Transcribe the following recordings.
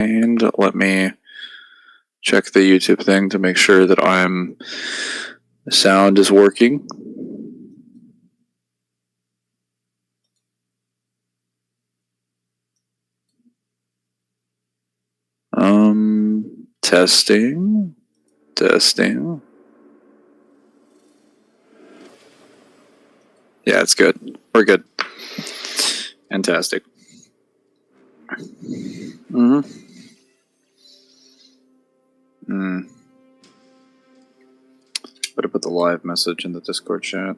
And let me check the YouTube thing to make sure that the sound is working. Testing. Yeah, it's good. We're good. Fantastic. Better put the live message in the Discord chat.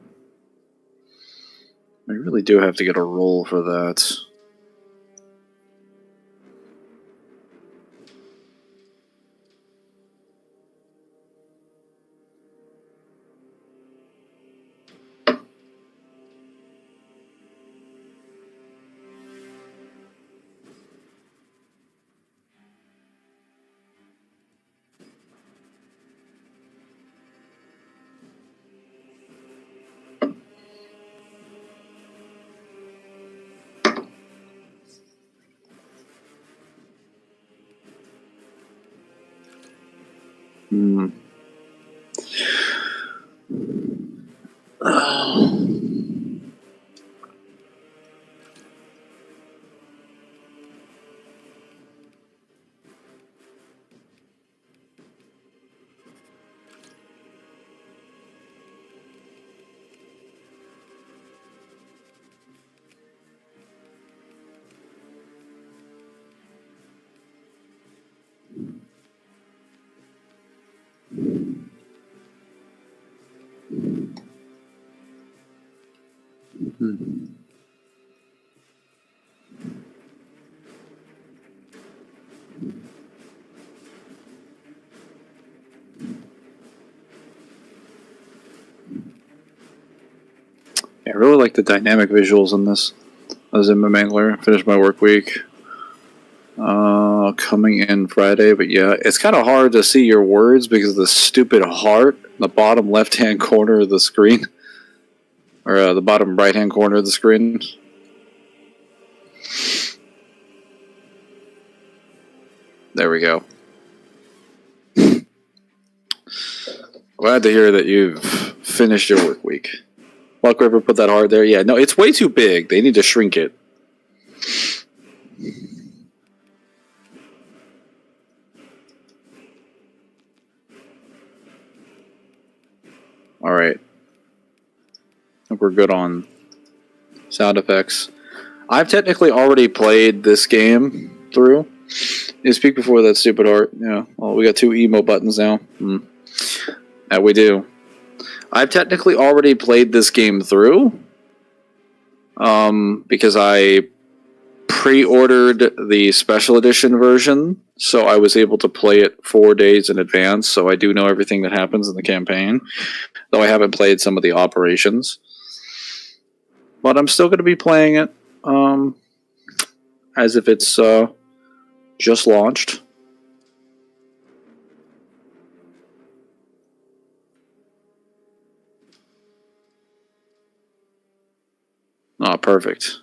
I really do have to get a roll for that. I really like the dynamic visuals in this. I was in my Mangler, finished my work week. Coming in Friday, but yeah, it's kind of hard to see your words because of the stupid heart in the bottom left-hand corner of the screen. Or the bottom right-hand corner of the screen. There we go. Glad to hear that you've finished your work week. Luck River put that heart there. Yeah, no, it's way too big. They need to shrink it. Alright. I think we're good on sound effects. I've technically already played this game through. You speak before that stupid heart. Yeah, well, we got 2 emo buttons now. Yeah, we do. I've technically already played this game through. Because I pre-ordered the special edition version, so I was able to play it 4 days in advance, so I do know everything that happens in the campaign, though I haven't played some of the operations. But I'm still going to be playing it as if it's just launched. Oh, perfect.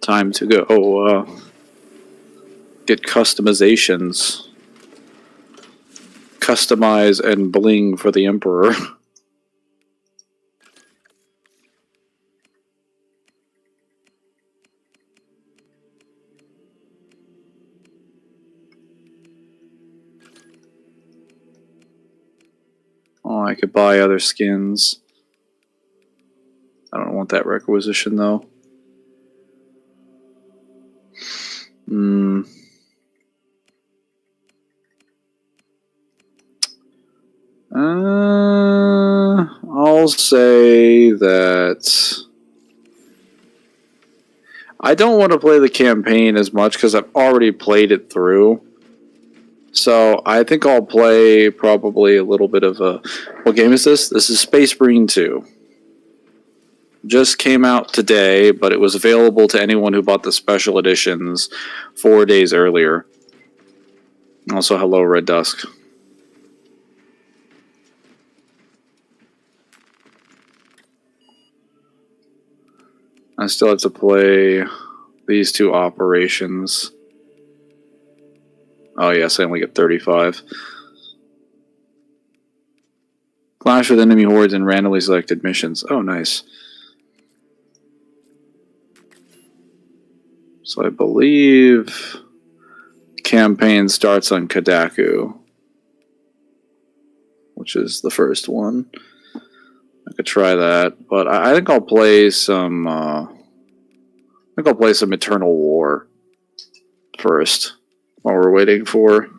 Time to go get customizations. Customize and bling for the Emperor. Oh, I could buy other skins. I don't want that requisition though. I'll say that I don't want to play the campaign as much because I've already played it through. So I think I'll play probably a little bit of a... What game is this? This is Space Marine 2. just came out today, but it was available to anyone who bought the special editions 4 days earlier. Also, hello, Red Dusk. I still have to play these two operations. Oh yes, I only get 35. Clash with enemy hordes and randomly selected missions. Oh, nice. So I believe campaign starts on Kadaku, which is the first one. I could try that, but I think I'll play some. I think I'll play some Eternal War first, while we're waiting for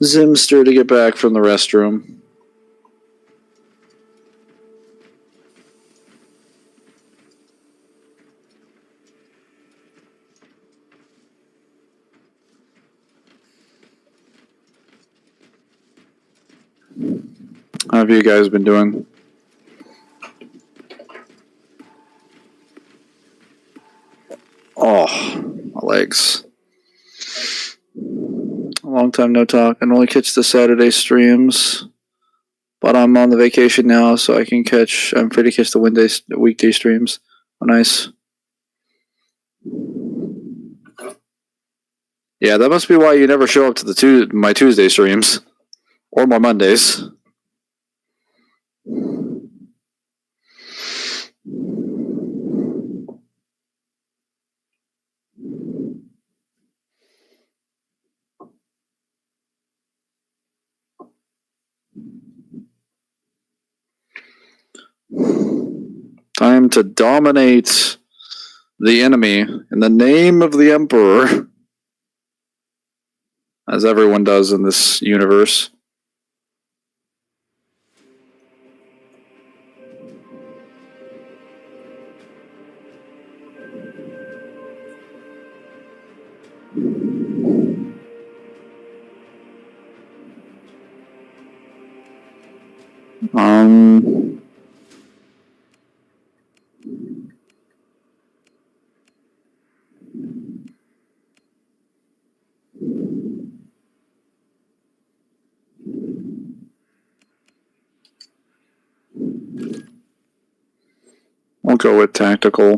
Zimster to get back from the restroom. How have you guys been doing? Oh, my legs. A long time no talk. I can only catch the Saturday streams, but I'm on the vacation now, so I'm free to catch the weekday streams. Oh, nice. Yeah, that must be why you never show up to my Tuesday streams or my Mondays. Time to dominate the enemy in the name of the Emperor, as everyone does in this universe. We'll go with tactical.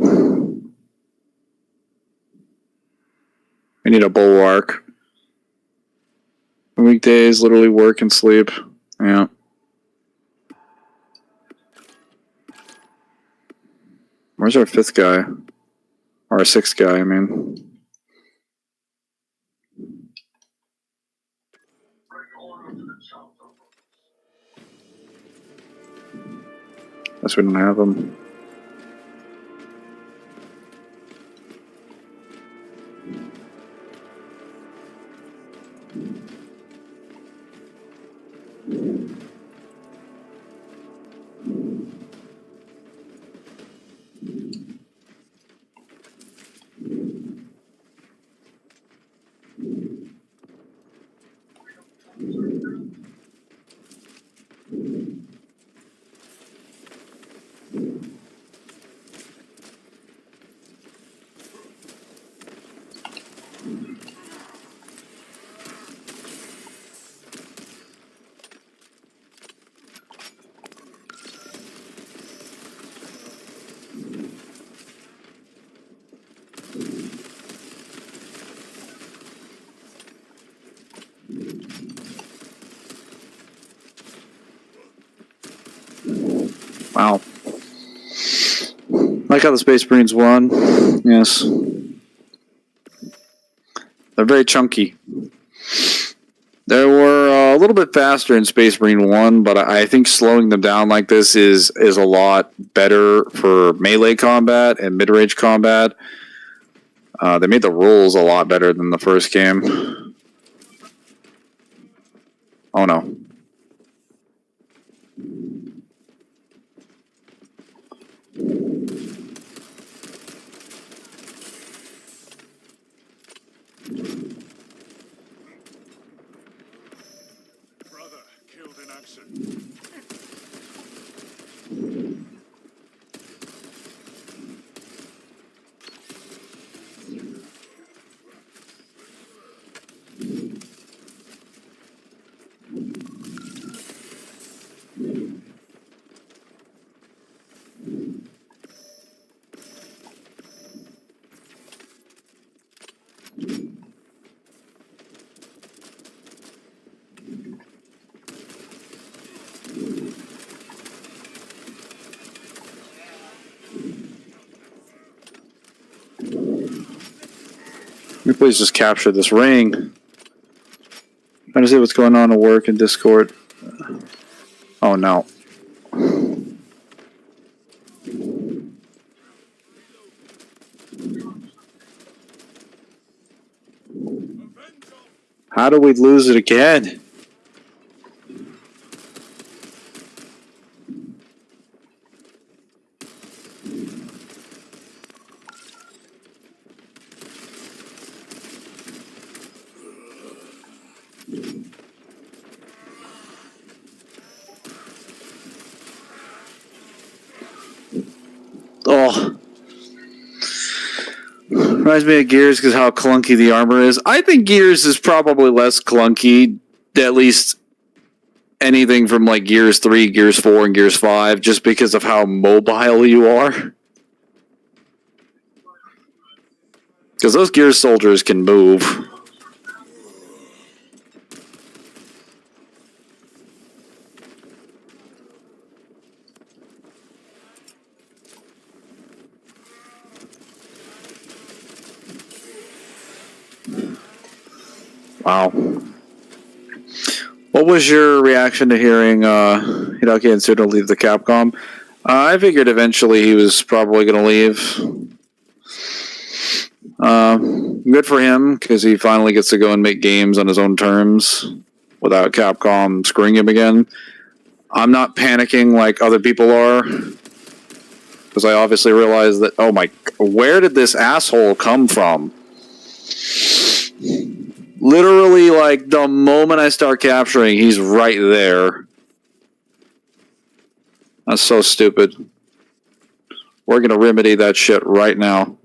We need a bulwark. Weekdays, literally work and sleep. Yeah. Where's our fifth guy? Or our sixth guy, I mean. Guess we don't have him. Wow. Like how the Space Marines won. Yes. They're very chunky. They were a little bit faster in Space Marine 1, but I think slowing them down like this is a lot better for melee combat and mid-range combat. They made the rules a lot better than the first game. Oh no. Brother killed in action. Please just capture this ring. Trying to see what's going on at work in Discord. Oh no. How do we lose it again? Oh. Reminds me of Gears because how clunky the armor is. I think Gears is probably less clunky, at least anything from like Gears 3, Gears 4, and Gears 5, just because of how mobile you are. Because those Gears soldiers can move. Wow. What was your reaction to hearing Hideki and Suda leave the Capcom? I figured eventually he was probably going to leave. Good for him, because he finally gets to go and make games on his own terms without Capcom screwing him again. I'm not panicking like other people are, because I obviously realize that, oh my, where did this asshole come from? Literally, like, the moment I start capturing, he's right there. That's so stupid. We're going to remedy that shit right now.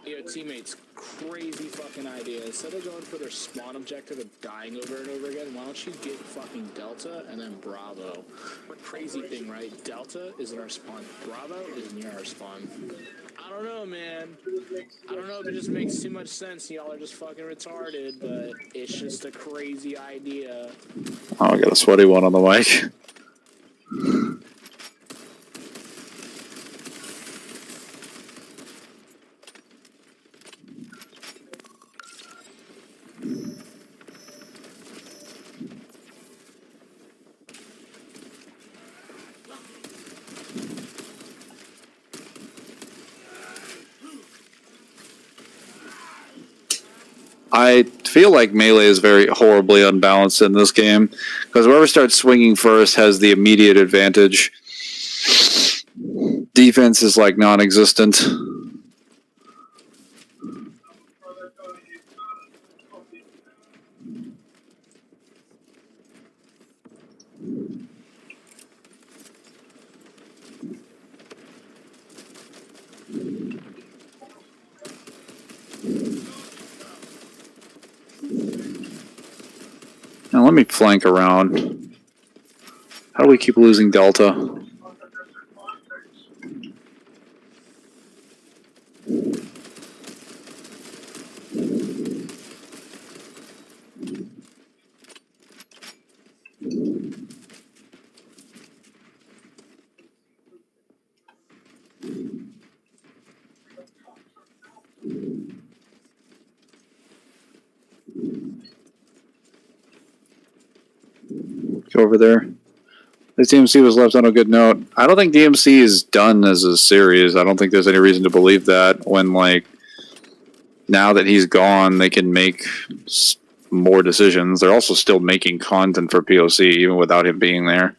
Your teammates, crazy fucking idea. Instead of going for their spawn objective and dying over and over again, why don't you get fucking Delta and then Bravo? Crazy thing, right? Delta is in our spawn. Bravo is near our spawn. I don't know, man. I don't know if it just makes too much sense. Y'all are just fucking retarded, but it's just a crazy idea. Oh, I got a sweaty one on the mic. I feel like melee is very horribly unbalanced in this game, because whoever starts swinging first has the immediate advantage. Defense is like non-existent. Now let me flank around. How do we keep losing Delta? Go over there. The DMC was left on a good note. I don't think DMC is done as a series. I don't think there's any reason to believe that when, like, now that he's gone, they can make more decisions. They're also still making content for POC, even without him being there.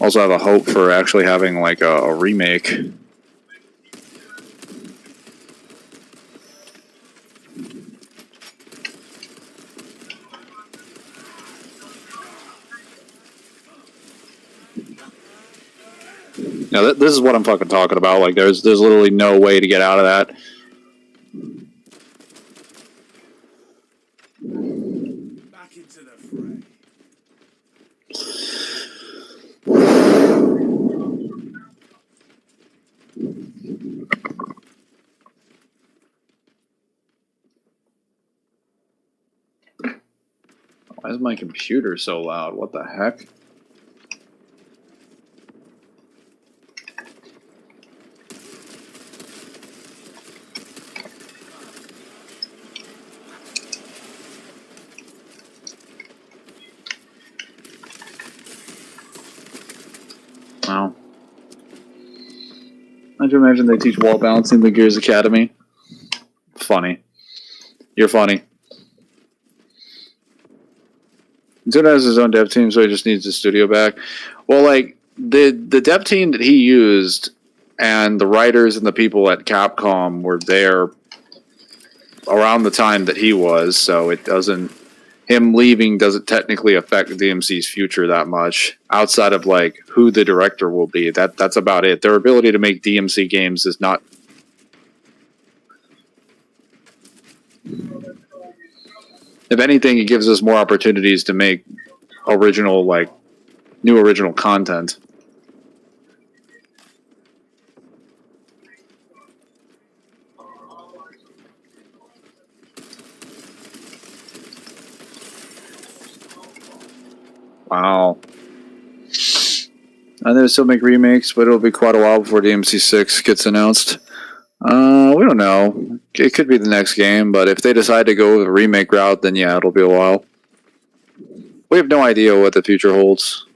Also have a hope for actually having, like, a remake. Now, this is what I'm fucking talking about. Like, there's literally no way to get out of that. Back into the fray. Why is my computer so loud? What the heck? Don't you imagine they teach wall balancing in the Gears Academy? Funny. You're funny. Zune has his own dev team, so he just needs the studio back. Well, like, the dev team that he used and the writers and the people at Capcom were there around the time that he was, so it doesn't... Him leaving doesn't technically affect DMC's future that much, outside of, like, who the director will be. That's about it. Their ability to make DMC games is not... If anything, it gives us more opportunities to make original, like, new original content. Wow. And they'll still make remakes, but it'll be quite a while before DMC6 gets announced. We don't know. It could be the next game, but if they decide to go the remake route, then yeah, it'll be a while. We have no idea what the future holds.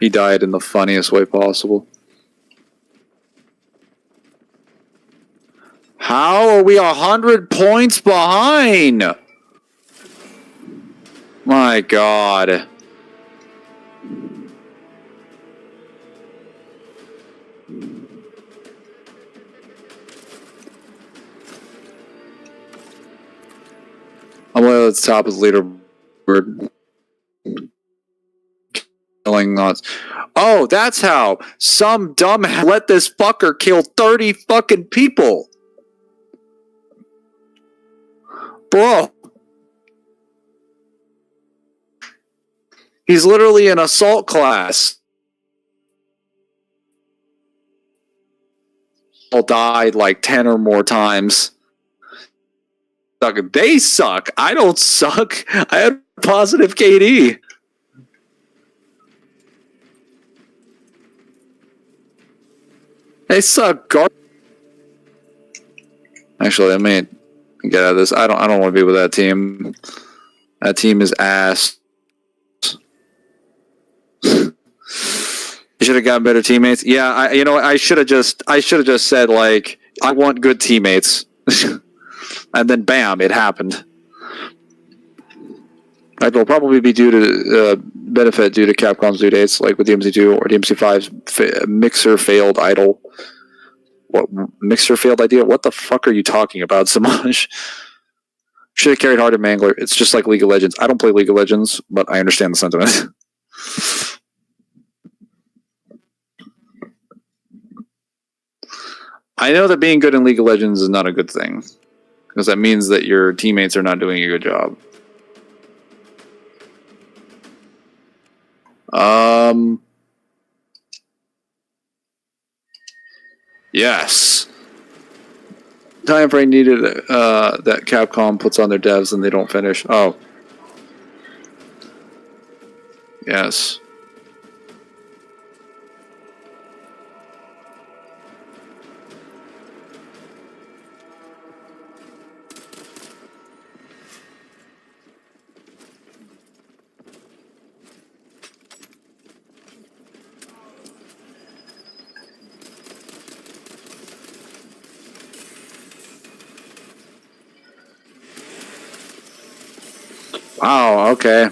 He died in the funniest way possible. How are we 100 points behind? My God. I'm at the top of the leaderboard. Killing lots. Oh, that's how some dumbass let this fucker kill 30 fucking people. Bro. He's literally an assault class. All died like 10 or more times. They suck. I don't suck. I had positive KD. They suck. Actually, I may get out of this. I don't want to be with that team. That team is ass. You should have gotten better teammates. Yeah, I should have just said, like, I want good teammates. And then bam, it happened. That will probably be due to benefit due to Capcom's due dates, like with DMC2 or DMC5's Mixer failed idle. What Mixer failed idea? What the fuck are you talking about so much? Should have carried hard in Mangler. It's just like League of Legends. I don't play League of Legends, but I understand the sentiment. I know that being good in League of Legends is not a good thing, because that means that your teammates are not doing a good job. Yes. Time frame needed that Capcom puts on their devs and they don't finish. Oh. Yes. Wow, okay.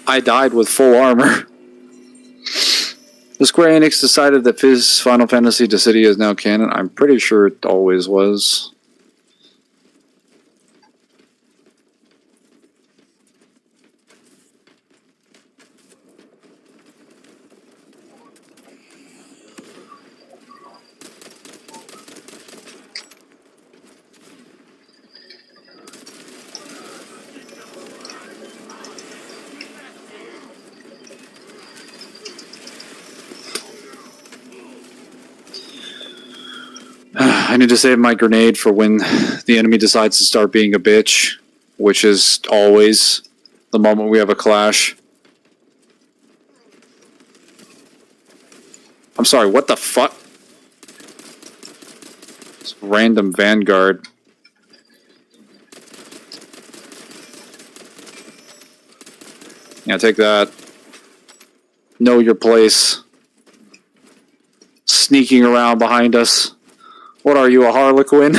I died with full armor. The Square Enix decided that Fizz Final Fantasy Dissidia is now canon. I'm pretty sure it always was. need to save my grenade for when the enemy decides to start being a bitch, which is always the moment we have a clash. I'm sorry, what the fuck? It's random Vanguard. Yeah, take that. Know your place. Sneaking around behind us. What are you, a Harlequin?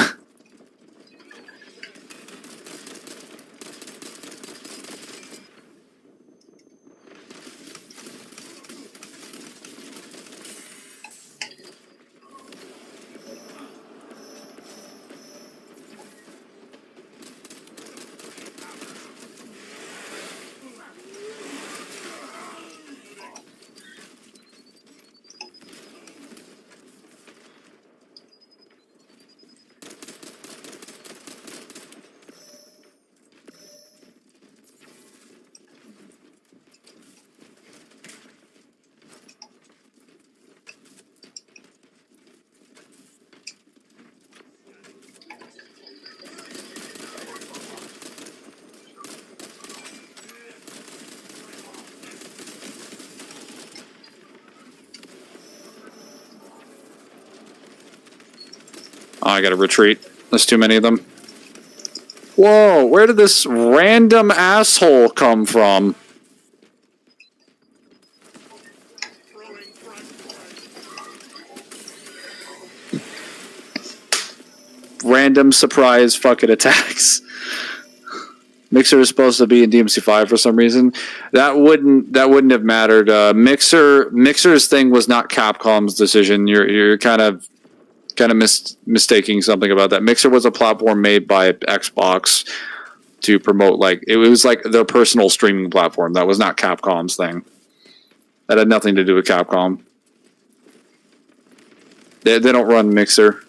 Oh, I gotta retreat. There's too many of them. Whoa, where did this random asshole come from? Random surprise fucking attacks. Mixer is supposed to be in DMC5 for some reason. That wouldn't have mattered. Mixer's thing was not Capcom's decision. You're kind of mistaking something about that. Mixer was a platform made by Xbox to promote, like, it was like their personal streaming platform. That was not Capcom's thing. That had nothing to do with Capcom. They don't run Mixer.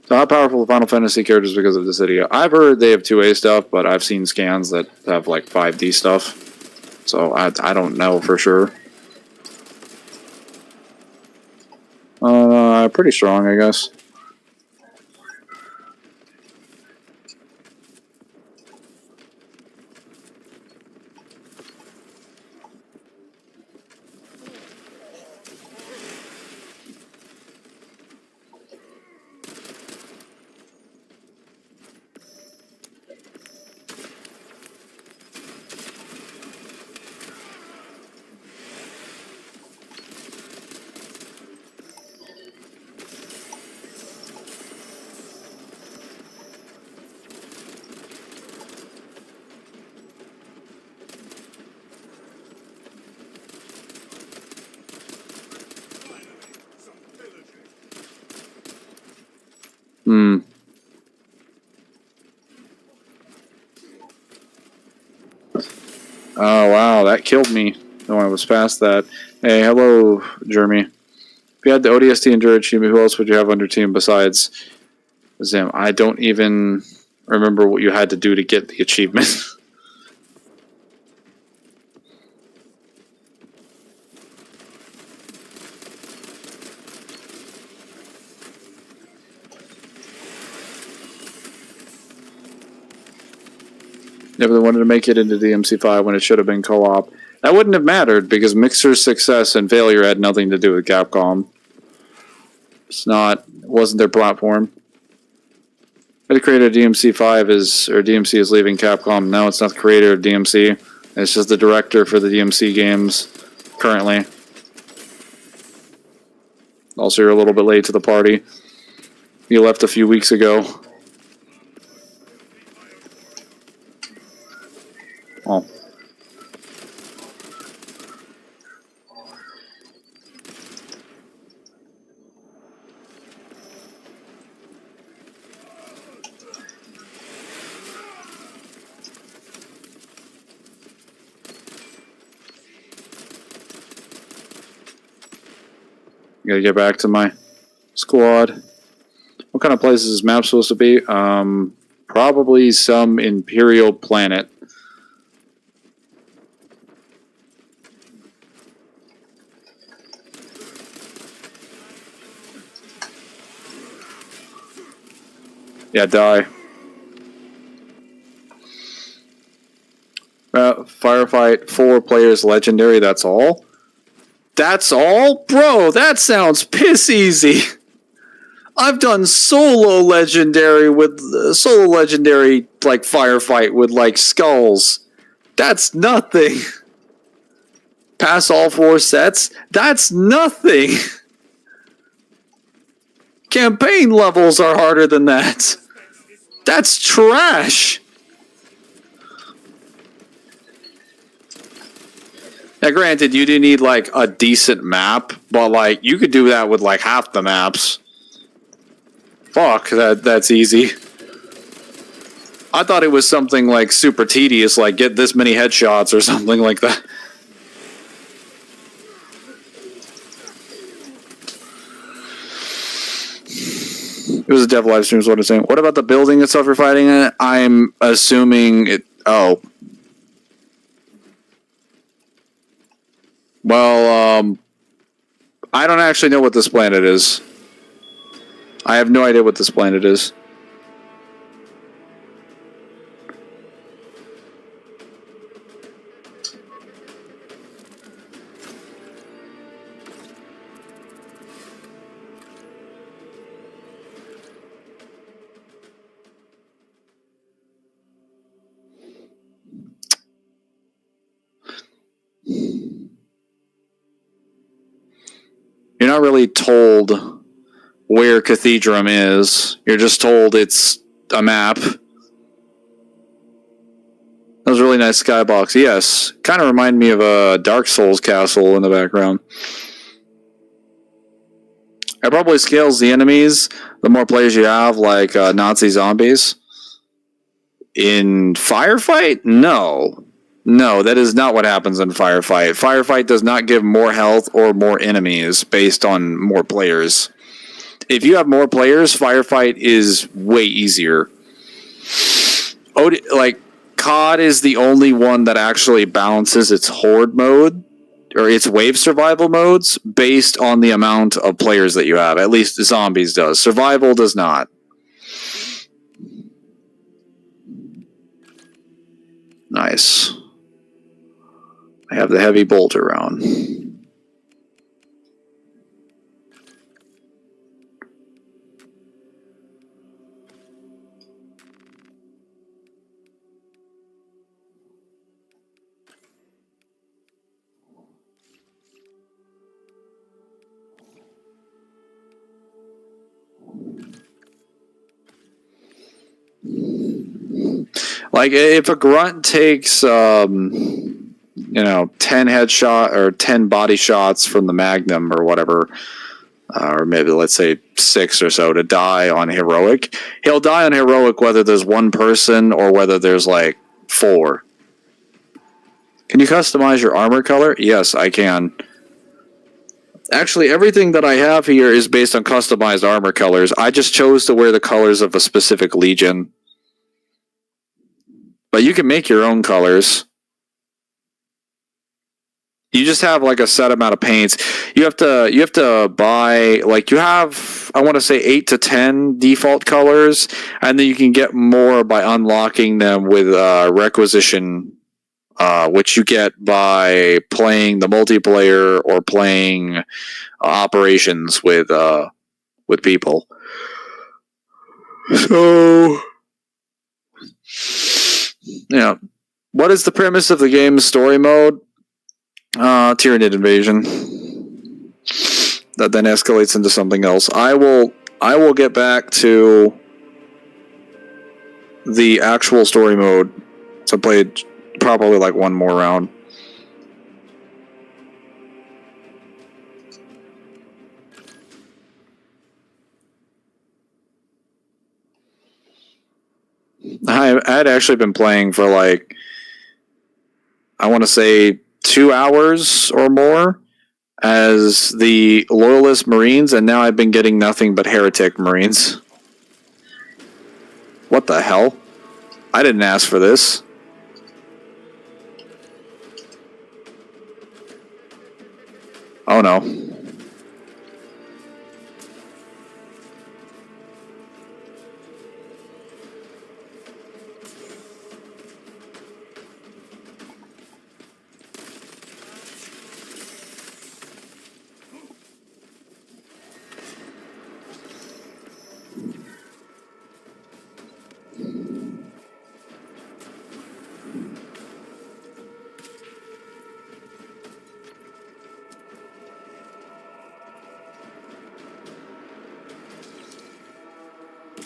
So how powerful the Final Fantasy characters because of this video? I've heard they have 2A stuff, but I've seen scans that have like 5D stuff. So I don't know for sure. Pretty strong, I guess. Hmm. Oh, wow, that killed me. No, I was past that. Hey, hello, Jeremy. If you had the ODST Endure achievement, who else would you have on your team besides Zim? I don't even remember what you had to do to get the achievement. Never wanted to make it into DMC5 when it should have been co-op. That wouldn't have mattered because Mixer's success and failure had nothing to do with Capcom. It wasn't their platform. The creator of DMC5 DMC is leaving Capcom. No, it's not the creator of DMC. It's just the director for the DMC games currently. Also, you're a little bit late to the party. You left a few weeks ago. Oh. Gotta get back to my squad. What kind of place is this map supposed to be? Probably some Imperial planet. Yeah, die. Firefight, 4 players, legendary, that's all? That's all? Bro, that sounds piss easy. I've done solo legendary like firefight with like skulls. That's nothing. Pass all 4 sets? That's nothing. Campaign levels are harder than that. That's trash. Now, granted, you do need like a decent map, but like you could do that with like half the maps. Fuck, that's easy. I thought it was something like super tedious, like get this many headshots or something like that. It was a dev live stream is what it's saying. What about the building itself you're fighting in? I'm assuming it... Oh. Well, I don't actually know what this planet is. I have no idea what this planet is. You're not really told where Cathedrum is. You're just told it's a map. That was a really nice skybox. Yes. Kind of remind me of a Dark Souls castle in the background. It probably scales the enemies the more players you have, like Nazi zombies. In Firefight? No. No, that is not what happens in Firefight. Firefight does not give more health or more enemies based on more players. If you have more players, Firefight is way easier. Like, COD is the only one that actually balances its horde mode, or its wave survival modes, based on the amount of players that you have. At least Zombies does. Survival does not. Nice. I have the heavy bolter round. Like, if a grunt takes, 10 headshot or 10 body shots from the Magnum or whatever, or maybe let's say 6 or so to die on heroic, he'll die on heroic whether there's one person or whether there's like 4. Can you customize your armor color? Yes, I can. Actually, everything that I have here is based on customized armor colors. I just chose to wear the colors of a specific legion. But you can make your own colors. You just have like a set amount of paints. You have to buy, like, you have, I want to say 8 to 10 default colors, and then you can get more by unlocking them with requisition, which you get by playing the multiplayer or playing operations with people. So, yeah. What is the premise of the game's story mode? Tyranid invasion. That then escalates into something else. I will get back to the actual story mode. So I played probably like one more round. I had actually been playing for like, I want to say 2 hours or more as the Loyalist Marines, and now I've been getting nothing but Heretic Marines. What the hell? I didn't ask for this. Oh no.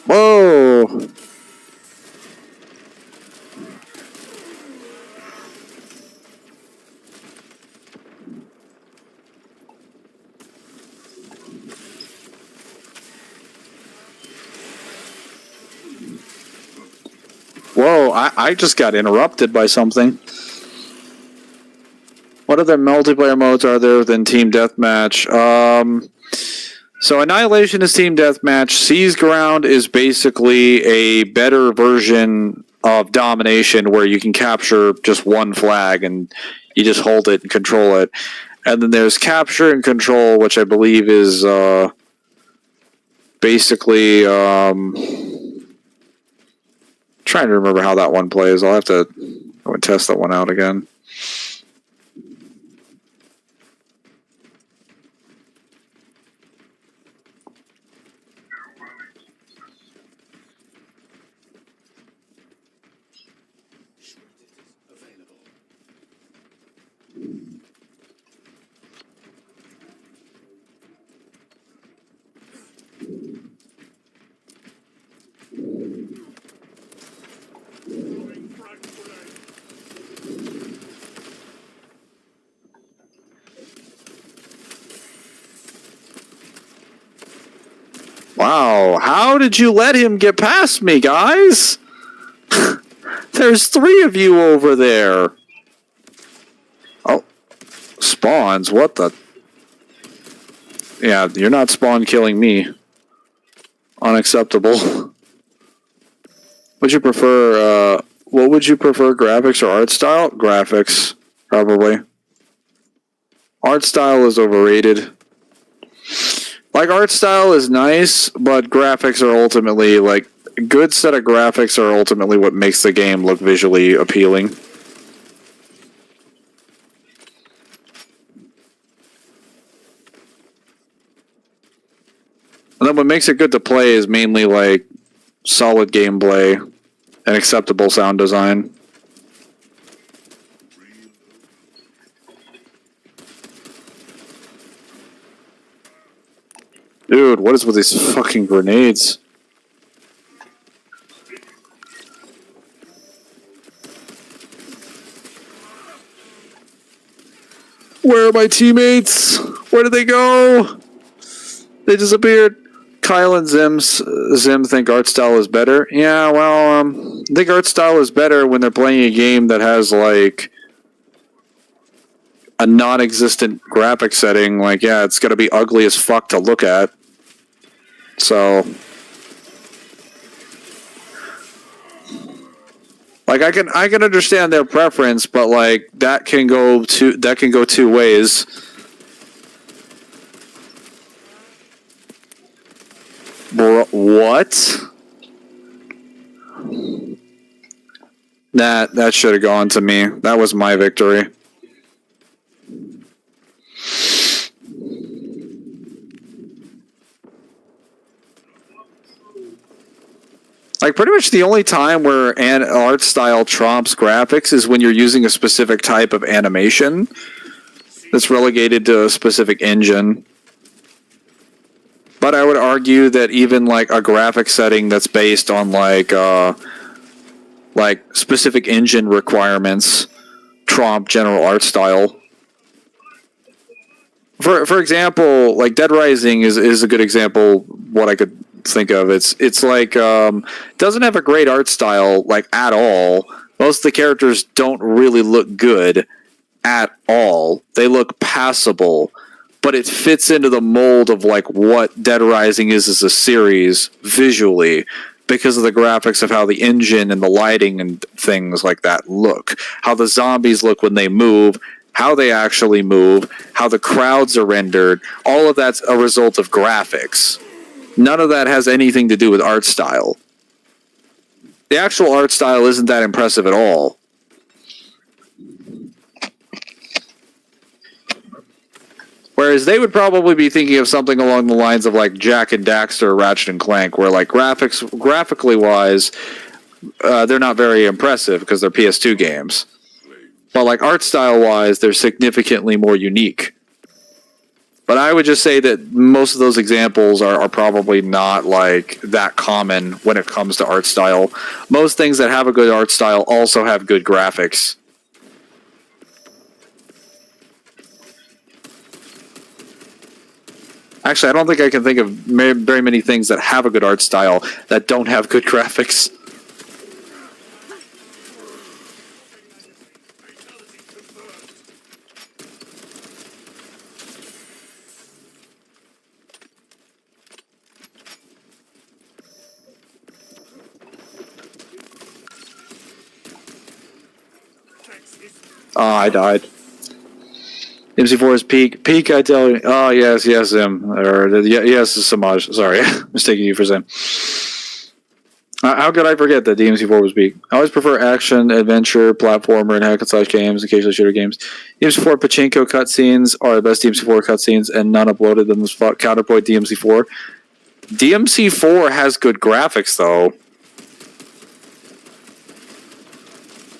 Whoa! Whoa, I just got interrupted by something. What other multiplayer modes are there than Team Deathmatch? So Annihilation is Team Deathmatch. Seize Ground is basically a better version of Domination where you can capture just one flag and you just hold it and control it. And then there's Capture and Control, which I believe is basically... trying to remember how that one plays. I'll have to go and test that one out again. Wow, how did you let him get past me, guys? There's 3 of you over there. Oh, spawns, what the? Yeah, you're not spawn killing me. Unacceptable. Would you prefer, what would you prefer, graphics or art style? Graphics, probably. Art style is overrated. Like, art style is nice, but graphics are ultimately, like, a good set of graphics are ultimately what makes the game look visually appealing. And then what makes it good to play is mainly, like, solid gameplay and acceptable sound design. Dude, what is with these fucking grenades? Where are my teammates? Where did they go? They disappeared. Kyle and Zim think art style is better. Yeah, well, I think art style is better when they're playing a game that has, like, a non-existent graphic setting. Like, yeah, it's gonna be ugly as fuck to look at. So, like, I can understand their preference, but like that can go two ways. Bro, what? That should have gone to me. That was my victory. Like, pretty much the only time where an art style trumps graphics is when you're using a specific type of animation that's relegated to a specific engine. But I would argue that even, like, a graphic setting that's based on, like specific engine requirements trump general art style. For example, like, Dead Rising is a good example what I could think of. It's like doesn't have a great art style, like, at all. Most of the characters don't really look good at all. They look passable, but it fits into the mold of, like, what Dead Rising is as a series visually because of the graphics of how the engine and the lighting and things like that look, how the zombies look when they move, how they actually move, how the crowds are rendered. All of that's a result of graphics. None of that has anything to do with art style. The actual art style isn't that impressive at all. Whereas they would probably be thinking of something along the lines of, like, Jak and Daxter or Ratchet and Clank, where, like, graphically wise, they're not very impressive because they're PS2 games. But, like, art style wise, they're significantly more unique. But I would just say that most of those examples are probably not like that common when it comes to art style. Most things that have a good art style also have good graphics. Actually, I don't think I can think of very many things that have a good art style that don't have good graphics. Oh, I died. MC4 is peak. Peak, I tell you. Oh, yes, Zim. Or, yes, Samaj. Sorry, mistaking you for Zim. How could I forget that DMC4 was peak? I always prefer action, adventure, platformer, and hack and slash games, occasionally shooter games. DMC4 Pachinko cutscenes are the best DMC4 cutscenes, and none uploaded them as counterpoint DMC4. DMC4 has good graphics, though.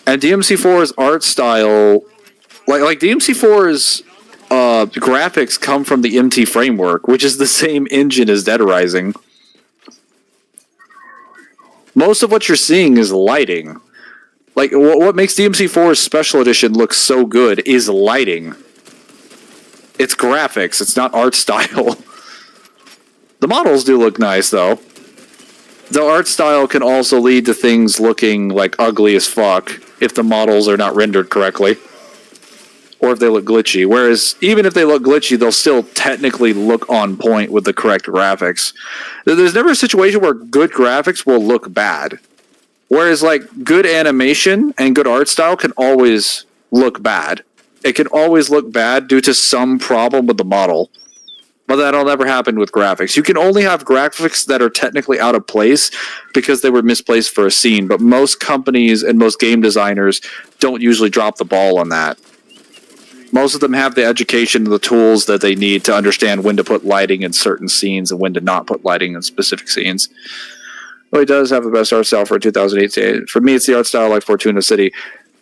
And DMC4's art style, like DMC4's graphics come from the MT framework, which is the same engine as Dead Rising. Most of what you're seeing is lighting. Like, what makes DMC4's Special Edition look so good is lighting. It's graphics, it's not art style. The models do look nice, though. The art style can also lead to things looking, like, ugly as fuck if the models are not rendered correctly. Or if they look glitchy. Whereas, even if they look glitchy, they'll still technically look on point with the correct graphics. There's never a situation where good graphics will look bad. Whereas, like, good animation and good art style can always look bad. It can always look bad due to some problem with the model. But that'll never happen with graphics. You can only have graphics that are technically out of place because they were misplaced for a scene. But most companies and most game designers don't usually drop the ball on that. Most of them have the education and the tools that they need to understand when to put lighting in certain scenes and when to not put lighting in specific scenes. Well, he does have the best art style for 2008. For me, it's the art style like Fortuna City.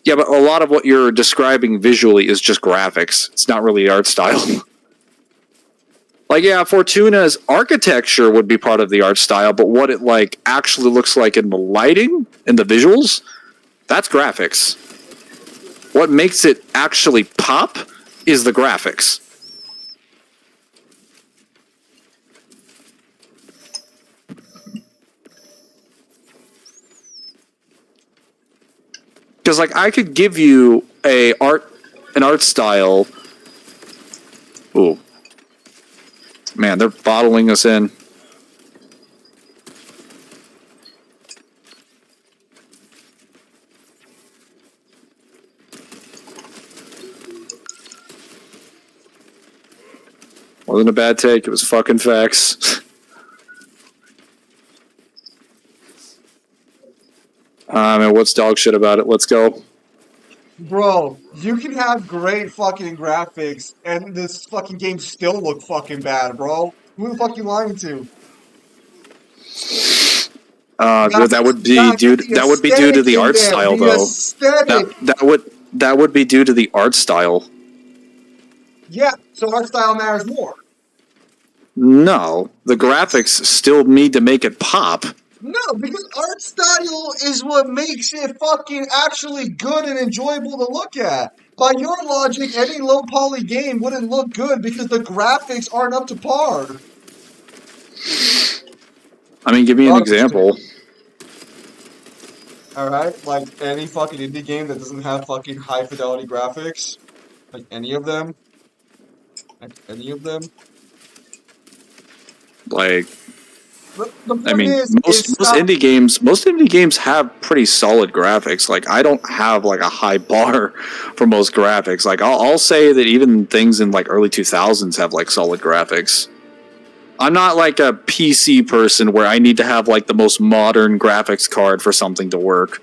Yeah, but a lot of what you're describing visually is just graphics. It's not really art style. Like, yeah, Fortuna's architecture would be part of the art style, but what it, like, actually looks like in the lighting and the visuals, that's graphics. What makes it actually pop is the graphics. Because, like, I could give you an art style. Ooh. Man, they're bottling us in. Wasn't a bad take, it was fucking facts. Man, what's dog shit about it? Let's go. Bro, you can have great fucking graphics and this fucking game still look fucking bad, bro. Who the fuck you lying to? That would be due. That would be due to the art style, though. Aesthetic. That would be due to the art style. Yeah, so art style matters more. No, the graphics still need to make it pop. No, because art style is what makes it fucking actually good and enjoyable to look at. By your logic, any low poly game wouldn't look good because the graphics aren't up to par. I mean, give me an example. Alright, like any fucking indie game that doesn't have fucking high fidelity graphics. Like any of them. Like any of them. Like, The point I mean, is, most indie games have pretty solid graphics. Like, I don't have like a high bar for most graphics. Like, I'll say that even things in like early 2000s have like solid graphics. I'm not like a PC person where I need to have like the most modern graphics card for something to work.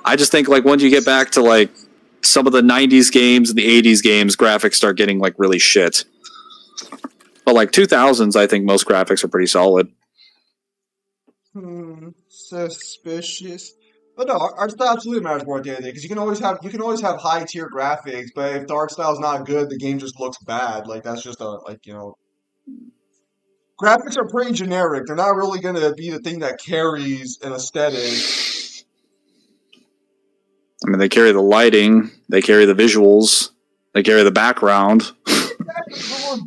I just think like once you get back to like some of the 90s games and the 80s games, graphics start getting like really shit. But like 2000s, I think most graphics are pretty solid. Suspicious. But no, art style absolutely matters more at the end of the day because you can always have high tier graphics, but if the art style is not good, the game just looks bad. Like that's just graphics are pretty generic. They're not really gonna be the thing that carries an aesthetic. I mean, they carry the lighting, they carry the visuals, they carry the background.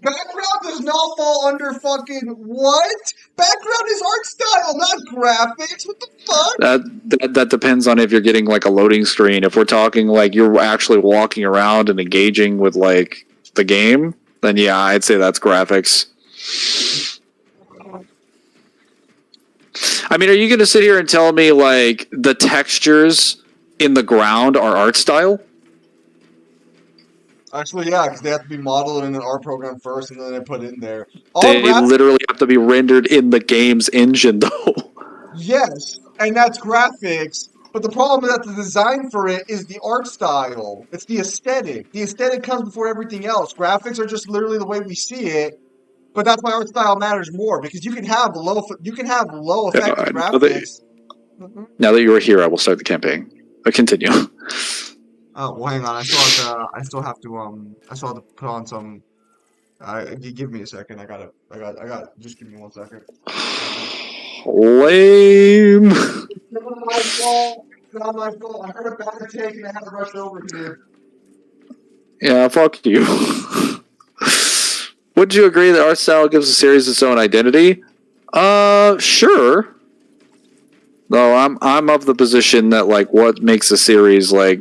Background does not fall under fucking what? Background is art style, not graphics. What the fuck? That depends on if you're getting like a loading screen. If we're talking like you're actually walking around and engaging with like the game, then yeah, I'd say that's graphics. I mean, are you going to sit here and tell me like the textures in the ground are art style? Actually, yeah, because they have to be modeled in an art program first, and then they put it in there. They literally have to be rendered in the game's engine, though. Yes, and that's graphics. But the problem is that the design for it is the art style. It's the aesthetic. The aesthetic comes before everything else. Graphics are just literally the way we see it. But that's why art style matters more because you can have low effective graphics. Now that you are here, I will start the campaign. Continue. Oh, well, hang on. I still have to put on some. Give me a second. I got. Just give me 1 second. Lame. It's not my fault. It's not my fault. I heard a bad take and I had to rush over here. Yeah, fuck you. Would you agree that art style gives the series its own identity? Sure. Though I'm of the position that like what makes a series like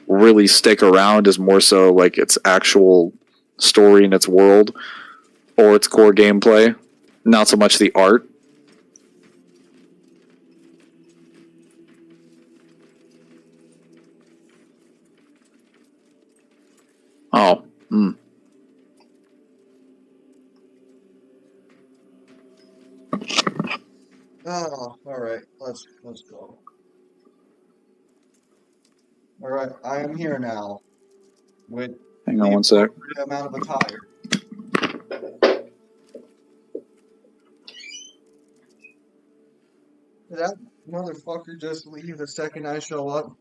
really stick around is more so like its actual story and its world or its core gameplay, not so much the art. Oh. Oh, all right. Let's go. All right, I am here now with Hang on 1 sec. the amount of attire. Did that motherfucker just leave the second I show up?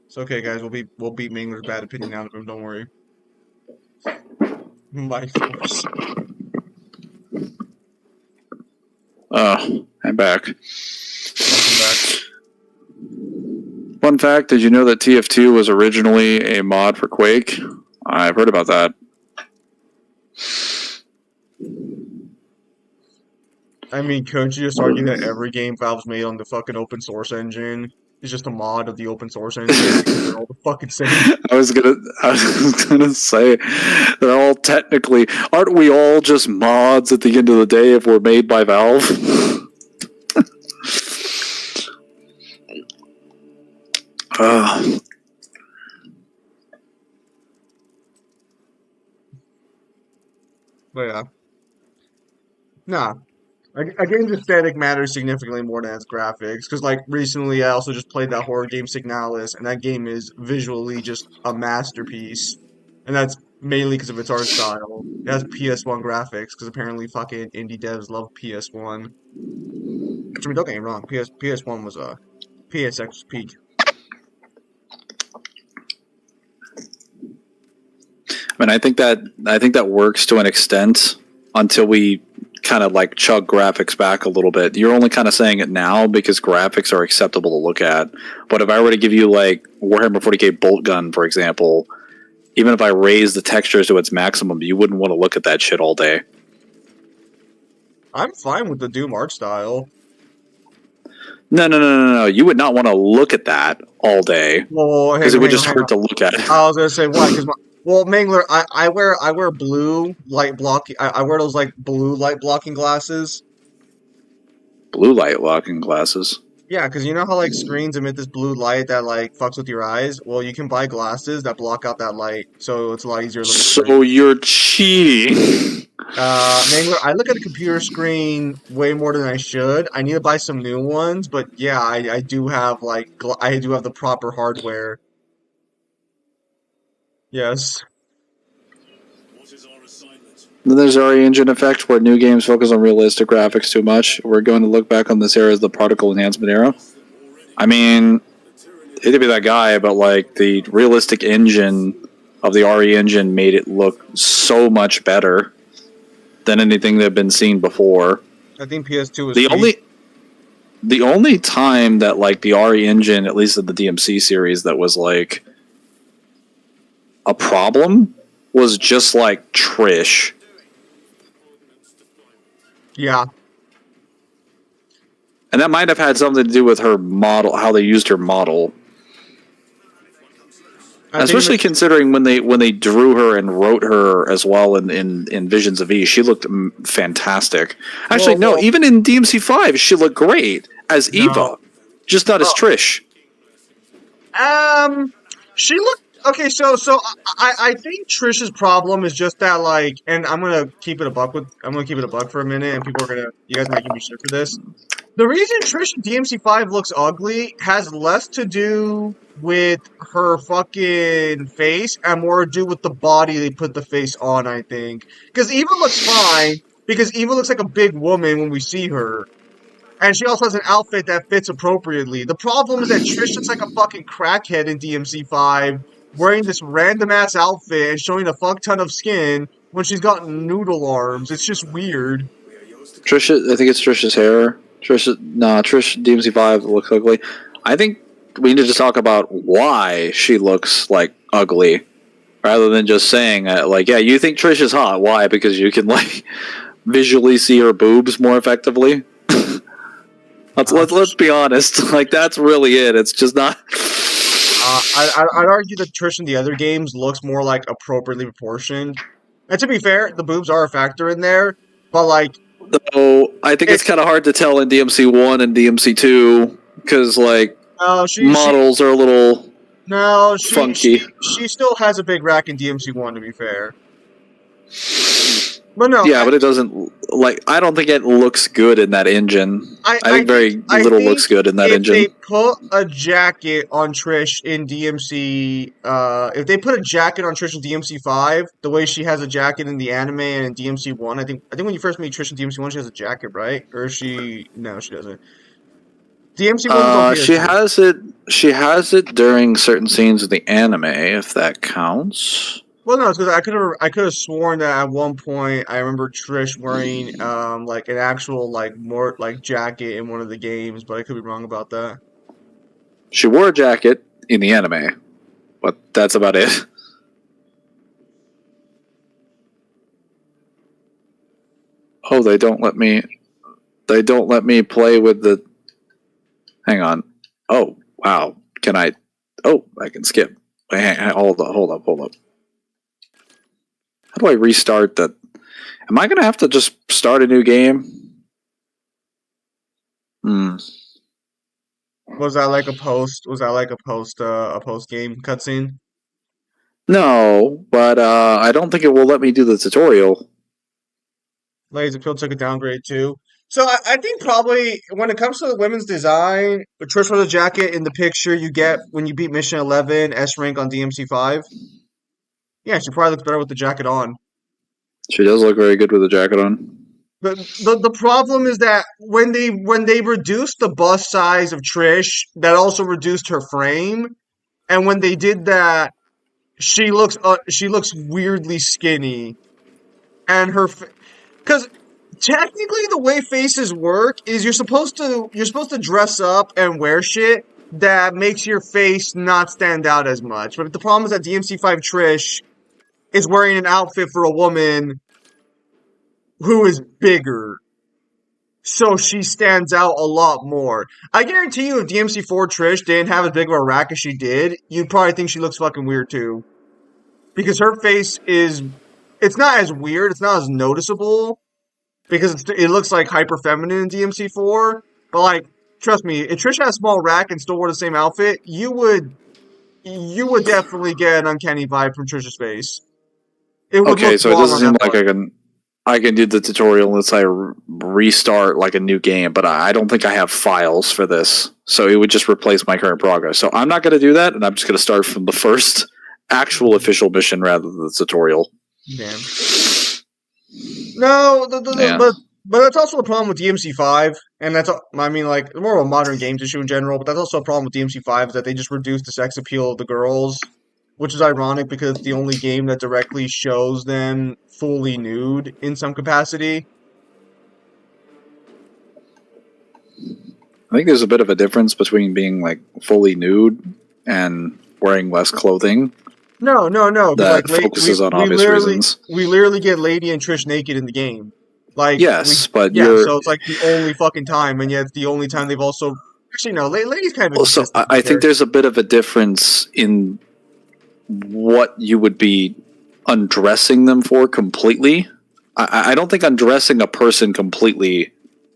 It's okay, guys. We'll beat Mangler's bad opinion out of him. Don't worry. My force. I'm back. Welcome back. Fun fact, did you know that TF2 was originally a mod for Quake? I've heard about that. I mean, couldn't you just argue that every game Valve's made on the fucking open source engine is just a mod of the open source engine? They're all the fucking same. I was gonna say they're all technically, aren't we all just mods at the end of the day if we're made by Valve? But yeah. Nah. A game's aesthetic matters significantly more than its graphics. Because, like, recently I also just played that horror game Signalis, and that game is visually just a masterpiece. And that's mainly because of its art style. It has PS1 graphics, because apparently fucking indie devs love PS1. Which, I mean, don't get me wrong, PS1 was a PSX peak. I mean, I think that works to an extent until we kind of like chug graphics back a little bit. You're only kind of saying it now because graphics are acceptable to look at. But if I were to give you like Warhammer 40k bolt gun, for example, even if I raise the textures to its maximum, you wouldn't want to look at that shit all day. I'm fine with the Doom art style. No. You would not want to look at that all day because it would just hurt to look at. I was gonna say why? Because well, Mangler, I wear blue light blocking. I wear those like blue light blocking glasses. Blue light blocking glasses. Yeah, because you know how like screens emit this blue light that like fucks with your eyes. Well, you can buy glasses that block out that light, so it's a lot easier to look at. So you're cheating. Mangler, I look at a computer screen way more than I should. I need to buy some new ones, but yeah, I do have like I do have the proper hardware. Yes. Then there's the RE Engine effect, where new games focus on realistic graphics too much. We're going to look back on this era as the particle enhancement era. I mean, hate to be that guy, but like the realistic engine of the RE Engine made it look so much better than anything that had been seen before. I think PS2 was the only time that like the RE Engine, at least in the DMC series, that was like a problem was just like Trish. Yeah. And that might have had something to do with her model, how they used her model. Especially considering when they drew her and wrote her as well in Visions of E, she looked fantastic. Actually, no, even in DMC5, she looked great as Eva, just not as Trish. She looked okay. So I think Trish's problem is just that like, and I'm gonna keep it a buck for a minute, and you guys might give me shit for this. The reason Trish in DMC5 looks ugly has less to do with her fucking face and more to do with the body they put the face on, I think. Because Eva looks fine, because Eva looks like a big woman when we see her. And she also has an outfit that fits appropriately. The problem is that Trish looks like a fucking crackhead in DMC5, wearing this random-ass outfit and showing a fuck ton of skin when she's got noodle arms. It's just weird. Trish, I think it's Trish's hair. Trish DMC5 looks ugly. I think we need to talk about why she looks like ugly, rather than just saying like, yeah, you think Trish is hot. Why? Because you can like visually see her boobs more effectively. Let's be honest. Like that's really it. It's just not. I'd argue that Trish in the other games looks more like appropriately proportioned. And to be fair, the boobs are a factor in there, but like. So I think it's kind of hard to tell in DMC1 and DMC2 because like models are a little funky. She still has a big rack in DMC1 to be fair. But no. Yeah, but it doesn't like. I don't think it looks good in that engine. I think very little looks good in that engine. If they put a jacket on Trish in DMC, if they put a jacket on Trish in DMC5, the way she has a jacket in the anime and in DMC1, I think when you first meet Trish in DMC1, she has a jacket, right? Or is she? No, she doesn't. DMC1. She has it during certain scenes of the anime, if that counts. Well, no, because I could have sworn that at one point I remember Trish wearing like an actual like more like jacket in one of the games, but I could be wrong about that. She wore a jacket in the anime, but that's about it. Oh, they don't let me play with the. Hang on. Oh, wow. Can I? Oh, I can skip. Wait, hold up. How do I restart that? Am I gonna have to just start a new game? Was that like a post game cutscene? No, but I don't think it will let me do the tutorial. Laser Pill took a downgrade too. So I think probably when it comes to the women's design, Trish wears a jacket in the picture you get when you beat Mission 11 S rank on DMC5. Yeah, she probably looks better with the jacket on. She does look very good with the jacket on. But the problem is that when they reduced the bust size of Trish, that also reduced her frame. And when they did that, she looks weirdly skinny. And because technically the way faces work is you're supposed to dress up and wear shit that makes your face not stand out as much. But the problem is that DMC5 Trish is wearing an outfit for a woman who is bigger. So she stands out a lot more. I guarantee you if DMC4 Trish didn't have as big of a rack as she did, you'd probably think she looks fucking weird too. Because her face it's not as weird, it's not as noticeable, because it looks like hyper feminine in DMC4. But like, trust me, if Trish had a small rack and still wore the same outfit, you would definitely get an uncanny vibe from Trish's face. Okay, so it doesn't seem like I can do the tutorial unless I restart like a new game, but I don't think I have files for this, so it would just replace my current progress. So I'm not going to do that, and I'm just going to start from the first actual official mission rather than the tutorial. Damn. No, Yeah. but that's also a problem with DMC5, and I mean, like, more of a modern games issue in general. But that's also a problem with DMC5 is that they just reduced the sex appeal of the girls, which is ironic because it's the only game that directly shows them fully nude in some capacity. I think there's a bit of a difference between being like fully nude and wearing less clothing No, because that like focuses on obvious reasons. we literally get Lady and Trish naked in the game. Like Yes, but yeah, you're so it's like the only fucking time, and yet it's the only time they've also actually no, Lady's kind of also. inconsistent. I think there's a bit of a difference in what you would be undressing them for completely. I don't think undressing a person completely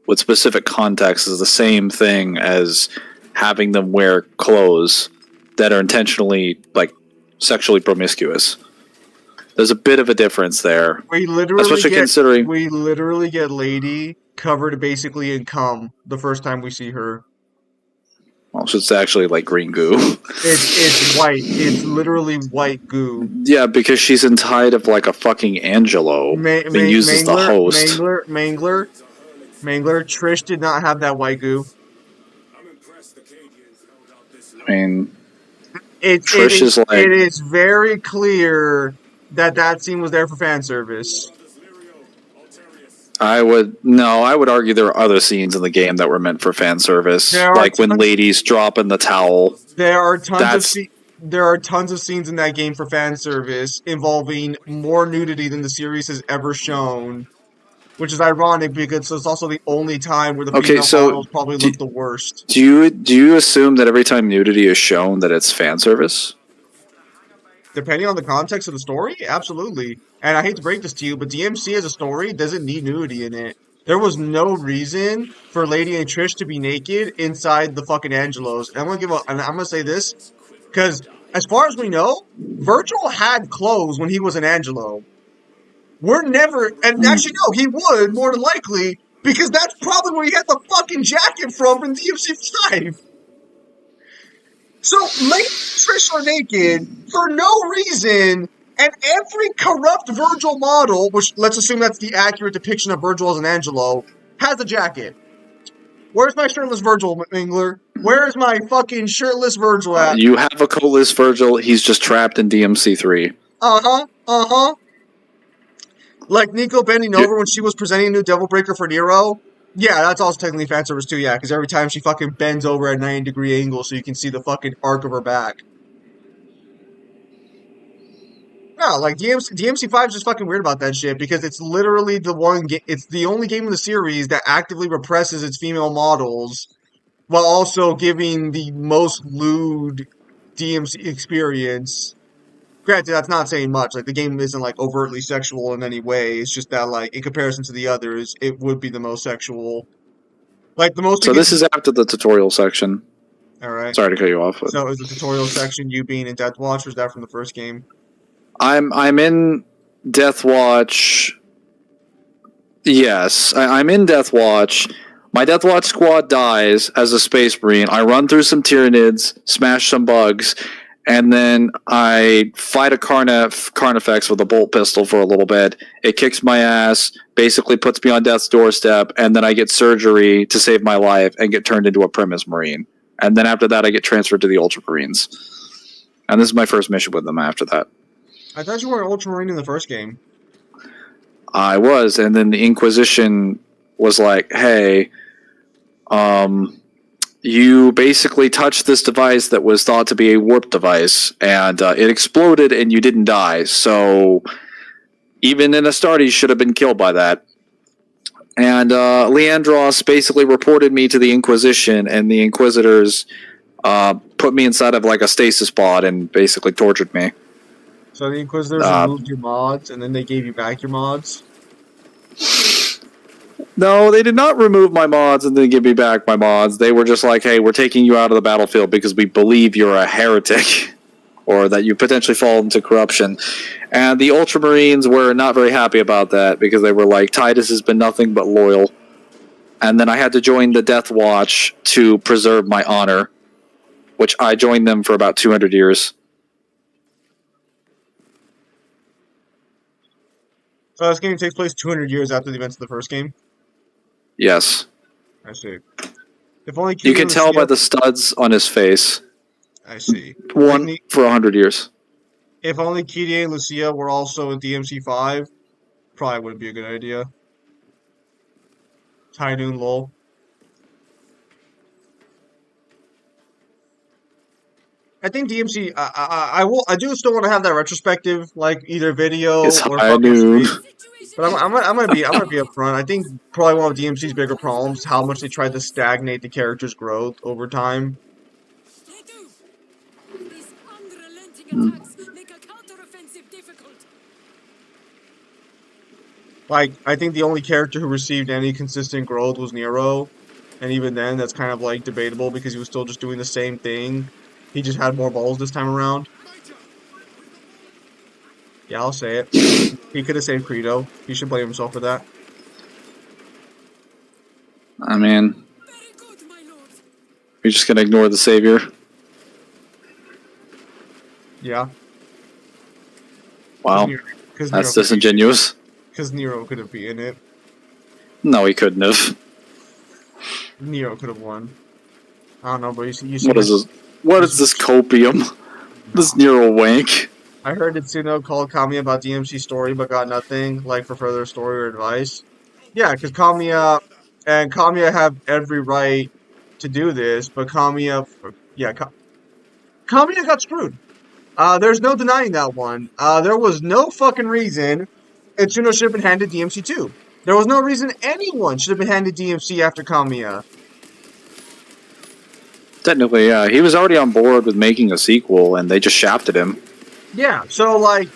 with specific context is the same thing as having them wear clothes that are intentionally like sexually promiscuous. There's a bit of a difference there, especially considering. We literally get Lady covered basically in cum the first time we see her. Well, it's actually like green goo. It's white. It's literally white goo. Yeah, because she's inside of like a fucking Angelo being used as the host. Mangler. Trish did not have that white goo. I'm impressed the Cadians held out this long. I mean, It is like, it is very clear that scene was there for fan service. I would argue there are other scenes in the game that were meant for fan service, like when ladies drop in the towel. There are tons of scenes in that game for fan service involving more nudity than the series has ever shown, which is ironic because it's also the only time where the female models probably look the worst. Do you assume that every time nudity is shown that it's fan service? Depending on the context of the story, absolutely. And I hate to break this to you, but DMC as a story doesn't need nudity in it. There was no reason for Lady and Trish to be naked inside the fucking Angelos. And I'm gonna say this because as far as we know, Virgil had clothes when he was an Angelo. We're never, and actually no, he would more than likely because that's probably where he got the fucking jacket from in DMC5. So Lady and Trish are naked for no reason, and every corrupt Virgil model, which let's assume that's the accurate depiction of Virgil as an Angelo, has a jacket. Where's my shirtless Virgil, Mangler? Where's my fucking shirtless Virgil at? You have a coatless Virgil, he's just trapped in DMC3. Like Nico bending over when she was presenting a new Devil Breaker for Nero. Yeah, that's also technically fan service too, yeah, because every time she fucking bends over at a 90-degree angle so you can see the fucking arc of her back. No, like DMC5 is just fucking weird about that shit because it's literally it's the only game in the series that actively represses its female models while also giving the most lewd DMC experience. Granted, that's not saying much. Like, the game isn't, like, overtly sexual in any way. It's just that, like, in comparison to the others, it would be the most sexual. Like, the most... So this is after the tutorial section. Alright. Sorry to cut you off. But... So is the tutorial section you being in Death Watch, or is that from the first game? I'm in Death Watch. Yes, I'm in Death Watch. My Death Watch squad dies as a Space Marine. I run through some Tyranids, smash some bugs, and then I fight a Carnifex with a bolt pistol for a little bit. It kicks my ass, basically puts me on death's doorstep, and then I get surgery to save my life and get turned into a Primus Marine. And then after that, I get transferred to the Ultramarines. And this is my first mission with them after that. I thought you were an Ultramarine in the first game. I was, and then the Inquisition was like, hey, you basically touched this device that was thought to be a warp device, and it exploded and you didn't die. So even in Astartes should have been killed by that. And Leandros basically reported me to the Inquisition, and the Inquisitors put me inside of like a stasis pod and basically tortured me. So the Inquisitors removed your mods, and then they gave you back your mods? No, they did not remove my mods and then give me back my mods. They were just like, hey, we're taking you out of the battlefield because we believe you're a heretic or that you potentially fall into corruption. And the Ultramarines were not very happy about that because they were like, Titus has been nothing but loyal. And then I had to join the Death Watch to preserve my honor, which I joined them for about 200 years. So this game takes place 200 years after the events of the first game? Yes. I see. If only You Kitty can and tell by Lucia... the studs on his face. I see. One for 100 years. If only Kitty and Lucia were also in DMC5, probably wouldn't be a good idea. Tynoon lol. I think DMC. I do still want to have that retrospective, like either video It's or high fucking noon. stream. But I'm gonna be upfront. I think probably one of DMC's bigger problems is how much they tried to stagnate the character's growth over time. These unrelenting attacks make a counteroffensive difficult. Like I think the only character who received any consistent growth was Nero, and even then, that's kind of like debatable because he was still just doing the same thing. He just had more balls this time around. Yeah, I'll say it. He could have saved Credo. He should blame himself for that. I mean, Very good, my lord. you're just gonna ignore the savior. Yeah. Wow, that's disingenuous. Because Nero could have been it. No, he couldn't have. Nero could have won. I don't know, but you see What is this? What is this copium? This Nero wank. I heard Itsuno called Kamiya about DMC story, but got nothing, like, for further story or advice. Yeah, because Kamiya have every right to do this, but Kamiya got screwed. There's no denying that one. There was no fucking reason Itsuno should have been handed DMC 2. There was no reason anyone should have been handed DMC after Kamiya. Technically, yeah, he was already on board with making a sequel, and they just shafted him. Yeah, so like,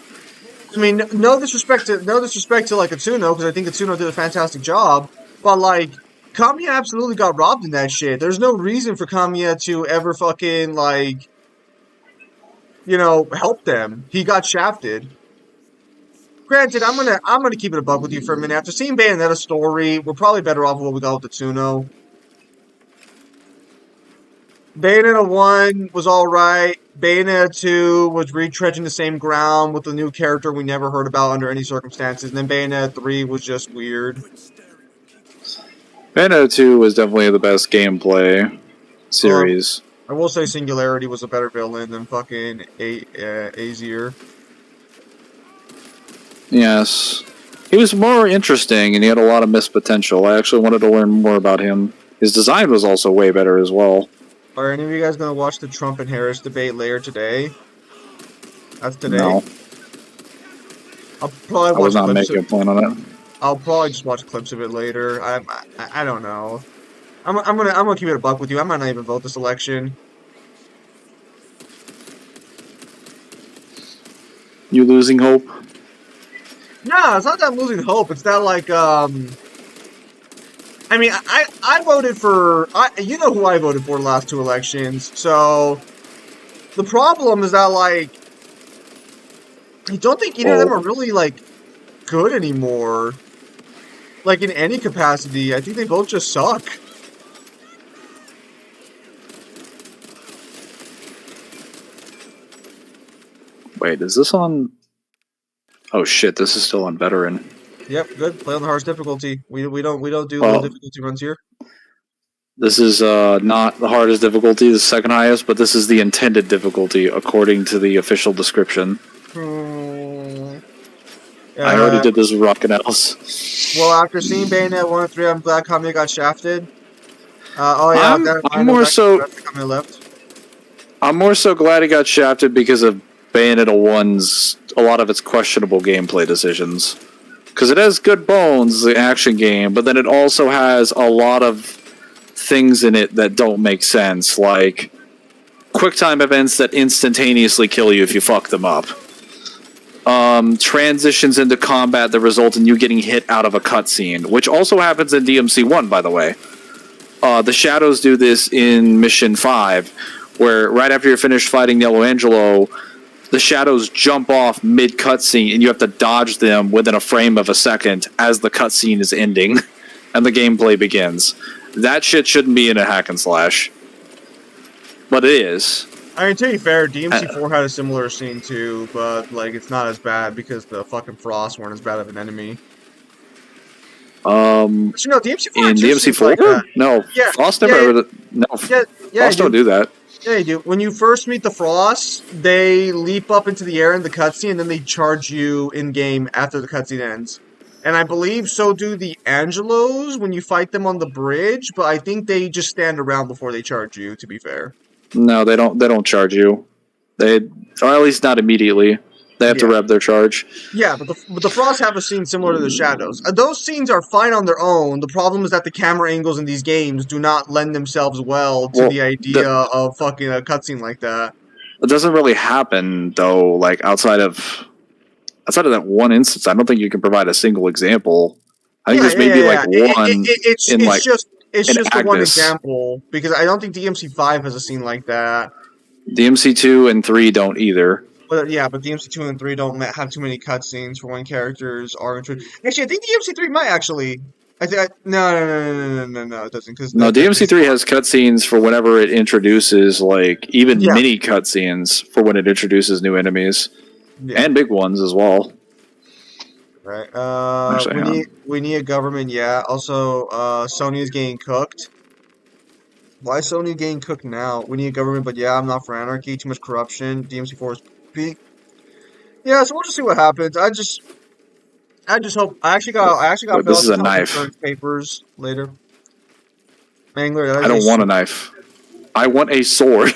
I mean, no disrespect to like Itsuno, because I think Itsuno did a fantastic job, but like, Kamiya absolutely got robbed in that shit. There's no reason for Kamiya to ever fucking like, help them. He got shafted. Granted, I'm gonna keep it a buck with you for a minute. After seeing Bayonetta's story, we're probably better off with what we got with Itsuno. Bayonetta 1 was alright. Bayonetta 2 was retreading the same ground with a new character we never heard about under any circumstances. And then Bayonetta 3 was just weird. Bayonetta 2 was definitely the best gameplay series. I will say Singularity was a better villain than fucking Azir. Yes. He was more interesting, and he had a lot of missed potential. I actually wanted to learn more about him. His design was also way better as well. Are any of you guys going to watch the Trump and Harris debate later today? That's today? No. I'll probably watch I was not clips making a plan on it. I'll probably just watch clips of it later. I don't know. I'm gonna keep it a buck with you. I might not even vote this election. You losing hope? No, it's not that I'm losing hope. It's that like I mean, I voted for you know who I voted for the last two elections. So the problem is that like I don't think either of them are really like good anymore. Like in any capacity, I think they both just suck. Wait, is this on? Oh shit, this is still on veteran. Yep, good. Play on the hardest difficulty. We don't do low difficulty runs here. This is not the hardest difficulty, the second highest, but this is the intended difficulty according to the official description. I already did this with Rocket Else. Well, after seeing Bayonetta 1 and 3, I'm glad Kamiya got shafted. Oh yeah, I'm more so glad he got shafted because of Bayonetta 1's a lot of its questionable gameplay decisions. Because it has good bones, the action game, but then it also has a lot of things in it that don't make sense, like QuickTime events that instantaneously kill you if you fuck them up. Transitions into combat that result in you getting hit out of a cutscene, which also happens in DMC 1, by the way. The Shadows do this in Mission 5, where right after you're finished fighting Yellow Angelo, the Shadows jump off mid-cutscene, and you have to dodge them within a frame of a second as the cutscene is ending, and the gameplay begins. That shit shouldn't be in a hack and slash. But it is. I mean, to be fair, DMC4 had a similar scene too, but like it's not as bad because the fucking Frost weren't as bad of an enemy. But you know, DMC4 In too seems like that. DMC4? No, Yeah, Frost yeah, never yeah, ever. No, yeah, Frost don't do that. Yeah, you do. When you first meet the Frost, they leap up into the air in the cutscene, and then they charge you in game after the cutscene ends. And I believe so do the Angelos when you fight them on the bridge, but I think they just stand around before they charge you. To be fair. No, they don't. They don't charge you. They, or at least not immediately. They have to Yeah. rev their charge. Yeah, but the Frost have a scene similar to the Shadows. Those scenes are fine on their own. The problem is that the camera angles in these games do not lend themselves well to Well, the idea of fucking a cutscene like that. It doesn't really happen though. Like outside of that one instance, I don't think you can provide a single example. I think there's maybe like one It's in like just in the one Agnes. example because I don't think DMC5 has a scene like that. DMC2 and 3 don't either. But yeah, but DMC2 and 3 don't have too many cutscenes for when characters are introduced. Actually, I think DMC3 might actually. No, it doesn't. Cause No, DMC3 has cutscenes for whenever it introduces like even mini cutscenes for when it introduces new enemies and big ones as well. Right. Actually, we need a government. Yeah. Also, Sony is getting cooked. Why is Sony getting cooked now? We need a government, but yeah, I'm not for anarchy. Too much corruption. DMC4 is peak. Yeah, so we'll just see what happens. I just hope. I actually got. This is a health knife. insurance papers later. Mangler. I don't want a knife. I want a sword.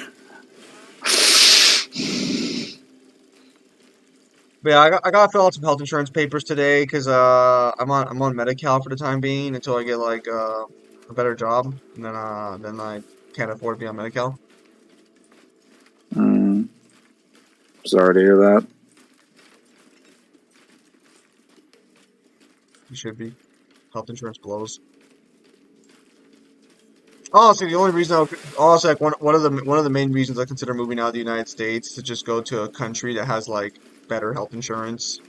But yeah, I got to fill out some health insurance papers today because I'm on Medi-Cal for the time being until I get like a better job, and then I can't afford to be on Medi-Cal. Sorry to hear that. You should be. Health insurance blows. Honestly, the only reason like one of the main reasons I consider moving out of the United States is to just go to a country that has like better health insurance.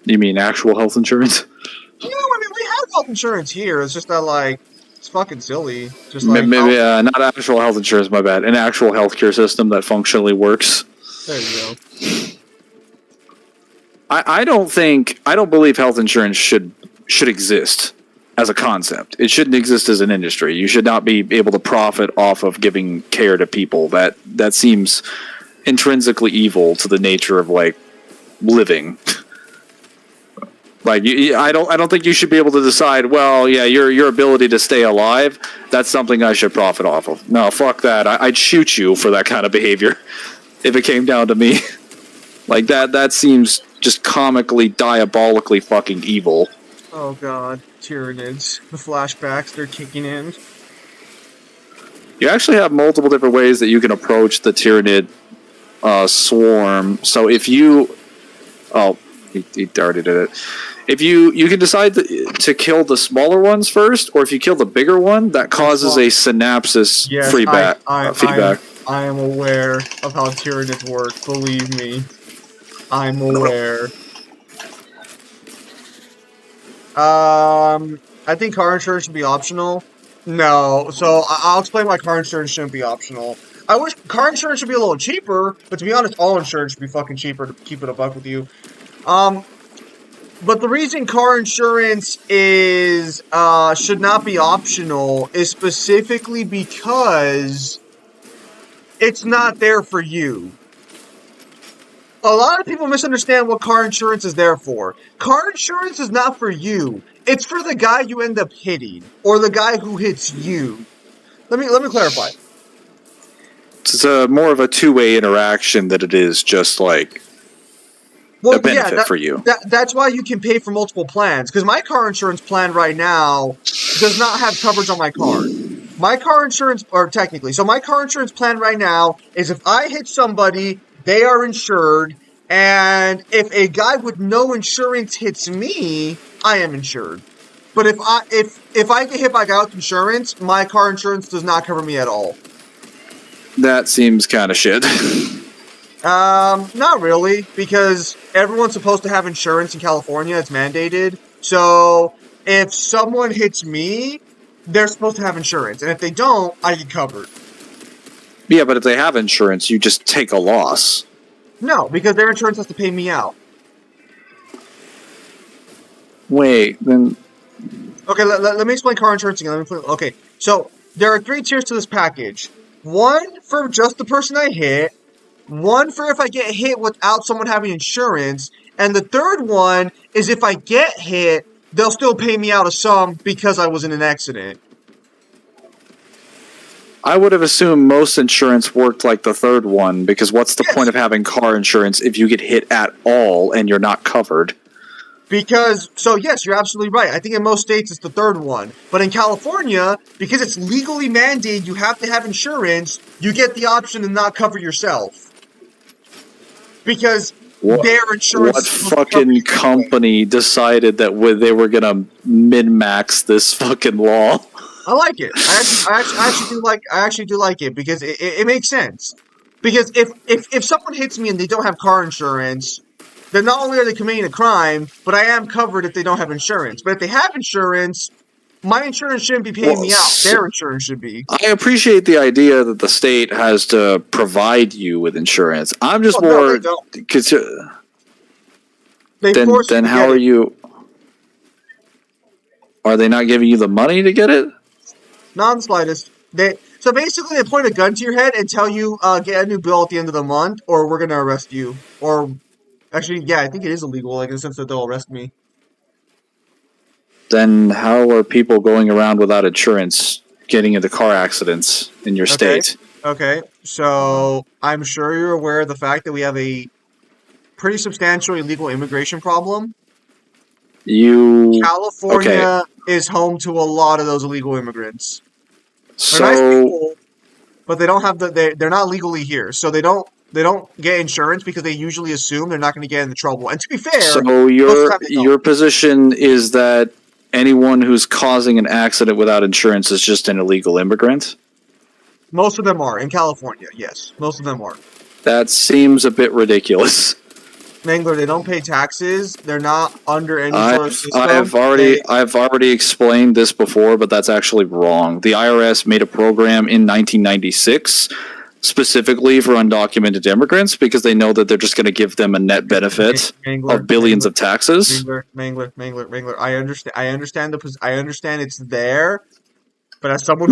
You mean actual health insurance? No, I mean we have health insurance here. It's just that like it's fucking silly. Just like Maybe not actual health insurance. My bad. An actual healthcare system that functionally works. There you go. I don't believe health insurance should exist as a concept. It shouldn't exist as an industry. You should not be able to profit off of giving care to people. That seems intrinsically evil to the nature of like living. Like I don't think you should be able to decide. Well, yeah, your ability to stay alive. That's something I should profit off of. No, fuck that. I'd shoot you for that kind of behavior if it came down to me. Like that seems just comically, diabolically fucking evil. Oh god, Tyranids. The flashbacks, they're kicking in. You actually have multiple different ways that you can approach the Tyranid swarm. So if you... Oh, he already did it. If you can decide to kill the smaller ones first, or if you kill the bigger one, that causes a synapsis feedback. I am aware of how Tyranids work, believe me. I'm aware. I think car insurance should be optional. No, so I'll explain why car insurance shouldn't be optional. I wish car insurance should be a little cheaper, but to be honest, all insurance should be fucking cheaper, to keep it a buck with you. But the reason car insurance is should not be optional is specifically because it's not there for you. A lot of people misunderstand what car insurance is there for. Car insurance is not for you. It's for the guy you end up hitting, or the guy who hits you. Let me clarify. It's more of a two-way interaction than it is just like a benefit for you. That's why you can pay for multiple plans. Because my car insurance plan right now does not have coverage on my car. My car insurance, or technically, so my car insurance plan right now is if I hit somebody, they are insured, and if a guy with no insurance hits me, I am insured. But if I get hit by a guy with insurance, my car insurance does not cover me at all. That seems kind of shit. Not really, because everyone's supposed to have insurance in California. It's mandated. So if someone hits me, they're supposed to have insurance, and if they don't, I get covered. Yeah, but if they have insurance, you just take a loss. No, because their insurance has to pay me out. Wait, then Okay, let me explain car insurance again. Okay, so there are 3 tiers to this package. One for just the person I hit, one for if I get hit without someone having insurance, and the third one is if I get hit, they'll still pay me out a sum because I was in an accident. I would have assumed most insurance worked like the third one, because what's the Yes. point of having car insurance if you get hit at all and you're not covered? Because, so yes, you're absolutely right. I think in most states it's the third one. But in California, because it's legally mandated you have to have insurance, you get the option to not cover yourself. Because their insurance... What fucking company decided that they were gonna min-max this fucking law? I like it. I actually do like it because it makes sense. Because if someone hits me and they don't have car insurance, then not only are they committing a crime, but I am covered if they don't have insurance. But if they have insurance, my insurance shouldn't be paying me out. Their insurance should be. I appreciate the idea that the state has to provide you with insurance. I'm just more... No, they don't. Then How are you... Are they not giving you the money to get it? Not in the slightest. So basically, they point a gun to your head and tell you, get a new bill at the end of the month, or we're gonna arrest you. Or, actually, yeah, I think it is illegal, like, in the sense that they'll arrest me. Then how are people going around without insurance getting into car accidents in your state? Okay, so I'm sure you're aware of the fact that we have a pretty substantial illegal immigration problem. California is home to a lot of those illegal immigrants. They're nice people, but they don't have they're not legally here, so they don't get insurance because they usually assume they're not going to get into trouble. And to be fair, so your position is that anyone who's causing an accident without insurance is just an illegal immigrant? Most of them are in California. Yes, most of them are. That seems a bit ridiculous. Mangler, they don't pay taxes. They're not under any sort of system. I've already explained this before, but that's actually wrong. The IRS made a program in 1996 specifically for undocumented immigrants because they know that they're just going to give them a net benefit of billions of taxes. Mangler. I understand it's there, but as someone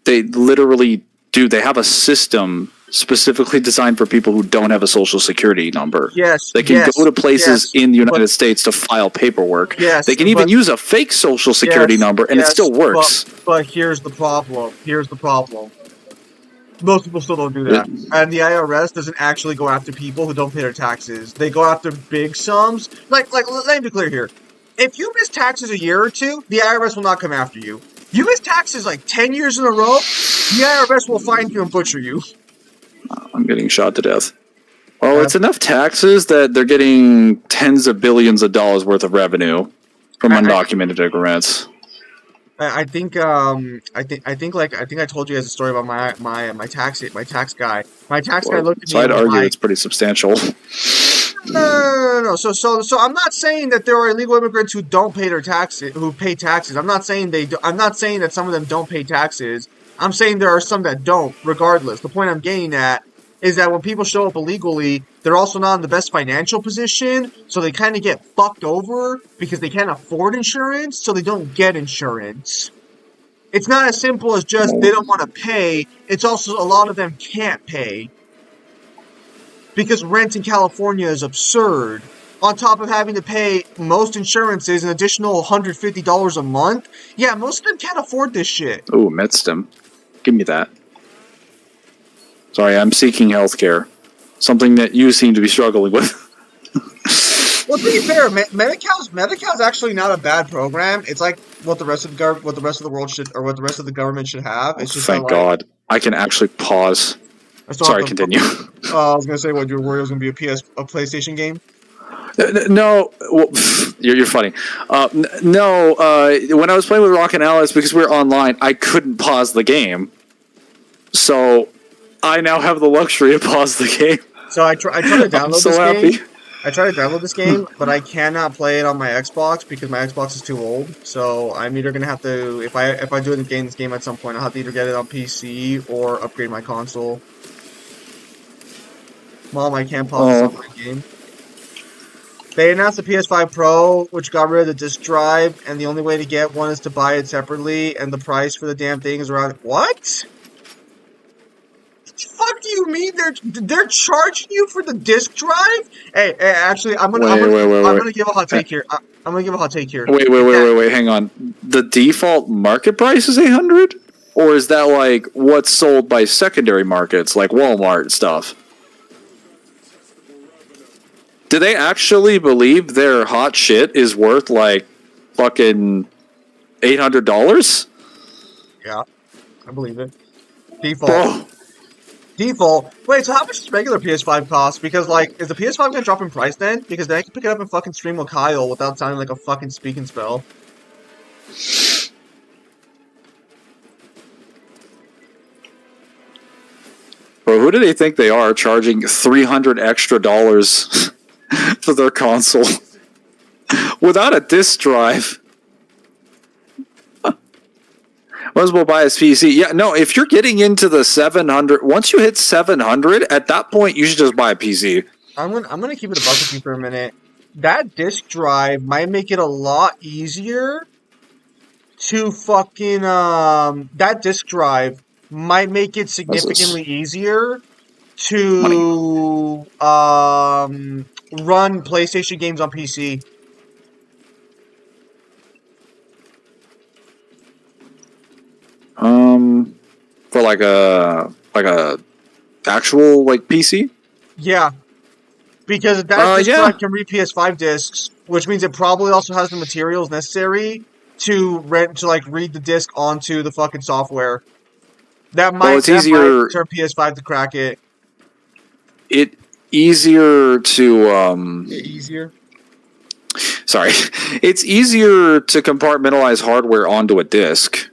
they literally do. They have a system specifically designed for people who don't have a social security number. Yes. They can go to places in the United States to file paperwork. Yes. They can even use a fake social security number and it still works. But here's the problem. Most people still don't do that. And the IRS doesn't actually go after people who don't pay their taxes. They go after big sums. Like let me be clear here. If you miss taxes a year or two, the IRS will not come after you. You miss taxes like 10 years in a row, the IRS will find you and butcher you. I'm getting shot to death. Well, it's enough taxes that they're getting tens of billions of dollars worth of revenue from undocumented immigrants. I think I told you guys a story about my tax guy. My tax guy looked at me. So I'd argue it's pretty substantial. No. So I'm not saying that there are illegal immigrants who don't pay their taxes, who pay taxes. I'm not saying I'm not saying that some of them don't pay taxes. I'm saying there are some that don't, regardless. The point I'm getting at is that when people show up illegally, they're also not in the best financial position, so they kind of get fucked over because they can't afford insurance, so they don't get insurance. It's not as simple as just they don't want to pay. It's also a lot of them can't pay. Because rent in California is absurd. On top of having to pay most insurances an additional $150 a month, yeah, most of them can't afford this shit. Ooh, Medstem. Give me that. Sorry, I'm seeking healthcare. Something that you seem to be struggling with. Well, to be fair, Medi-Cal's actually not a bad program. It's like what the rest of the world should, or what the rest of the government should have. It's just thank God, I can actually pause. Sorry, continue. I was gonna say, what, your worry was gonna be a PlayStation game? No, well, you're funny. No, when I was playing with Rock and Alice, because we were online, I couldn't pause the game. So I now have the luxury of pause the game. So I tried to download this game. I tried to download this game, but I cannot play it on my Xbox because my Xbox is too old. So I'm either gonna have to, if I do this game at some point, I'll have to either get it on PC or upgrade my console. Mom, I can't pause this Oh, online game. They announced the PS5 Pro, which got rid of the disc drive, and the only way to get one is to buy it separately, and the price for the damn thing is around what? What the fuck do you mean they're charging you for the disc drive? Hey, actually, I'm wait. gonna give a hot Uh, take here. I'm gonna give a hot take here. Wait. Hang on. The default market price is 800, or is that like what's sold by secondary markets like Walmart stuff? Do they actually believe their hot shit is worth like fucking $800? Yeah, I believe it. Default. Bro, Default. Wait, so how much does regular PS5 cost? Because, like, is the PS5 gonna drop in price then? Because then I can pick it up and fucking stream with Kyle without sounding like a fucking speaking spell. who do they think they are charging $300 extra for their console without a disc drive? Might as well buy his PC. Yeah, no, if you're getting into the 700, once you hit 700, at that point, you should just buy a PC. I'm gonna keep it a buck with you for a minute. That disc drive might make it a lot easier to fucking that disc drive might make it significantly easier to run PlayStation games on PC. For like a actual like PC. Yeah, because that disc Yeah. drive can read PS5 discs, which means it probably also has the materials necessary to read the disc onto the fucking software. That might easier. turn PS5 to crack it. It easier to Easier. Sorry, it's easier to compartmentalize hardware onto a disk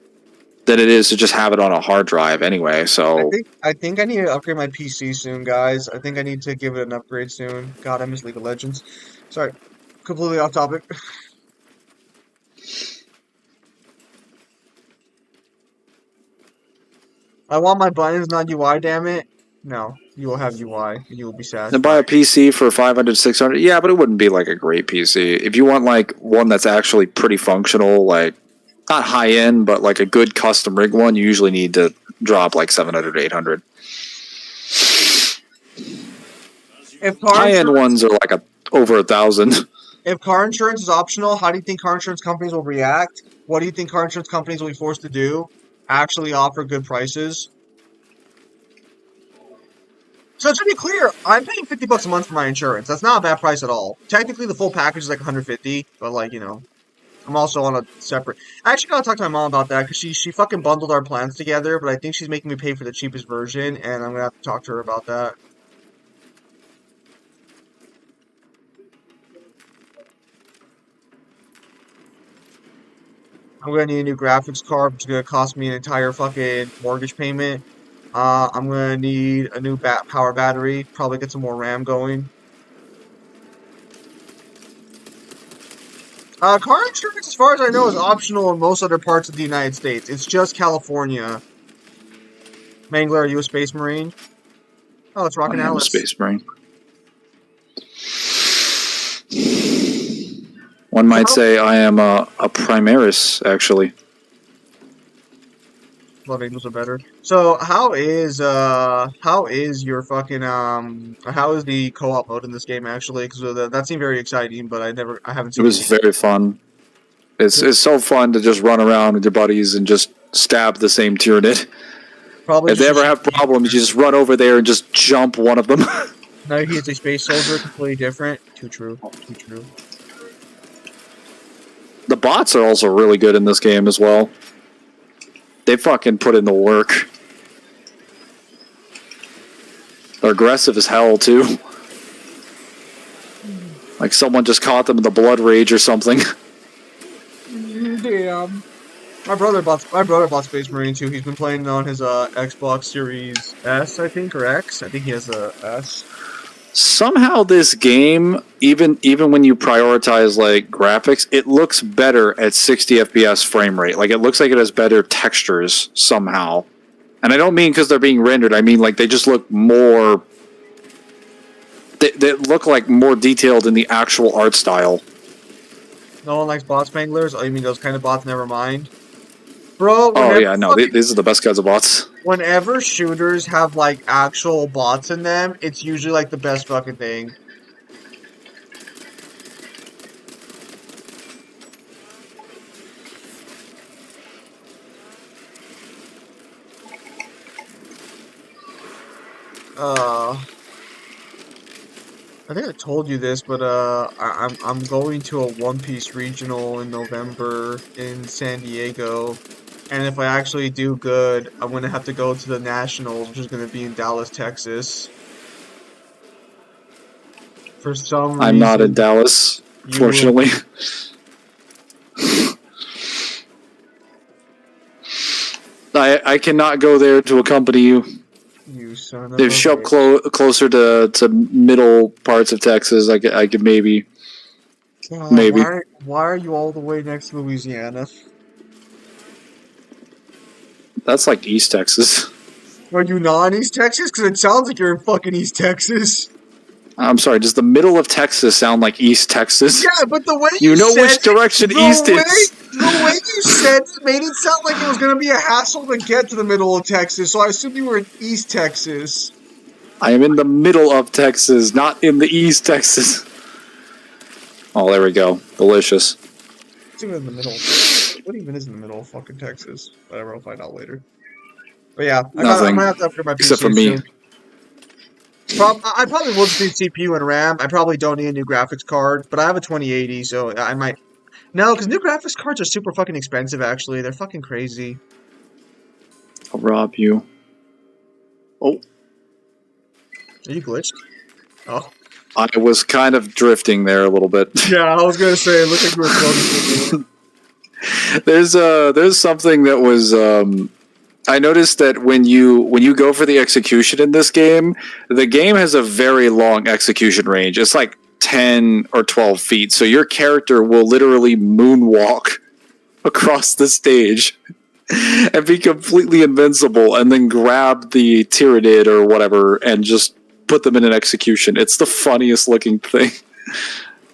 than it is to just have it on a hard drive anyway. So I think I need to upgrade my PC soon, guys. I think I need to give it an upgrade soon. God, I miss League of Legends. Sorry, completely off topic. I want my buttons, not UI, damn it. No, you will have UI. You will be satisfied. and buy a PC for 500, 600. Yeah, but it wouldn't be like a great PC. If you want like one that's actually pretty functional, like not high end, but like a good custom rig one, you usually need to drop like 700, 800. If car High end insurance, ones are like over 1,000. if car insurance is optional, how do you think car insurance companies will react? What do you think car insurance companies will be forced to do? Actually offer good prices? So to be clear, I'm paying $50 a month for my insurance. That's not a bad price at all. Technically, the full package is like $150, but like, you know, I'm also on a separate. I actually gotta talk to my mom about that because she fucking bundled our plans together, but I think she's making me pay for the cheapest version, and I'm gonna have to talk to her about that. I'm gonna need a new graphics card, which is gonna cost me an entire fucking mortgage payment. I'm gonna need a new power battery, probably get some more RAM going. Car insurance, as far as I know, is optional in most other parts of the United States. It's just California. Mangler, are you a Space Marine? Oh, it's Rockin' I am a Alice. Space Marine. One might say I am a Primaris, actually. Love Angels are better. So how is your fucking how is the co-op mode in this game actually? Because that seemed very exciting, but I haven't It seen. was very fun. It's so fun to just run around with your buddies and just stab the same Tyranid. Probably If they ever have problems, you just run over there and just jump one of them. now he is a space soldier, completely different. Too true. Too true. The bots are also really good in this game as well. They fucking put in the work. They're aggressive as hell, too. Like someone just caught them in the blood rage or something. Damn. My brother bought Space Marine too. He's been playing on his Xbox Series S, I think, or X. I think he has a S. somehow this game, even when you prioritize like graphics, it looks better at 60 FPS frame rate. Like it looks like it has better textures somehow. And I don't mean because they're being rendered. I mean like they just look more. They look like more detailed in the actual art style. No one likes bots, Manglers. Oh, you mean those kind of bots? Never mind. Bro, Oh yeah, no, these are the best kinds of bots. whenever shooters have like actual bots in them, it's usually like the best fucking thing. I think I told you this, but I'm going to a One Piece regional in November in San Diego, and if I actually do good, I'm gonna have to go to the Nationals, which is gonna be in Dallas, Texas. For some reason, I'm not in Dallas, you fortunately. I cannot go there to accompany you. You son of If a show up bitch. closer to middle parts of Texas, I could maybe. God, Maybe. why are you all the way next to Louisiana? That's like East Texas. Are you not in East Texas? Because it sounds like you're in fucking East Texas. I'm sorry, does the middle of Texas sound like East Texas? Yeah, but the way You know said which direction East is. the way you said it made it sound like it was going to be a hassle to get to the middle of Texas, so I assumed you were in East Texas. I am in the middle of Texas, not in the East Texas. Oh, there we go. Delicious. It's even in the middle. What even is in the middle of fucking Texas? Whatever, I'll find out later. But yeah, I'm Nothing. gonna have to upgrade my PC Except for me. soon. I probably will just need CPU and RAM. I probably don't need a new graphics card, but I have a 2080, so I might. No, because new graphics cards are super fucking expensive, actually. They're fucking crazy. I'll rob you. Oh, Are you glitched? Oh. I was kind of drifting there a little bit. Yeah, I was gonna say, it looked like you were floating. There's something that was I noticed that when you go for the execution in this game, the game has a very long execution range. It's like 10 or 12 feet. So your character will literally moonwalk across the stage and be completely invincible and then grab the Tyranid or whatever and just put them in an execution. It's the funniest looking thing.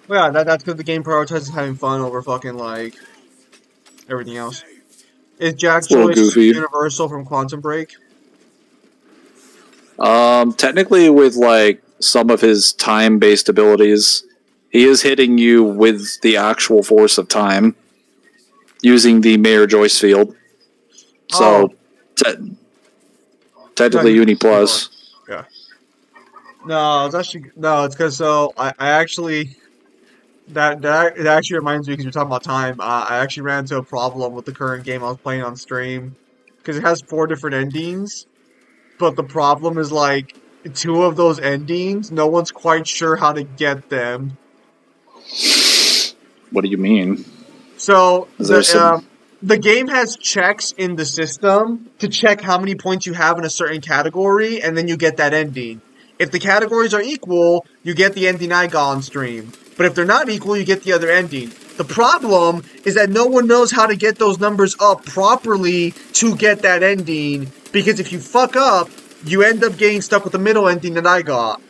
Well, yeah, that's because the game prioritizes having fun over fucking, like, everything else. Is Jack It's a little Joyce goofy. Universal from Quantum Break? Technically with like some of his time-based abilities, he is hitting you with the actual force of time using the Mayor Joyce field. So, technically Uni Plus. Yeah. No, it's actually no. It's because I actually it actually reminds me because you're talking about time. I actually ran into a problem with the current game I was playing on stream because it has 4 different endings, but the problem is like 2 of those endings, no one's quite sure how to get them. What do you mean? So Is there some... the game has checks in the system to check how many points you have in a certain category, and then you get that ending. If the categories are equal, you get the ending I got on stream. But if they're not equal, you get the other ending. The problem is that no one knows how to get those numbers up properly to get that ending, because if you fuck up, you end up getting stuck with the middle ending that I got.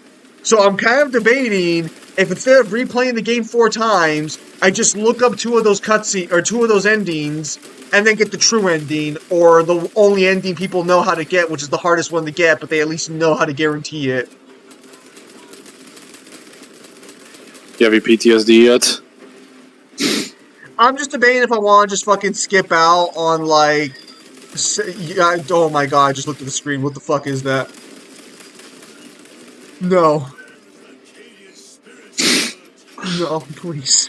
So I'm kind of debating if instead of replaying the game 4 times, I just look up 2 of those cutscenes or 2 of those endings and then get the true ending, or the only ending people know how to get, which is the hardest one to get, but they at least know how to guarantee it. You have your PTSD yet? I'm just debating if I want to just fucking skip out on, like... Oh my god, I just looked at the screen. What the fuck is that? No. No, please.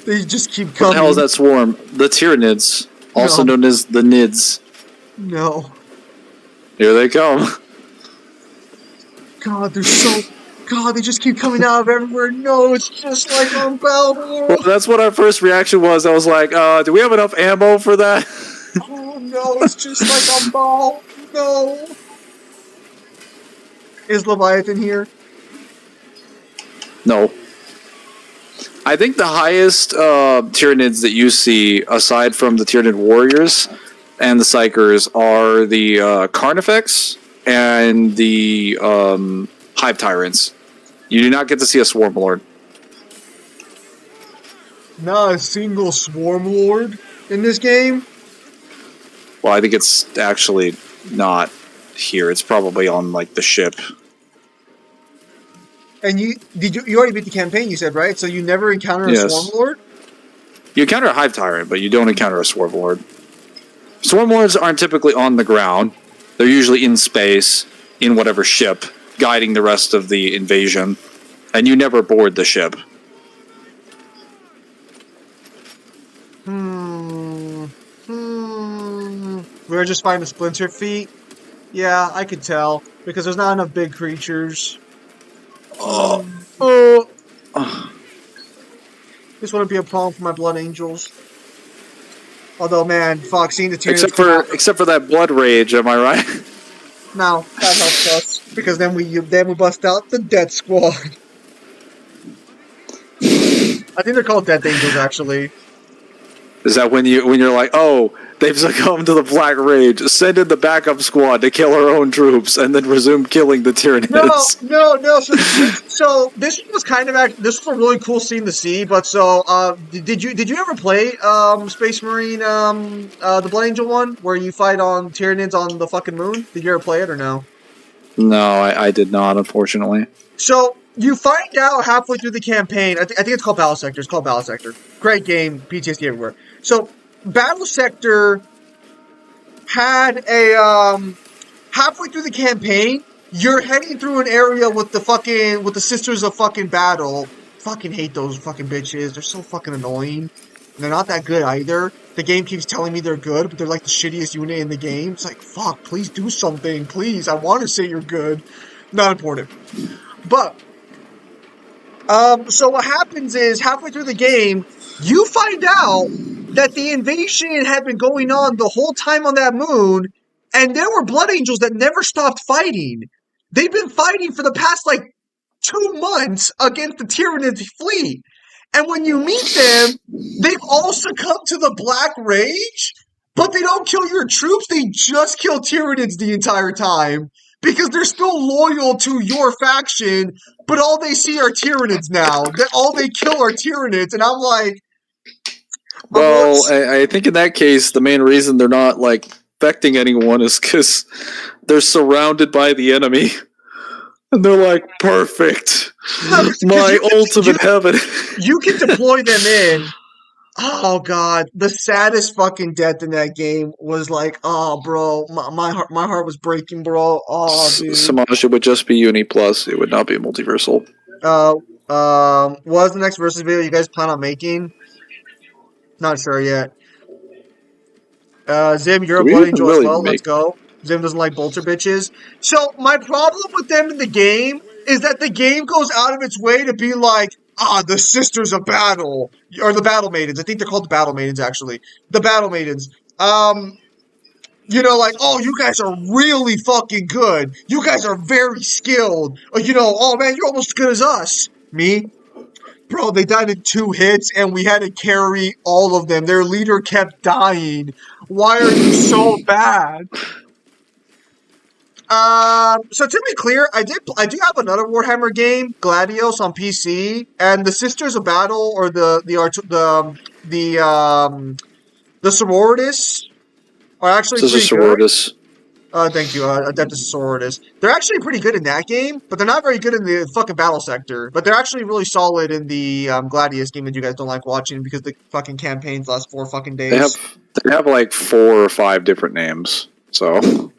They just keep What coming. the hell is that swarm? The Tyranids, also No. known as the Nids. No. Here they come. God, they're so... God, they just keep coming out of everywhere. No, it's just like on Baldur. Well, that's what our first reaction was. I was like, do we have enough ammo for that? Oh no, it's just like on Ball. No. Is Leviathan here? No. I think the highest Tyranids that you see, aside from the Tyranid warriors and the Psychers, are the Carnifex and the Hive Tyrants. You do not get to see a Swarm Lord. Not a single Swarm Lord in this game. Well, I think it's actually not here. It's probably on like the ship. And you already beat the campaign, you said, right? So you never encounter a Yes. Swarm Lord? You encounter a Hive Tyrant, but you don't encounter a Swarm Lord. Swarm Lords aren't typically on the ground. They're usually in space, in whatever ship, guiding the rest of the invasion. And you never board the ship. We're just finding Splinter Feet. Yeah, I could tell. Because there's not enough big creatures. Oh. This wouldn't be a problem for my Blood Angels. Although, man, fuck, seeing the Tyranids Except for that Blood Rage, am I right? No, that helps us. Because then we bust out the Death Squad. I think they're called Death Angels, actually. Is that when you're like, oh, they've succumbed to the Black Rage, send in the backup squad to kill our own troops, and then resume killing the Tyranids? No. So this was this was a really cool scene to see. But did you ever play Space Marine the Blood Angel one where you fight on Tyranids on the fucking moon? Did you ever play it or no? No, I did not, unfortunately. So you find out halfway through the campaign. I think it's called Battle Sector. It's called Battle Sector. Great game, PTSD everywhere. So Battle Sector had a halfway through the campaign, you're heading through an area with the Sisters of fucking Battle. Fucking hate those fucking bitches. They're so fucking annoying. And they're not that good either. The game keeps telling me they're good, but they're like the shittiest unit in the game. It's like, fuck, please do something. Please, I want to say you're good. Not important. But so what happens is halfway through the game, you find out that the invasion had been going on the whole time on that moon, and there were Blood Angels that never stopped fighting. They've been fighting for the past, 2 months against the Tyranid fleet. And when you meet them, they've all succumbed to the Black Rage, but they don't kill your troops, they just kill Tyranids the entire time. Because they're still loyal to your faction, but all they see are Tyranids now. All they kill are Tyranids, and I'm like... Well, I think in that case, the main reason they're not, affecting anyone is because they're surrounded by the enemy. And they're like, perfect. My ultimate heaven. You can deploy them in. Oh, God. The saddest fucking death in that game was like, oh, bro. My heart was breaking, bro. Oh, dude. Samaj, it would just be Uni Plus. It would not be multiversal. What is the next versus video you guys plan on making? Not sure yet. Zim, you're a Blood Angel as well. Let's go. Zim doesn't like bolter bitches. So, my problem with them in the game is that the game goes out of its way to be like, the Sisters of Battle. Or the Battle Maidens. I think they're called the Battle Maidens, actually. The Battle Maidens. Oh, you guys are really fucking good. You guys are very skilled. Or, oh man, you're almost as good as us. Me? Bro, they died in 2 hits, and we had to carry all of them. Their leader kept dying. Why are you so bad? So to be clear, I do have another Warhammer game, Gladios, on PC, and the Sisters of Battle, or the Sororitas are actually pretty good. Thank you, Adeptus Sororitas. They're actually pretty good in that game, but they're not very good in the fucking Battle Sector. But they're actually really solid in the Gladius game that you guys don't like watching because the fucking campaigns last 4 fucking days. They have 4 or 5 different names, so...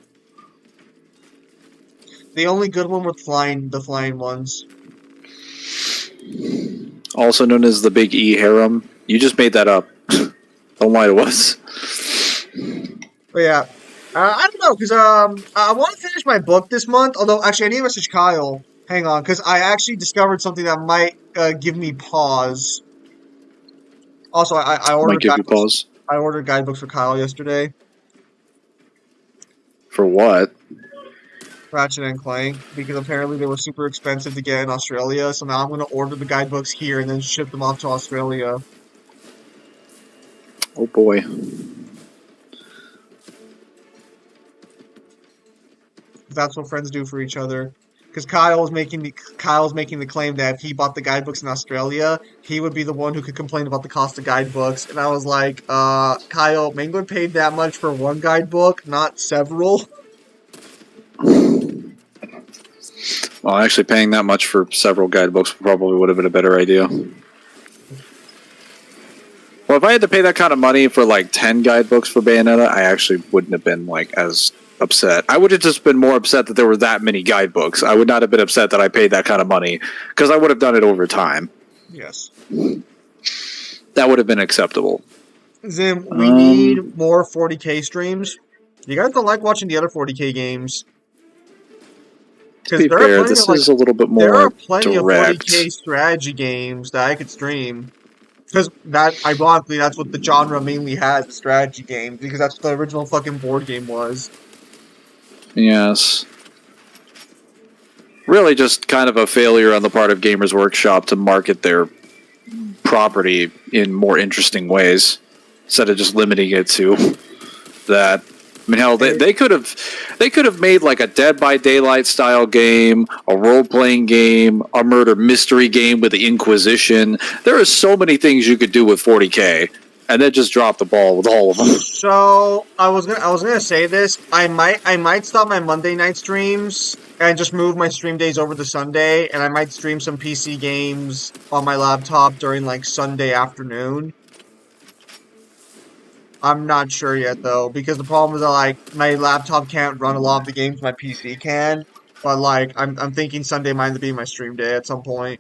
The only good one with the flying ones. Also known as the Big E Harem. You just made that up. Don't lie to us. But yeah. I don't know, because I want to finish my book this month. Although, actually, I need to message Kyle. Hang on, because I actually discovered something that might give me pause. Also, I ordered guidebooks. I ordered guidebooks for Kyle yesterday. For what? Ratchet and Clank because apparently they were super expensive to get in Australia. So now I'm gonna order the guidebooks here and then ship them off to Australia. Oh boy. That's what friends do for each other. Because Kyle's making the claim that if he bought the guidebooks in Australia, he would be the one who could complain about the cost of guidebooks. And I was like, Kyle, Mangler paid that much for one guidebook, not several. Well, actually, paying that much for several guidebooks probably would have been a better idea. Well, if I had to pay that kind of money for like 10 guidebooks for Bayonetta, I actually wouldn't have been like as upset. I would have just been more upset that there were that many guidebooks. I would not have been upset that I paid that kind of money because I would have done it over time. Yes. That would have been acceptable. Zim, we need more 40K streams. You guys don't like watching the other 40K games. To be fair, this is a little bit there are more plenty direct. of 40K strategy games that I could stream. Because ironically, that's what the genre mainly has, strategy games, because that's what the original fucking board game was. Yes. Really just kind of a failure on the part of Gamers Workshop to market their property in more interesting ways instead of just limiting it to that. I mean, hell, they could have made like a Dead by Daylight style game, a role playing game, a murder mystery game with the Inquisition. There are so many things you could do with 40K, and then just drop the ball with all of them. So I was gonna say this. I might stop my Monday night streams and just move my stream days over to Sunday, and I might stream some PC games on my laptop during like Sunday afternoon. I'm not sure yet though, because the problem is that like my laptop can't run a lot of the games my PC can. But like I'm thinking Sunday might end up being my stream day at some point.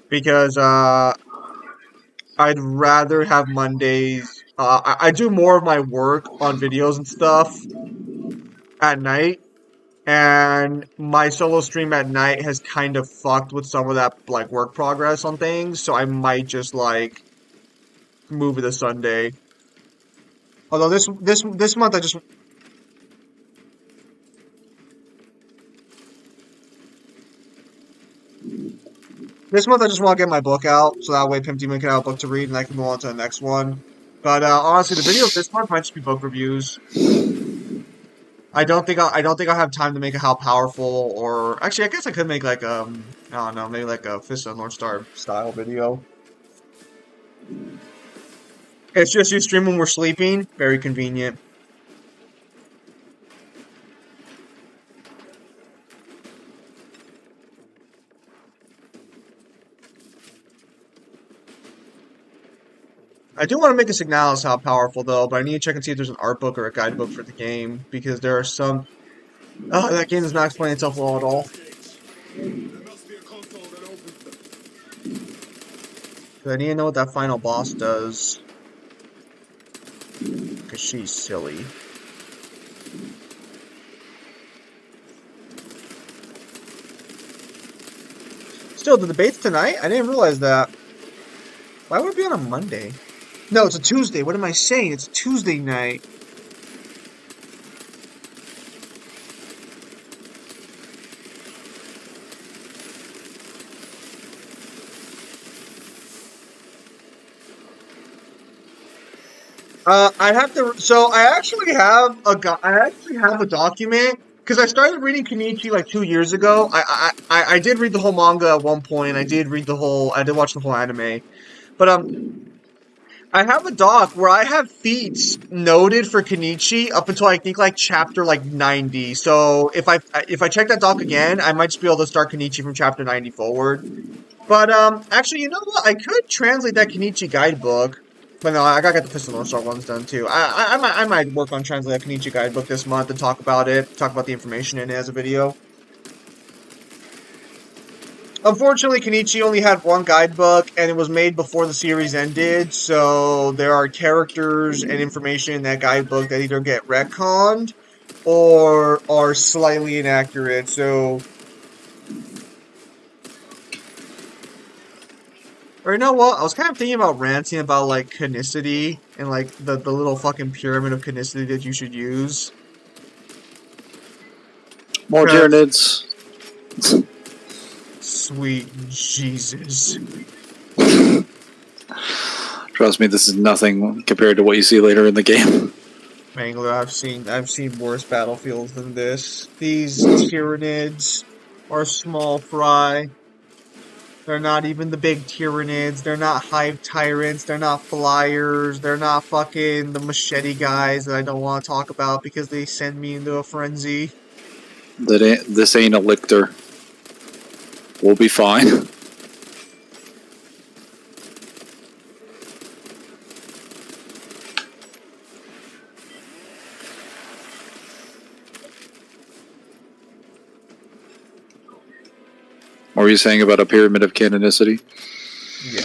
Because I'd rather have Mondays. I do more of my work on videos and stuff at night, and my solo stream at night has kind of fucked with some of that like work progress on things. So I might just like move it to Sunday. Although this month I just want to get my book out so that way Pimp Demon can have a book to read and I can move on to the next one. But honestly, the videos this month might just be book reviews. I don't think I'll have time to make a how powerful or actually I guess I could make like I don't know, maybe like a Fist of the North Star style video. It's just you stream when we're sleeping. Very convenient. I do want to make a Signalis how powerful though, but I need to check and see if there's an art book or a guidebook for the game because there are some. Oh, that game does not explain itself well at all. There must be a console that opens them. 'Cause I need to know what that final boss does. Because she's silly. Still, the debate's tonight? I didn't realize that. Why would it be on a Monday? No, it's a Tuesday. What am I saying? It's Tuesday night. I'd have to. So I actually have a document because I started reading Kenichi like 2 years ago. I did read the whole manga at one point. I did watch the whole anime, but I have a doc where I have feats noted for Kenichi up until I think like chapter like 90. So if I check that doc again, I might just be able to start Kenichi from chapter 90 forward. But actually, you know what? I could translate that Kenichi guidebook. But no, I gotta get the Fist of the North Star ones done too. I might work on translating a Kenichi guidebook this month and talk about the information in it as a video. Unfortunately, Kenichi only had one guidebook, and it was made before the series ended, so there are characters and information in that guidebook that either get retconned or are slightly inaccurate, so... Or you know what? I was kind of thinking about ranting about, like, canicity and, like, the little fucking pyramid of canicity that you should use. More Tyranids. Sweet Jesus. Trust me, this is nothing compared to what you see later in the game. Mangler, I've seen worse battlefields than this. These Tyranids are small fry. They're not even the big Tyranids. They're not Hive Tyrants. They're not Flyers. They're not fucking the Machete guys that I don't want to talk about because they send me into a frenzy. This ain't a lictor. We'll be fine. What were you saying about a pyramid of canonicity? Yeah,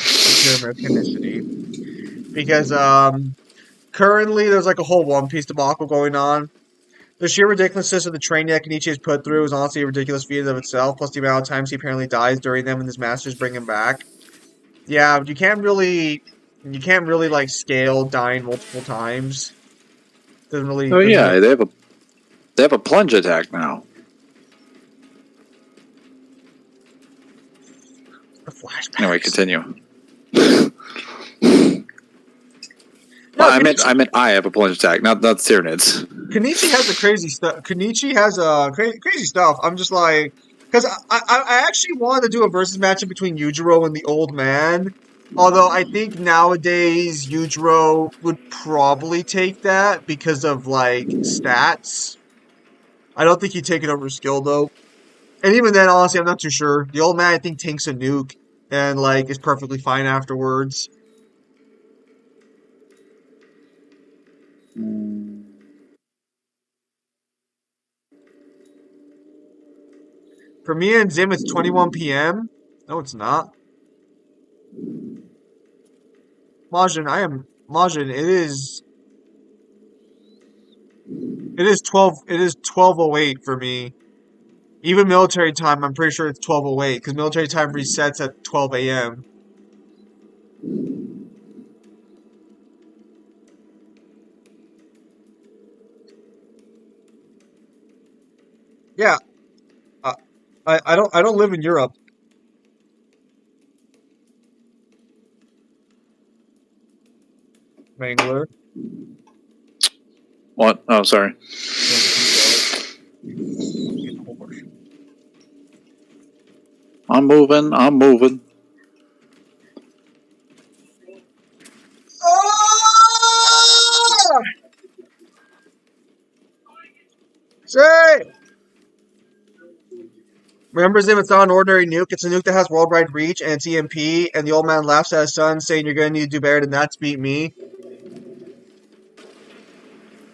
pyramid of canonicity. Because currently there's like a whole One Piece debacle going on. The sheer ridiculousness of the training that Kenichi has put through is honestly a ridiculous feat of itself, plus the amount of times he apparently dies during them and his masters bring him back. Yeah, you can't really like scale dying multiple times. Doesn't really. Oh Doesn't yeah, really they have a plunge attack now. the flashbacks. Anyway, continue. No, Well, I meant I have a plunge attack, not Tyranids. Kenichi has a crazy stuff. Kenichi has a crazy stuff. I'm just like, because I actually wanted to do a versus matchup between Yujiro and the old man. Although I think nowadays Yujiro would probably take that because of like stats. I don't think he'd take it over skill though. And even then, honestly, I'm not too sure. The old man I think tanks a nuke and like is perfectly fine afterwards. For me and Zim, it's 21 p.m. No, it's not. Majin. It is 12. It is 12:08 for me. Even military time, I'm pretty sure it's 12:08 because military time resets at 12 a.m. Yeah, uh, I don't live in Europe. Mangler. What? Oh, sorry. I'm moving. I'm moving. Ah! Say! Remember Zim, it's not an ordinary nuke. It's a nuke that has worldwide reach and it's EMP. And the old man laughs at his son, saying, "You're gonna need to do better than that to beat me."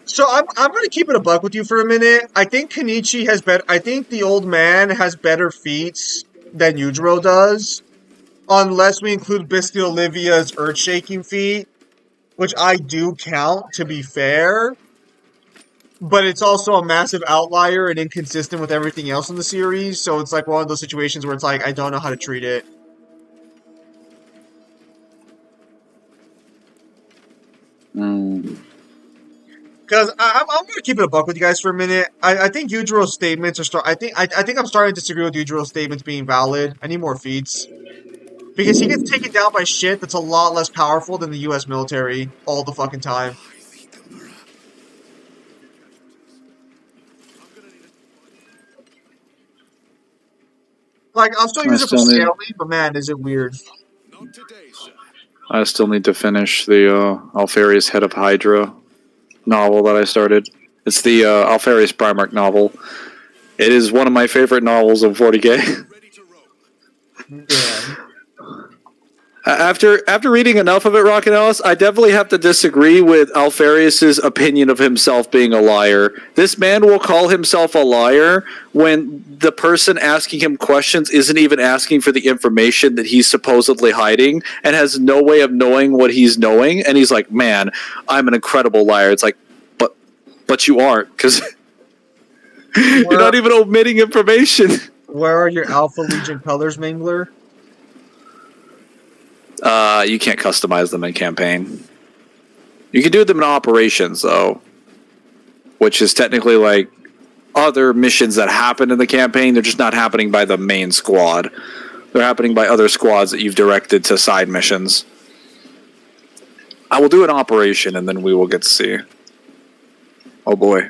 So I'm gonna keep it a buck with you for a minute. I think Kenichi has better. I think the old man has better feats than Yujiro does, unless we include Biscuit Olivia's earth-shaking feat, which I do count. To be fair, but it's also a massive outlier and inconsistent with everything else in the series. So it's like one of those situations where it's like I don't know how to treat it. Because I'm going to keep it a buck with you guys for a minute. I think Yujiro's statements are I think I'm starting to disagree with Yujiro's statements being valid. I need more feats because he gets taken down by shit that's a lot less powerful than the U.S. military all the fucking time. Like I'll still use it for scaling, but man, is it weird. Not today, sir. I still need to finish the Alfarius Head of Hydra novel that I started. It's the Alfarius Primarch novel. It is one of my favorite novels of 40k. Ready to roll. Yeah. After reading enough of it, Rock and Ellis, I definitely have to disagree with Alfarius's opinion of himself being a liar. This man will call himself a liar when the person asking him questions isn't even asking for the information that he's supposedly hiding and has no way of knowing what he's knowing. And he's like, man, I'm an incredible liar. It's like, but you aren't, because you're not even omitting information. Where are your Alpha Legion colors, Mangler? You can't customize them in campaign. You can do them in operations, though, which is technically like other missions that happen in the campaign. They're just not happening by the main squad. They're happening by other squads that you've directed to side missions. I will do an operation, and then we will get to see. Oh boy.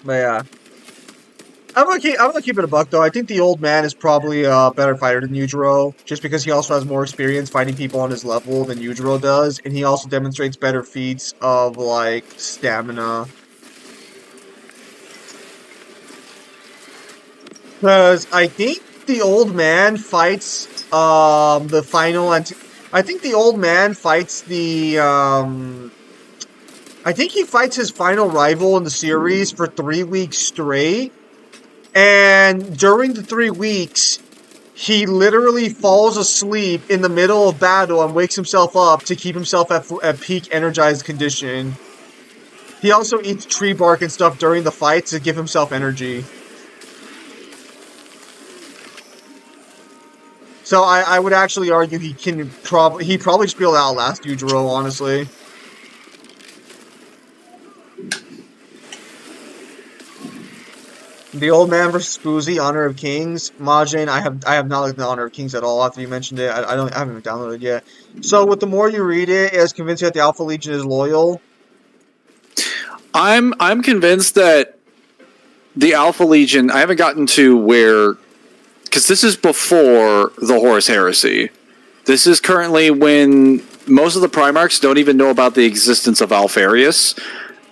But yeah. I'm gonna keep it a buck though. I think the old man is probably a better fighter than Yujiro, just because he also has more experience fighting people on his level than Yujiro does, and he also demonstrates better feats of like stamina. Because I think the old man fights the final I think the old man fights the I think he fights his final rival in the series for 3 weeks straight. And during the 3 weeks, he literally falls asleep in the middle of battle and wakes himself up to keep himself at peak energized condition. He also eats tree bark and stuff during the fight to give himself energy. So I would actually argue he probably just be able to outlast Yujiro, honestly. The Old Man versus Spoozy, Honor of Kings. Majin, I have not looked at the Honor of Kings at all after you mentioned it. I haven't even downloaded it yet. So with the more you read it, it's convinced that the Alpha Legion is loyal. I'm convinced that the Alpha Legion, I haven't gotten to where, because this is before the Horus Heresy. This is currently when most of the Primarchs don't even know about the existence of Alpharius,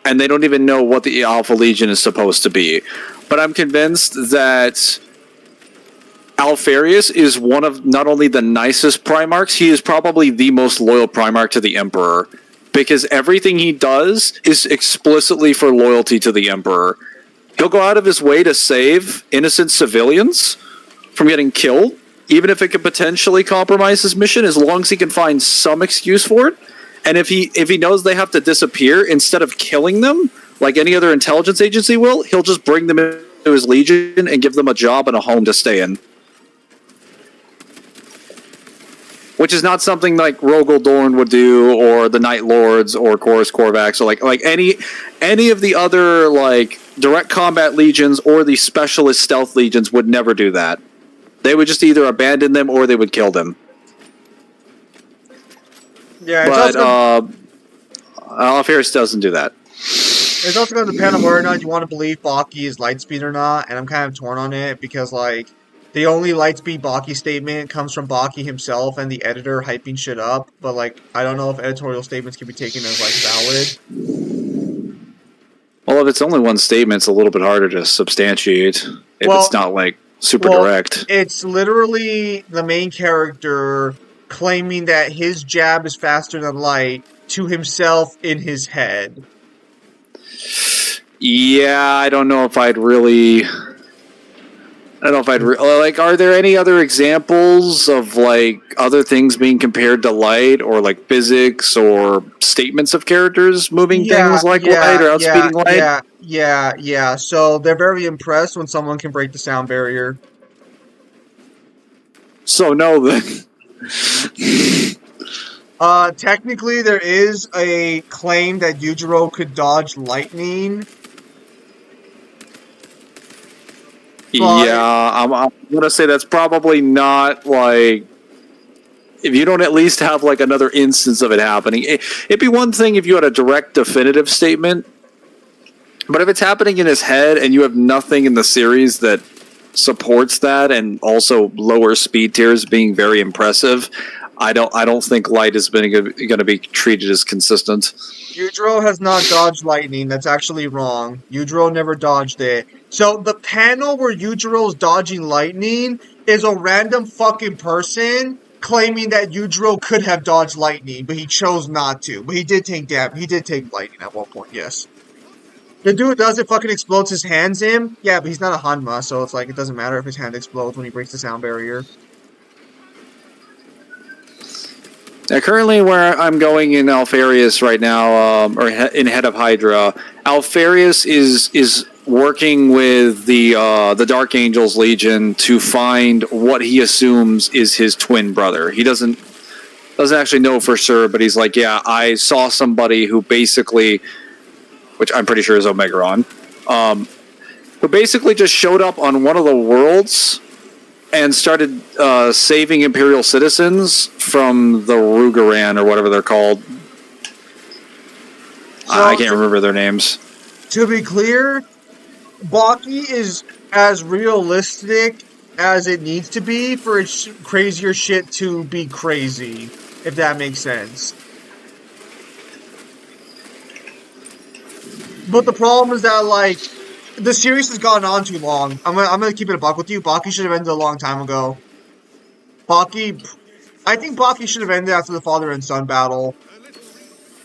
and they don't even know what the Alpha Legion is supposed to be. But I'm convinced that Alpharius is one of not only the nicest Primarchs, he is probably the most loyal Primarch to the Emperor. Because everything he does is explicitly for loyalty to the Emperor. He'll go out of his way to save innocent civilians from getting killed, even if it could potentially compromise his mission, as long as he can find some excuse for it. And if he knows they have to disappear, instead of killing them, like any other intelligence agency will, he'll just bring them into his legion and give them a job and a home to stay in. Which is not something like Rogel Dorn would do, or the Night Lords, or Chorus Korvax, or like any of the other like direct combat legions or the specialist stealth legions would never do that. They would just either abandon them or they would kill them. Yeah, but Alpharius doesn't do that. It's also going to depend on whether or not you want to believe Baki is Lightspeed or not, and I'm kind of torn on it because, like, the only Lightspeed Baki statement comes from Baki himself and the editor hyping shit up, but, like, I don't know if editorial statements can be taken as, like, valid. Well, if it's only one statement, it's a little bit harder to substantiate if it's not, like, super direct. It's literally the main character claiming that his jab is faster than light to himself in his head. Yeah, I don't know if I'd really... like, are there any other examples of, like, other things being compared to light, or, like, physics, or statements of characters moving things like light, or outspeeding light? Yeah. So, they're very impressed when someone can break the sound barrier. So, no, then... Technically, there is a claim that Yujiro could dodge lightning. Yeah, I'm going to say that's probably not, like... If you don't at least have, like, another instance of it happening. It'd be one thing if you had a direct, definitive statement. But if it's happening in his head and you have nothing in the series that supports that, and also lower speed tiers being very impressive, I don't think light is going to be treated as consistent. Yujiro has not dodged lightning. That's actually wrong. Yujiro never dodged it. So the panel where Yujiro's dodging lightning is a random fucking person claiming that Yujiro could have dodged lightning, but he chose not to. But he did take lightning at one point, yes. The dude does it, fucking explodes his hands in. Yeah, but he's not a Hanma, so it's like it doesn't matter if his hand explodes when he breaks the sound barrier. Now, currently, where I'm going in Alpharius right now, or in Head of Hydra, Alpharius is working with the Dark Angels Legion to find what he assumes is his twin brother. He doesn't actually know for sure, but he's like, yeah, I saw somebody who basically, which I'm pretty sure is Omegaron, who basically just showed up on one of the worlds and started saving Imperial citizens from the Rugaran or whatever they're called. I can't remember their names. To be clear, Baki is as realistic as it needs to be for its crazier shit to be crazy, if that makes sense. But the problem is that, like, the series has gone on too long. I'm gonna keep it a buck with you. Baki should have ended a long time ago. I think Baki should have ended after the father and son battle.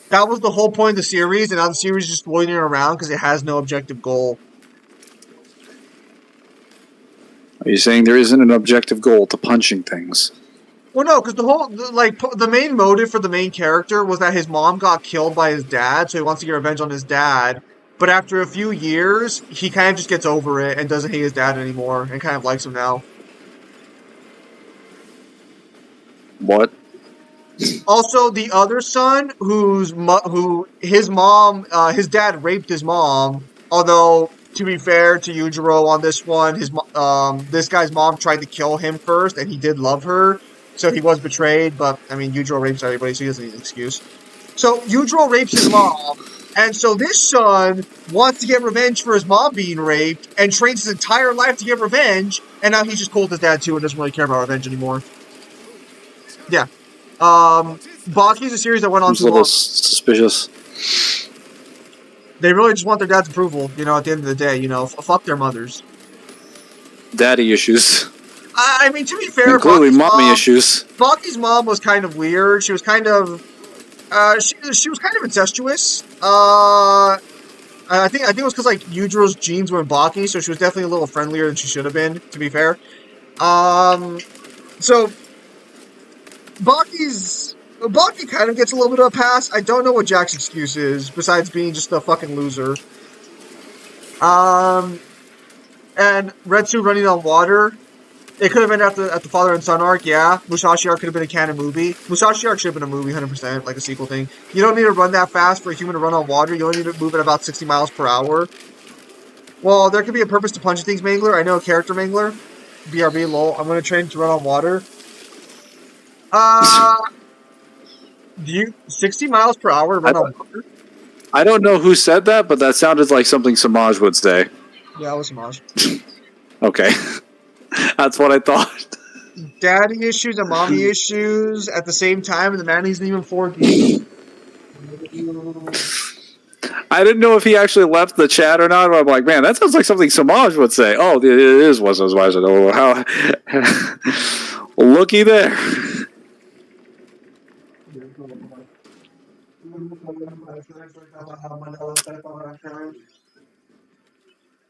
That was the whole point of the series, and now the series is just loitering around because it has no objective goal. Are you saying there isn't an objective goal to punching things? Well, no, because the main motive for the main character was that his mom got killed by his dad, so he wants to get revenge on his dad. But after a few years, he kind of just gets over it and doesn't hate his dad anymore, and kind of likes him now. What? Also, the other son, his dad raped his mom. Although, to be fair to Yujiro on this one, this guy's mom tried to kill him first, and he did love her, so he was betrayed. But I mean, Yujiro rapes everybody, so he doesn't need an excuse. So Yujiro rapes his mom, and so this son wants to get revenge for his mom being raped, and trains his entire life to get revenge. And now he's just cool with his dad too, and doesn't really care about revenge anymore. Yeah. Baki's a series that went on Seems too a little long. suspicious. They really just want their dad's approval, at the end of the day, fuck their mothers. Daddy issues. I mean, to be fair, And clearly mommy issues. Baki's mom was kind of weird. She was kind of, she was kind of incestuous. I think it was because, like, Yujiro's genes were in Baki, so she was definitely a little friendlier than she should have been, to be fair. So Baki kind of gets a little bit of a pass. I don't know what Jack's excuse is, besides being just a fucking loser. And Retsu running on water. It could have been at the father and son arc, yeah. Musashi arc could have been a canon movie. Musashi arc should have been a movie, 100%, like a sequel thing. You don't need to run that fast for a human to run on water. You only need to move at about 60 miles per hour. Well, there could be a purpose to punching things, Mangler. I know a character, Mangler. BRB, lol. I'm going to train to run on water. 60 miles per hour run on water? I don't know who said that, but that sounded like something Samaj would say. Yeah, it was Samaj. Okay. That's what I thought. Daddy issues and mommy issues at the same time, and the man isn't even 4D. I didn't know if he actually left the chat or not, but I'm like, man, that sounds like something Samaj would say. Oh, it is what Samaj said. Oh, how... Looky there.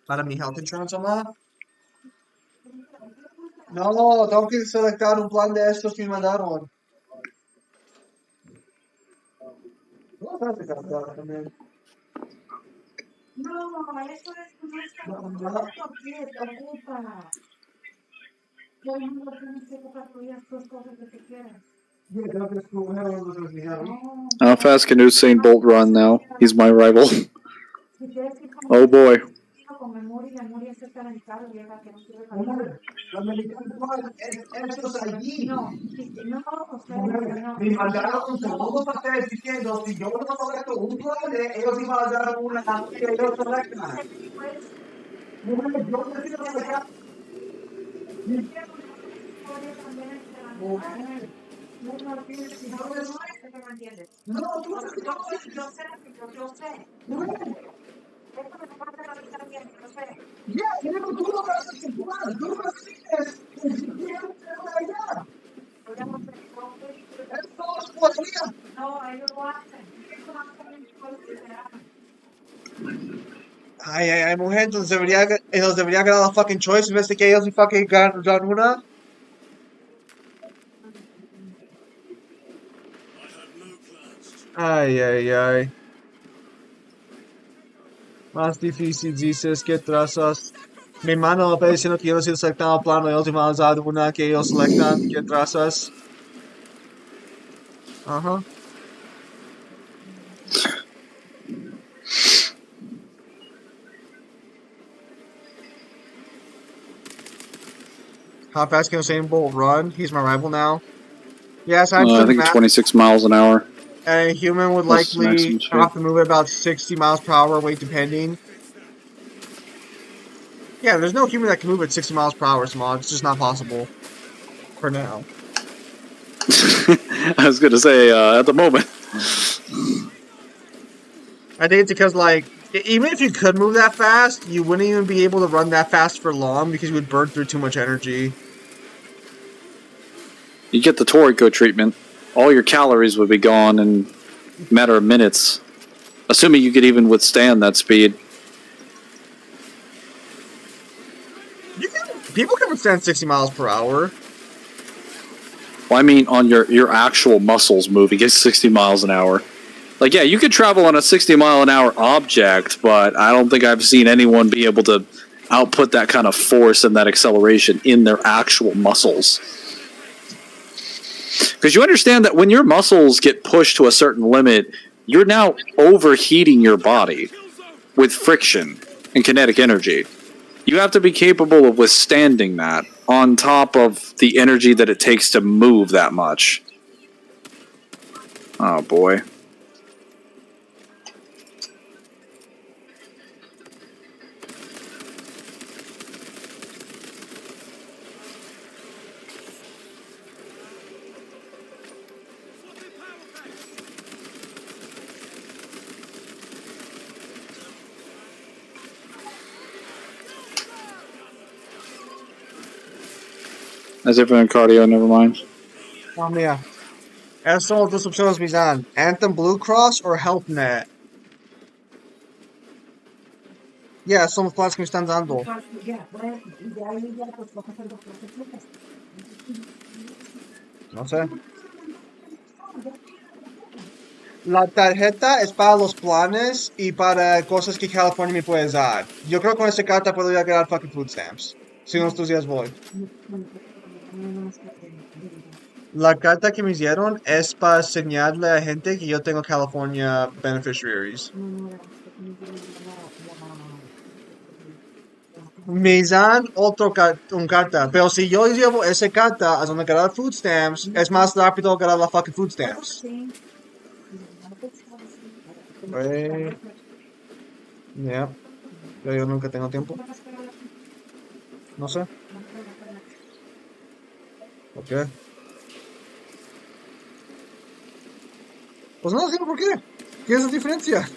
Para mi health insurance, Oma? No, tengo que selectar un plan de estos que me mandaron. No, eso es nuestro pie, te ocupa. Todo el mundo tiene que ocupar tus cosas que te quieras. How fast can Usain Bolt run now? He's my rival. Oh boy. Con memoria y memoria se está en el carro, vieja, que no sirve para nada. Estos allí. No, o sea, no. Me mandaron un segundo papel diciendo si yo no selecto un plan, ellos iban a dar una que ellos selectan. Yo necesito selectar. No, tú no sé. Esto me pasa a mí también, no sé. Ya, pero tú no vas a circular, tú no vas a decir que si quiero allá. Esto es podría. No, ellos lo hacen. Ay, mujer, entonces debería ganar la fucking choice en vez de que ellos fucking ganan una. Ay. Más difícil dices que trazas. Mi mano me diciendo que yo no estoy selectando plano, ellos me han dado una que ellos selectan que trazas. Ajá. How fast can Usain Bolt run? He's my rival now. Yes, I've I done think math. 26 miles an hour. And a human would Plus likely maximum speed. have to move at about 60 miles per hour, weight depending. Yeah, there's no human that can move at 60 miles per hour, Small. It's just not possible for now. I was gonna say at the moment. I think it's because, like, even if you could move that fast, you wouldn't even be able to run that fast for long because you would burn through too much energy. You get the Torico treatment, all your calories would be gone in a matter of minutes. Assuming you could even withstand that speed. People can withstand 60 miles per hour. Well, I mean, on your actual muscles moving at 60 miles an hour. Like, yeah, you could travel on a 60-mile-an-hour object, but I don't think I've seen anyone be able to output that kind of force and that acceleration in their actual muscles. Because you understand that when your muscles get pushed to a certain limit, you're now overheating your body with friction and kinetic energy. You have to be capable of withstanding that on top of the energy that it takes to move that much. Oh, boy. As if in cardio, never mind. Yeah. Essas são as opções, Mizan. Anthem Blue Cross or HealthNet? Yeah, são os planos que me estão dando. No sé. La tarjeta es para los planes y para cosas que California me puede dar. Yo creo que con esa carta puedo ir a ganar fucking food stamps. Si unos 2 días voy. La carta que me dieron es para enseñarle a gente que yo tengo California beneficiaries. Me dan un carta, pero si yo llevo esa carta a donde ganar food stamps, es más rápido ganar la fucking food stamps. Yeah. Pero yo nunca tengo tiempo. No sé. ¿Por qué? Pues no sé por qué. ¿Qué es la diferencia?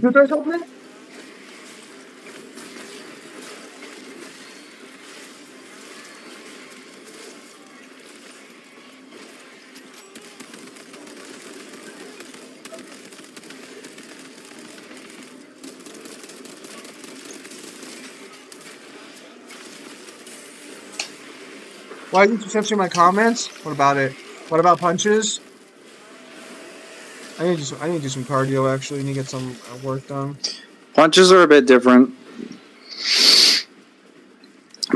¿Tú traes open? Why didn't you censor my comments? What about it? What about punches? I need to do some cardio actually. I need to get some work done. Punches are a bit different.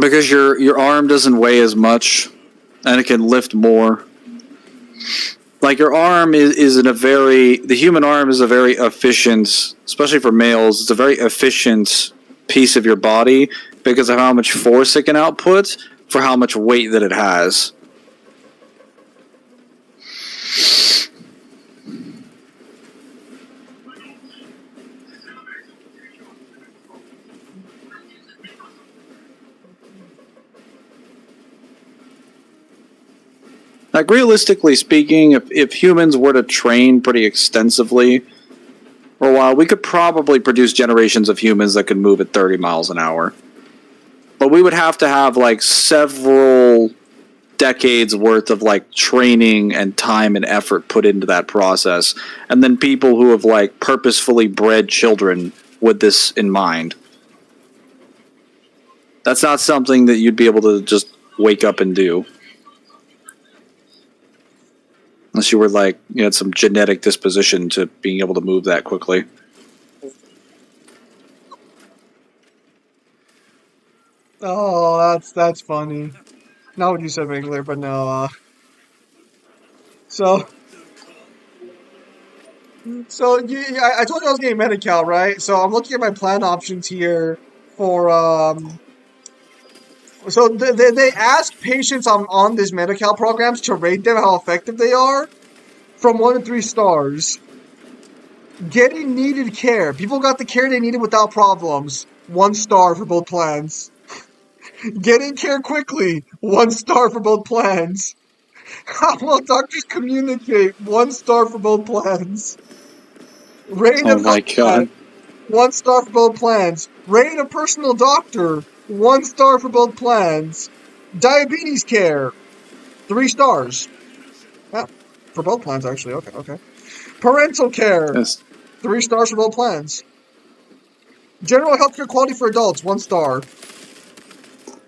Because your arm doesn't weigh as much and it can lift more. Like your arm is in a the human arm is a very efficient, especially for males, it's a very efficient piece of your body because of how much force it can output for how much weight that it has. Like, realistically speaking, if humans were to train pretty extensively for a while, we could probably produce generations of humans that could move at 30 miles an hour. But we would have to have, like, several decades worth of, like, training and time and effort put into that process. And then people who have, like, purposefully bred children with this in mind. That's not something that you'd be able to just wake up and do. Unless you were like, you had some genetic disposition to being able to move that quickly. Oh, that's funny. Not what you said, Mangler, but no. So So I told you I was getting Medi-Cal, right? So I'm looking at my plan options here for So they ask patients on these Medi-Cal programs to rate them how effective they are from 1 to 3 stars. Getting needed care. People got the care they needed without problems. 1 star for both plans. Getting care quickly. 1 star for both plans. How well doctors communicate. 1 star for both plans. Rating Oh of my health plan. god. 1 star for both plans. Rating a personal doctor. 1 star for both plans. Diabetes care. 3 stars. Yeah, for both plans, actually. Okay, okay. Parental care. Yes. 3 stars for both plans. General healthcare quality for adults. 1 star.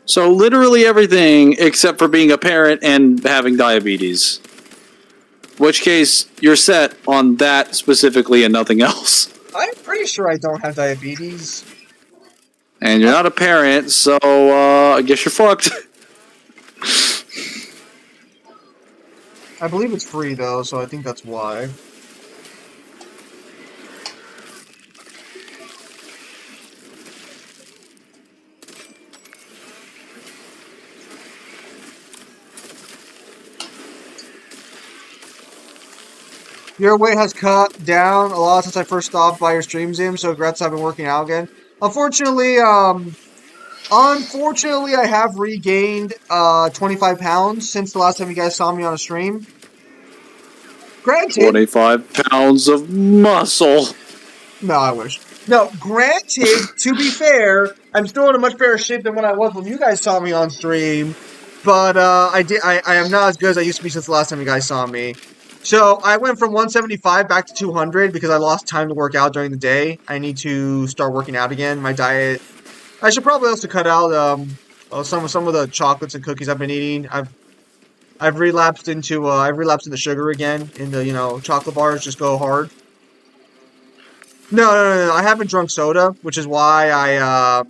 So literally everything except for being a parent and having diabetes. Which case you're set on that specifically and nothing else. I'm pretty sure I don't have diabetes. And you're not a parent, so I guess you're fucked. I believe it's free though, so I think that's why. Your weight has cut down a lot since I first stopped by your stream, Zim, so congrats, I've been working out again. Unfortunately, I have regained 25 pounds since the last time you guys saw me on a stream. Granted, 25 pounds of muscle. no, I wish. No, granted, to be fair, I'm still in a much better shape than when I was when you guys saw me on stream. But I am not as good as I used to be since the last time you guys saw me. So I went from 175 back to 200 because I lost time to work out during the day. I need to start working out again. My diet. I should probably also cut out some of the chocolates and cookies I've been eating. I've relapsed into sugar again. In the chocolate bars just go hard. No. I haven't drunk soda, which is why I'm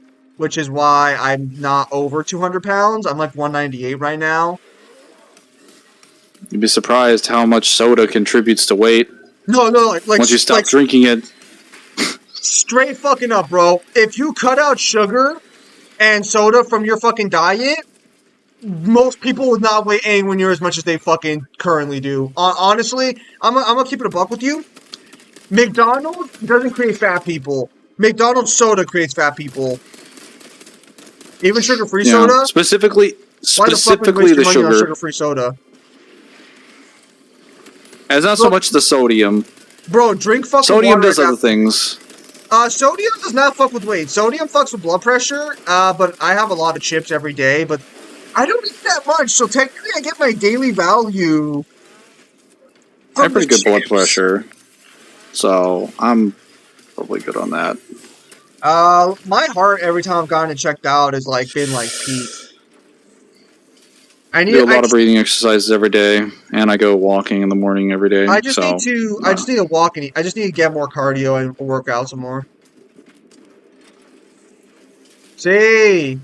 not over 200 pounds. I'm like 198 right now. You'd be surprised how much soda contributes to weight No, like once you stop like drinking it. straight fucking up, bro. If you cut out sugar and soda from your fucking diet, most people would not weigh anywhere near as much as they fucking currently do. Honestly, I'm gonna keep it a buck with you. McDonald's doesn't create fat people. McDonald's soda creates fat people. Even sugar-free soda. Specifically Why the fuck would you waste the your money on sugar. sugar-free soda? It's not so much the sodium. Bro, drink fucking Sodium water does other things. Sodium does not fuck with weight. Sodium fucks with blood pressure, but I have a lot of chips every day, but I don't eat that much, so technically I get my daily value I have from the pretty good blood chips. pressure, so I'm probably good on that. My heart every time I've gotten it checked out has been peak. I do a lot of breathing exercises every day, and I go walking in the morning every day. I just need to walk and I just need to get more cardio and work out some more. Sí.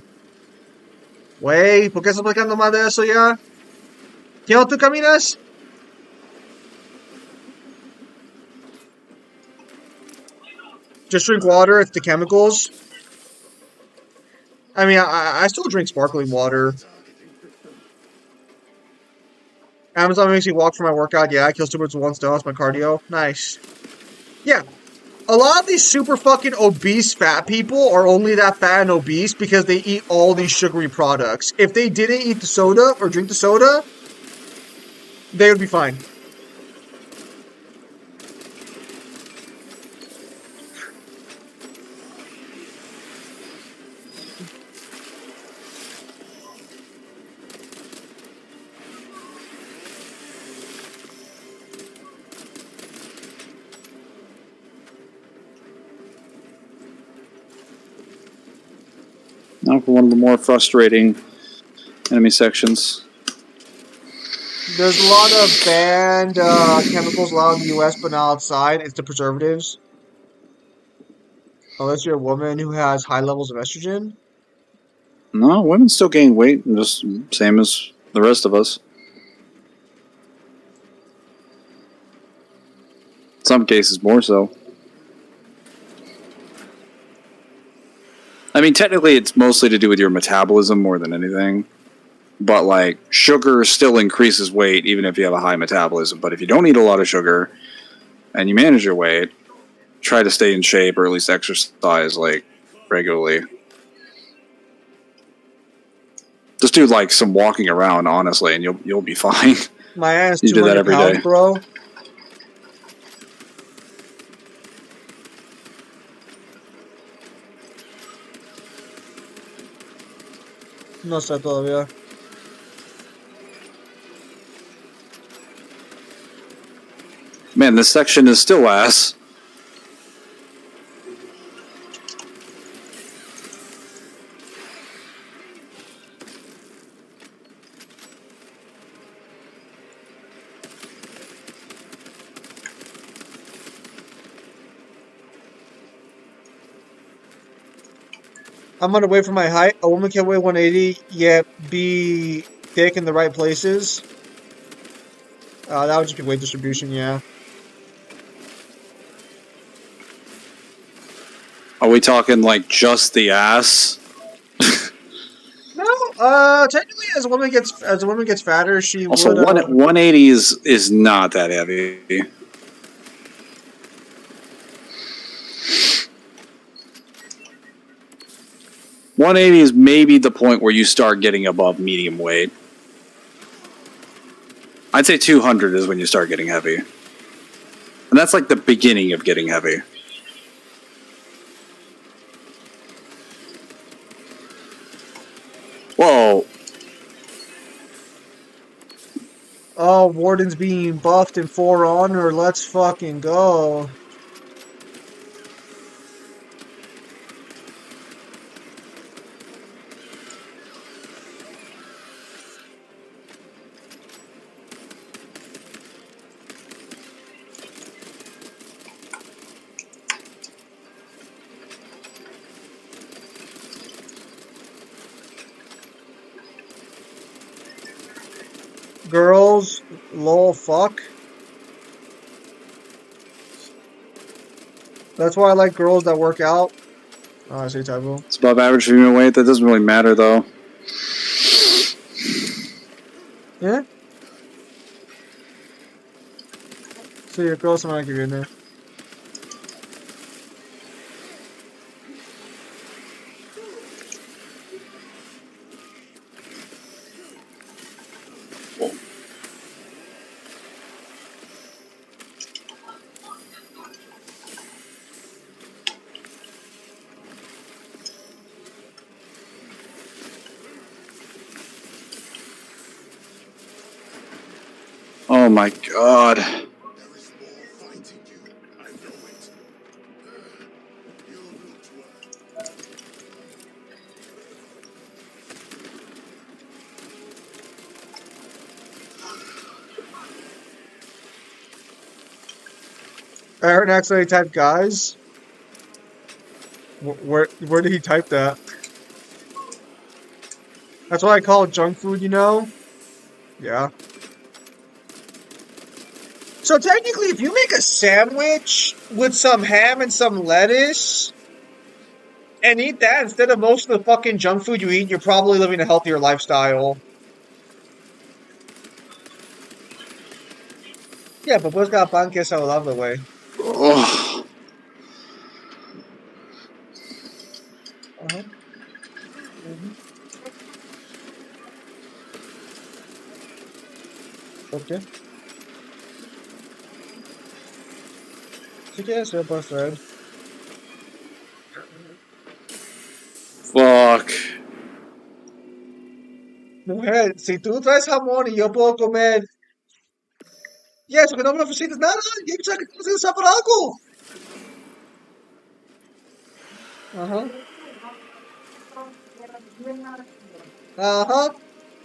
Güey, ¿por qué estás platicando más de eso ya? ¿Qué no tú caminas? Just drink water. It's the chemicals. I mean, I still drink sparkling water. Amazon makes me walk for my workout. Yeah, I kill two birds with one stone. That's my cardio. Nice. Yeah. A lot of these super fucking obese fat people are only that fat and obese because they eat all these sugary products. If they didn't eat the soda or drink the soda, they would be fine. Now for one of the more frustrating enemy sections. There's a lot of banned chemicals allowed in the U.S., but not outside. It's the preservatives. Unless you're a woman who has high levels of estrogen. No, women still gain weight, just same as the rest of us. Some cases more so. I mean, technically, it's mostly to do with your metabolism more than anything. But, like, sugar still increases weight even if you have a high metabolism. But if you don't eat a lot of sugar and you manage your weight, try to stay in shape or at least exercise, like, regularly. Just do, like, some walking around, honestly, and you'll be fine. My ass You do that 200 every pounds, day. bro. No sé todavía. Man, this section is still ass. I'm gonna wait for my height. A woman can weigh 180, yet be thick in the right places. That would just be weight distribution, yeah. Are we talking, like, just the ass? No, technically, as a woman gets fatter, she Also, would. 180 is not that heavy. $180 is maybe the point where you start getting above medium weight. I'd say 200 is when you start getting heavy. And that's like the beginning of getting heavy. Whoa. Oh, Warden's being buffed in For Honor. Let's fucking go. Girls, lol, fuck. That's why I like girls that work out. Oh, I say typo. It's above average female weight. That doesn't really matter, though. Yeah? So your girls might give you in there. Oh my god. Aaron accidentally typed guys. Where did he type that? That's what I call junk food, you know? Yeah. So technically, if you make a sandwich with some ham and some lettuce and eat that instead of most of the fucking junk food you eat, you're probably living a healthier lifestyle. Yeah, but busca pan que es saludable, güey. Oh. Uh-huh. ¿Por qué? Si quieres, yo puedo traer. Fuck. Mujer, si tú traes jamón y yo puedo comer. Y eso, que no me ofreciste nada. Yo pensaba que tú ibas a usar para algo. Ajá. Ajá.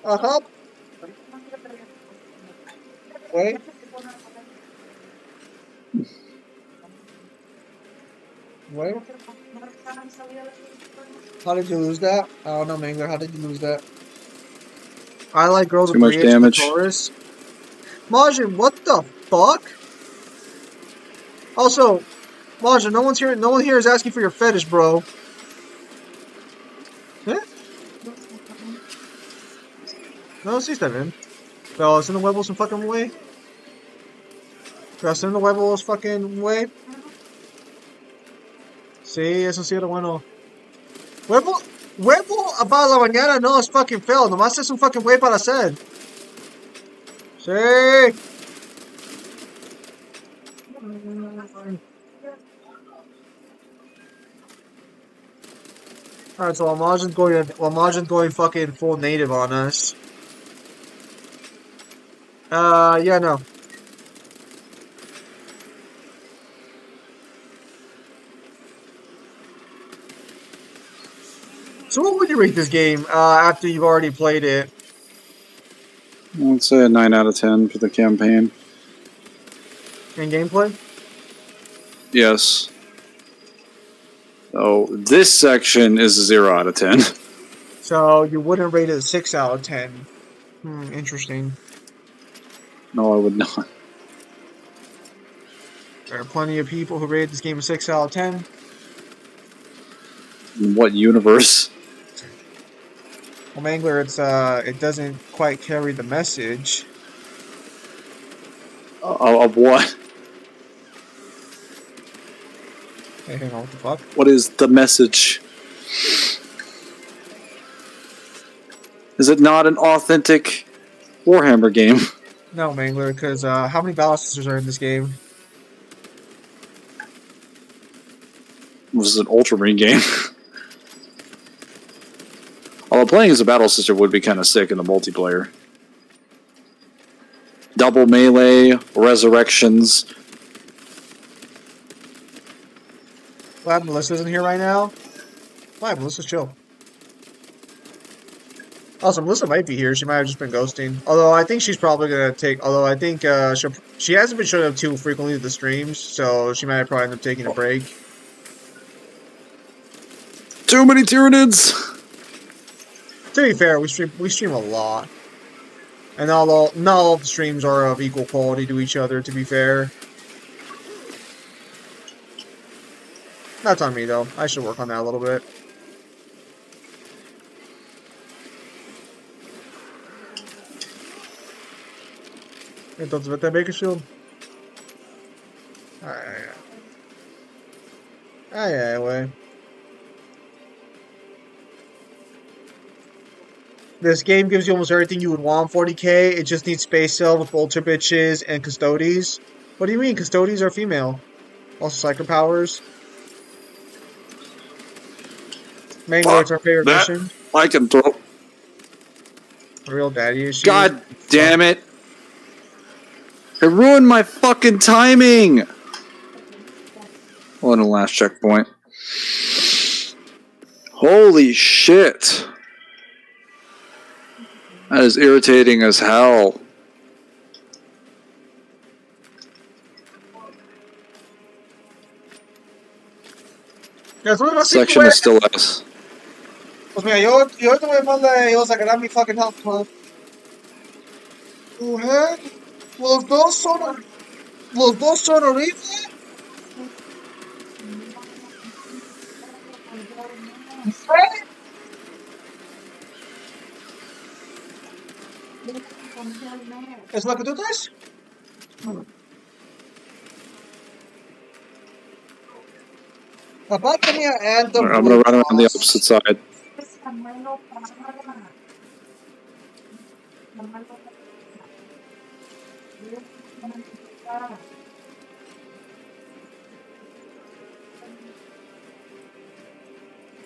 Ajá. Güey. Güey. How did you lose that? I don't know, Mangler. How did you lose that? I like girls Too with much 3H damage. Taurus. Majin, what the fuck? Also, Maja, no one here is asking for your fetish, bro. ¿Eh? No, sí está bien. Pero haciendo huevos un fucking way. Pero haciendo huevos fucking way. Sí, eso sí era bueno. Huevo para la mañana no es fucking feo. Nomás es un fucking way para hacer. Sí. Alright, so Amajin's going fucking full native on us. Yeah, no. So what would you rate this game, after you've already played it? Let's say a 9 out of 10 for the campaign. In gameplay? Yes. Oh, this section is a 0 out of 10. So you wouldn't rate it a 6 out of 10. Interesting. No, I would not. There are plenty of people who rated this game a 6 out of 10. In what universe? Well, Mangler, it doesn't quite carry the message. Of what? Hey, hang on, what the fuck? What is the message? Is it not an authentic Warhammer game? No, Mangler, because how many battle sisters are in this game? This is an Ultramarine game. Although playing as a battle sister would be kind of sick in the multiplayer. Double melee, resurrections. Glad Melissa's in here right now. Why, Melissa's chill. Also, Melissa might be here. She might have just been ghosting. Although I think she's probably gonna take. Although I think she hasn't been showing up too frequently to the streams, so she might probably end up taking a break. Too many Tyranids! To be fair, we stream a lot, and not all the streams are of equal quality to each other. To be fair, that's on me though. I should work on that a little bit. Entonces vete a Bakersfield. Ay, güey. This game gives you almost everything you would want 40k. It just needs space cell with ultra bitches and custodes. What do you mean? Custodes are female. Also psycho powers. Mangler, it's our favorite that. mission. I can throw. Real daddy issues. God damn it! It ruined my fucking timing! On the last checkpoint. Holy shit! That is irritating as hell. Section is still S. Pues mira, yo te voy a mandar a sacar mi fucking health club. Mujer, los dos son horribles. ¿Es lo que tú traes? Papá tenía Anthem. I'm gonna run around the opposite side.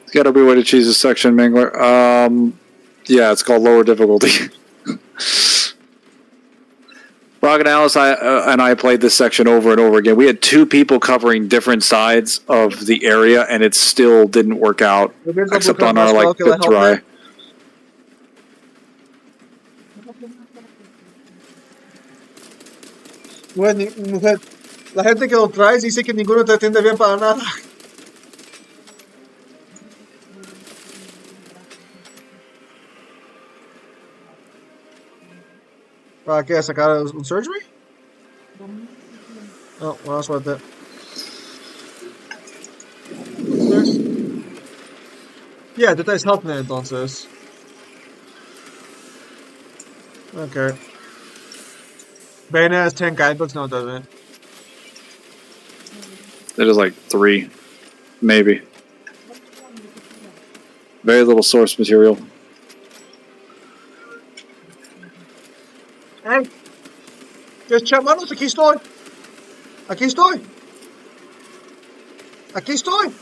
It's gotta be way to choose this section, Mangler. Yeah, it's called lower difficulty. Rock and Alice and I played this section over and over again. We had two people covering different sides of the area, and it still didn't work out, except on our like fifth try. Bueno, mujer, la gente que lo trae dice que ninguno te atiende bien para nada. ¿Para qué? ¿Sacar un surgery? Oh, well, that's what that. Yeah, tú traes health net entonces. Okay. Bayonetta has 10 guidebooks? No, it doesn't. It is like 3, maybe. Very little source material. Hey! ¿Quieres echar manos? Aquí estoy. Aquí estoy. Aquí estoy.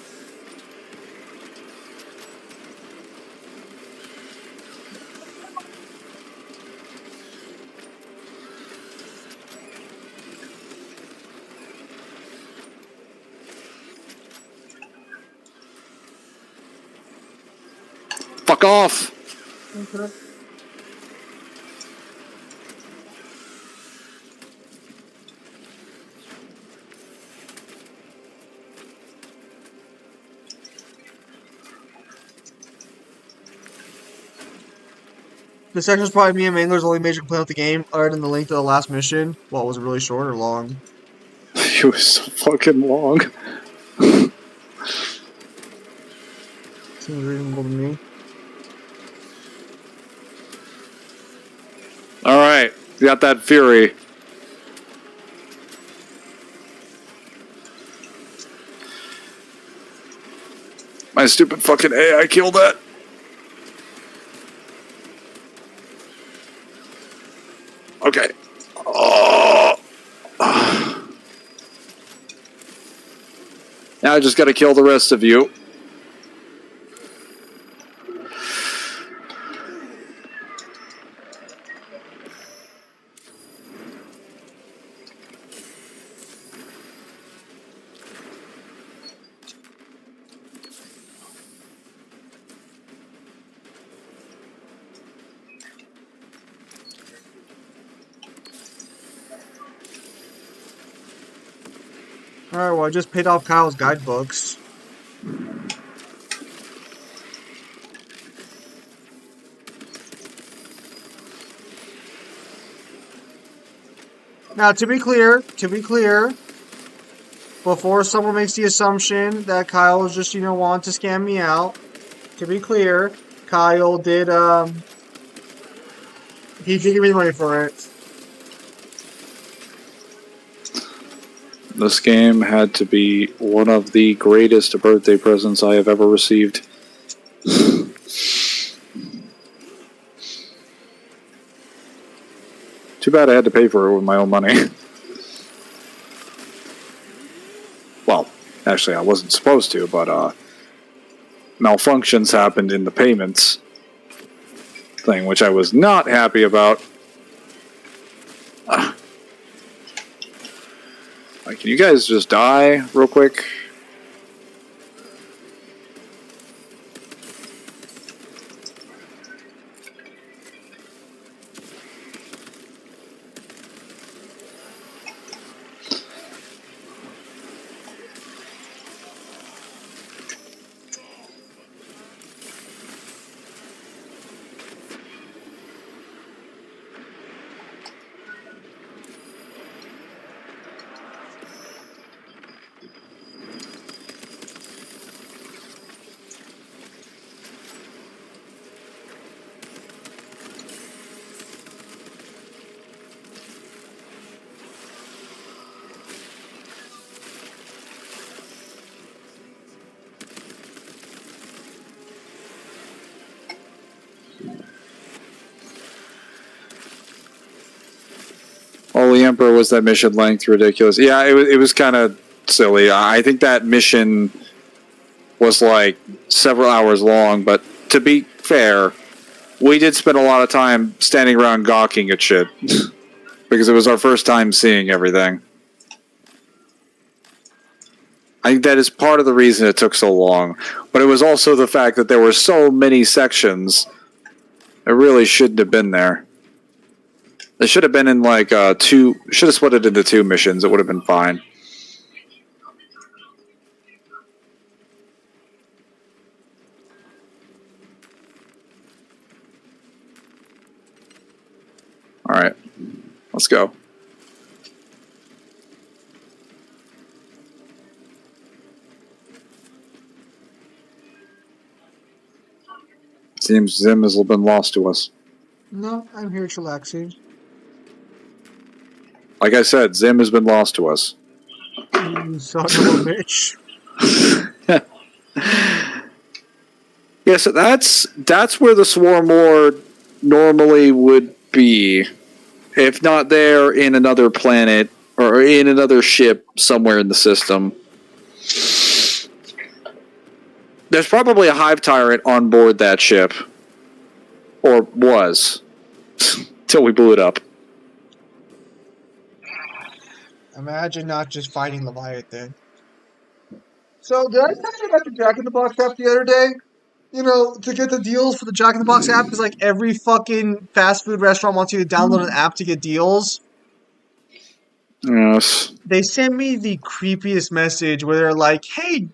Fuck off! Okay. This section's probably me and Mangler's only major complaint with the game, other than the length of the last mission. Well, was it really short or long? It was so fucking long. Seems reasonable to me. Alright, got that fury. My stupid fucking AI killed that. Okay. Oh. Now I just gotta kill the rest of you. Alright, well, I just paid off Kyle's guidebooks. Now, to be clear, before someone makes the assumption that Kyle was just, want to scam me out, to be clear, Kyle did, he did give me money for it. This game had to be one of the greatest birthday presents I have ever received. Too bad I had to pay for it with my own money. Well, actually I wasn't supposed to, but malfunctions happened in the payments thing, which I was not happy about. Like, can you guys just die real quick? Holy Emperor, was that mission length ridiculous? Yeah, it was kind of silly. I think that mission was like several hours long, but to be fair, we did spend a lot of time standing around gawking at shit. Because it was our first time seeing everything. I think that is part of the reason it took so long. But it was also the fact that there were so many sections that really shouldn't have been there. They should have been in like two, should have split it into 2 missions. It would have been fine. Alright, let's go. Seems Zim has been lost to us. No, I'm here chillaxing. Like I said, Zim has been lost to us. You son of a bitch. Yeah, so that's where the Swarm Lord normally would be. If not there, in another planet or in another ship somewhere in the system. There's probably a hive tyrant on board that ship. Or was. Till we blew it up. Imagine not just fighting Leviathan. So, did I tell you about the Jack in the Box app the other day? You know, to get the deals for the Jack in the Box app, because like every fucking fast food restaurant wants you to download an app to get deals. Yes. They sent me the creepiest message where they're like, hey,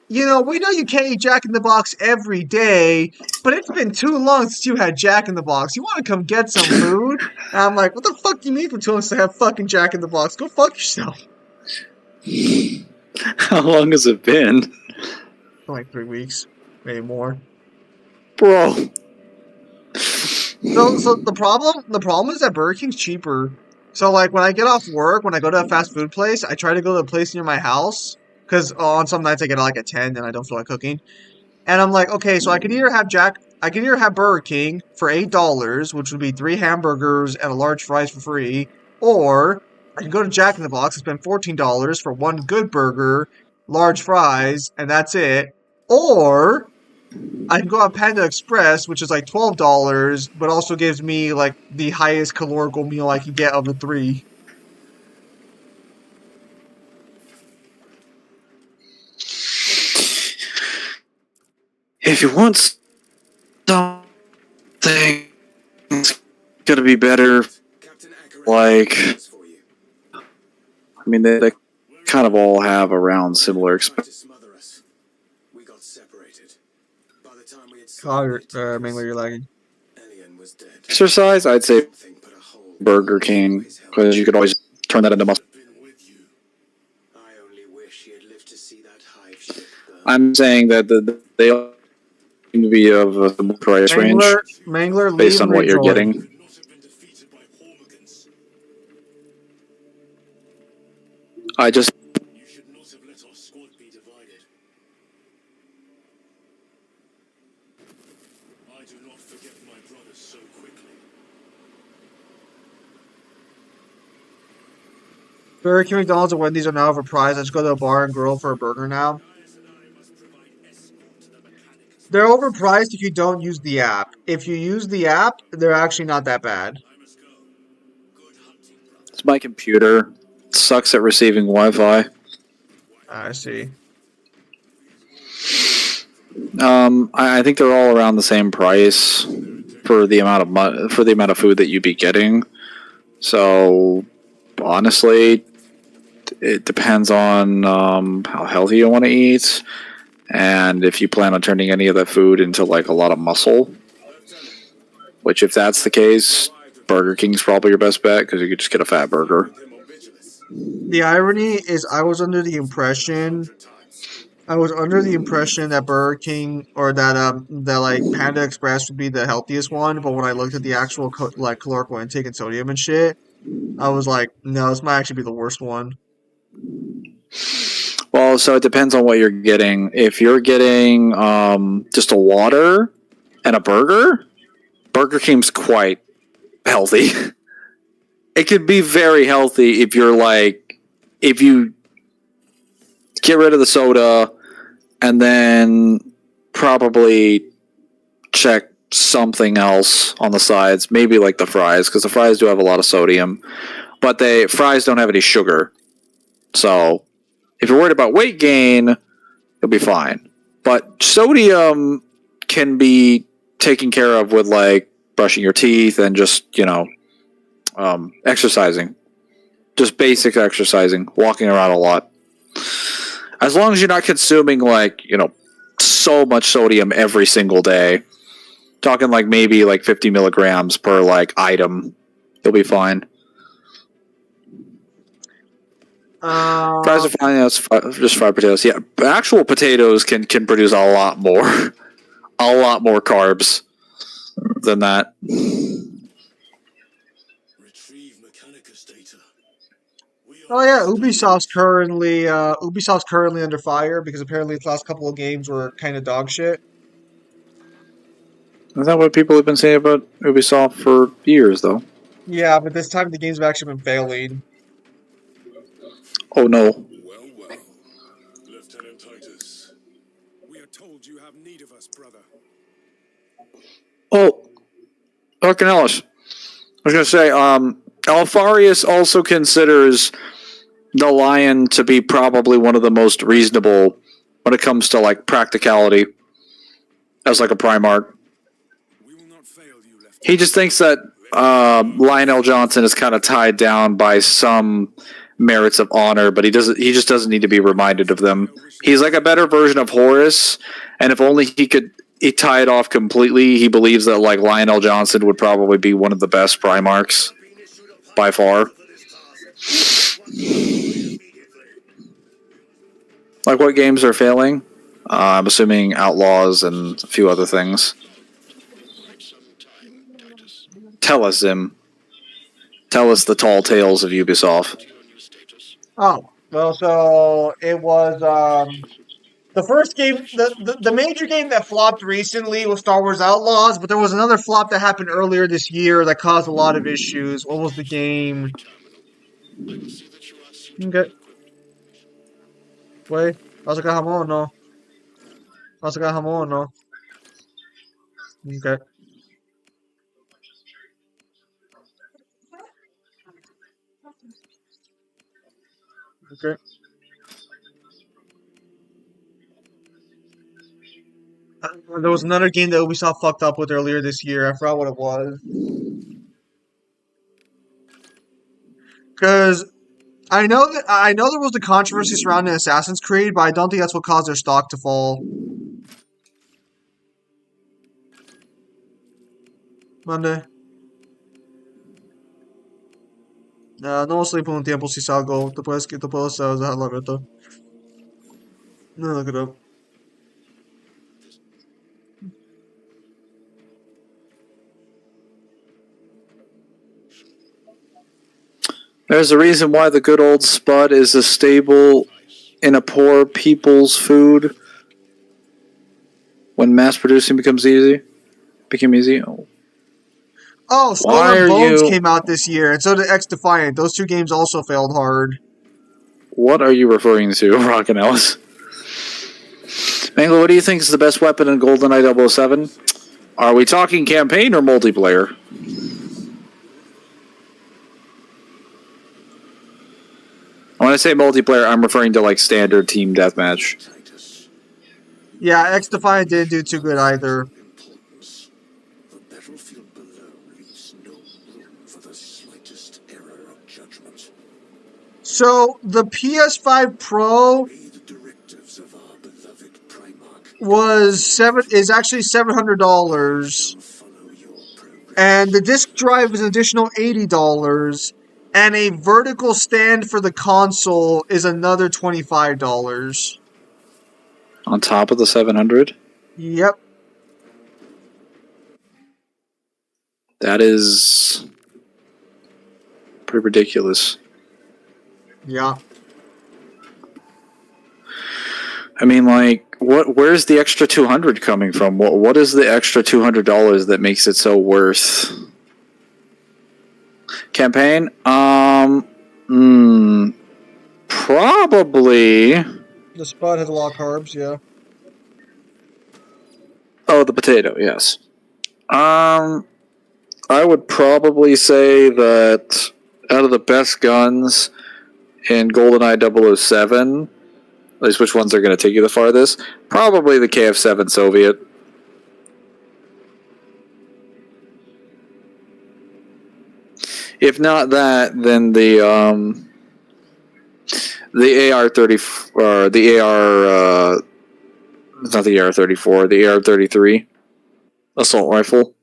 you know, we know you can't eat Jack in the Box every day, but it's been too long since you had Jack in the Box. You want to come get some food?" And I'm like, what the fuck do you mean for too long to have fucking Jack in the Box? Go fuck yourself. How long has it been? For like 3 weeks, maybe more. Bro. So the problem is that Burger King's cheaper. So like when I get off work, when I go to a fast food place, I try to go to a place near my house because on some nights I get like at 10 and I don't feel like cooking. And I'm like, okay, so I could either have Burger King for $8, which would be 3 hamburgers and a large fries for free, or I can go to Jack in the Box and spend $14 for one good burger, large fries, and that's it. Or I can go on Panda Express, which is like $12, but also gives me like the highest calorical meal I can get of the 3. If you want something it's gonna be better, like, I mean, they kind of all have around similar expenses. We got separated. By the time we had Mangler, you're lagging. Alien was dead. Exercise, I'd say Nothing but a hole. Burger King, because you could always turn that into muscle. Been with you. I only wish he had lived to see that hive ship burn. I'm saying that they all seem to be of a similar price range Mangler, based leave on what you're rejoin. getting. Could not have been defeated by Hormigans. I just You should not have let our squad be divided. I do not forget my brothers so quickly. Burger King, McDonald's, and Wendy's are now overpriced. I just go to a bar and grill for a burger now. They're overpriced if you don't use the app. If you use the app, they're actually not that bad. it's my computer. It sucks at receiving Wi-Fi. I see. I think they're all around the same price for the amount of food that you'd be getting. So honestly, it depends on how healthy you want to eat, and if you plan on turning any of that food into like a lot of muscle. Which, if that's the case, Burger King's probably your best bet because you could just get a fat burger. The irony is I was under the impression that Burger King or that like Panda Express would be the healthiest one, but when I looked at the actual like calorical intake and sodium and shit, I was like, no, this might actually be the worst one. Well, so it depends on what you're getting. If you're getting just a water and a burger, Burger King's quite healthy. It could be very healthy if you get rid of the soda and then probably check something else on the sides, maybe like the fries, because the fries do have a lot of sodium, but fries don't have any sugar. So if you're worried about weight gain, you'll be fine. But sodium can be taken care of with like brushing your teeth and just, exercising. Just basic exercising, walking around a lot. As long as you're not consuming so much sodium every single day. Talking like maybe like 50 milligrams per like item, you'll be fine. Fries are fine. That's just fried potatoes. Yeah, actual potatoes can produce a lot more, a lot more carbs than that. Retrieve Mechanicus data. Oh yeah, Ubisoft's currently under fire because apparently its last couple of games were kind of dog shit. Is that what people have been saying about Ubisoft for years, though? Yeah, but this time the games have actually been failing. Oh no. Well, Lieutenant Titus. We are told you have need of us, brother. Oh, fucking Ellis. I was gonna say, Alfarius also considers the Lion to be probably one of the most reasonable when it comes to like practicality as like a Primarch. We will not fail you, Lieutenant. He just thinks that Lionel Johnson is kind of tied down by some merits of honor, but he just doesn't need to be reminded of them. He's like a better version of Horus, and if only he could tie it off completely, he believes that like Lionel Johnson would probably be one of the best Primarchs by far. Like what games are failing? I'm assuming Outlaws and a few other things. Tell us, Zim. Tell us the tall tales of Ubisoft. Oh, well, so it was the first game, the major game that flopped recently was Star Wars Outlaws, but there was another flop that happened earlier this year that caused a lot of issues. What was the game? Okay. Wait, Asuka Hamon, no. Asuka Hamon, no. Okay. Okay. There was another game that Ubisoft fucked up with earlier this year. I forgot what it was. Because I know there was the controversy surrounding Assassin's Creed, but I don't think that's what caused their stock to fall. Monday. No sleep un tiempo si salgo. Te puedes dejarlo abierto. No, look it up. There's a reason why the good old Spud is a staple in a poor people's food. When mass producing became easy. Oh, Skull Why and are Bones you- came out this year, and so did X Defiant. Those two games also failed hard. What are you referring to, Rockin' Ellis? Mangler, what do you think is the best weapon in GoldenEye 007? Are we talking campaign or multiplayer? When I say multiplayer, I'm referring to like standard team deathmatch. Titus. Yeah, X Defiant didn't do too good either. Importance. The battlefield below leaves no room for the slightest error of judgment. So the PS5 Pro Obey the directives of our beloved Primarch. is actually $700, Follow your program. and the disc drive is an additional $80, and a vertical stand for the console is another $25. On top of the 700? Yep. That is pretty ridiculous. Yeah. I mean, like, where's the extra 200 coming from? What is the extra $200 that makes it so worth? Campaign? Probably. The Spud has a lot of carbs, yeah. Oh, the potato, yes. I would probably say that out of the best guns in GoldenEye 007, at least which ones are going to take you the farthest, probably the KF-7 Soviet. If not that, then the AR-30 or the AR it's not the AR-34, the AR-33 assault rifle.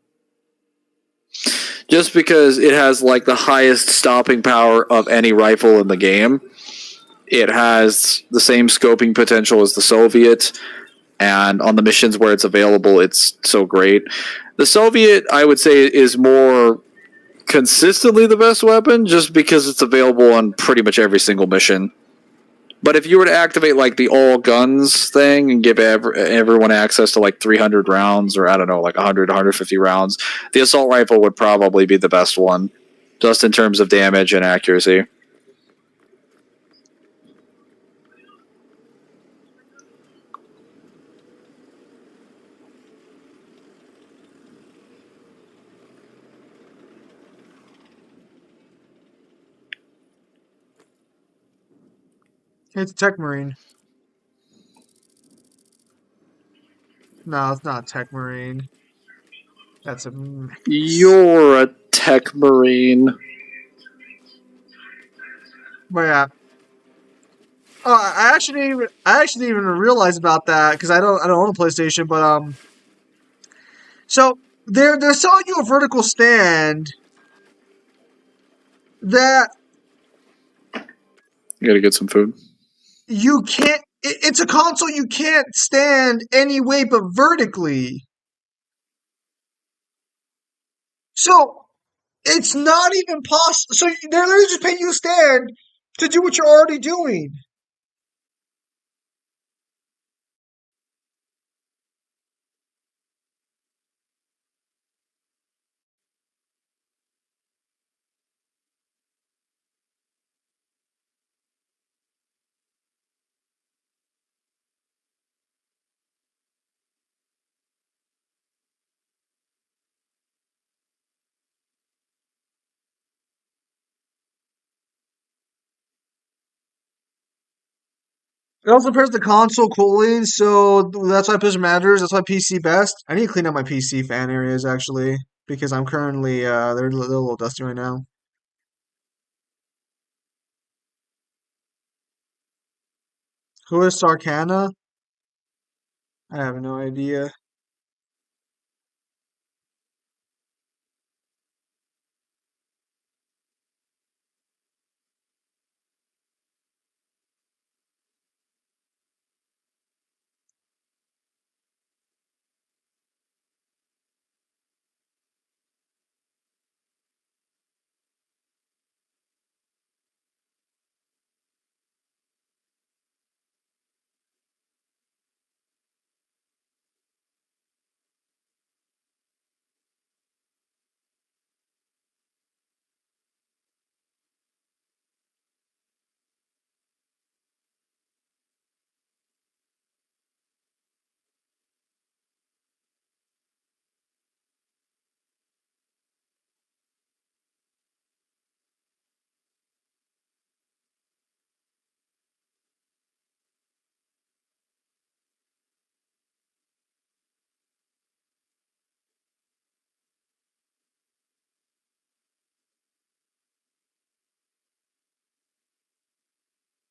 Just because it has like the highest stopping power of any rifle in the game. It has the same scoping potential as the Soviet, and on the missions where it's available, it's so great. The Soviet, I would say, is more consistently the best weapon just because it's available on pretty much every single mission. But if you were to activate like the all guns thing and give everyone access to like 300 rounds, or I don't know, like 100, 150 rounds, the assault rifle would probably be the best one, just in terms of damage and accuracy. It's Tech Marine. No, it's not Tech Marine. That's a. You're a tech marine. But yeah. Oh, I actually didn't even realize about that because I don't own a PlayStation. But so they're selling you a vertical stand that You gotta get some food. you can't. It's a console you can't stand any way but vertically. So it's not even possible. So they're literally just paying you a stand to do what you're already doing. It also impairs the console cooling, so that's why PlayStation matters. That's why PC best. I need to clean up my PC fan areas actually because I'm currently they're a little dusty right now. Who is Sarkana? I have no idea.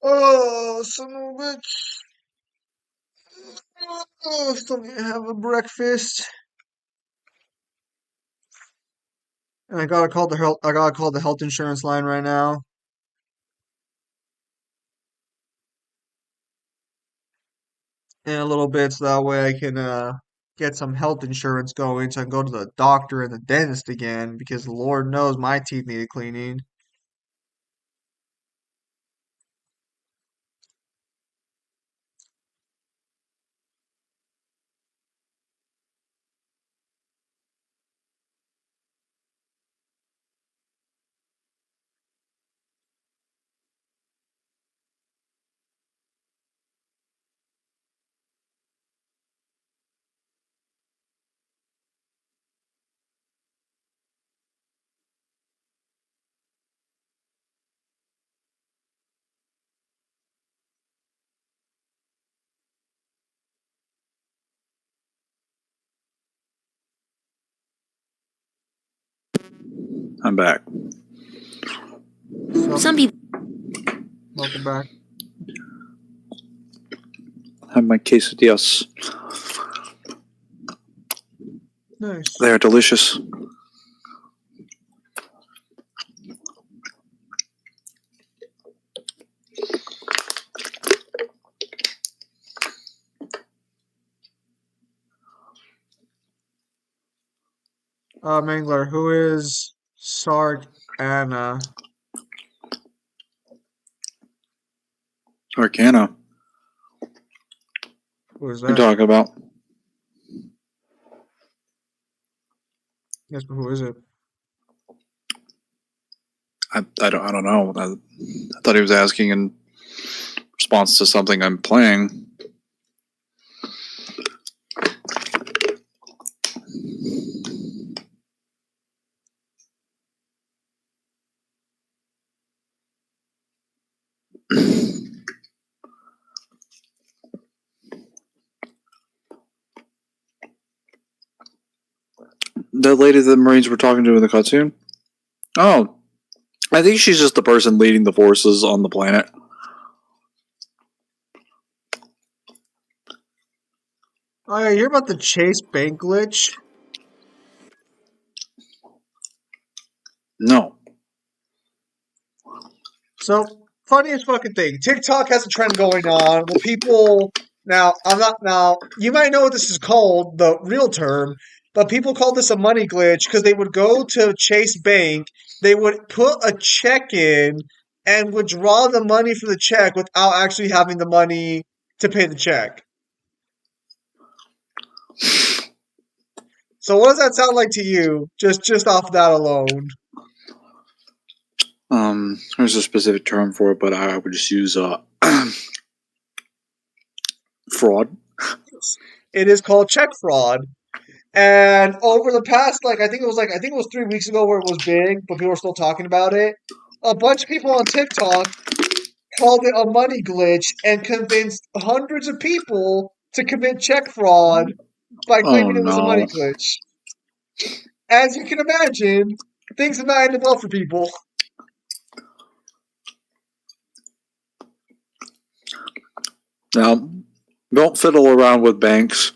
Oh, son of a bitch. Oh, still need to have a breakfast. And I gotta call the health. I gotta call the health insurance line right now in a little bit, so that way I can get some health insurance going, so I can go to the doctor and the dentist again. Because Lord knows my teeth need cleaning. I'm back. So, Some people. welcome back. Have my quesadillas. Nice. They're delicious. Mangler, who is Sark Anna? Arcana. Who is We're that? talking about. Yes, but who is it? I don't know. I thought he was asking in response to something I'm playing. The lady the Marines were talking to in the cartoon? Oh, I think she's just the person leading the forces on the planet. Oh, yeah, you hear about the Chase Bank glitch? No. So, funniest fucking thing. TikTok has a trend going on where people you might know what this is called, the real term, but people call this a money glitch because they would go to Chase Bank, they would put a check in and withdraw the money from the check without actually having the money to pay the check. So what does that sound like to you? Just off that alone. There's a specific term for it, but I would just use fraud. It is called check fraud. And over the past, I think it was 3 weeks ago where it was big, but people were still talking about it. A bunch of people on TikTok called it a money glitch and convinced hundreds of people to commit check fraud by Oh claiming it was a money no. glitch. As you can imagine, things have not ended well for people. Now, don't fiddle around with banks.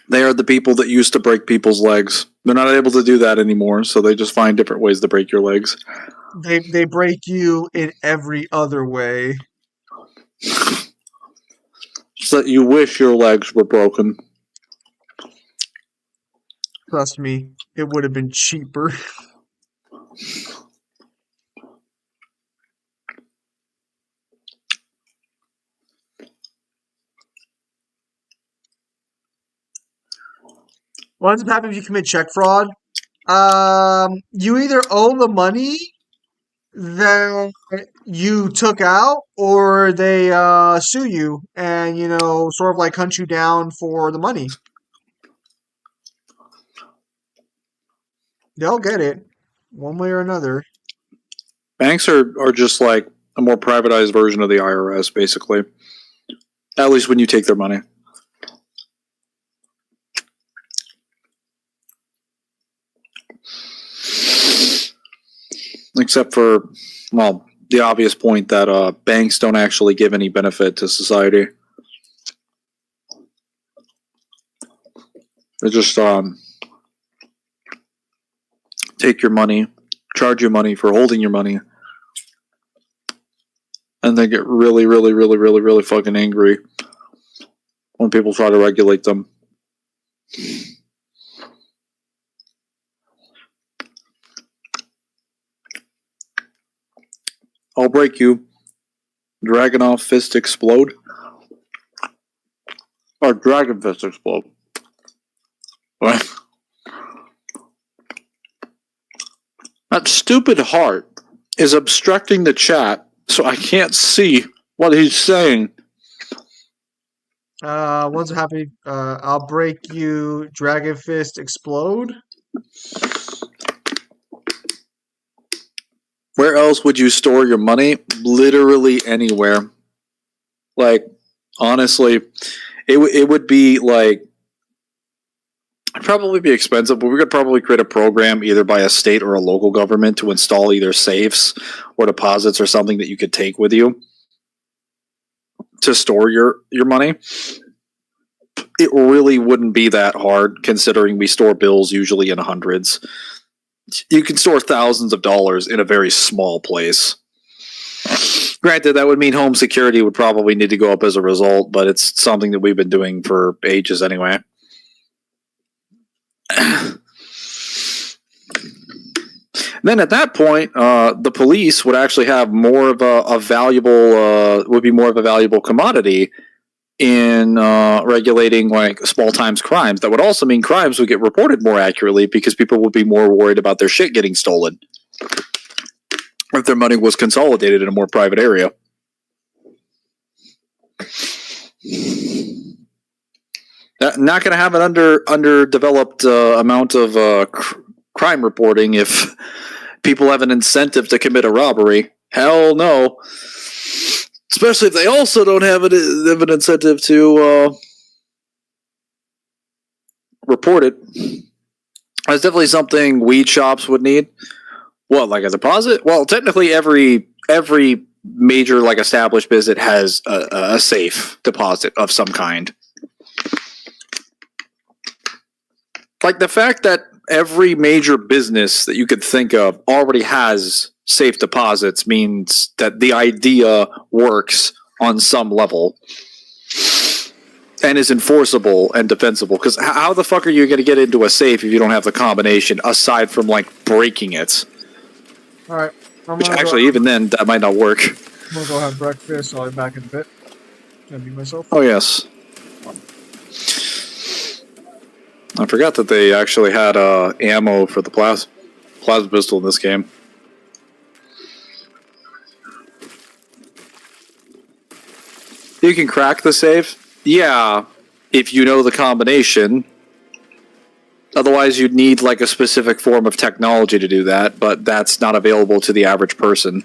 They are the people that used to break people's legs. They're not able to do that anymore, so they just find different ways to break your legs. They break you in every other way. So that you wish your legs were broken. Trust me, it would have been cheaper. What ends up happening if you commit check fraud? You either owe the money that you took out, or they sue you and sort of hunt you down for the money. They'll get it one way or another. Banks are just like a more privatized version of the IRS, basically. At least when you take their money. Except for, well, the obvious point that banks don't actually give any benefit to society. They just take your money, charge you money for holding your money, and they get really, really, really, really, really fucking angry when people try to regulate them. I'll break you. Dragonov fist explode. Or dragon fist explode. What? That stupid heart is obstructing the chat, so I can't see what he's saying. What's happy? I'll break you. Dragon fist explode. Where else would you store your money? Literally anywhere. Like, honestly, it would be like, it'd probably be expensive, but we could probably create a program either by a state or a local government to install either safes or deposits or something that you could take with you to store your money. It really wouldn't be that hard, considering we store bills usually in hundreds. You can store thousands of dollars in a very small place. Granted, that would mean home security would probably need to go up as a result, but it's something that we've been doing for ages anyway. Then at that point, the police would actually have more of a valuable, would be more of a valuable commodity in regulating like small times crimes. That would also mean crimes would get reported more accurately because people would be more worried about their shit getting stolen if their money was consolidated in a more private area. Not going to have an underdeveloped amount of crime reporting if people have an incentive to commit a robbery. Hell no. Especially if they also don't have an incentive to report it. That's definitely something weed shops would need. What, like a deposit? Well, technically every major like established business has a safe deposit of some kind. Like the fact that every major business that you could think of already has safe deposits means that the idea works on some level and is enforceable and defensible. Because how the fuck are you going to get into a safe if you don't have the combination aside from like breaking it? All right. Which actually, even then, that might not work. I'm gonna go have breakfast. I'll be back in a bit. Gonna be myself. Oh yes. I forgot that they actually had ammo for the plasma pistol in this game. You can crack the safe? Yeah, if you know the combination. Otherwise, you'd need like a specific form of technology to do that, but that's not available to the average person.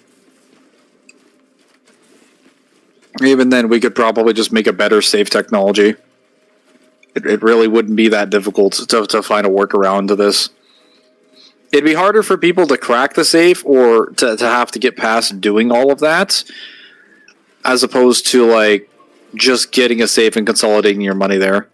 Even then, we could probably just make a better safe technology. It really wouldn't be that difficult to find a workaround to this. It'd be harder for people to crack the safe or to have to get past doing all of that, as opposed to like just getting a safe and consolidating your money there.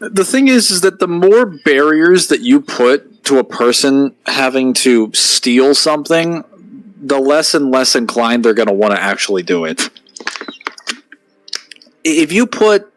The thing is that the more barriers that you put to a person having to steal something, the less and less inclined they're going to want to actually do it. If you put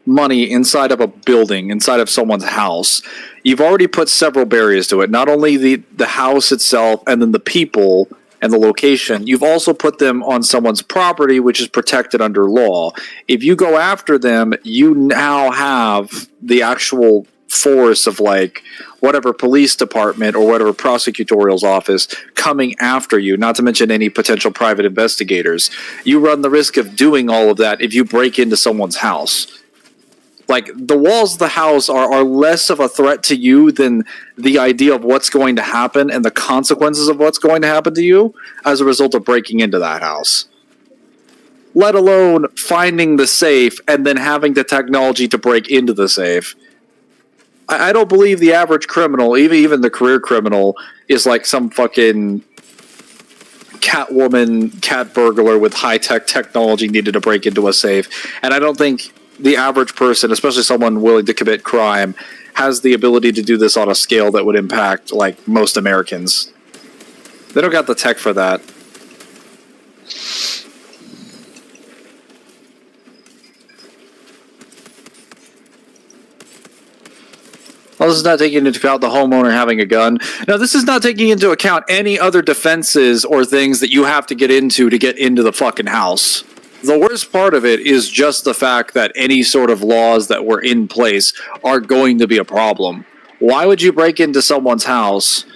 money inside of a building, inside of someone's house, you've already put several barriers to it. Not only the house itself and then the people and the location, you've also put them on someone's property, which is protected under law. If you go after them, you now have the actual force of like whatever police department or whatever prosecutorial's office coming after you, not to mention any potential private investigators. You run the risk of doing all of that if you break into someone's house. Like, the walls of the house are less of a threat to you than the idea of what's going to happen and the consequences of what's going to happen to you as a result of breaking into that house. Let alone finding the safe and then having the technology to break into the safe. I don't believe the average criminal, even the career criminal, is like some fucking Catwoman, cat burglar with high-tech technology needed to break into a safe. And I don't think the average person, especially someone willing to commit crime, has the ability to do this on a scale that would impact, like, most Americans. They don't got the tech for that. Well, this is not taking into account the homeowner having a gun. Now, this is not taking into account any other defenses or things that you have to get into the fucking house. The worst part of it is just the fact that any sort of laws that were in place are going to be a problem. Why would you break into someone's house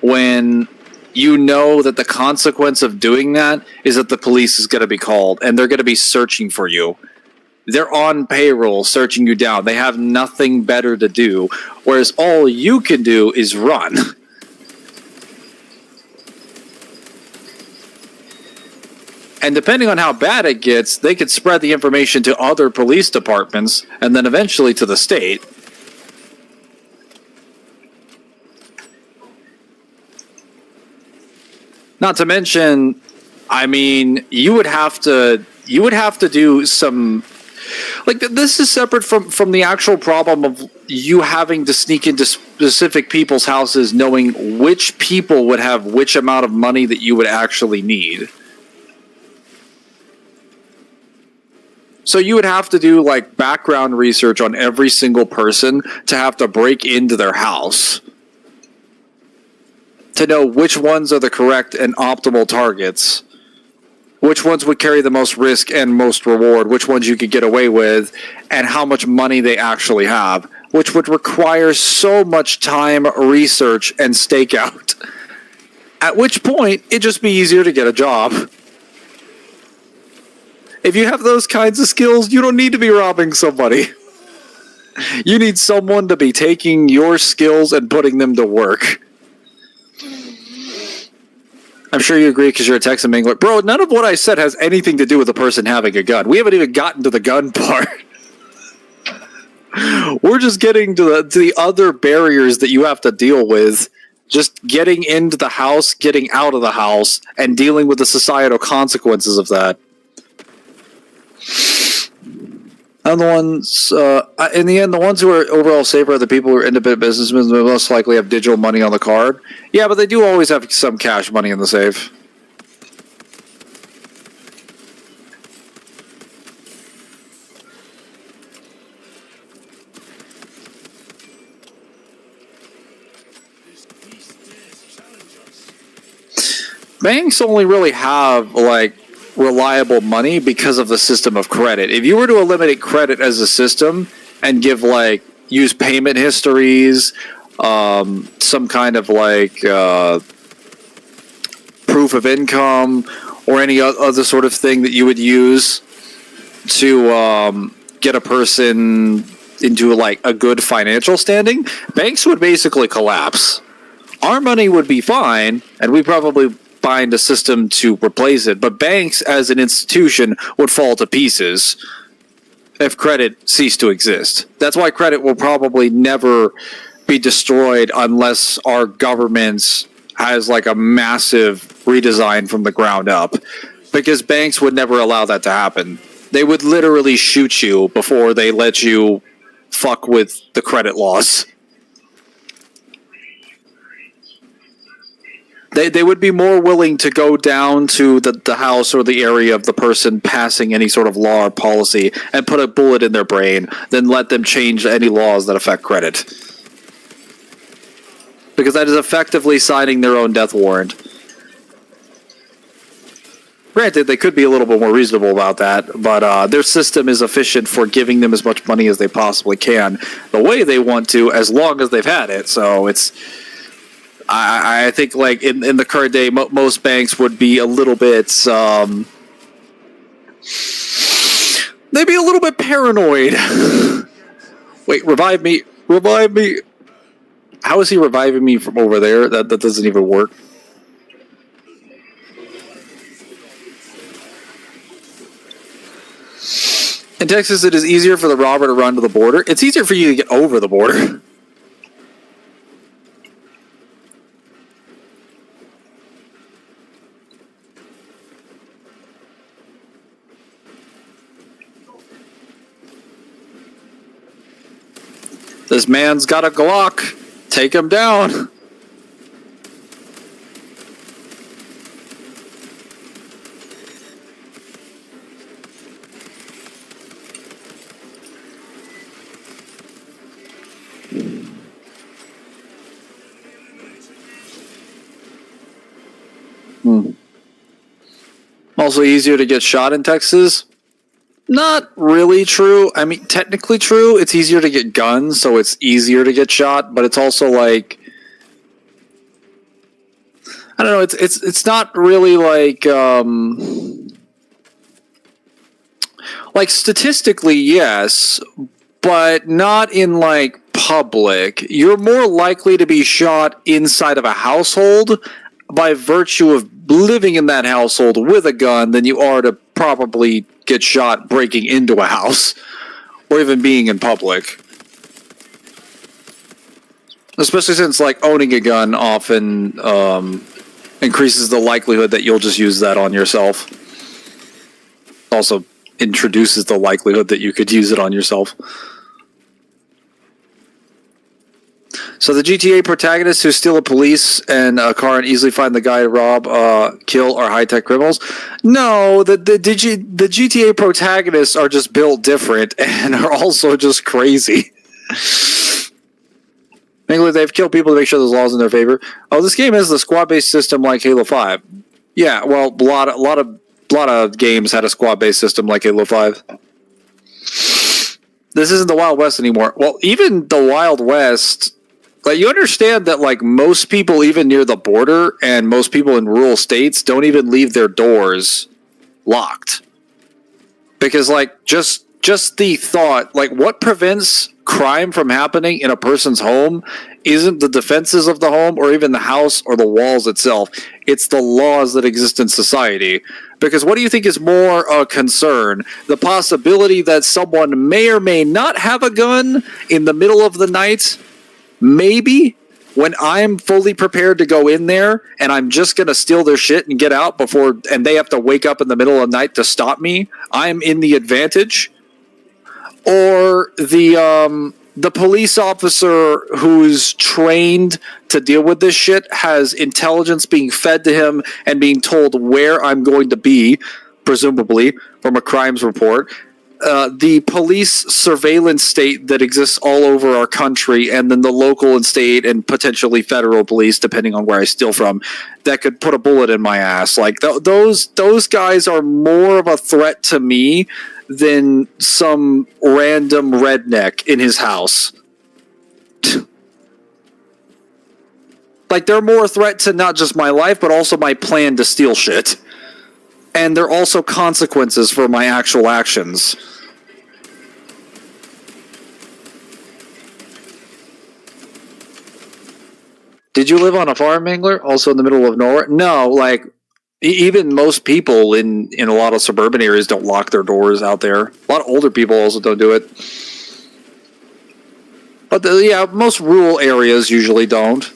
when you know that the consequence of doing that is that the police is going to be called and they're going to be searching for you? They're on payroll searching you down. They have nothing better to do, whereas all you can do is run. And depending on how bad it gets, they could spread the information to other police departments and then eventually to the state. Not to mention, I mean, you would have to do some Like, this is separate from the actual problem of you having to sneak into specific people's houses knowing which people would have which amount of money that you would actually need. So you would have to do, like, background research on every single person to have to break into their house to know which ones are the correct and optimal targets, which ones would carry the most risk and most reward, which ones you could get away with, and how much money they actually have, which would require so much time, research, and stakeout. At which point, it'd just be easier to get a job. If you have those kinds of skills, you don't need to be robbing somebody. You need someone to be taking your skills and putting them to work. I'm sure you agree because you're a Texan Mangler. Bro, none of what I said has anything to do with the person having a gun. We haven't even gotten to the gun part. We're just getting to the other barriers that you have to deal with. Just getting into the house, getting out of the house, and dealing with the societal consequences of that. And the ones, in the end, the ones who are overall safer are the people who are independent businessmen who most likely have digital money on the card. Yeah, but they do always have some cash money in the safe. Banks only really have, like, reliable money because of the system of credit. If you were to eliminate credit as a system and give, like, use payment histories, some kind of, like, proof of income or any other sort of thing that you would use to get a person into, like, a good financial standing, banks would basically collapse. Our money would be fine, and we'd probably find a system to replace it, but banks as an institution would fall to pieces if credit ceased to exist. That's why credit will probably never be destroyed unless our government has, like, a massive redesign from the ground up, because banks would never allow that to happen. They would literally shoot you before they let you fuck with the credit laws. They would be more willing to go down to the house or the area of the person passing any sort of law or policy and put a bullet in their brain than let them change any laws that affect credit. Because that is effectively signing their own death warrant. Granted, they could be a little bit more reasonable about that, but their system is efficient for giving them as much money as they possibly can, the way they want to, as long as they've had it. So it's... I think, like, in the current day, most banks would be a little bit, they'd be a little bit paranoid. Wait, revive me. Revive me. How is he reviving me from over there? That doesn't even work. In Texas, it is easier for the robber to run to the border. It's easier for you to get over the border. This man's got a Glock. Take him down. Also easier to get shot in Texas. Not really true. I mean, technically true. It's easier to get guns, so it's easier to get shot. But it's also like, I don't know. It's not really like statistically, yes, but not in, like, public. You're more likely to be shot inside of a household by virtue of living in that household with a gun than you are to probably get shot breaking into a house or even being in public. Especially since, like, owning a gun often increases the likelihood that you'll just use that on yourself. Also introduces the likelihood that you could use it on yourself. So the GTA protagonists who steal a police and a car and easily find the guy to rob, kill, are high-tech criminals. No, the GTA protagonists are just built different and are also just crazy. Mainly, they've killed people to make sure there's laws in their favor. Oh, this game has the squad-based system like Halo 5. Yeah, well, a lot of games had a squad-based system like Halo 5. This isn't the Wild West anymore. Well, even the Wild West, like, you understand that, like, most people even near the border and most people in rural states don't even leave their doors locked. Because, like, just the thought, like, what prevents crime from happening in a person's home isn't the defenses of the home or even the house or the walls itself. It's the laws that exist in society. Because what do you think is more a concern? The possibility that someone may or may not have a gun in the middle of the night? Maybe, when I'm fully prepared to go in there and I'm just going to steal their shit and get out before, and they have to wake up in the middle of the night to stop me, I'm in the advantage. Or the police officer who's trained to deal with this shit has intelligence being fed to him and being told where I'm going to be, presumably, from a crimes report. The police surveillance state that exists all over our country, and then the local and state and potentially federal police, depending on where I steal from, that could put a bullet in my ass. Like, those guys are more of a threat to me than some random redneck in his house. Like, they're more a threat to not just my life, but also my plan to steal shit. And there are also consequences for my actual actions. Did you live on a farm, Mangler? Also in the middle of nowhere? No, like, even most people in a lot of suburban areas don't lock their doors out there. A lot of older people also don't do it. But yeah, most rural areas usually don't.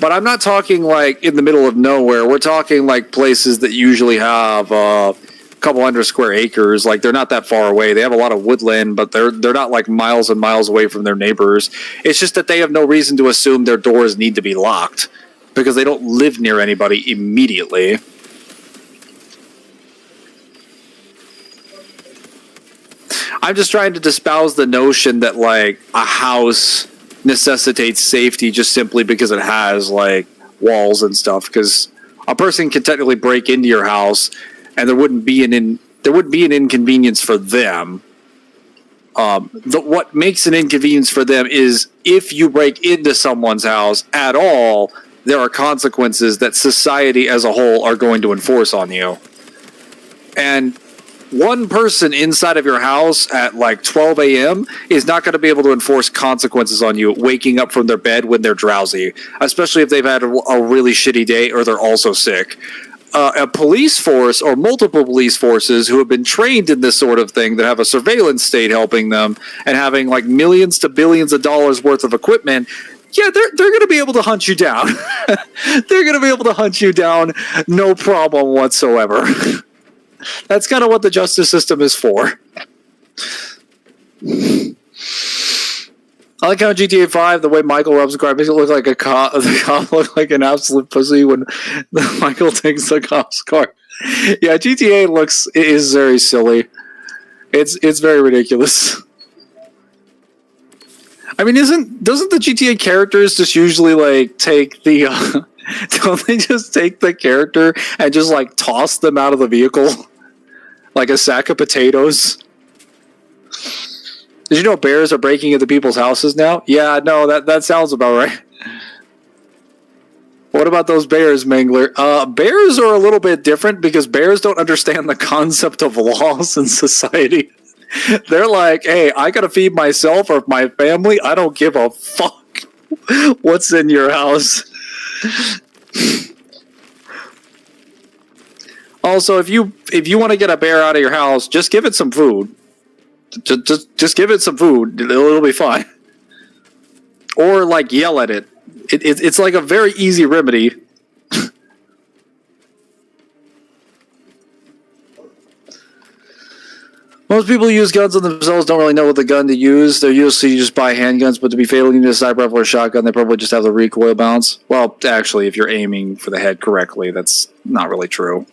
But I'm not talking like in the middle of nowhere. We're talking like places that usually have a couple hundred square acres. Like, they're not that far away. They have a lot of woodland, but they're not like miles and miles away from their neighbors. It's just that they have no reason to assume their doors need to be locked because they don't live near anybody immediately. I'm just trying to espouse the notion that, like, a house necessitates safety just simply because it has, like, walls and stuff. Because a person can technically break into your house, and there wouldn't be an inconvenience for them. What makes an inconvenience for them is if you break into someone's house at all, there are consequences that society as a whole are going to enforce on you. And one person inside of your house at like 12 a.m. is not going to be able to enforce consequences on you waking up from their bed when they're drowsy, especially if they've had a really shitty day or they're also sick. A police force or multiple police forces who have been trained in this sort of thing, that have a surveillance state helping them and having like millions to billions of dollars worth of equipment, yeah, they're going to be able to hunt you down. They're going to be able to hunt you down, no problem whatsoever. That's kind of what the justice system is for. I like how GTA 5, the way Michael rubs the car, makes it look like a cop. The cop look like an absolute pussy when Michael takes the cop's car. Yeah, GTA is very silly. It's very ridiculous. I mean, doesn't the GTA characters just usually like take the don't they just take the character and just like toss them out of the vehicle like a sack of potatoes? Did you know bears are breaking into people's houses now? Yeah, no, that sounds about right. What about those bears, Mangler? Bears are a little bit different because bears don't understand the concept of laws in society. They're like, hey, I gotta feed myself or my family. I don't give a fuck what's in your house. Also, if you want to get a bear out of your house, just give it some food. Just give it some food. It'll be fine. Or like yell at it. It's like a very easy remedy. Most people who use guns on themselves don't really know what the gun to use. They're usually just buy handguns, but to be fatal, you need a sniper rifle or a shotgun. They probably just have the recoil balance. Well, actually, if you're aiming for the head correctly, that's not really true.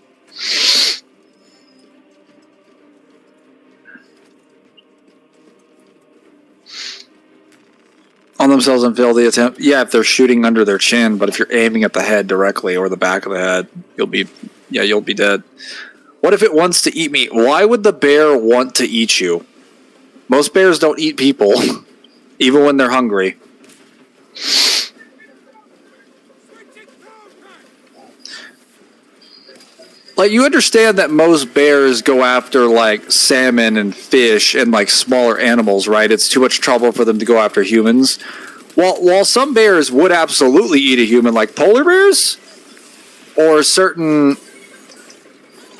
On themselves and fail the attempt. Yeah, if they're shooting under their chin, but if you're aiming at the head directly or the back of the head, you'll be dead. What if it wants to eat me? Why would the bear want to eat you? Most bears don't eat people, even when they're hungry. Like, you understand that most bears go after, like, salmon and fish and, like, smaller animals, right? It's too much trouble for them to go after humans. While some bears would absolutely eat a human, like polar bears, or certain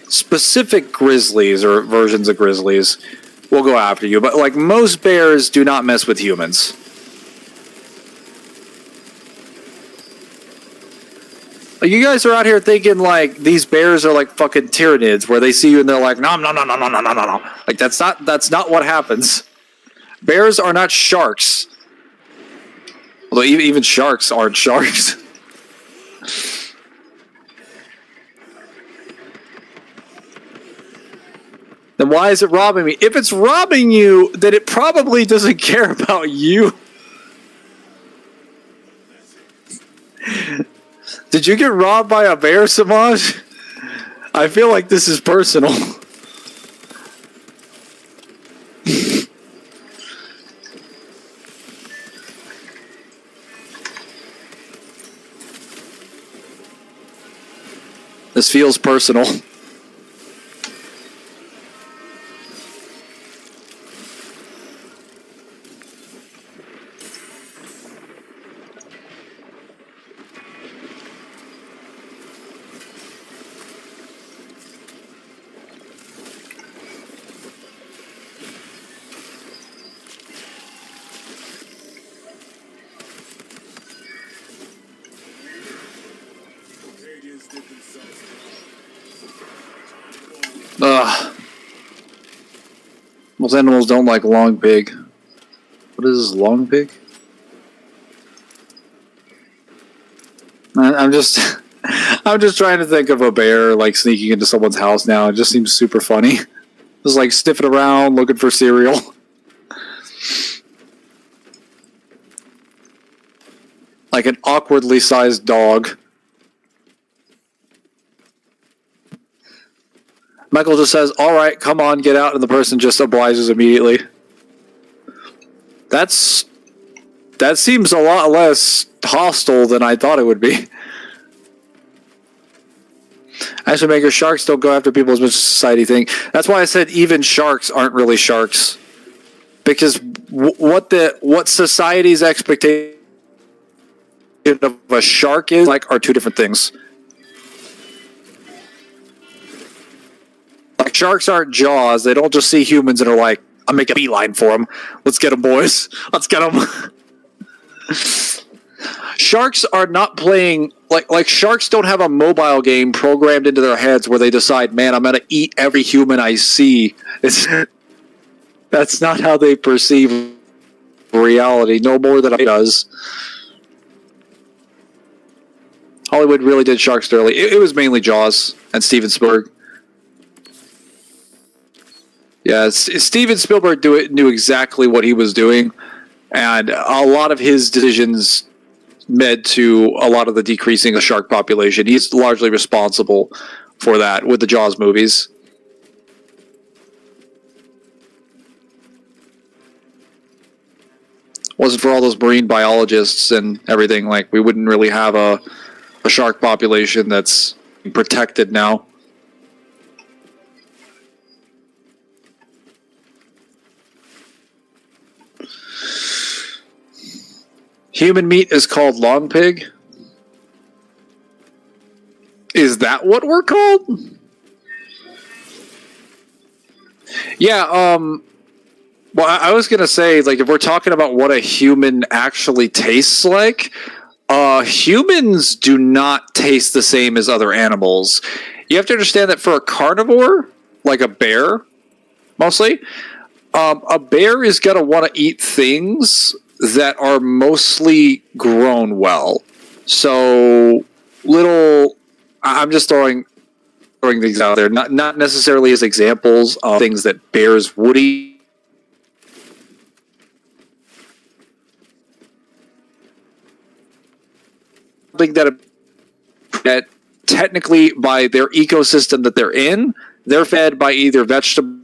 specific grizzlies or versions of grizzlies will go after you. But, like, most bears do not mess with humans. Like, you guys are out here thinking, like, these bears are like fucking tyrannids, where they see you and they're like, no. Like, that's not what happens. Bears are not sharks. Although even sharks aren't sharks. Then why is it robbing me? If it's robbing you, then it probably doesn't care about you. Did you get robbed by a bear, Samaj? I feel like this is personal. This feels personal. Ugh. Most animals don't like long pig. What is this, long pig? I'm just trying to think of a bear like sneaking into someone's house now. It just seems super funny. Just like sniffing around, looking for cereal. Like an awkwardly sized dog. Michael just says, all right, come on, get out, and the person just obliges immediately. That seems a lot less hostile than I thought it would be. Actually, Maker, sharks don't go after people as much as society think. That's why I said even sharks aren't really sharks. Because what society's expectation of a shark is like are two different things. Like, sharks aren't Jaws. They don't just see humans and are like, I'm making a beeline for them. Let's get them, boys. Let's get them. Sharks are not playing... Like, sharks don't have a mobile game programmed into their heads where they decide, man, I'm going to eat every human I see. That's not how they perceive reality, no more than it does. Hollywood really did sharks early. It was mainly Jaws and Steven Spielberg. Yeah, Steven Spielberg knew exactly what he was doing, and a lot of his decisions led to a lot of the decreasing of shark population. He's largely responsible for that with the Jaws movies. Wasn't for all those marine biologists and everything, like, we wouldn't really have a shark population that's protected now. Human meat is called long pig? Is that what we're called? Yeah, well, I was gonna say, like, if we're talking about what a human actually tastes like, humans do not taste the same as other animals. You have to understand that for a carnivore, like a bear, mostly. A bear is going to want to eat things that are mostly grown well. So little, I'm just throwing things out there, not necessarily as examples of things that bears would eat. Something that technically by their ecosystem that they're in, they're fed by either vegetable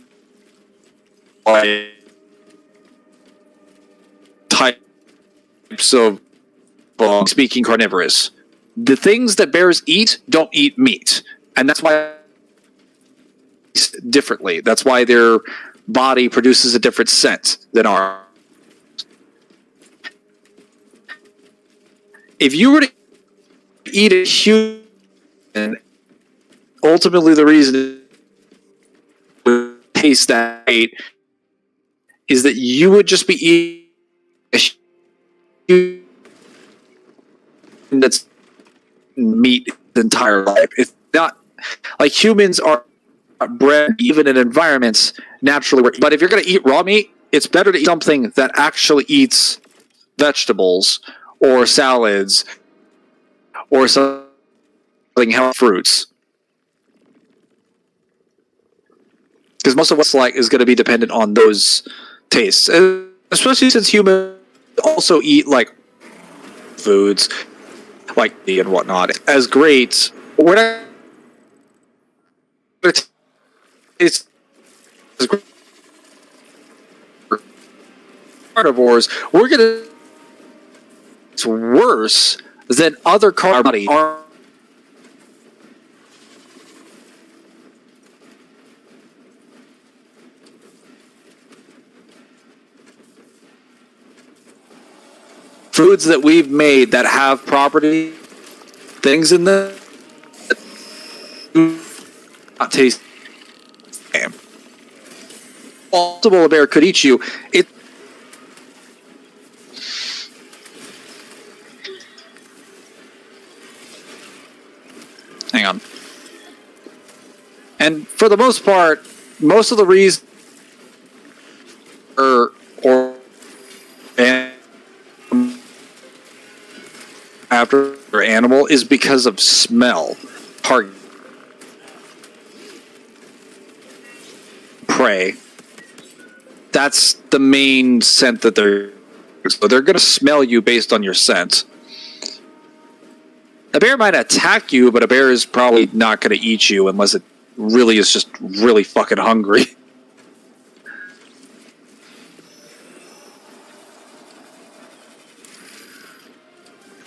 types of speaking carnivorous. The things that bears eat don't eat meat, and that's why differently. That's why their body produces a different scent than ours. If you were to eat a human, ultimately the reason it taste that great is that you would just be eating a human that's meat the entire life. It's not like humans are bred even in environments naturally. But if you're going to eat raw meat, it's better to eat something that actually eats vegetables or salads or something healthy fruits. Because most of what's like is going to be dependent on those tastes, especially since humans also eat like foods like meat and whatnot. As great, we're not. It's carnivores. We're gonna. It's worse than other carnivores are. Foods that we've made that have property things in them that do not taste the same. Possible a bear could eat you. It. Hang on. And for the most part, most of the reason or after an animal is because of smell. Target prey. That's the main scent that they're. So they're going to smell you based on your scent. A bear might attack you, but a bear is probably not going to eat you unless it really is just really fucking hungry.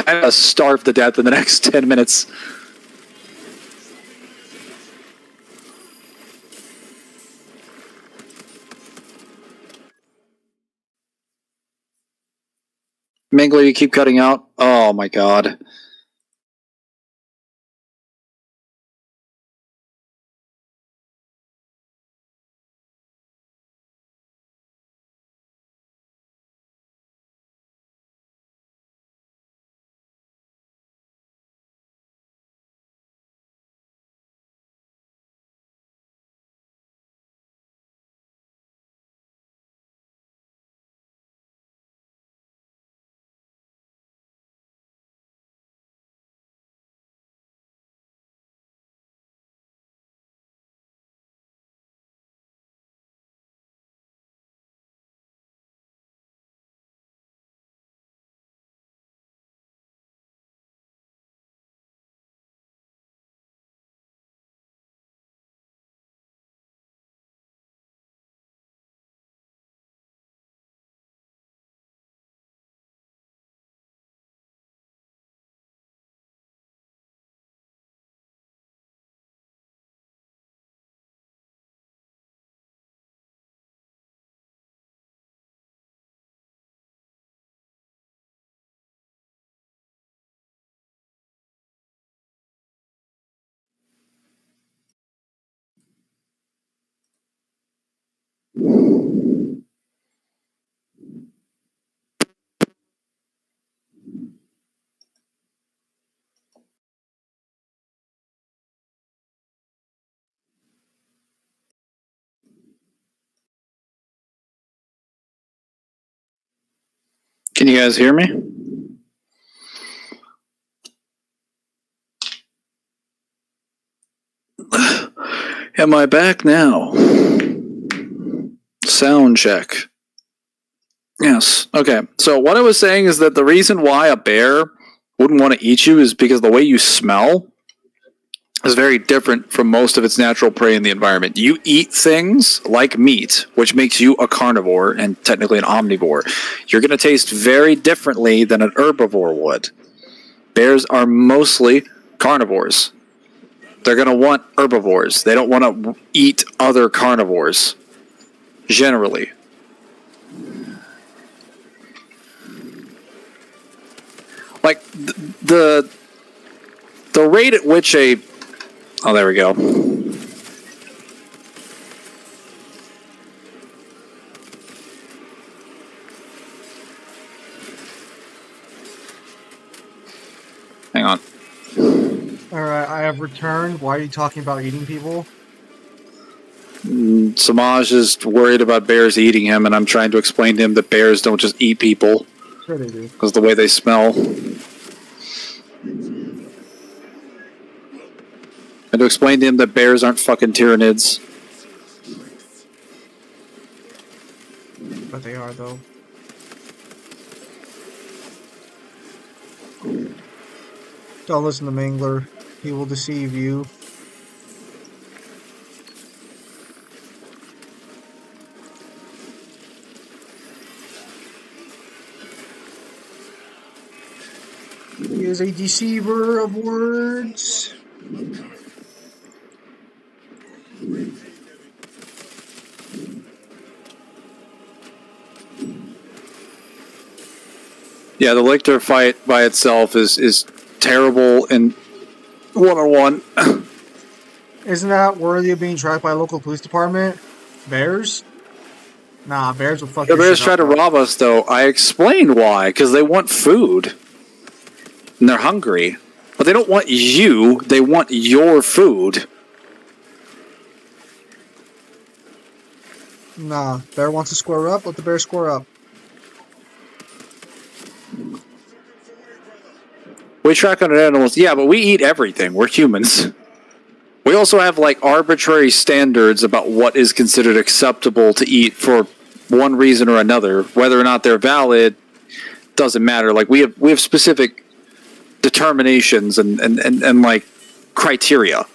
I'm going to starve to death in the next 10 minutes. Mangler, you keep cutting out. Oh my god. Can you guys hear me? Am I back now? Sound check. Yes. Okay. So what I was saying is that the reason why a bear wouldn't want to eat you is because the way you smell is very different from most of its natural prey in the environment. You eat things like meat, which makes you a carnivore and technically an omnivore. You're going to taste very differently than an herbivore would. Bears are mostly carnivores. They're going to want herbivores. They don't want to eat other carnivores, generally. Like, the rate at which a... Oh, there we go. Hang on. Alright, I have returned. Why are you talking about eating people? Samaj is worried about bears eating him, and I'm trying to explain to him that bears don't just eat people. Sure they do. Because the way they smell. And to explain to him that bears aren't fucking tyrannids. But they are, though. Don't listen to Mangler. He will deceive you. He is a deceiver of words. Yeah, the Lictor fight by itself is terrible in one-on-one. Isn't that worthy of being tracked by a local police department? Bears? Nah, bears will fuck The your bears shit try up, to though. rob us, though. I explained why. Because they want food. And they're hungry. But they don't want you. They want your food. Nah, bear wants to square up. Let the bear square up. We track on animals. Yeah, but we eat everything. We're humans. We also have, like, arbitrary standards about what is considered acceptable to eat for one reason or another. Whether or not they're valid doesn't matter. Like, we have specific determinations and like, criteria.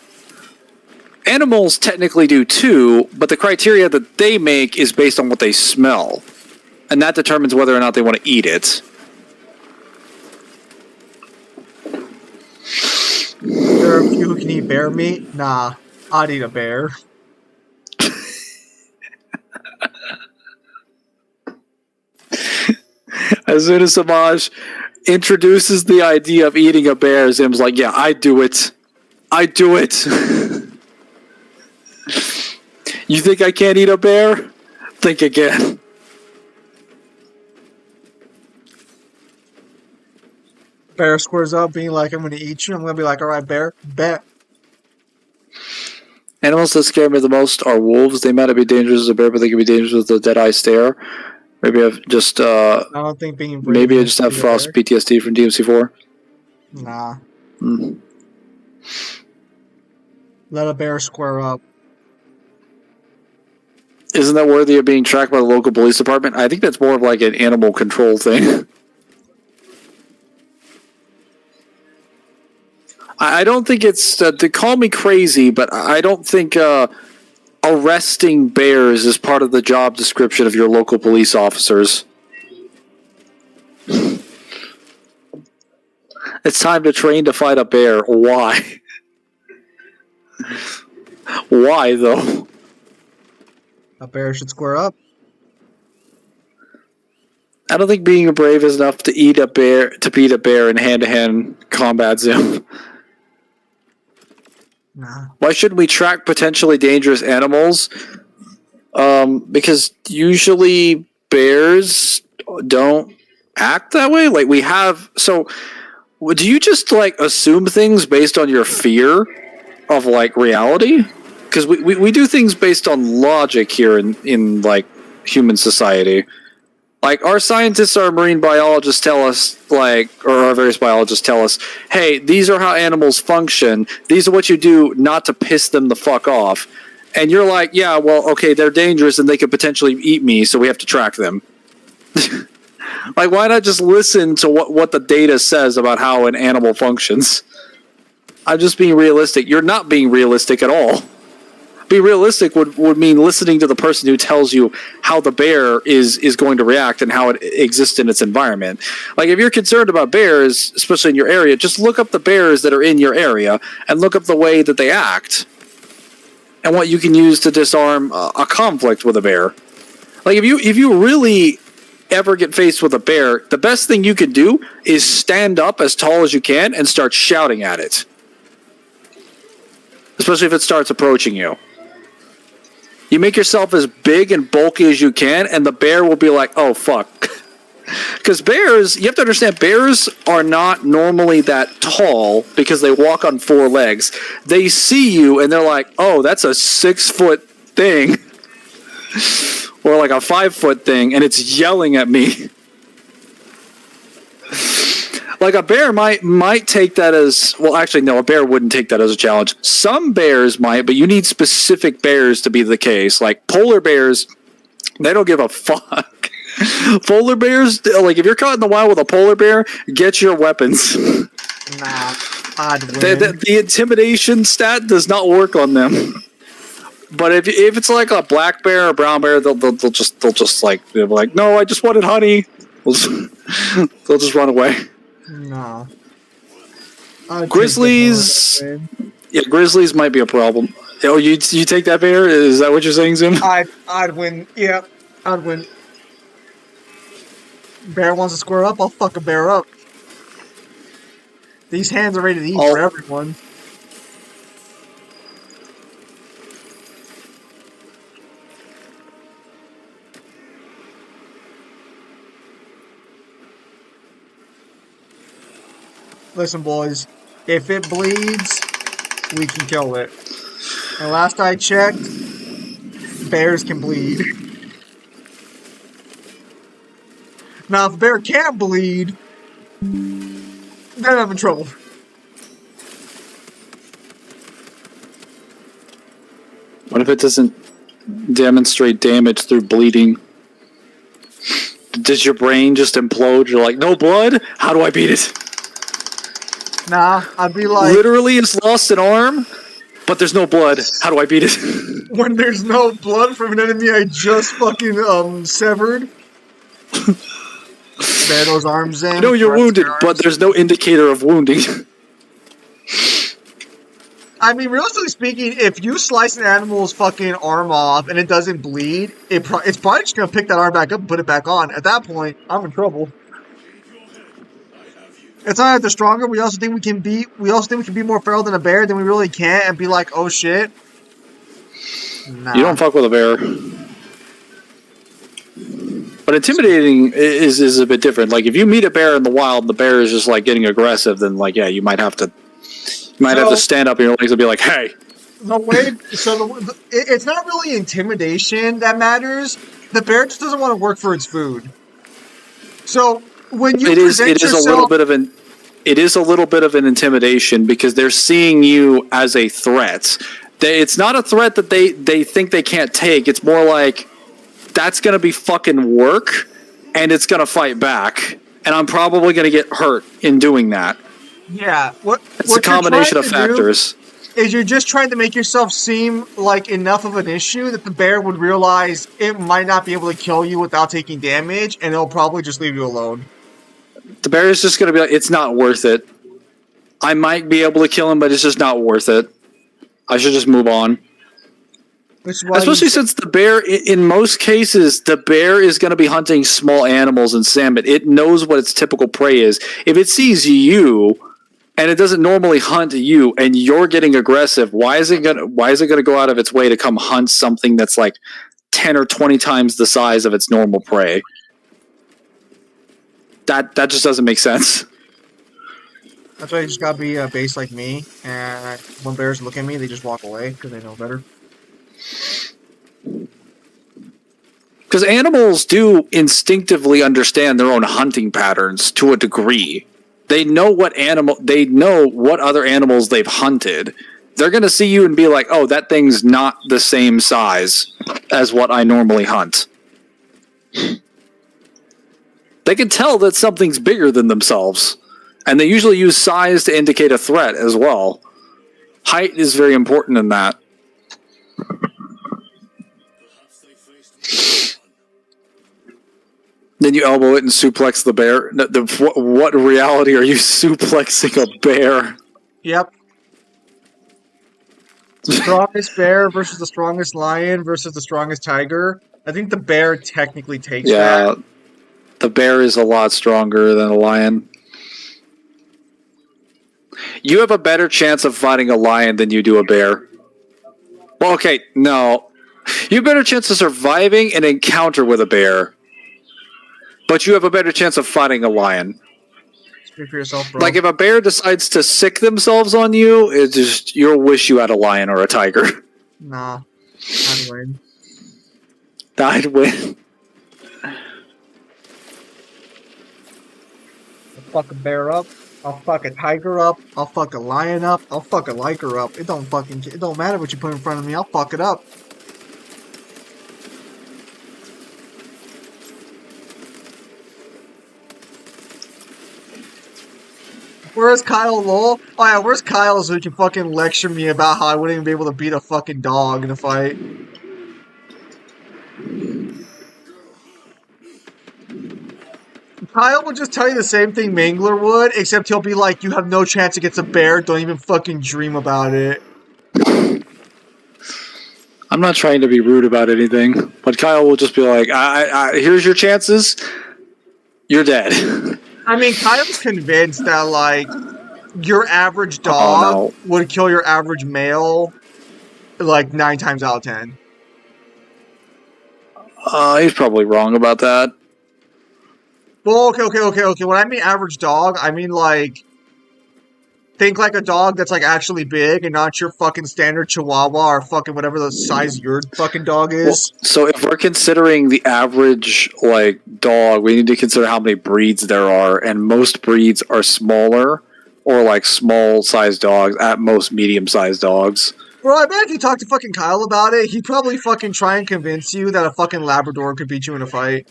Animals technically do too, but the criteria that they make is based on what they smell. And that determines whether or not they want to eat it. There are a few who can eat bear meat. Nah, I'd eat a bear. As soon as Samaj introduces the idea of eating a bear, Zim's like, yeah, I do it. I do it. You think I can't eat a bear? Think again. Bear squares up, being like, I'm gonna eat you. I'm gonna be like, alright, bear, bet. Animals that scare me the most are wolves. They might not be dangerous as a bear, but they can be dangerous with a dead eye stare. Maybe I've just I don't think being brave maybe I enough just to have eat a frost bear. PTSD from DMC4. Nah. Mm. Let a bear square up. Isn't that worthy of being tracked by the local police department? I think that's more of like an animal control thing. I don't think it's to call me crazy, but I don't think arresting bears is part of the job description of your local police officers. It's time to train to fight a bear. Why? Why, though? A bear should square up. I don't think being brave is enough to eat a bear, to beat a bear in hand-to-hand combat, Zim. Nah. Why shouldn't we track potentially dangerous animals? Because usually bears don't act that way. Like, we have... So, do you just, like, assume things based on your fear of, like, reality? Because we do things based on logic here in like, human society. Like, our scientists, our marine biologists tell us, like, or our various biologists tell us, hey, these are how animals function. These are what you do not to piss them the fuck off. And you're like, yeah, well, okay, they're dangerous and they could potentially eat me, so we have to track them. Like, why not just listen to what the data says about how an animal functions? I'm just being realistic. You're not being realistic at all. Be realistic would mean listening to the person who tells you how the bear is going to react and how it exists in its environment. Like, if you're concerned about bears, especially in your area, just look up the bears that are in your area and look up the way that they act and what you can use to disarm a conflict with a bear. Like, if you really ever get faced with a bear, the best thing you can do is stand up as tall as you can and start shouting at it. Especially if it starts approaching you. You make yourself as big and bulky as you can, and the bear will be like, oh, fuck. Because bears, you have to understand, bears are not normally that tall because they walk on 4 legs. They see you, and they're like, oh, that's a 6-foot thing. Or like a 5-foot thing, and it's yelling at me. Like, a bear might take that as... Well, actually, no, a bear wouldn't take that as a challenge. Some bears might, but you need specific bears to be the case. Like, polar bears, they don't give a fuck. Polar bears, like, if you're caught in the wild with a polar bear, get your weapons. Nah, I'd win. The intimidation stat does not work on them. But if it's like a black bear or brown bear, they'll just like, they'll be like, no, I just wanted honey. They'll just run away. No. Grizzlies. Yeah, grizzlies might be a problem. Oh, you take that bear? Is that what you're saying, Zim? I'd win. Yeah, I'd win. Bear wants to square up, I'll fuck a bear up. These hands are ready to eat for everyone. Listen, boys, if it bleeds, we can kill it. And last I checked, bears can bleed. Now, if a bear can't bleed, then I'm in trouble. What if it doesn't demonstrate damage through bleeding? Does your brain just implode? You're like, no blood? How do I beat it? Nah, I'd be like... Literally, it's lost an arm, but there's no blood. How do I beat it? When there's no blood from an enemy I just fucking, severed. Bear those arms in. I know you're wounded, but there's no indicator of wounding. I mean, realistically speaking, if you slice an animal's fucking arm off and it doesn't bleed, it's probably just gonna pick that arm back up and put it back on. At that point, I'm in trouble. It's not that they're stronger. We also think we can be more feral than a bear. Then we really can't and be like, oh shit. Nah. You don't fuck with a bear. But intimidating is a bit different. Like, if you meet a bear in the wild and the bear is just like getting aggressive, then like, yeah, you might have to stand up on your legs and be like, hey. No way. So it's not really intimidation that matters. The bear just doesn't want to work for its food. So when you it is a little bit of an intimidation because they're seeing you as a threat. It's not a threat that they think they can't take. It's more like, that's going to be fucking work, and it's going to fight back, and I'm probably going to get hurt in doing that. Yeah. It's a combination of factors. Is you're just trying to make yourself seem like enough of an issue that the bear would realize it might not be able to kill you without taking damage, and it'll probably just leave you alone. The bear is just going to be like, it's not worth it. I might be able to kill him, but it's just not worth it. I should just move on. Especially since the bear, in most cases, the bear is going to be hunting small animals and salmon. It knows what its typical prey is. If it sees you, and it doesn't normally hunt you, and you're getting aggressive, why is it going to go out of its way to come hunt something that's like 10 or 20 times the size of its normal prey? That just doesn't make sense. That's why you just gotta be based like me, and when bears look at me, they just walk away because they know better. Because animals do instinctively understand their own hunting patterns to a degree. They know what other animals they've hunted. They're going to see you and be like, oh, that thing's not the same size as what I normally hunt. They can tell that something's bigger than themselves. And they usually use size to indicate a threat as well. Height is very important in that. Then you elbow it and suplex the bear. What reality are you suplexing a bear? Yep. The strongest bear versus the strongest lion versus the strongest tiger. I think the bear technically takes that. The bear is a lot stronger than a lion. You have a better chance of fighting a lion than you do a bear. Well, okay, no. You have a better chance of surviving an encounter with a bear. But you have a better chance of fighting a lion. Speak for yourself, bro. Like, if a bear decides to sick themselves on you, it's just, you'll wish you had a lion or a tiger. Nah. I'd win. I'd win. I'll fuck a bear up. I'll fuck a tiger up. I'll fuck a lion up. I'll fuck a liker up. It don't matter what you put in front of me. I'll fuck it up. Where's Kyle Lowell? Oh yeah, where's Kyle so he can fucking lecture me about how I wouldn't even be able to beat a fucking dog in a fight? Kyle would just tell you the same thing Mangler would, except he'll be like, you have no chance against a bear, don't even fucking dream about it. I'm not trying to be rude about anything, but Kyle will just be like, here's your chances, you're dead. I mean, Kyle's convinced that, like, your average dog would kill your average male, like, 9 times out of 10. He's probably wrong about that. Well, okay. When I mean average dog, I mean, like, think like a dog that's, like, actually big and not your fucking standard Chihuahua or fucking whatever the size your fucking dog is. Well, so if we're considering the average, like, dog, we need to consider how many breeds there are, and most breeds are smaller or, like, small-sized dogs, at most medium-sized dogs. Bro, I bet if you talk to fucking Kyle about it, he'd probably fucking try and convince you that a fucking Labrador could beat you in a fight.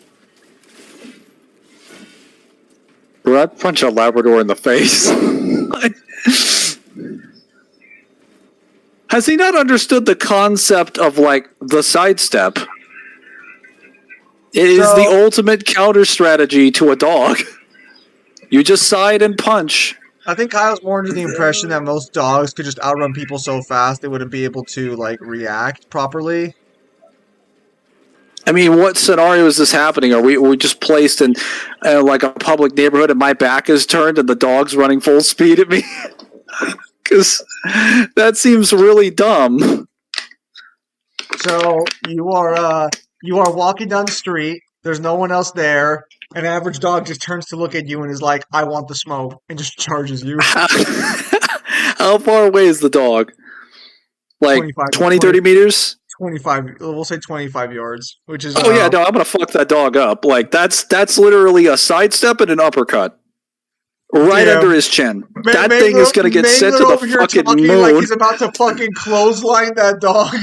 Bro, I'd punch a Labrador in the face. Has he not understood the concept of, like, the sidestep? It is the ultimate counter strategy to a dog. You just side and punch. I think Kyle's more under the impression that most dogs could just outrun people so fast they wouldn't be able to, like, react properly. I mean, what scenario is this happening? Are we just placed in, like, a public neighborhood and my back is turned and the dog's running full speed at me? Because that seems really dumb. So you are walking down the street. There's no one else there. An average dog just turns to look at you and is like, "I want the smoke," and just charges you. How far away is the dog? Like 20, 30 meters? 25. We'll say 25 yards, which is. Oh yeah, no, I'm gonna fuck that dog up. Like that's literally a sidestep and an uppercut. Right under his chin. That thing is going to get sent to the fucking moon. Like he's about to fucking clothesline that dog.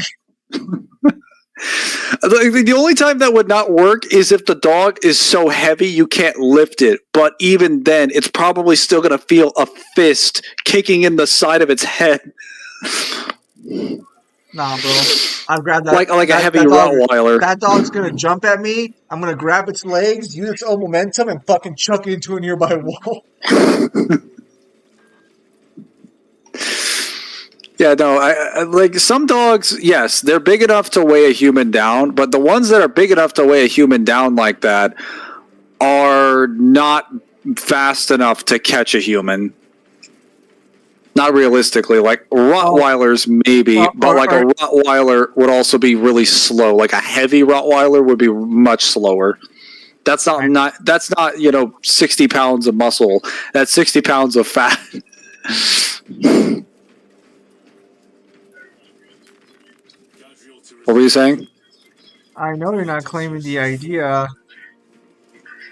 The only time that would not work is if the dog is so heavy you can't lift it. But even then, it's probably still going to feel a fist kicking in the side of its head. Nah, bro. I've grabbed that. Like a heavy Rottweiler. That dog's going to jump at me. I'm going to grab its legs, use its own momentum, and fucking chuck it into a nearby wall. Yeah, no, I like some dogs, yes, they're big enough to weigh a human down, but the ones that are big enough to weigh a human down like that are not fast enough to catch a human. Not realistically, like Rottweilers maybe, but like a Rottweiler would also be really slow. Like a heavy Rottweiler would be much slower. That's not 60 pounds of muscle. That's 60 pounds of fat. What were you saying? I know you're not claiming the idea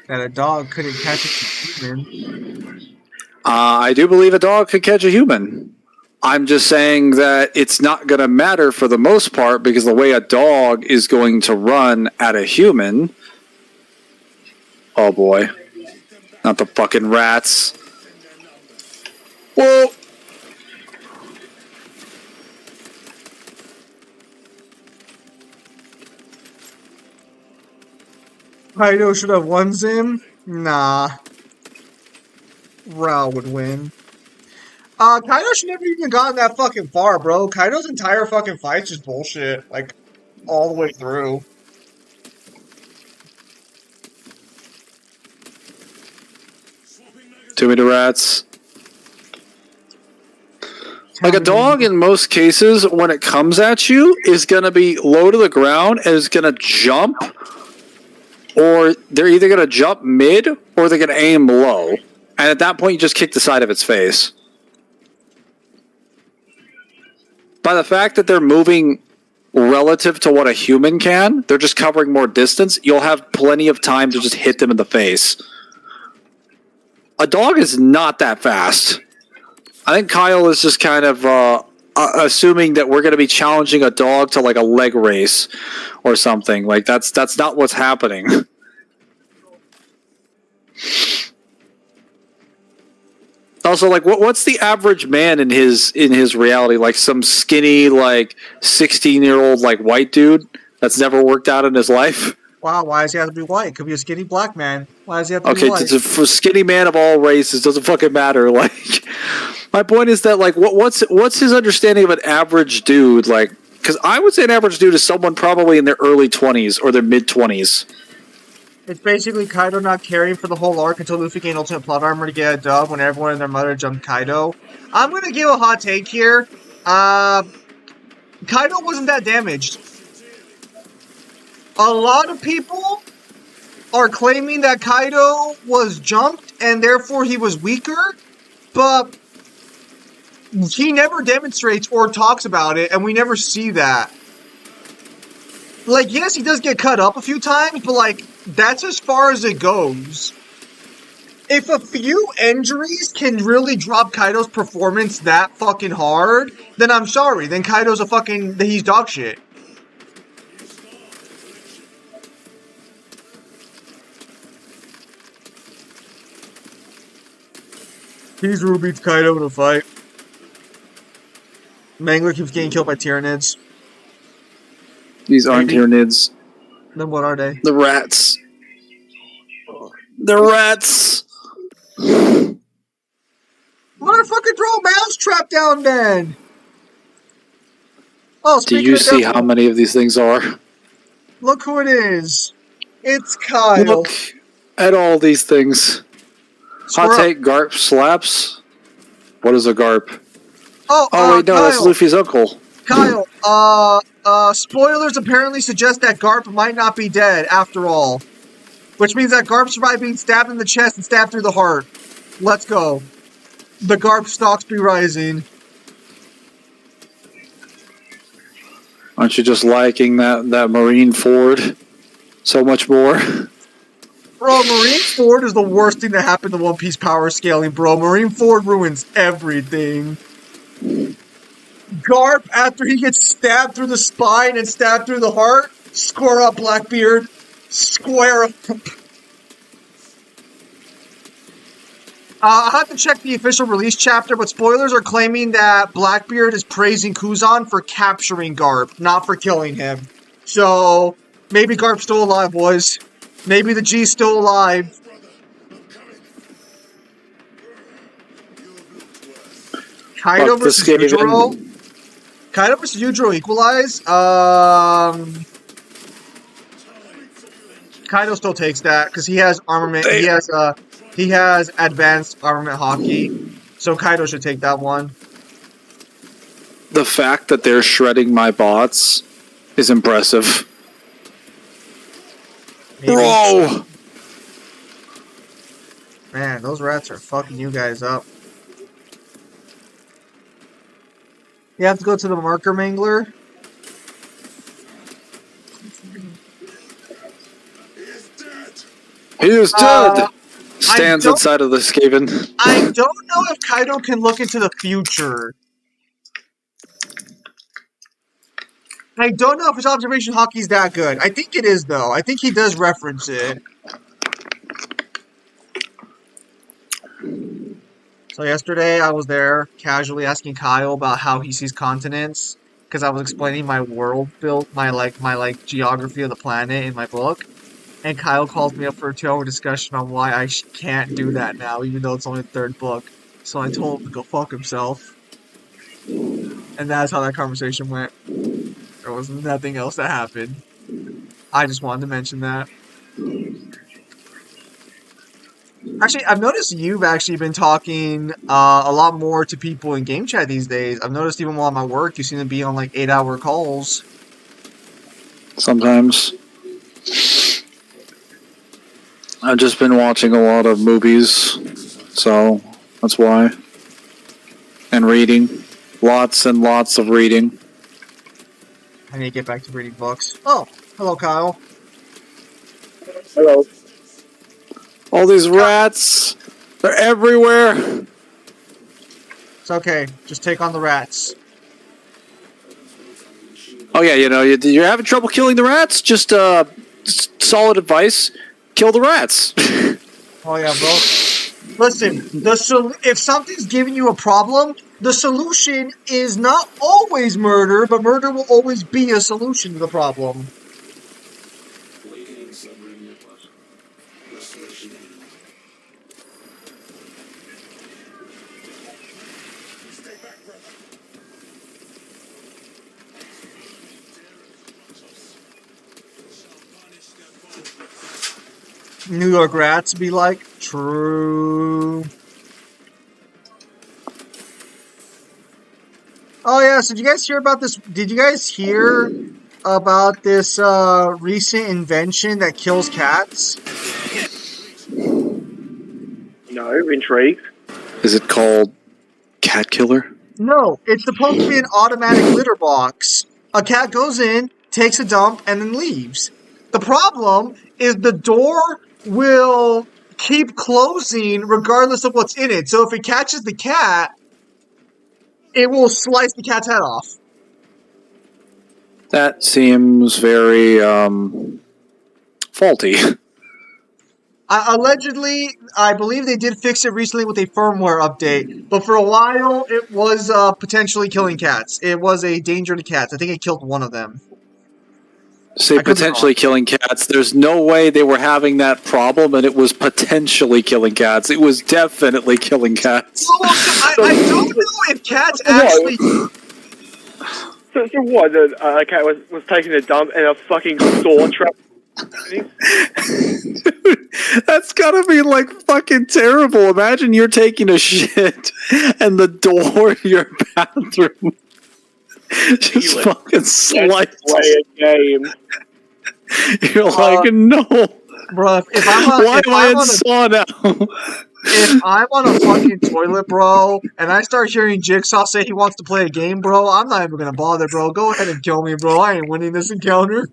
that a dog couldn't catch a human. I do believe a dog could catch a human. I'm just saying that it's not going to matter for the most part because the way a dog is going to run at a human. Oh boy. Not the fucking rats. Whoa. Kaido should have won Zim? Nah. Rao would win. Kaido should never even gotten that fucking far, bro. Kaido's entire fucking fight's just bullshit. Like, all the way through. Too many rats. Like a dog, in most cases, when it comes at you, is going to be low to the ground and is going to jump, or they're either going to jump mid or they're going to aim low. And at that point, you just kick the side of its face. By the fact that they're moving relative to what a human can, they're just covering more distance, you'll have plenty of time to just hit them in the face. A dog is not that fast. I think Kyle is just kind of assuming that we're going to be challenging a dog to like a leg race or something. Like that's not what's happening. Also, like what's the average man in his reality? Like some skinny, like 16-year-old like white dude that's never worked out in his life. Wow, why does he have to be white? Could be a skinny black man. Why does he have to be Okay, white? for skinny man of all races, doesn't fucking matter. Like, my point is that like, what's his understanding of an average dude? Like, because I would say an average dude is someone probably in their early 20s or their mid 20s. It's basically Kaido not caring for the whole arc until Luffy gained ultimate plot armor to get a dub when everyone and their mother jumped Kaido. I'm gonna give a hot take here. Kaido wasn't that damaged. A lot of people are claiming that Kaido was jumped and therefore he was weaker, but he never demonstrates or talks about it, and we never see that. Like, yes, he does get cut up a few times, but, like, that's as far as it goes. If a few injuries can really drop Kaido's performance that fucking hard, then I'm sorry. Then Kaido's he's dog shit. Kizaru beats Kaido in a fight. Mangler keeps getting killed by Tyranids. These aren't Tyranids. Then what are they? The rats. The rats. Motherfucker, throw a mousetrap down then! Oh, do you see how many of these things are? Look who it is. It's Kyle. Look at all these things. Hot take, Garp slaps. What is a Garp? Oh, wait, no, Kyle. that's Luffy's uncle. Kyle, spoilers apparently suggest that Garp might not be dead after all. Which means that Garp survived being stabbed in the chest and stabbed through the heart. Let's go. The Garp stocks be rising. Aren't you just liking that Marine Ford so much more? Bro, Marine Ford is the worst thing that happened to One Piece power scaling, bro. Marine Ford ruins everything. Garp, after he gets stabbed through the spine and stabbed through the heart, square up, Blackbeard. Square up. I have to check the official release chapter, but spoilers are claiming that Blackbeard is praising Kuzan for capturing Garp, not for killing him. So, maybe Garp's still alive, boys. Maybe the G's still alive. Kaido versus Yujiro. Kaido versus Yujiro equalize. Kaido still takes that because he has armament. He has advanced armament hockey, so Kaido should take that one. The fact that they're shredding my bots is impressive. Maybe. Bro! Man, those rats are fucking you guys up. You have to go to the marker mangler. is dead. Stands don't- inside of the Skaven. I don't know if Kaido can look into the future. I don't know if his observation hockey is that good. I think it is, though. I think he does reference it. So yesterday I was there casually asking Kyle about how he sees continents because I was explaining my world build, my geography of the planet in my book, and Kyle calls me up for a 2-hour discussion on why I can't do that now, even though it's only the third book. So I told him to go fuck himself, and that's how that conversation went. There was nothing else that happened. I just wanted to mention that. Actually, I've noticed you've actually been talking a lot more to people in game chat these days. I've noticed even while I'm at work, you seem to be on like 8-hour calls. Sometimes. I've just been watching a lot of movies, so that's why. And reading. Lots and lots of reading. I need to get back to reading books. Oh, hello, Kyle. Hello. All these rats, they're everywhere. It's okay. Just take on the rats. Oh yeah, you're having trouble killing the rats? Just solid advice: kill the rats. Oh yeah, bro. Listen, if something's giving you a problem, the solution is not always murder, but murder will always be a solution to the problem. New York rats be like, true. Oh yeah, so did you guys hear about this? Did you guys hear about this recent invention that kills cats? No, intrigued. Is it called Cat Killer? No, it's supposed to be an automatic litter box. A cat goes in, takes a dump, and then leaves. The problem is the door will keep closing regardless of what's in it. So if it catches the cat, it will slice the cat's head off. That seems very faulty. Allegedly, I believe they did fix it recently with a firmware update, but for a while it was potentially killing cats. It was a danger to cats. I think it killed one of them. Say potentially killing cats. There's no way they were having that problem and it was potentially killing cats. It was definitely killing cats. Well, I don't know if cats actually... So what? A cat was taking a dump and a fucking saw trap. Dude, that's gotta be like fucking terrible. Imagine you're taking a shit and the door to your bathroom just fucking slices. Play a game. You're like, no. Bruh, if I'm on, Why am I in Saw now? If I'm on a fucking toilet, bro, and I start hearing Jigsaw say he wants to play a game, bro, I'm not even gonna bother, bro. Go ahead and kill me, bro. I ain't winning this encounter.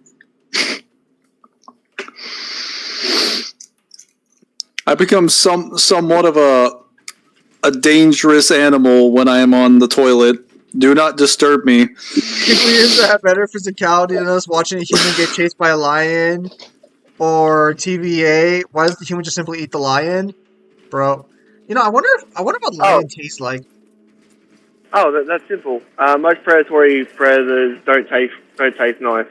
I become somewhat of a dangerous animal when I am on the toilet. Do not disturb me. People used to have better physicality than us watching a human get chased by a lion or TVA. Why does the human just simply eat the lion? Bro. You know, I wonder what lion tastes like. Oh, that's simple. Most predatory predators don't taste nice.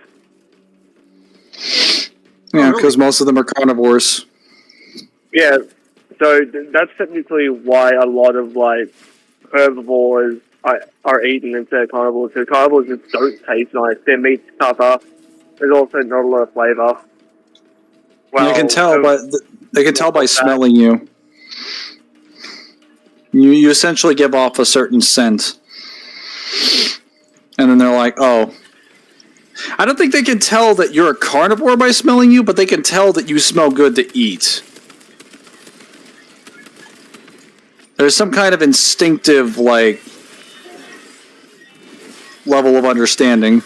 Yeah, because most of them are carnivores. Yeah, so that's technically why a lot of like herbivores are eaten instead of carnivores. So carnivores just don't taste nice. Their meat's tougher. There's also not a lot of flavor. Well, they can tell by smelling you. You essentially give off a certain scent, and then they're like, "Oh." I don't think they can tell that you're a carnivore by smelling you, but they can tell that you smell good to eat. There's some kind of instinctive, like, level of understanding.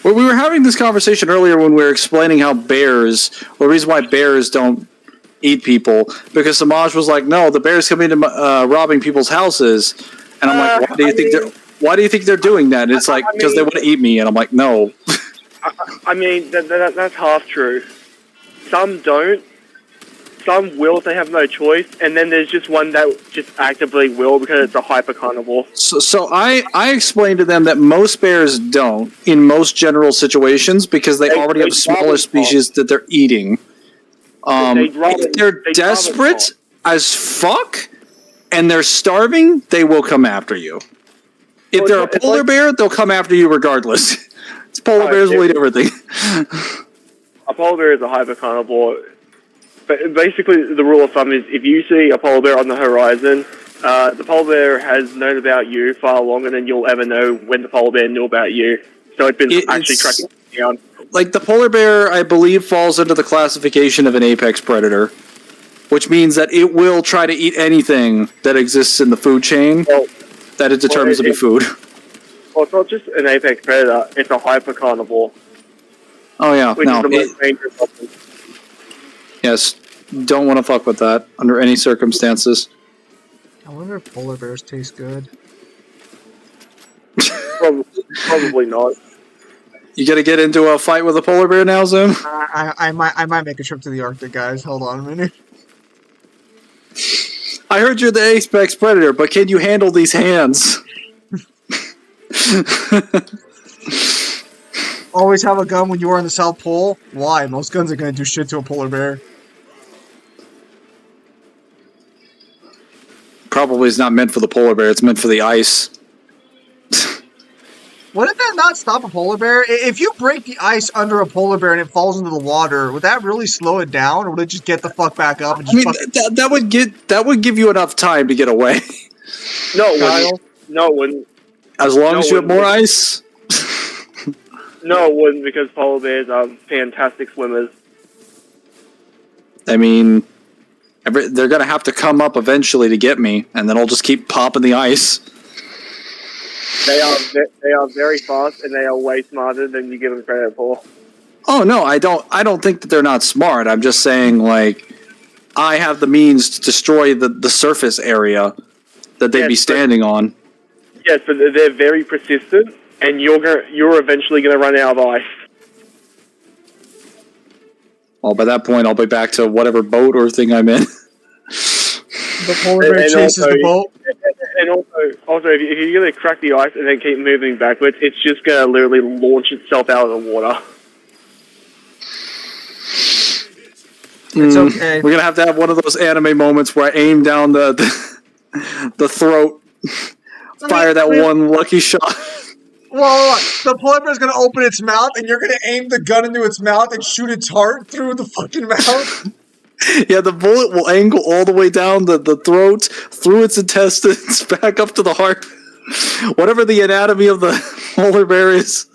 Well, we were having this conversation earlier when we were explaining how the reason why bears don't eat people because Samaj was like, no, the bears come into robbing people's houses, and I'm like, why do you think they're doing that? And it's like because they want to eat me, and I'm like, no. I mean, that's half true. Some don't. Some will if they have no choice, and then there's just one that just actively will because it's a hyper carnivore. So I explained to them that most bears don't in most general situations because they already have smaller species that they're eating. If they're desperate as fuck and they're starving, they will come after you. If they're a polar bear, they'll come after you regardless. It's polar bears will eat everything. A polar bear is a hyper carnivore. But basically, the rule of thumb is if you see a polar bear on the horizon, the polar bear has known about you far longer than you'll ever know when the polar bear knew about you. So it's been actually tracking you down. Like the polar bear, I believe, falls into the classification of an apex predator, which means that it will try to eat anything that exists in the food chain that it determines to be food. Well, it's not just an apex predator; it's a hyper carnivore. Oh yeah, which is the most dangerous option. Yes, don't want to fuck with that under any circumstances. I wonder if polar bears taste good. Probably not. You gonna get into a fight with a polar bear now, Zoom? I might make a trip to the Arctic, guys. Hold on a minute. I heard you're the apex predator, but can you handle these hands? Always have a gun when you are in the South Pole? Why? Most guns are gonna do shit to a polar bear. Probably is not meant for the polar bear, it's meant for the ice. Wouldn't that not stop a polar bear? If you break the ice under a polar bear and it falls into the water, would that really slow it down, or would it just get the fuck back up? And just that would give you enough time to get away. No, it wouldn't. As long as you have more ice. No, it wouldn't, because polar bears are fantastic swimmers. I mean, they're going to have to come up eventually to get me, and then I'll just keep popping the ice. They are very fast, and they are way smarter than you give them credit for. Oh no, I don't think that they're not smart. I'm just saying, like, I have the means to destroy the surface area that they'd be standing on. Yes, but they're very persistent, and you're eventually gonna run out of ice. Well, by that point, I'll be back to whatever boat or thing I'm in. The polar bear chases the boat. And also, if you're gonna crack the ice and then keep moving backwards, it's just gonna literally launch itself out of the water. It's okay. We're gonna have to have one of those anime moments where I aim down the throat, fire that one lucky shot. Well, the polar bear's gonna open its mouth, and you're gonna aim the gun into its mouth and shoot its heart through the fucking mouth. Yeah, the bullet will angle all the way down the throat, through its intestines, back up to the heart. Whatever the anatomy of the polar bear is.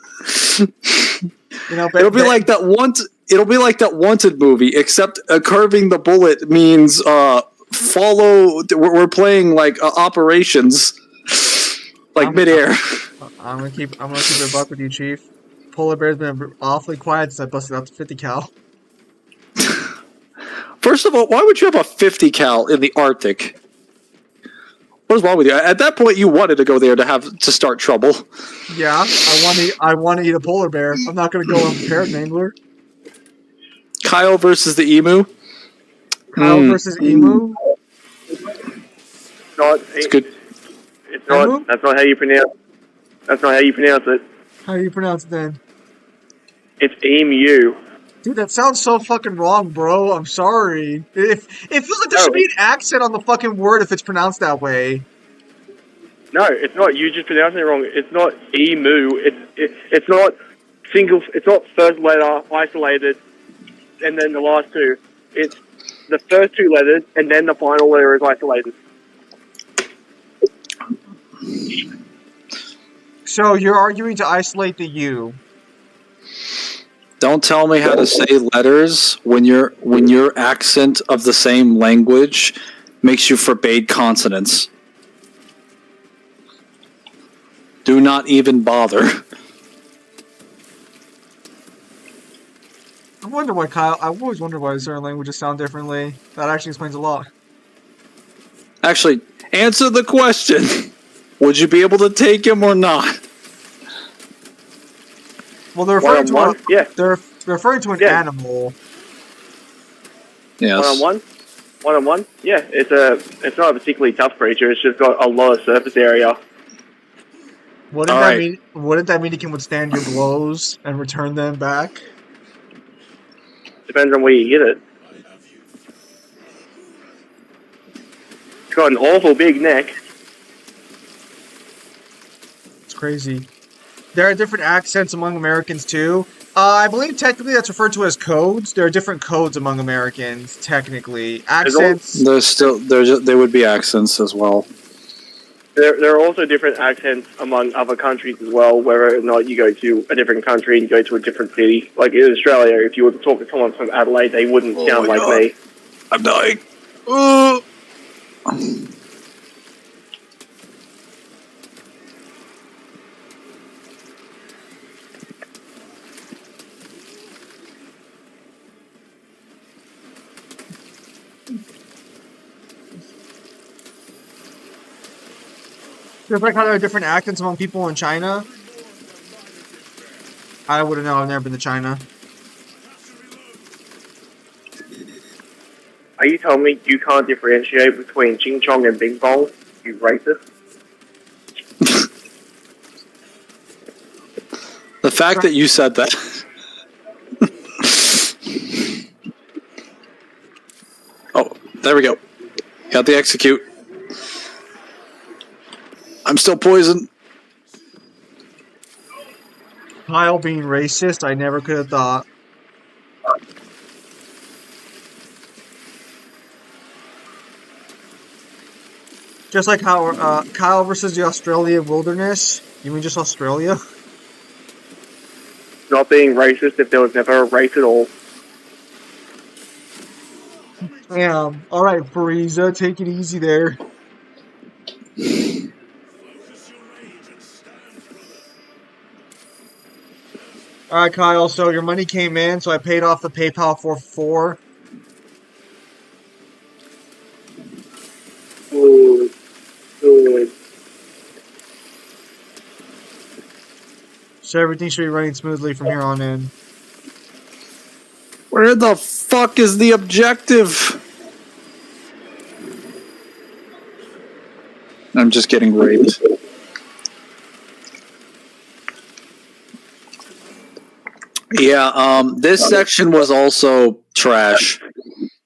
It'll be like that Wanted movie, except curving the bullet means follow. We're playing like operations, like midair. I'm gonna keep it a buck with you, Chief. Polar bear's been awfully quiet since I busted out the 50 cal. First of all, why would you have a 50 cal in the Arctic? What is wrong with you? At that point, you wanted to go there to start trouble. Yeah, I want to eat a polar bear. I'm not gonna go unprepared, Mangler. Kyle versus the emu. Kyle versus emu. It's good. It's not. Emu? That's not how you pronounce. That's not how you pronounce it. How do you pronounce it then? It's emu. Dude, that sounds so fucking wrong, bro. I'm sorry. It feels like there should be an accent on the fucking word if it's pronounced that way. No, it's not. You just pronouncing it wrong. It's not emu. It's not single. It's not first letter isolated, and then the last two. It's the first two letters, and then the final letter is isolated. So you're arguing to isolate the U. Don't tell me how to say letters when your accent of the same language makes you forbade consonants. Do not even bother. I'm wondered why Kyle. I've always wondered why certain languages sound differently. That actually explains a lot. Actually, answer the question. Would you be able to take him or not? Well, they're referring to One-on-one? Yeah. they're referring to an Yeah. animal. Yes. One-on-one? One-on-one? Yeah, it's not a particularly tough creature. It's just got a lot of surface area. Wouldn't All that right. mean? Wouldn't that mean he can withstand your blows and return them back? Depends on where you hit it. It's got an awful big neck. It's crazy. There are different accents among Americans too. I believe technically that's referred to as codes. There are different codes among Americans. Technically, accents. There would be accents as well. There are also different accents among other countries as well, whether or not you go to a different country and you go to a different city. Like in Australia, if you were to talk to someone from Adelaide, they wouldn't sound like God. me. I'm dying. There's like how there are different accents among people in China. I wouldn't know. I've never been to China. Are you telling me you can't differentiate between Ching Chong and Bing Bong? You racist? The fact that you said that. Oh, there we go. Got the execute. I'm still poisoned. Kyle being racist, I never could have thought. Just like how Kyle versus the Australian wilderness. You mean just Australia? Not being racist if there was never a race at all. Damn. Alright, Frieza, take it easy there. Alright, Kyle, so your money came in, so I paid off the PayPal for 4. Good. Good. So everything should be running smoothly from here on in. Where the fuck is the objective? I'm just getting raped. Yeah, this section was also trash.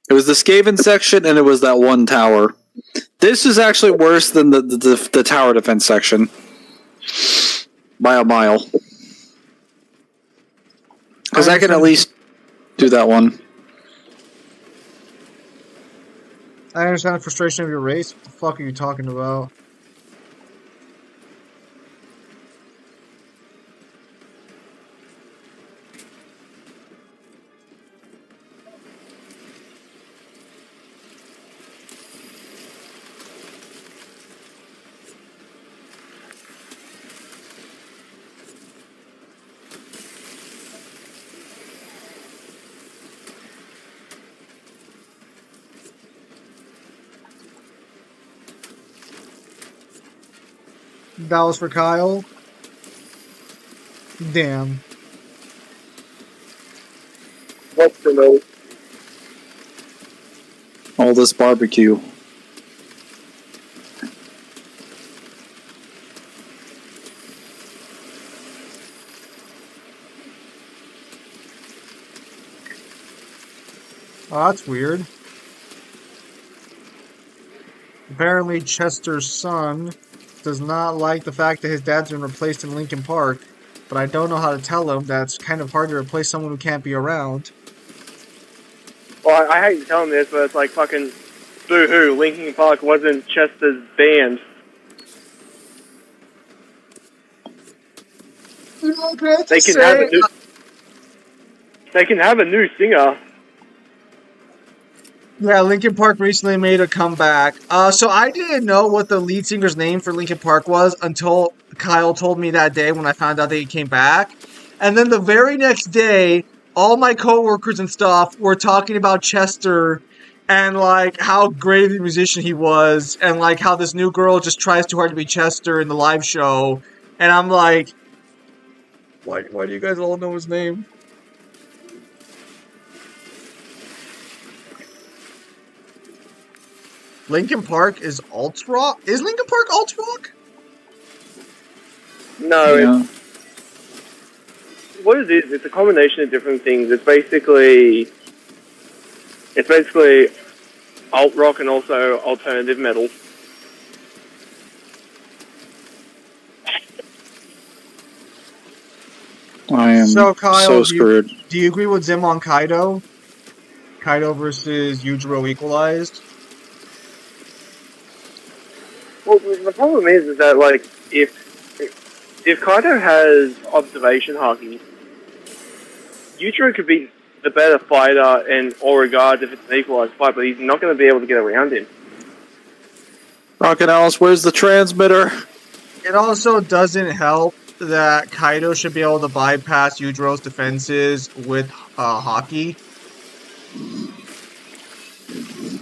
It was the Skaven section, and it was that one tower. This is actually worse than the tower defense section. By a mile. Because I can at least do that one. I understand the frustration of your race. What the fuck are you talking about? That was for Kyle. Damn. What's the note? All this barbecue. Oh, that's weird. Apparently, Chester's son does not like the fact that his dad's been replaced in Lincoln Park, but I don't know how to tell him that it's kind of hard to replace someone who can't be around. Well, I hate to tell him this, but it's like fucking boo-hoo. Linkin Park wasn't Chester's band. They can have a new. They can have a new singer. Yeah, Linkin Park recently made a comeback. So I didn't know what the lead singer's name for Linkin Park was until Kyle told me that day when I found out that he came back. And then the very next day, all my coworkers and stuff were talking about Chester and like how great of a musician he was, and like how this new girl just tries too hard to be Chester in the live show, and I'm like, why do you guys all know his name? Linkin Park is alt rock? Is Linkin Park alt rock? No, Yeah. what it is, it's a combination of different things. It's basically alt rock and also alternative metal. I am So, Kyle, so screwed. Do you agree with Zim on Kaido? Kaido versus Yujiro equalized? Well, the problem is that like if Kaido has observation haki, Yujiro could be the better fighter in all regards if it's an equalized fight, but he's not going to be able to get around him. Rocket Alice, where's the transmitter? It also doesn't help that Kaido should be able to bypass Yujiro's defenses with Haki.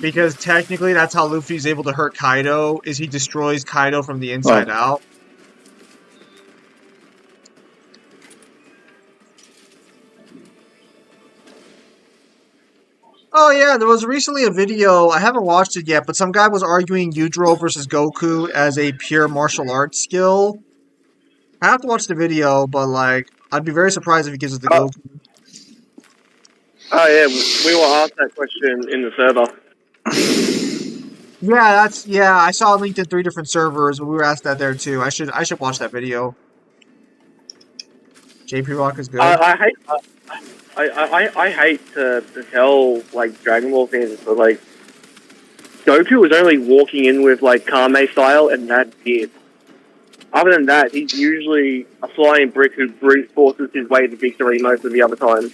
Because technically that's how Luffy's able to hurt Kaido, is he destroys Kaido from the inside out. Oh yeah, there was recently a video, I haven't watched it yet, but some guy was arguing Yujiro versus Goku as a pure martial arts skill. I have to watch the video, but like, I'd be very surprised if he gives it to Goku. Oh yeah, we were asked that question in the server. Yeah, I saw it linked in 3 different servers, but we were asked that there too. I should watch that video. JP Rock is good. I hate to tell like Dragon Ball fans, but like Goku was only walking in with like Kame style, and that's it. Other than that, he's usually a flying brick who brute forces his way to victory most of the other times.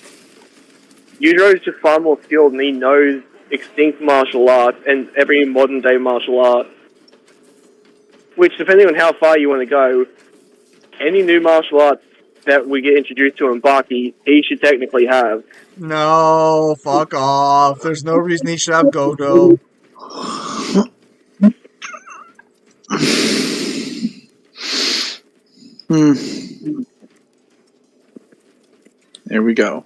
Yujiro is just far more skilled, and he knows extinct martial arts and every modern day martial art. Which, depending on how far you want to go, any new martial arts that we get introduced to in Baki, he should technically have. No, fuck off. There's no reason he should have Godo. There we go.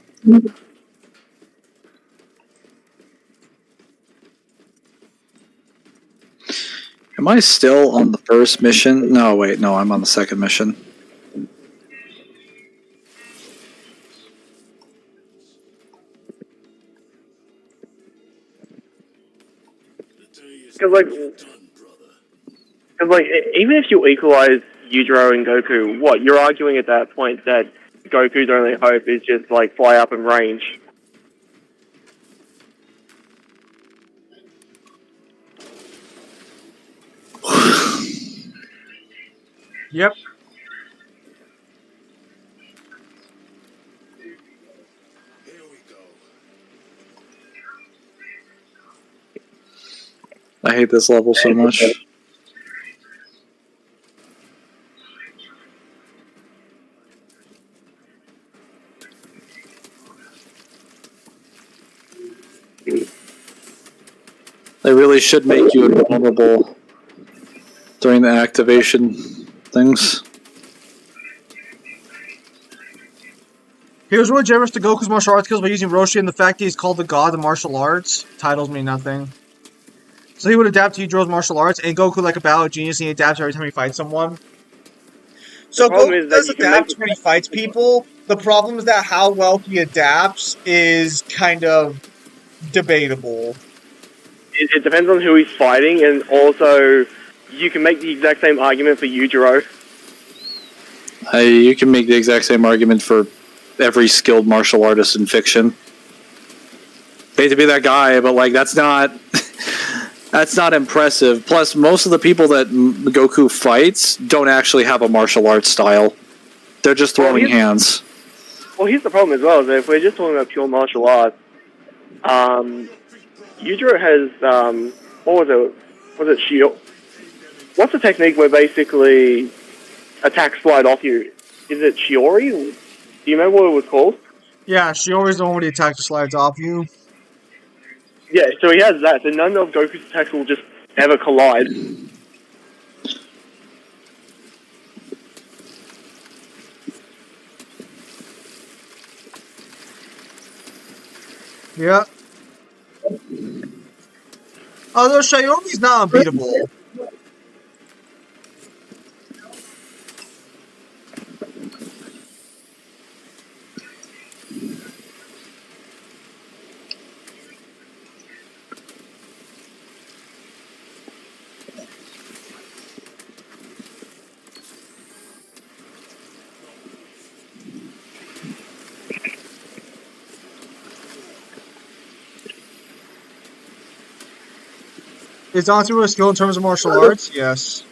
Am I still on the first mission? No, wait, no, I'm on the second mission. Because like, even if you equalize Yujiro and Goku, what, you're arguing at that point that Goku's only hope is just, like, fly up and range. Yep. Here we go. I hate this level so much. They really should make you invulnerable during the activation things. He was really generous to Goku's martial arts skills by using Roshi, and the fact that he's called the god of martial arts. Titles mean nothing. So he would adapt to Yujiro's martial arts, and Goku, like a battle genius, and he adapts every time he fights someone. So Goku does adapt when he fights people. The problem is that how well he adapts is kind of debatable. It depends on who he's fighting, and also you can make the exact same argument for Yujiro. You can make the exact same argument for every skilled martial artist in fiction. Hate to be that guy, but like that's not that's not impressive. Plus, most of the people that Goku fights don't actually have a martial arts style. They're just throwing hands. Well, here's the problem as well, is that if we're just talking about pure martial arts, Yujiro has, what was it, shield? What's the technique where basically attacks slide off you? Is it Shiori? Do you remember what it was called? Yeah, she always the one when the attack just slides off you. Yeah, so he has that. So none of Goku's attacks will just ever collide. Yeah. Although Xiaomi's not unbeatable. Is Dantu a skill in terms of martial arts? Yes.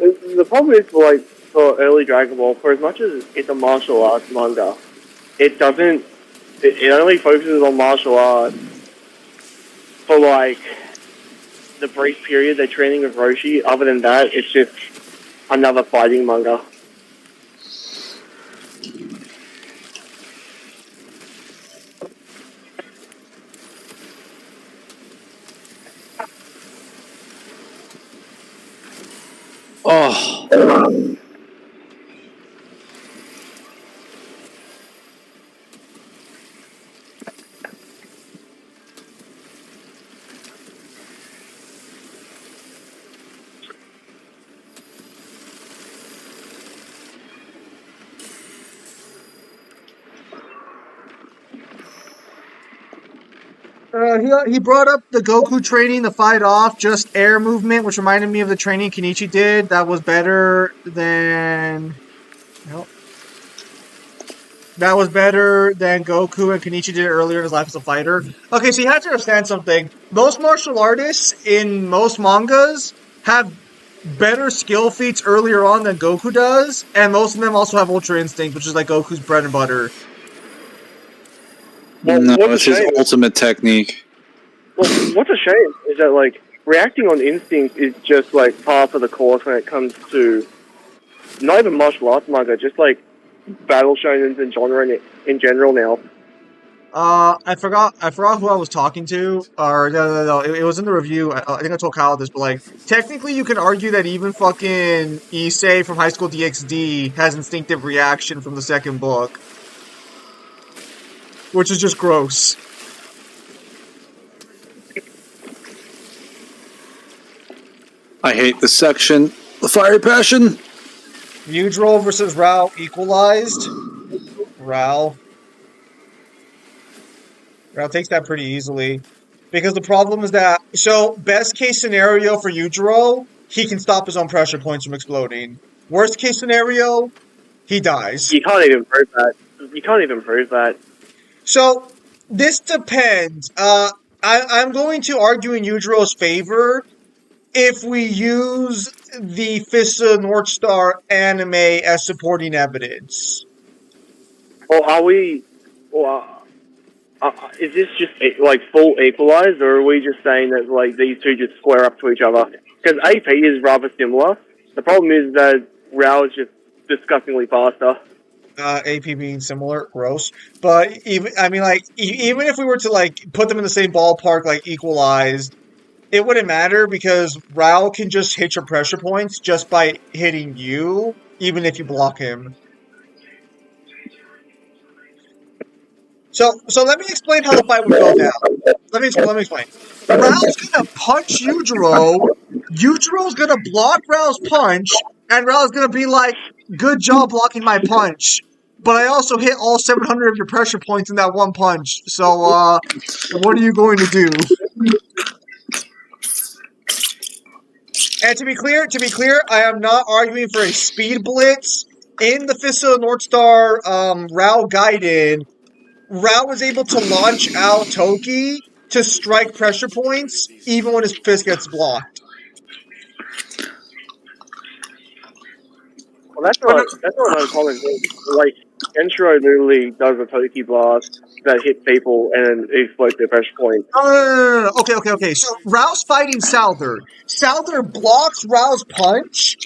The problem is, like, for early Dragon Ball, for as much as it's a martial arts manga, it doesn't. It only focuses on martial arts for, like, the brief period they're training with Roshi. Other than that, it's just another fighting manga. Oh, He brought up the Goku training to fight off just air movement, which reminded me of the training Kenichi did. That was better than. Nope. That was better than Goku and Kenichi did earlier in his life as a fighter. Okay, so you have to understand something. Most martial artists in most mangas have better skill feats earlier on than Goku does, and most of them also have Ultra Instinct, which is like Goku's bread and butter. Well, no, what's it's a his shame? ultimate technique. Well, what's a shame is that, like, reacting on instinct is just, like, par for the course when it comes to not even martial arts manga, just, like, battle shonens and genre in general now. I forgot who I was talking to. Or no. It was in the review. I think I told Kyle this, but like, technically, you can argue that even fucking Issei from High School DxD has instinctive reaction from the second book, which is just gross. I hate this section. The fiery passion. Yujiro versus Rao equalized. Rao takes that pretty easily. Because the problem is that, so best case scenario for Yujiro, he can stop his own pressure points from exploding. Worst case scenario, he dies. You can't even prove that. So this depends. I'm going to argue in Yujiro's favor if we use the Fist of the North Star anime as supporting evidence. Or are we... Or, is this just, like, full equalized, or are we just saying that, like, these two just square up to each other? Because AP is rather similar. The problem is that Rao is just disgustingly faster. AP being similar, gross. But even even if we were to like put them in the same ballpark, like equalized, it wouldn't matter because Rao can just hit your pressure points just by hitting you, even if you block him. So let me explain how the fight would go down. Let me explain. Rao's gonna punch Yujiro. Yujiro's gonna block Rao's punch, and Rao's gonna be like, "Good job blocking my punch." But I also hit all 700 of your pressure points in that one punch. So, what are you going to do? And to be clear, I am not arguing for a speed blitz. In the Fist of the North Star, Rao Gaiden, Rao was able to launch out Toki to strike pressure points, even when his fist gets blocked. Well, that's not an uncommon thing. Like, Kenshiro literally does a Toki blast that hits people and explodes their pressure point. No. Okay. So Rao's fighting Souther. Souther blocks Rao's punch,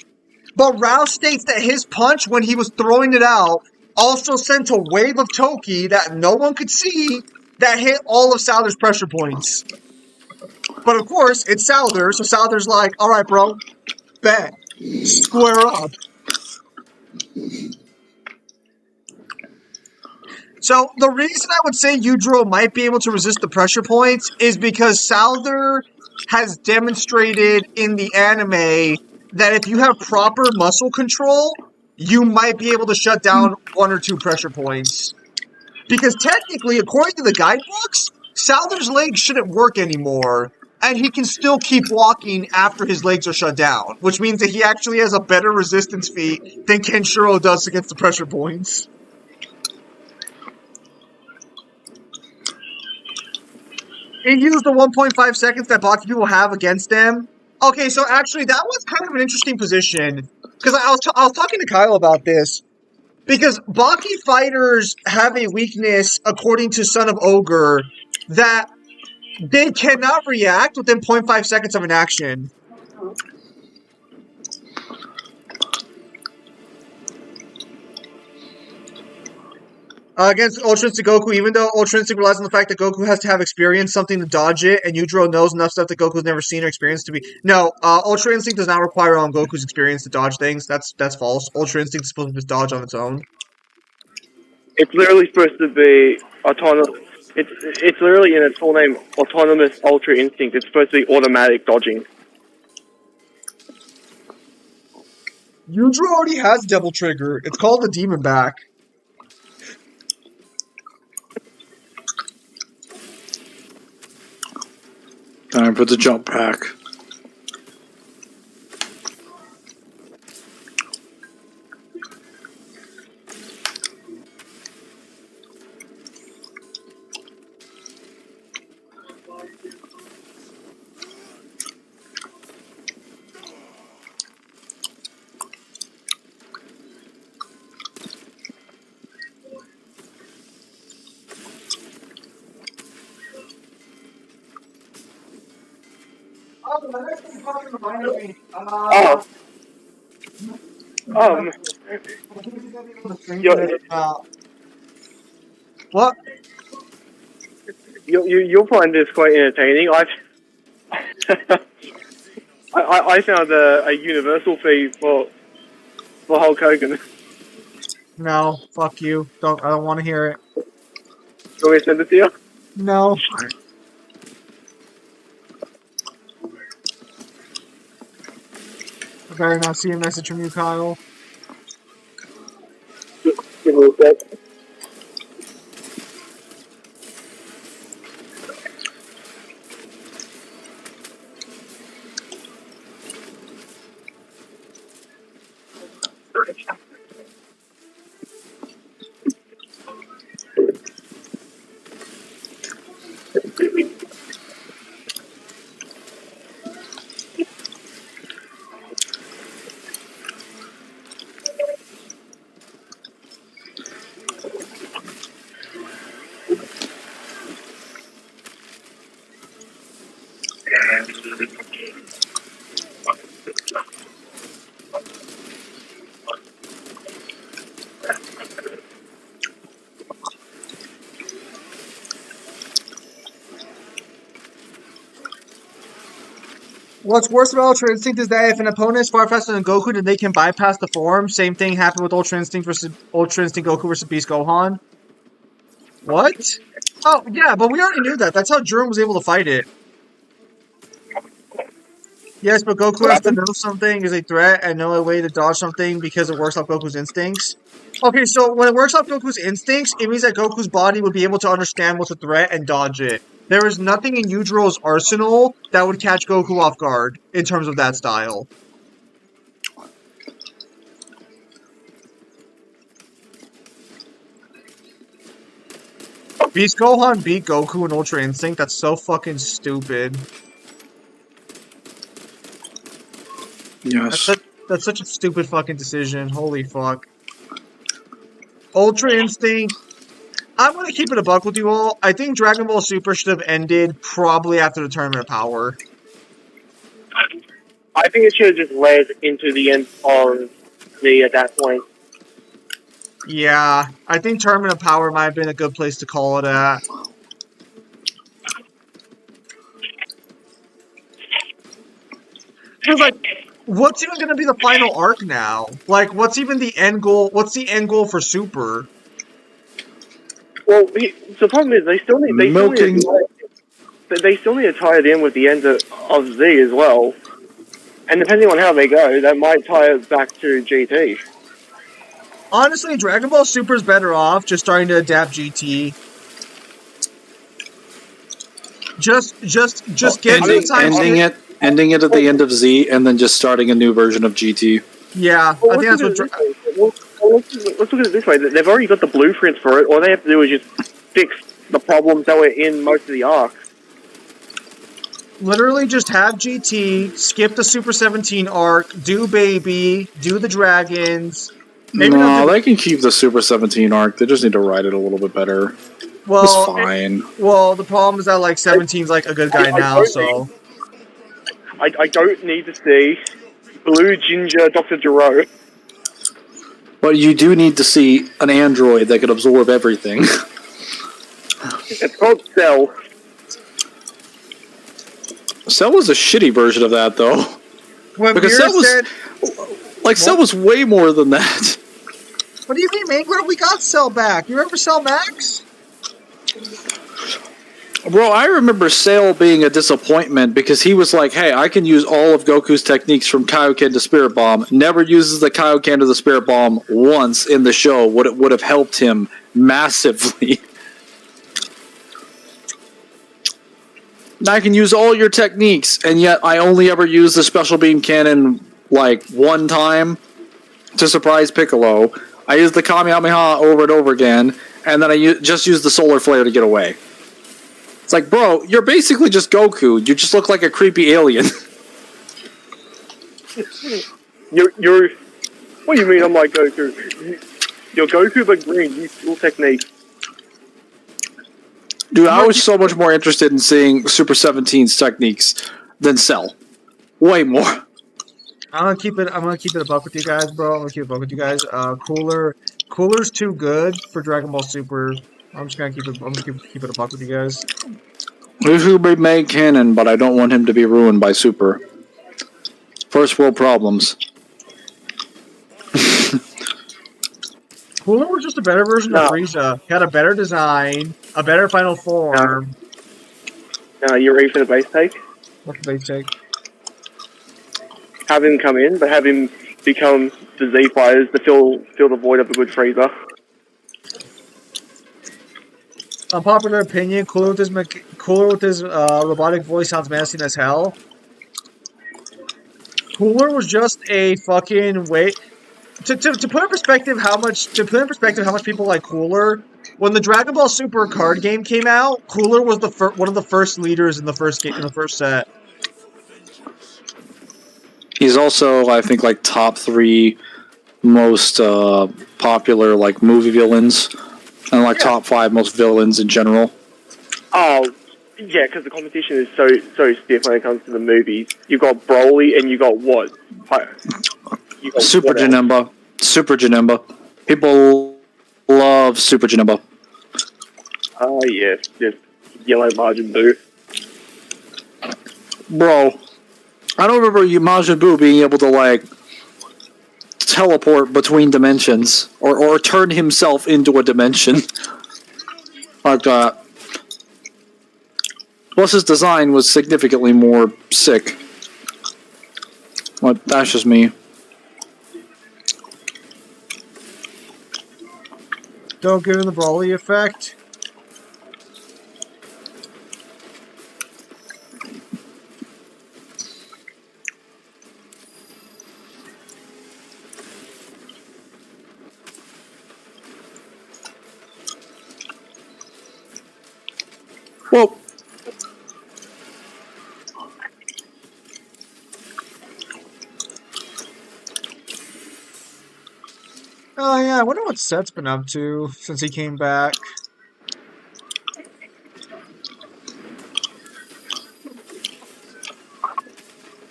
but Rao states that his punch, when he was throwing it out, also sent a wave of Toki that no one could see that hit all of Souther's pressure points. But of course, it's Souther, so Souther's like, all right, bro, bet. Square up. So the reason I would say Yujiro might be able to resist the pressure points is because Souther has demonstrated in the anime that if you have proper muscle control, you might be able to shut down 1 or 2 pressure points. Because technically, according to the guidebooks, Souther's legs shouldn't work anymore, and he can still keep walking after his legs are shut down, which means that he actually has a better resistance feat than Kenshiro does against the pressure points. He used the 1.5 seconds that Baki people have against them. Okay, so actually, that was kind of an interesting position. Because I was talking to Kyle about this. Because Baki fighters have a weakness, according to Son of Ogre, that they cannot react within 0.5 seconds of an action. Against Ultra Instinct Goku, even though Ultra Instinct relies on the fact that Goku has to have experienced something to dodge it, and Yujiro knows enough stuff that Goku's never seen or experienced to be... No, Ultra Instinct does not require on Goku's experience to dodge things. That's false. Ultra Instinct is supposed to just dodge on its own. It's literally supposed to be autonomous. It's literally in its full name, Autonomous Ultra Instinct. It's supposed to be automatic dodging. Yujiro already has Devil Trigger. It's called the Demon Back. Time for the jump pack. Oh. What? You'll find this quite entertaining. I found a universal fee for Hulk Hogan. No, fuck you. I don't want to hear it. You want me to send it to you? No. I better not see a message from you, Kyle. Give me a sec. What's worse about Ultra Instinct is that if an opponent is far faster than Goku, then they can bypass the form. Same thing happened with Ultra Instinct Goku versus Beast Gohan. What? Oh, yeah, but we already knew that. That's how Jiren was able to fight it. Yes, but Goku has to know something is a threat and know a way to dodge something because it works off Goku's instincts. Okay, so when it works off Goku's instincts, it means that Goku's body would be able to understand what's a threat and dodge it. There is nothing in Yujiro's arsenal that would catch Goku off guard in terms of that style. Beast Gohan beat Goku in Ultra Instinct? That's so fucking stupid. Yes. That's That's such a stupid fucking decision. Holy fuck. Ultra Instinct. I'm gonna keep it a buck with you all. I think Dragon Ball Super should have ended probably after the Tournament of Power. I think it should have just led into the end of the at that point. Yeah, I think Tournament of Power might have been a good place to call it at. Because, like, what's even going to be the final arc now? Like, what's even the end goal? What's the end goal for Super? Well, the problem is they still need to tie it in with the end of Z as well. And depending on how they go, that might tie it back to GT. Honestly, Dragon Ball Super is better off just starting to adapt GT. Just get to the time. Ending it at the end of Z, and then just starting a new version of GT. Yeah, Well, I think that's what. Let's look at it this way. They've already got the blueprints for it. All they have to do is just fix the problems that were in most of the arcs. Literally just have GT, skip the Super 17 arc, do Baby, do the Dragons. Maybe they can keep the Super 17 arc. They just need to write it a little bit better. Well, it's fine. Well, the problem is that, like, 17's like a good guy now, so... I don't need to see Blue Ginger Dr. Gero. But you do need to see an android that can absorb everything. It's called Cell. Cell was a shitty version of that, though. When because Cell was... Cell was way more than that. What do you mean, Mangler? We got Cell back. You remember Cell Max? Bro, I remember Cell being a disappointment because he was like, hey, I can use all of Goku's techniques from Kaioken to Spirit Bomb. Never uses the Kaioken to the Spirit Bomb once in the show. Would have helped him massively. I can use all your techniques, and yet I only ever use the Special Beam Cannon, like, one time to surprise Piccolo. I use the Kamehameha over and over again, and then I just use the Solar Flare to get away. It's like, bro, you're basically just Goku. You just look like a creepy alien. You're... What do you mean I'm like Goku? You're Goku but green. Use dual technique. Dude, I was so much more interested in seeing Super 17's techniques than Cell. Way more. I'm gonna keep it a buck with you guys, bro. I'm gonna keep it a buck with you guys. Cooler's too good for Dragon Ball Super. I'm just gonna keep it a buck with you guys. He should be made canon, but I don't want him to be ruined by Super. First world problems. Cooler was just a better version of Frieza. He had a better design, a better final form. You ready for the base take? What's the base take? Have him come in, but have him become the Z fighters to fill the void of a good Frieza. Unpopular opinion: Cooler with his robotic voice sounds menacing as hell. Cooler was just a fucking way to put in perspective how much people like Cooler. When the Dragon Ball Super card game came out, Cooler was one of the first leaders in the first set. He's also, I think, like top 3 most popular like movie villains, and like top 5 most villains in general. Oh, yeah, because the competition is so stiff when it comes to the movies. You got Broly and you got what? Super Janemba. Super Janemba. People love Super Janemba. Oh yes, just yellow Majin Buu. Bro, I don't remember Majin Buu being able to like teleport between dimensions or turn himself into a dimension like that. Plus, his design was significantly more sick. But that's just me. Don't give him the Broly effect. Well, I wonder what Seth's been up to since he came back.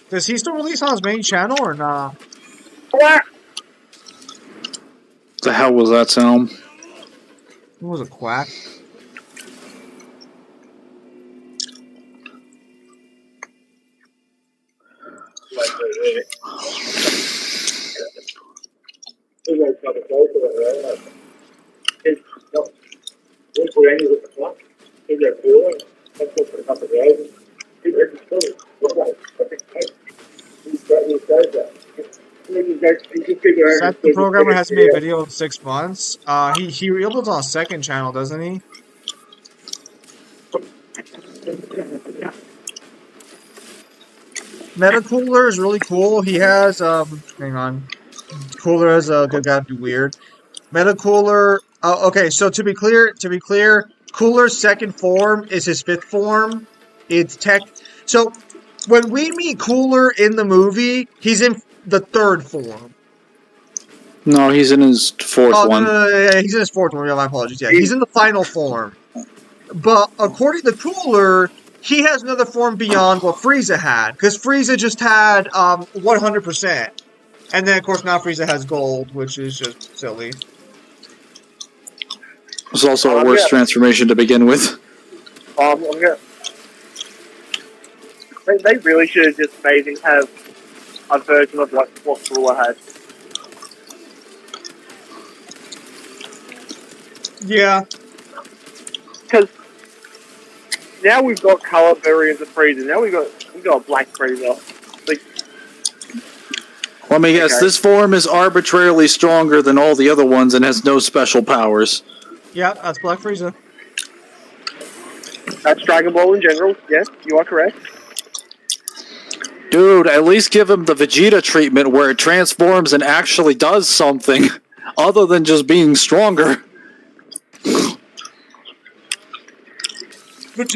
Does he still release on his main channel or not? The hell was that sound? It was a quack. Seth, the programmer, has made a video in 6 months. He uploads on a second channel, doesn't he? Metacooler is really cool. He has hang on. Cooler has a good guy be weird. Metacooler. Okay, so to be clear, Cooler's second form is his fifth form. It's tech. So when we meet Cooler in the movie, he's in the third form. No, he's in his fourth one. No, yeah, he's in his fourth one. Yeah, my apologies. Yeah, he's in the final form. But according to Cooler, he has another form beyond what Frieza had, because Frieza just had 100%, and then of course now Frieza has gold, which is just silly. It's also a worse transformation to begin with. They really should have just made him have a version of what Cooler had. Yeah. Because now we've got color variants of Frieza. Now we got a black Frieza. Like, Let me guess, this form is arbitrarily stronger than all the other ones and has no special powers. Yeah, that's Black Frieza. that's Dragon Ball in general. Yes, you are correct. Dude, at least give him the Vegeta treatment where it transforms and actually does something other than just being stronger.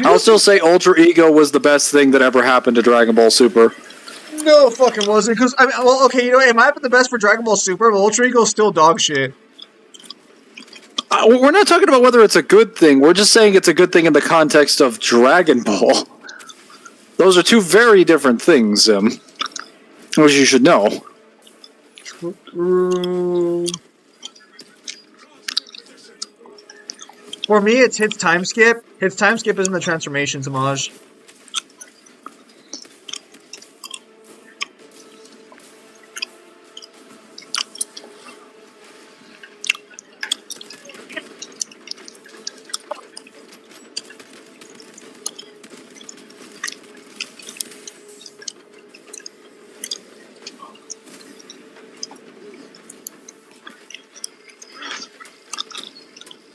I'll still say Ultra Ego was the best thing that ever happened to Dragon Ball Super. No, it fucking wasn't. Because I mean, well, okay, you know, it might have been the best for Dragon Ball Super, but Ultra Ego's still dog shit. We're not talking about whether it's a good thing. We're just saying it's a good thing in the context of Dragon Ball. Those are two very different things, which you should know. For me, it's Hit's time skip. Hit's time skip isn't the transformations homage.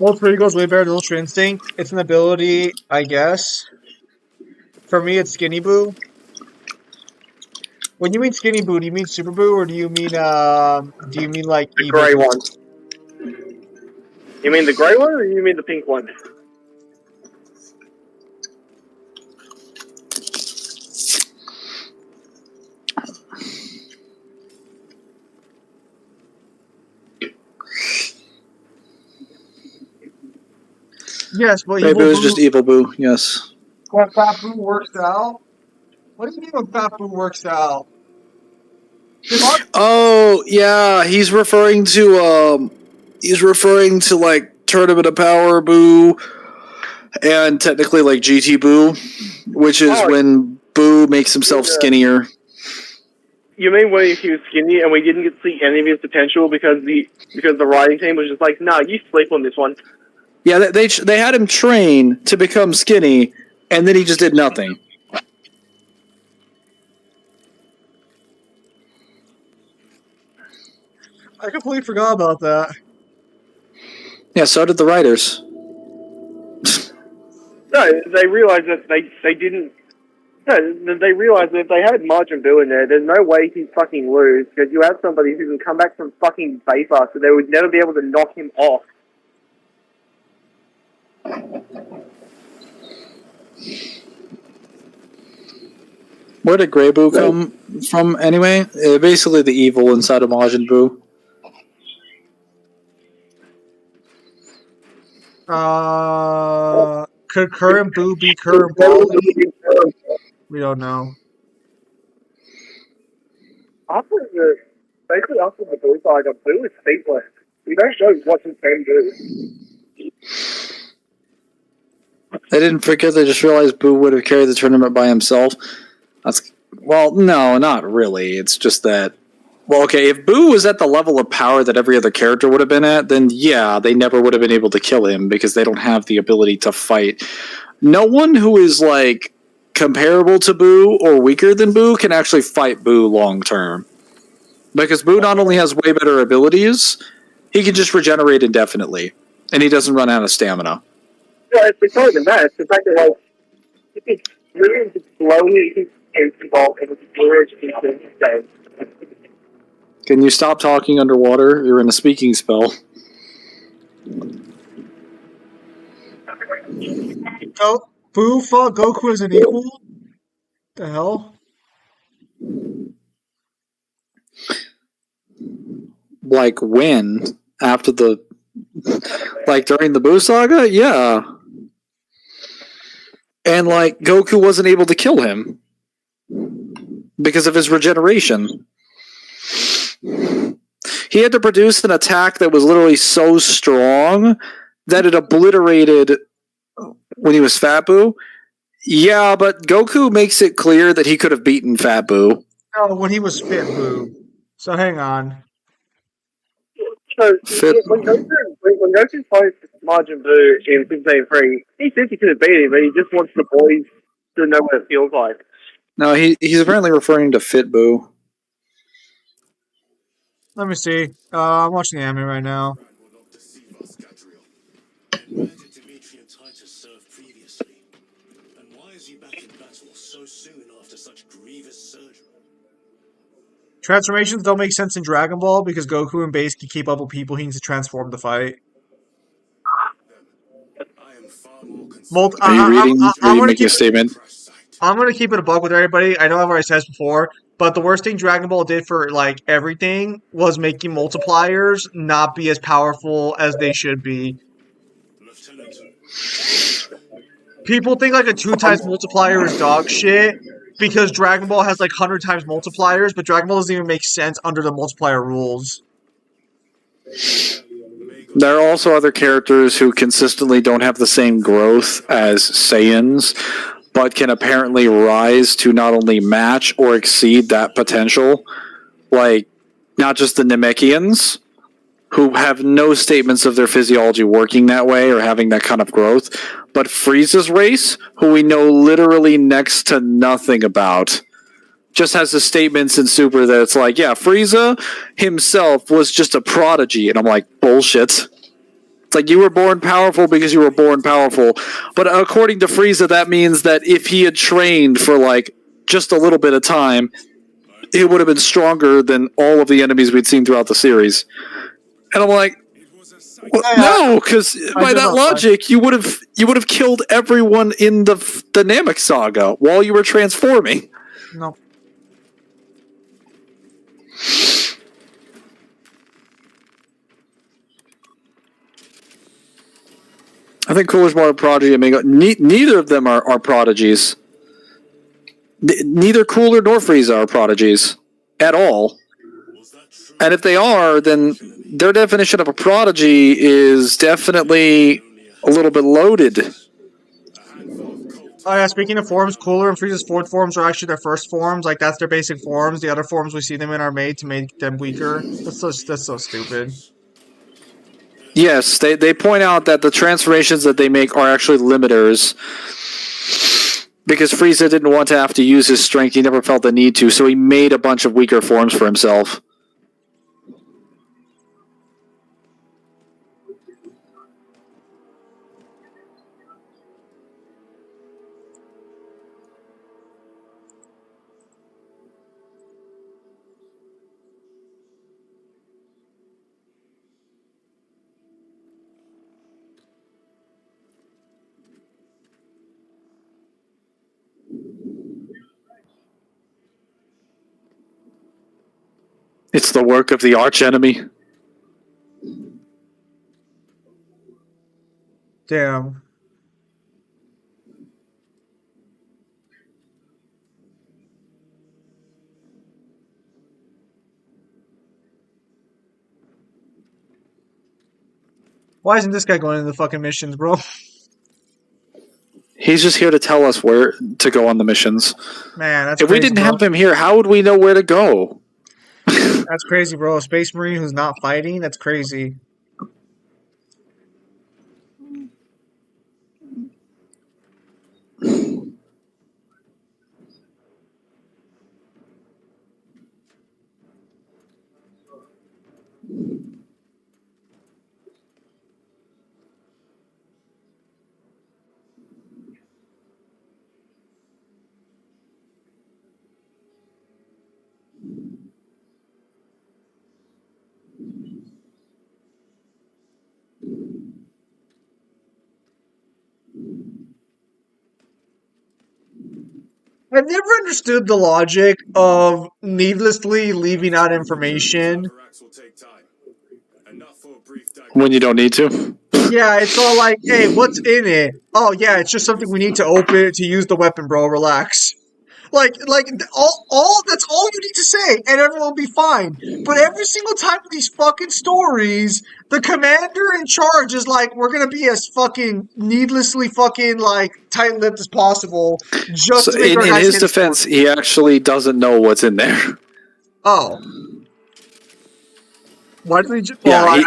Ultra Ego's way better than Ultra Instinct. It's an ability, I guess. For me, it's Skinny Boo. When you mean Skinny Boo, do you mean Super Boo, or do you mean like The grey one. You mean the grey one, or you mean the pink one? Yes, but Maybe it was just Evil Boo, yes. When Fat Boo works out? What do you mean when Fat Boo works out? Oh, yeah, he's referring to like Tournament of Power Boo and technically like GT Boo, which is when Boo makes himself skinnier. You mean when he was skinny and we didn't get to see any of his potential because the writing team was just like, nah, you sleep on this one. Yeah, they had him train to become skinny, and then he just did nothing. I completely forgot about that. Yeah, so did the writers. No, they realized that they didn't. No, they realized that if they had Margin Boo in there, there's no way he'd fucking lose because you have somebody who can come back from fucking vapor, so they would never be able to knock him off. Where did Grey Boo come from anyway? Basically the evil inside of Majin Buu. Could current Boo be current Bali? We don't know. After the basically after the Blue Tiger, Blue is faceless. We don't know what he can do. They didn't forget. They just realized Boo would have carried the tournament by himself. Well, no, not really. It's just that. Well, okay, if Boo was at the level of power that every other character would have been at, then yeah, they never would have been able to kill him because they don't have the ability to fight. No one who is like comparable to Boo or weaker than Boo can actually fight Boo long term. Because Boo not only has way better abilities, he can just regenerate indefinitely, and he doesn't run out of stamina. Yeah, it's not even that. It's the fact that like if it's really slowly involved in the storage game. Can you stop talking underwater? You're in a speaking spell. Boo fought Goku as an equal? The hell? Like when? After the... Like during the Boo Saga? Yeah. And like Goku wasn't able to kill him because of his regeneration. He had to produce an attack that was literally so strong that it obliterated when he was Fat Boo. Yeah, but Goku makes it clear that he could have beaten Fat Boo. No, when he was Fit Boo. So hang on. So when Goku fights Majin Buu in Super Saiyan 3, he says he could have beat him, but he just wants the boys to know what it feels like. No, he's apparently referring to Fit Boo. Let me see. I'm watching the anime right now. will not deceive us, Gadriel. Where did Dimitri and Titus serve previously? And why is he back in battle so soon after such grievous surgery? Transformations don't make sense in Dragon Ball because Goku and Base can keep up with people he needs to transform to fight. I am far more concerned. Are you reading? Are you making a statement? I'm gonna keep it a bug with everybody. I know I've already said this before, but the worst thing Dragon Ball did for like everything was making multipliers not be as powerful as they should be. Lieutenant, People think like a 2 times multiplier is dog shit because Dragon Ball has like 100 times multipliers, but Dragon Ball doesn't even make sense under the multiplier rules. There are also other characters who consistently don't have the same growth as Saiyans, but can apparently rise to not only match or exceed that potential. Like, not just the Namekians, who have no statements of their physiology working that way or having that kind of growth, but Frieza's race, who we know literally next to nothing about, just has the statements in Super that it's like, yeah, Frieza himself was just a prodigy. And I'm like, bullshit. It's like, you were born powerful because you were born powerful. But according to Frieza, that means that if he had trained for like just a little bit of time, he would have been stronger than all of the enemies we'd seen throughout the series. And I'm like, well, no, because by that logic, you would have killed everyone in the Namek saga while you were transforming. No. I think Cooler's more a prodigy. I mean, neither of them are prodigies. Neither Cooler nor Frieza are prodigies at all. And if they are, then their definition of a prodigy is definitely a little bit loaded. Oh yeah, speaking of forms, Cooler and Frieza's fourth forms are actually their first forms. Like that's their basic forms. The other forms we see them in are made to make them weaker. That's so stupid. Yes, they point out that the transformations that they make are actually limiters. Because Frieza didn't want to have to use his strength, he never felt the need to, so he made a bunch of weaker forms for himself. It's the work of the archenemy. Damn. Why isn't this guy going into the fucking missions, bro? He's just here to tell us where to go on the missions. Man, that's If crazy, we didn't bro. have him here, how would we know where to go? That's crazy, bro. A space marine who's not fighting? That's crazy. I've never understood the logic of needlessly leaving out information. Counteracts will take time. Enough for a brief When you don't need to. Yeah, it's all like, hey, what's in it? Oh, yeah, it's just something we need to open to use the weapon, bro. Relax. All that's all you need to say, and everyone will be fine. But every single time in these fucking stories, the commander in charge is like, we're gonna be as fucking needlessly fucking like tight-lipped as possible, just So to make in our guys his get defense, story. he actually doesn't know what's in there. Oh, why did he? Yeah,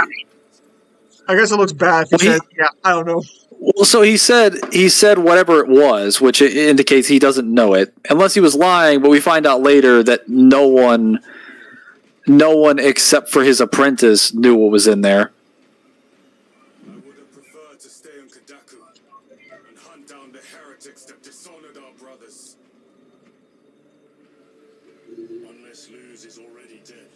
I guess it looks bad if he Well, says, yeah, I don't know. well, so he said whatever it was, which indicates he doesn't know it, unless he was lying. But we find out later that no one except for his apprentice knew what was in there. I would have preferred to stay on Kadaku and hunt down the heretics that dishonored our brothers. Unless Luz is already dead.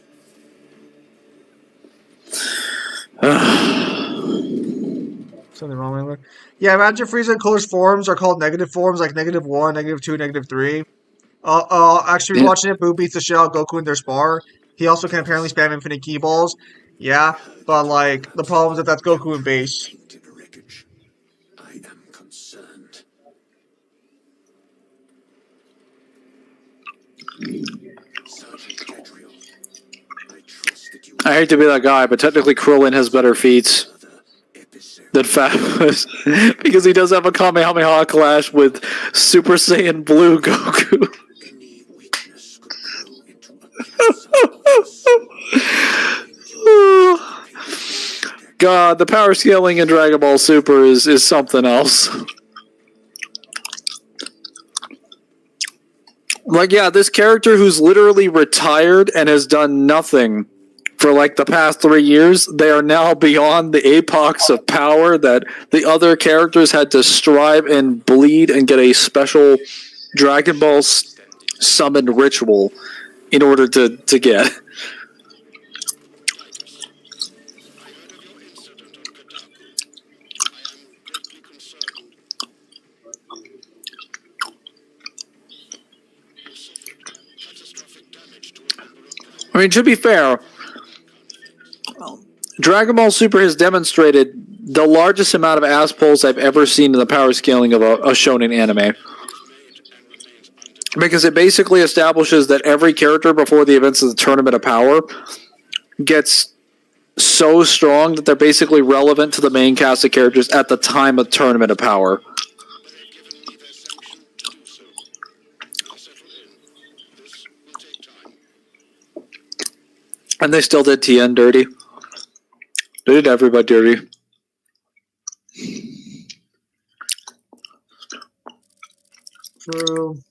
Something wrong with it. Yeah, imagine Frieza and Cooler's forms are called negative forms, like -1, -2, -3. Actually, Yeah. watching it, Boo beats the shit out of Goku in their spar. He also can apparently spam infinite key balls. Yeah, but like the problem is that that's Goku in base. Tainted wreckage. I am concerned. Sergeant Gadriel, I trust that you I hate to be that guy, but technically Krillin has better feats other episode. than Fabulous because he does have a Kamehameha clash with Super Saiyan Blue Goku. Any weakness could grow into a cancer of the soul. God, the power scaling in Dragon Ball Super is something else. Like, yeah, this character who's literally retired and has done nothing for like the past 3 years, they are now beyond the apex of power that the other characters had to strive and bleed and get a special Dragon Ball summoned ritual in order to get. I mean, to be fair, Dragon Ball Super has demonstrated the largest amount of ass pulls I've ever seen in the power scaling of a shonen anime. Because it basically establishes that every character before the events of the Tournament of Power gets so strong that they're basically relevant to the main cast of characters at the time of Tournament of Power. And they still did Tien dirty. They did everybody dirty. True.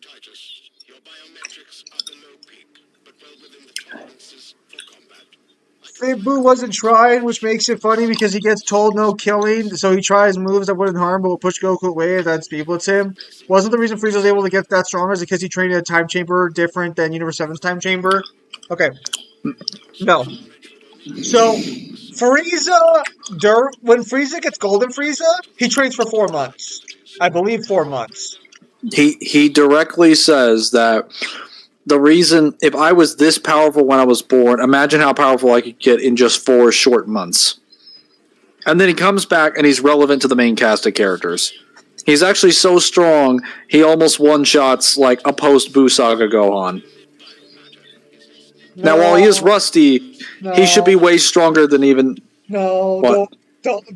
Titus, your biometrics are below peak, but well within the tolerances for combat. Boo wasn't trying, which makes it funny because he gets told no killing, so he tries moves that wouldn't harm but will push Goku away if that speedblits him. Wasn't the reason Frieza was able to get that stronger is because he trained in a time chamber different than Universe 7's time chamber? Okay. No. So, when Frieza gets Golden Frieza, he trains for 4 months. I believe 4 months. He directly says that the reason, if I was this powerful when I was born, imagine how powerful I could get in just 4 short months. And then he comes back and he's relevant to the main cast of characters. He's actually so strong, he almost one-shots like a post-Buu Saga Gohan. Now, while he is rusty, he should be way stronger than even... No, What?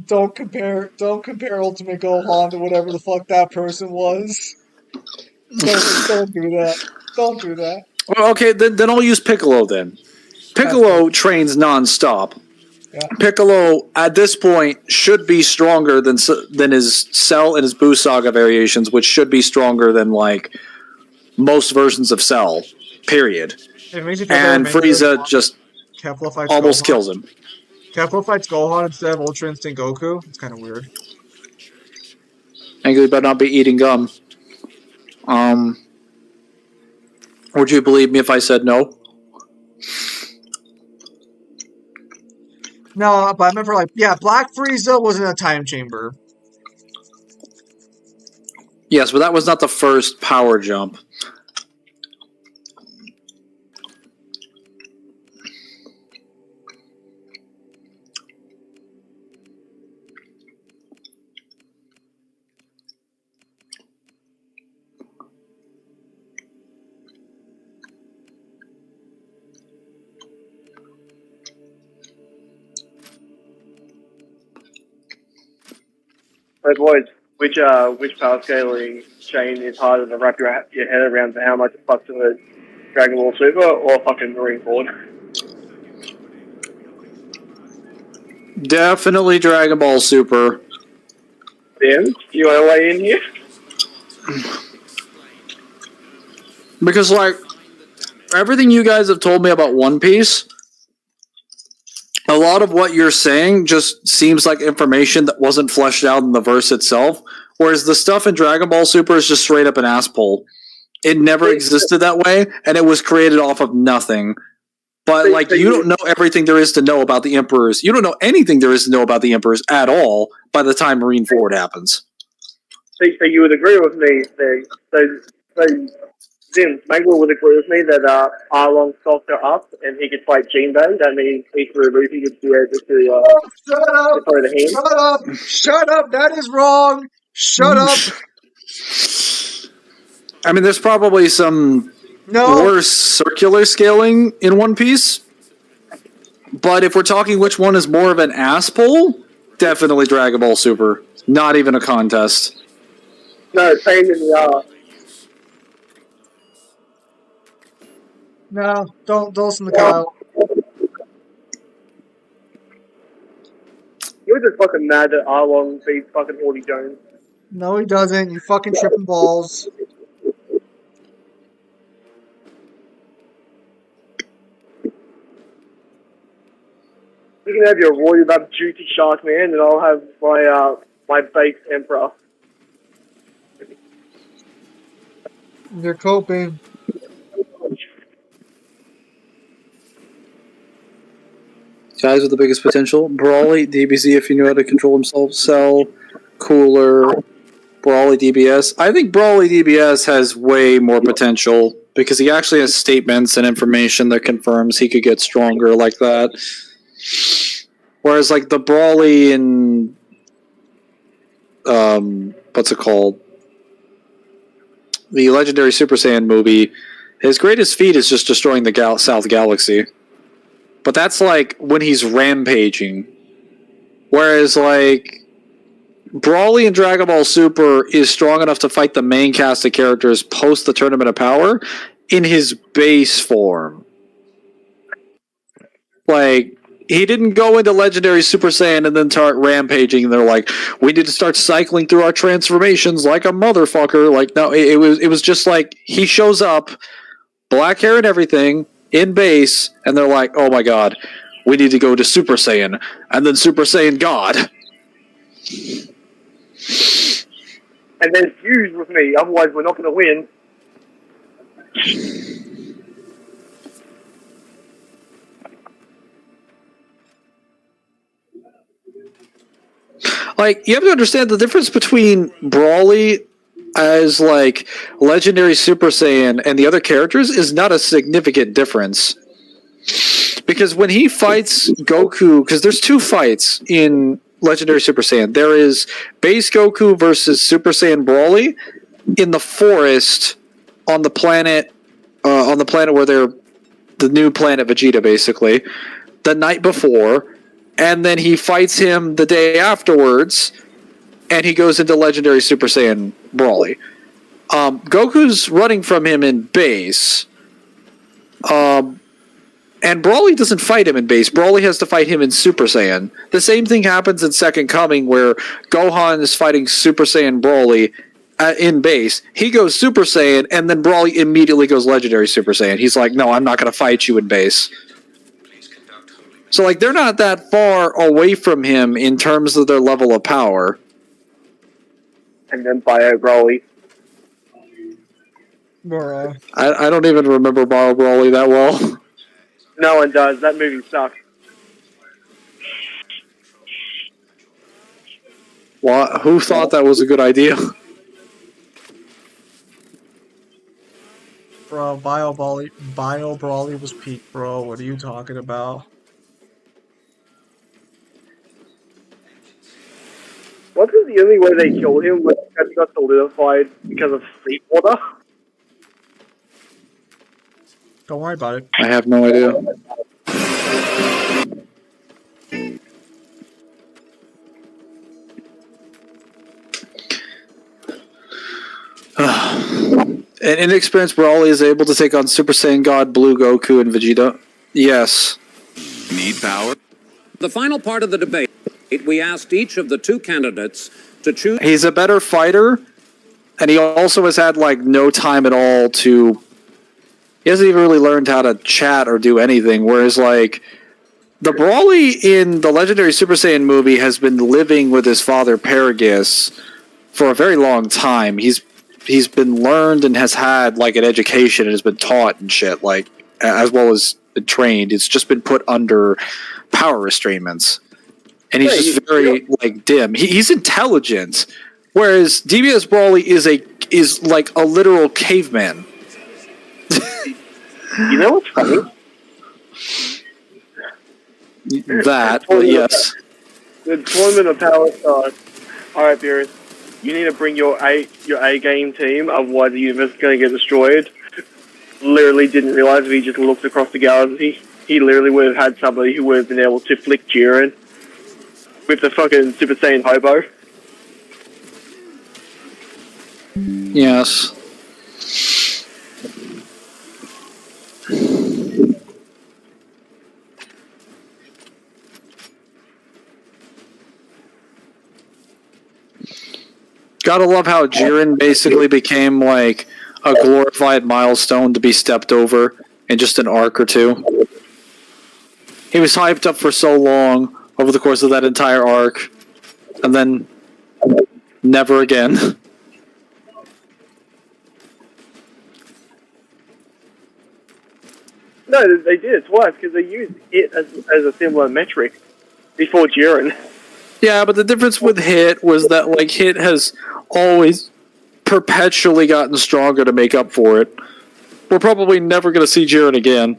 don't compare Ultimate Gohan to whatever the fuck that person was. Don't do that. Don't do that. Well, okay, then I'll use Piccolo then. Piccolo trains non-stop. Yeah. Piccolo, at this point, should be stronger than his Cell and his Buu Saga variations, which should be stronger than, like, most versions of Cell. Period. And Frieza just almost kills him. Kefla fights Gohan instead of Ultra Instinct Goku. It's kind of weird. Angry about not be eating gum. Would you believe me if I said no? No, but I remember, like, yeah, Black Frieza was in a time chamber. Yes, but that was not the first power jump. Hey boys, which power scaling chain is harder to wrap your head around for how much it fucks with Dragon Ball Super or fucking Marineford? Definitely Dragon Ball Super. Dan, you want to weigh in here? Because, like, everything you guys have told me about One Piece, a lot of what you're saying just seems like information that wasn't fleshed out in the verse itself, whereas the stuff in Dragon Ball Super is just straight up an asshole. It never existed that way, and it was created off of nothing. But, like, you don't know everything there is to know about the Emperors. You don't know anything there is to know about the Emperors at all by the time Marineford happens. So you would agree with me so Zim, Mangler would agree with me that Arlong stocked her up and he could fight Jinbei. That means he through Luffy could be able to throw the hand. Shut up! Shut up! That is wrong! Shut up! I mean, there's probably some worse circular scaling in One Piece. But if we're talking which one is more of an ass pull, definitely Dragon Ball Super. Not even a contest. No, pain in the ass. No, don't listen to Kyle. You're just fucking mad that Arlong beats fucking Horty Jones. No, he doesn't. You fucking tripping balls. You can have your Roy Lab Duty Shark Man, and I'll have my baked Emperor. You're coping. Guys with the biggest potential: Brawly, DBZ if you knew how to control himself, Cell, Cooler, Brawly DBS. I think Brawly DBS has way more potential because he actually has statements and information that confirms he could get stronger like that. Whereas, like, the Brawly in what's it called? The Legendary Super Saiyan movie, his greatest feat is just destroying the South Galaxy. But that's, like, when he's rampaging. Whereas, like, Brawly in Dragon Ball Super is strong enough to fight the main cast of characters post the Tournament of Power in his base form. Like, he didn't go into Legendary Super Saiyan and then start rampaging, and they're like, we need to start cycling through our transformations like a motherfucker. Like, no, it was just like, he shows up, black hair and everything, in base, and they're like, oh my god, we need to go to Super Saiyan, and then Super Saiyan God. And then fuse with me, otherwise we're not going to win. Like, you have to understand the difference between Brawly as like Legendary Super Saiyan and the other characters is not a significant difference. Because when he fights Goku, because there's two fights in Legendary Super Saiyan. There is base Goku versus Super Saiyan Broly in the forest on the planet where they're the new planet Vegeta, basically, the night before, and then he fights him the day afterwards, and he goes into Legendary Super Saiyan Broly. Goku's running from him in base. And Broly doesn't fight him in base. Broly has to fight him in Super Saiyan. The same thing happens in Second Coming, where Gohan is fighting Super Saiyan Broly in base. He goes Super Saiyan, and then Broly immediately goes Legendary Super Saiyan. He's like, no, I'm not going to fight you in base. So, like, they're not that far away from him in terms of their level of power. And then Bio Broly. Bruh. I don't even remember Bio Broly that well. No one does. That movie sucks. Well, who thought that was a good idea? Bro, Bio Broly was peak, bro. What are you talking about? Wasn't the only way they killed him was because he got solidified because of sleep water? Don't worry about it. I have no idea. An inexperienced Broly is able to take on Super Saiyan God, Blue Goku, and Vegeta. Yes. Need power? The final part of the debate, we asked each of the two candidates to choose. He's a better fighter, and he also has had, like, no time at all to... He hasn't even really learned how to chat or do anything, whereas, like, the Broly in the Legendary Super Saiyan movie has been living with his father, Paragus, for a very long time. He's been learned and has had, like, an education and has been taught and shit, like, as well as been trained. It's just been put under power restraints. And he's just very, like, dim. He's intelligent, whereas DBS Broly is like a literal caveman. You know what's funny? That, but yes. The deployment of power stars. Alright, Beerus. You need to bring your A game team, otherwise the universe is going to get destroyed. Literally didn't realize if he just looked across the galaxy. He literally would have had somebody who would have been able to flick Jiren with the fucking Super Saiyan hobo. Yes. Gotta love how Jiren basically became like a glorified milestone to be stepped over in just an arc or two. He was hyped up for so long over the course of that entire arc, and then never again. No, they did it twice because they used it as a similar metric before Jiren. Yeah, but the difference with Hit was that, like, Hit has always perpetually gotten stronger to make up for it. We're probably never going to see Jiren again.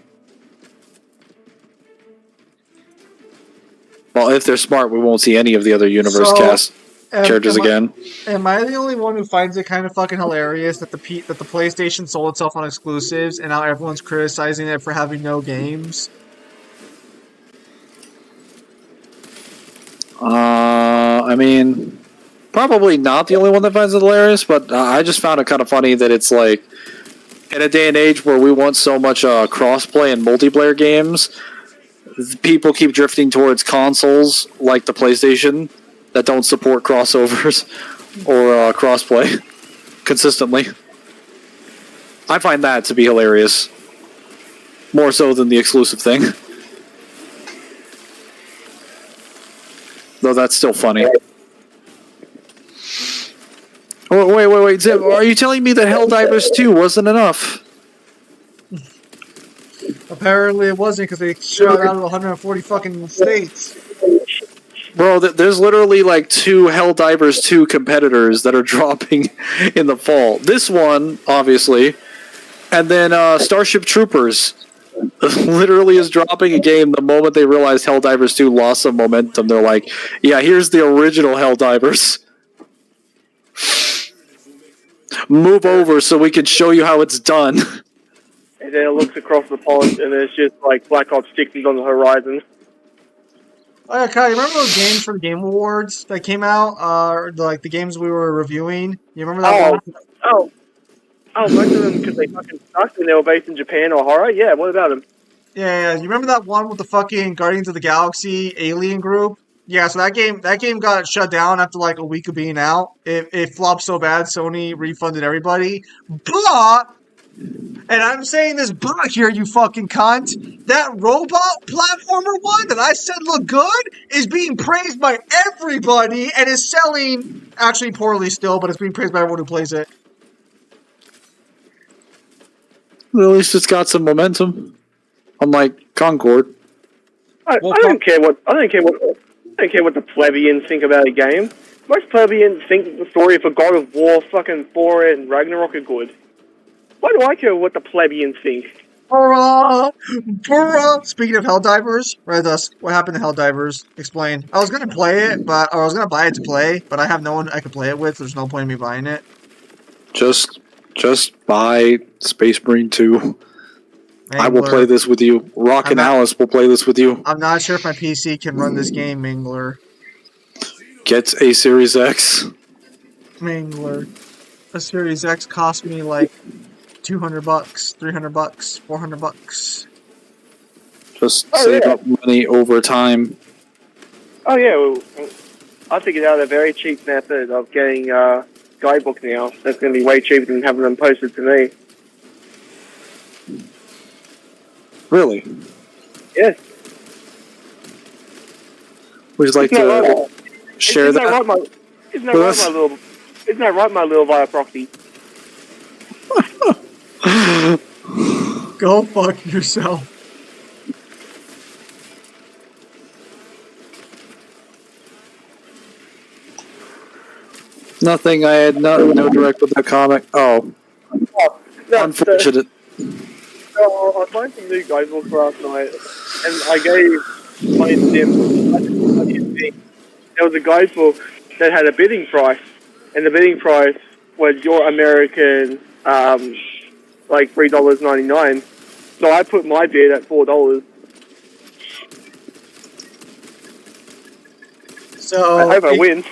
Well, if they're smart, we won't see any of the other universe cast characters again. Am I the only one who finds it kind of fucking hilarious that the PlayStation sold itself on exclusives and now everyone's criticizing it for having no games? I mean, probably not the only one that finds it hilarious, but I just found it kind of funny that it's like, in a day and age where we want so much crossplay and multiplayer games, people keep drifting towards consoles like the PlayStation that don't support crossovers or crossplay consistently. I find that to be hilarious. More so than the exclusive thing. Though that's still funny. Oh, wait, Zip, are you telling me that Helldivers 2 wasn't enough? Apparently it wasn't because they shot out of 140 fucking states. Bro, there's literally like 2 Helldivers 2 competitors that are dropping in the fall. This one, obviously, and then Starship Troopers literally is dropping a game the moment they realized Helldivers 2 lost some momentum. They're like, yeah, here's the original Helldivers. Move over so we can show you how it's done. And then it looks across the pond, and there's just like Black Ops 6 is on the horizon. Oh yeah, Kyle, you remember those games for the Game Awards that came out? Like the games we were reviewing? You remember that one? Most of them, because they fucking sucked and they were based in Japan or horror? Yeah, what about them? Yeah. You remember that one with the fucking Guardians of the Galaxy alien group? Yeah, so that game got shut down after like a week of being out. It flopped so bad, Sony refunded everybody. But, and I'm saying this but here, you fucking cunt, that robot platformer one that I said looked good is being praised by everybody and is selling actually poorly still, but it's being praised by everyone who plays it. At least it's got some momentum. Unlike Concord. I don't care what the plebeians think about a game. Most plebeians think that the story for God of War, fucking Thor, and Ragnarok are good. Why do I care what the plebeians think? Bruh. Speaking of Helldivers, what happened to Helldivers? Explain. I was gonna play it, or I was gonna buy it to play, but I have no one I could play it with. There's no point in me buying it. Just buy Space Marine 2. Mangler. I will play this with you. Rock and Alice will play this with you. I'm not sure if my PC can run this game, Mangler. Get a Series X. Mangler. A Series X cost me like $200, $300, $400. Just save up money over time. Oh yeah, well, I figured out a very cheap method of getting guidebook now. That's going to be way cheaper than having them posted to me. Really? Yes. Would you like to share that? Isn't that right, my little via proxy? Go fuck yourself. Nothing. I had no direct with that comic. Oh, unfortunate. I was buying some new guidebooks last night, and I gave my sim. There was a guidebook that had a bidding price, and the bidding price was your American, like $3.99. So I put my bid at $4. So I hope I win.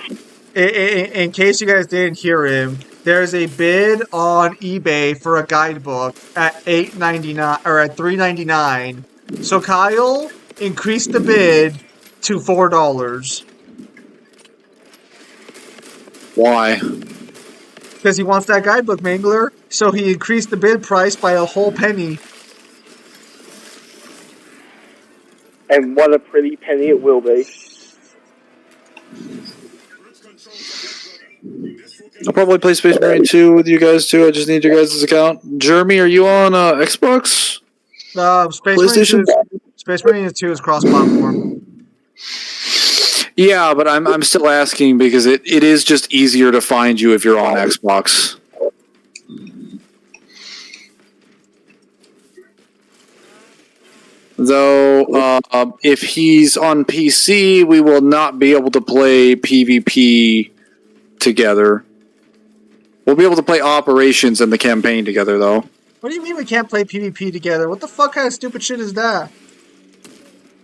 In case you guys didn't hear him, there's a bid on eBay for a guidebook at $8.99 or at $3.99. So Kyle increased the bid to $4. Why? Because he wants that guidebook, Mangler. So he increased the bid price by a whole penny. And what a pretty penny it will be. I'll probably play Space Marine 2 with you guys too. I just need your guys' account. Jeremy, are you on Xbox? PlayStation? Space Marine 2 is cross-platform. Yeah, but I'm still asking because it is just easier to find you if you're on Xbox. Though, if he's on PC, we will not be able to play PvP together. We'll be able to play Operations and the campaign together, though. What do you mean we can't play PvP together? What the fuck kind of stupid shit is that?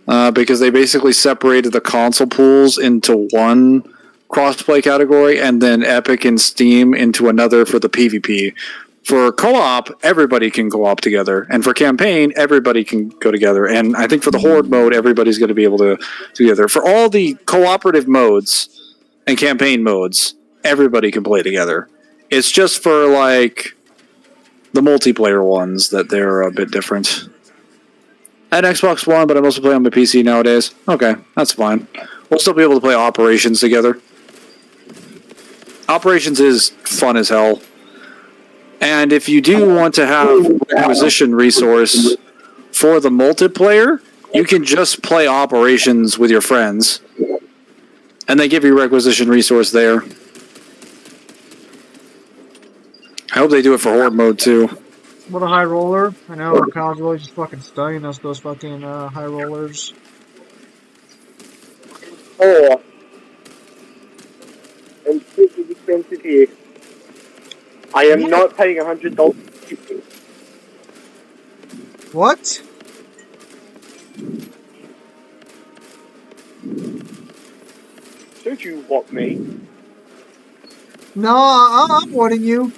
Because they basically separated the console pools into one crossplay category and then Epic and Steam into another for the PvP. For co-op, everybody can co-op together. And for campaign, everybody can go together. And I think for the Horde mode, everybody's going to be able to together. For all the cooperative modes and campaign modes, everybody can play together. It's just for, like, the multiplayer ones that they're a bit different. I had Xbox One, but I mostly play on my PC nowadays. Okay, that's fine. We'll still be able to play Operations together. Operations is fun as hell. And if you do want to have acquisition resource for the multiplayer, you can just play Operations with your friends. And they give you requisition resource there. I hope they do it for horde mode too. What a high roller. I know, Kyle's really just fucking studying us, those fucking high rollers. Or and this is expensive here. I am not paying $100. What? Don't you want me? No, I'm warning you.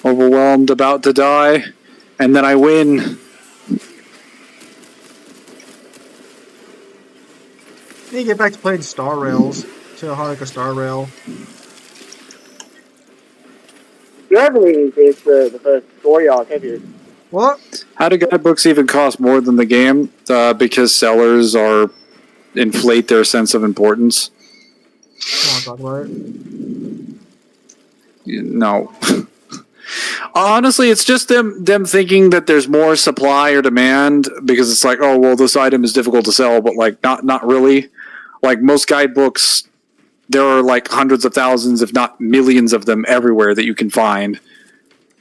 Overwhelmed, about to die, and then I win. You need to get back to playing Star Rails. To Hanukkah Star Rail. You haven't even finished the first story arc, have you? What? How do guidebooks even cost more than the game? Because sellers inflate their sense of importance. I want to talk about it. No. Honestly, it's just them thinking that there's more supply or demand because it's like, oh well, this item is difficult to sell, but like not really. Like most guidebooks, there are like hundreds of thousands, if not millions of them everywhere that you can find.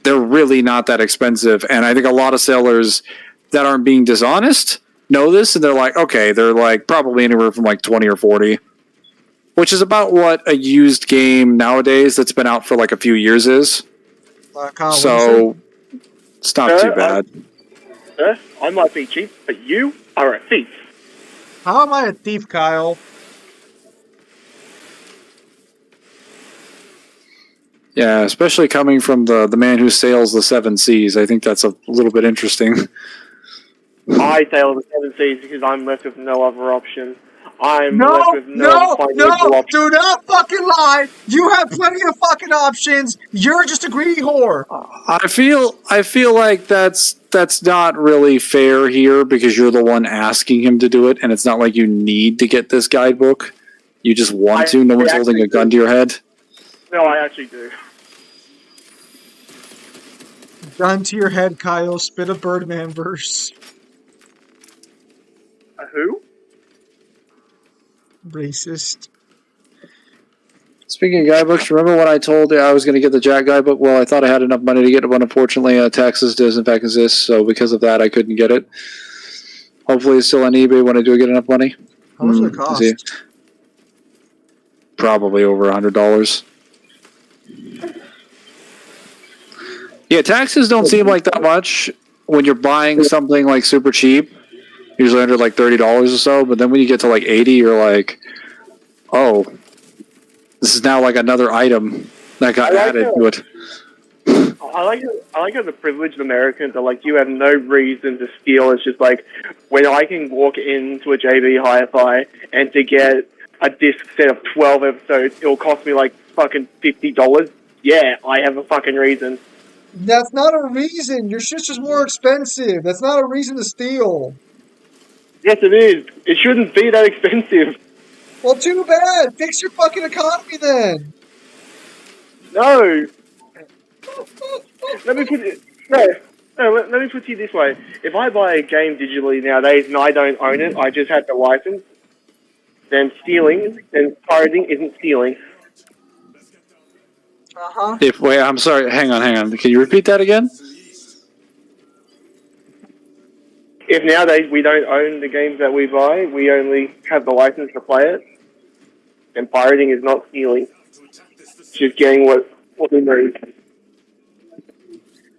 They're really not that expensive, and I think a lot of sellers that aren't being dishonest know this, and they're like, okay, they're like probably anywhere from like 20 or 40, which is about what a used game nowadays that's been out for like a few years is. Kyle, So it's not too bad. I might be cheap, but you are a thief. how am I a thief, Kyle? Yeah, especially coming from the man who sails the seven seas. I think that's a little bit interesting. I sail the seven seas because I'm left with no other option. I'm No, left with no financial option. do not fucking lie. You have plenty of fucking options. You're just a greedy whore. I feel like that's not really fair here because you're the one asking him to do it, and it's not like you need to get this guidebook. You just want to. No one's holding a gun to your head. No, I actually do. Gun to your head, Kyle. Spit a Birdman verse. A who? Racist. Speaking of guidebooks, remember when I told you I was going to get the Jack guidebook? Well, I thought I had enough money to get it, but unfortunately, Texas does in fact exist, so because of that, I couldn't get it. Hopefully, it's still on eBay when I do get enough money. How much does it cost? See. Probably over $100. Yeah, taxes don't seem like that much when you're buying something like super cheap. Usually under like $30 or so, but then when you get to like 80, you're like, oh, this is now like another item that got added to it. I like how the privileged Americans are like, you have no reason to steal. It's just like, when I can walk into a JB Hi-Fi and to get a disc set of 12 episodes, it'll cost me like fucking $50. Yeah, I have a fucking reason. That's not a reason. Your shit's just more expensive. That's not a reason to steal. Yes, it is. It shouldn't be that expensive. Well, too bad. Fix your fucking economy then. No. Let me put it. Let me put it this way. If I buy a game digitally nowadays and I don't own it, I just have the license, then pirating isn't stealing. Uh-huh. Wait, I'm sorry. Hang on. Can you repeat that again? If nowadays we don't own the games that we buy, we only have the license to play it, then pirating is not stealing. It's just getting what we need.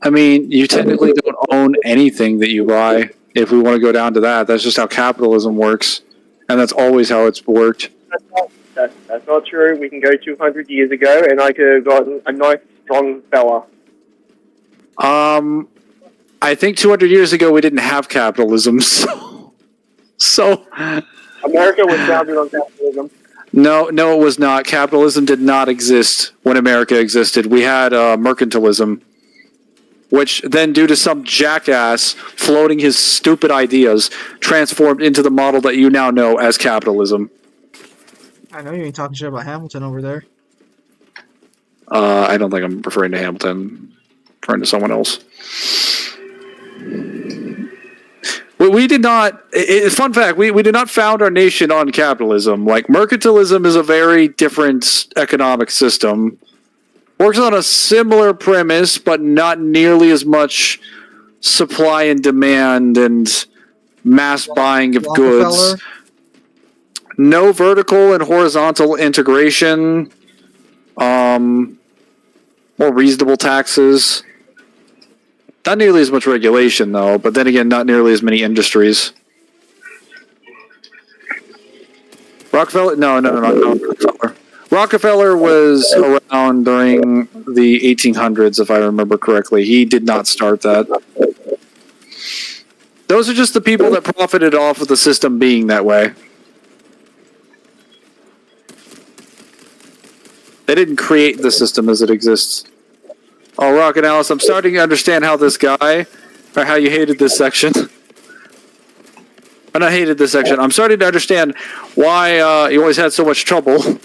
I mean, you technically don't own anything that you buy. If we want to go down to that, that's just how capitalism works, and that's always how it's worked. That's not true. We can go 200 years ago, and I could have gotten a nice, strong fella. I think 200 years ago we didn't have capitalism, so America was founded on capitalism. No, it was not. Capitalism did not exist when America existed. We had mercantilism, which then, due to some jackass floating his stupid ideas, transformed into the model that you now know as capitalism. I know you ain't talking shit about Hamilton over there. I don't think I'm referring to Hamilton. I'm referring to someone else. We did not. Fun fact: we did not found our nation on capitalism. Like mercantilism is a very different economic system. Works on a similar premise, but not nearly as much supply and demand and mass buying of goods. No vertical and horizontal integration. More reasonable taxes. Not nearly as much regulation, though, but then again, not nearly as many industries. Rockefeller? No, Rockefeller. Rockefeller was around during the 1800s, if I remember correctly. He did not start that. Those are just the people that profited off of the system being that way. They didn't create the system as it exists. Oh, Rock and Alice, I'm starting to understand how this guy, or how you hated this section. And I hated this section. I'm starting to understand why you always had so much trouble.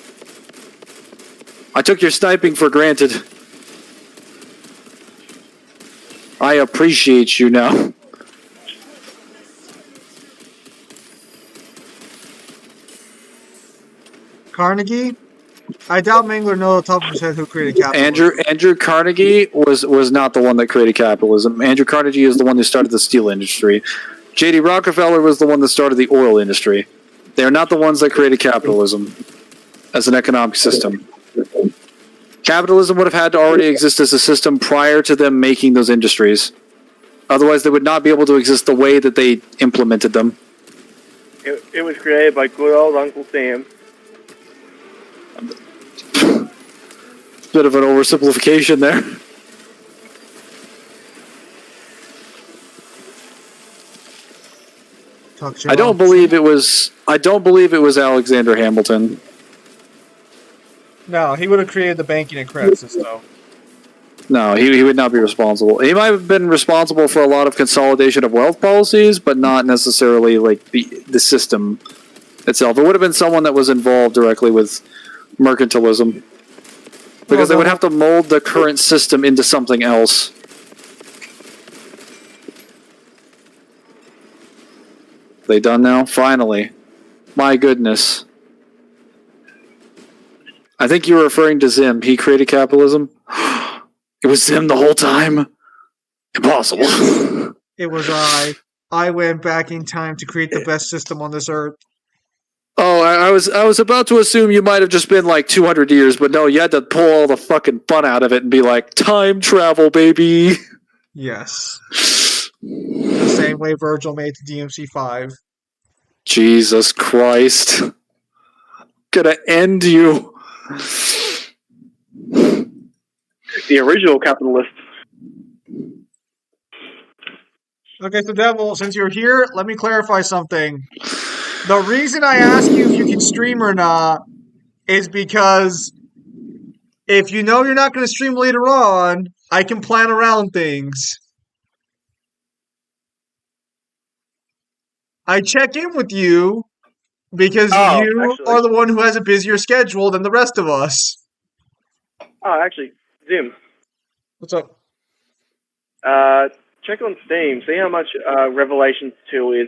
I took your sniping for granted. I appreciate you now. Carnegie? I doubt Mangler knows the top percent who created capitalism. Andrew Carnegie was not the one that created capitalism. Andrew Carnegie is the one who started the steel industry. J.D. Rockefeller was the one that started the oil industry. They are not the ones that created capitalism as an economic system. Capitalism would have had to already exist as a system prior to them making those industries. Otherwise, they would not be able to exist the way that they implemented them. It was created by good old Uncle Sam. Bit of an oversimplification there. I don't believe it was Alexander Hamilton. No, he would have created the banking and credit system. No, he would not be responsible. He might have been responsible for a lot of consolidation of wealth policies, but not necessarily like the system itself. It would have been someone that was involved directly with mercantilism. Because they would have to mold the current system into something else. They done now? Finally. My goodness. I think you were referring to Zim. He created capitalism. It was Zim the whole time? Impossible. It was I. I went back in time to create the best system on this earth. Oh, I was about to assume you might have just been like 200 years, but no, you had to pull all the fucking fun out of it and be like, time travel, baby. Yes. The same way Virgil made the DMC-5. Jesus Christ. Gonna end you. The original capitalist. Okay, so Devil, since you're here, let me clarify something. The reason I ask you if you can stream or not is because if you know you're not going to stream later on, I can plan around things. I check in with you because you are the one who has a busier schedule than the rest of us. Oh, actually, Zim. What's up? Check on Steam. See how much Revelations 2 is.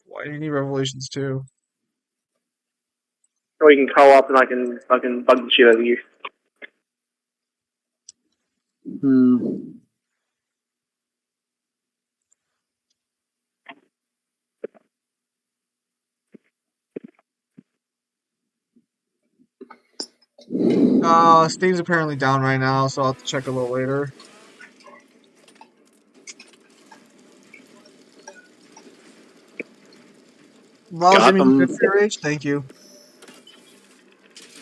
Why do you need Revelations 2? So we can co-op and I can fucking bug the shit out of you. Steam's apparently down right now, so I'll have to check a little later. Your age? Thank you.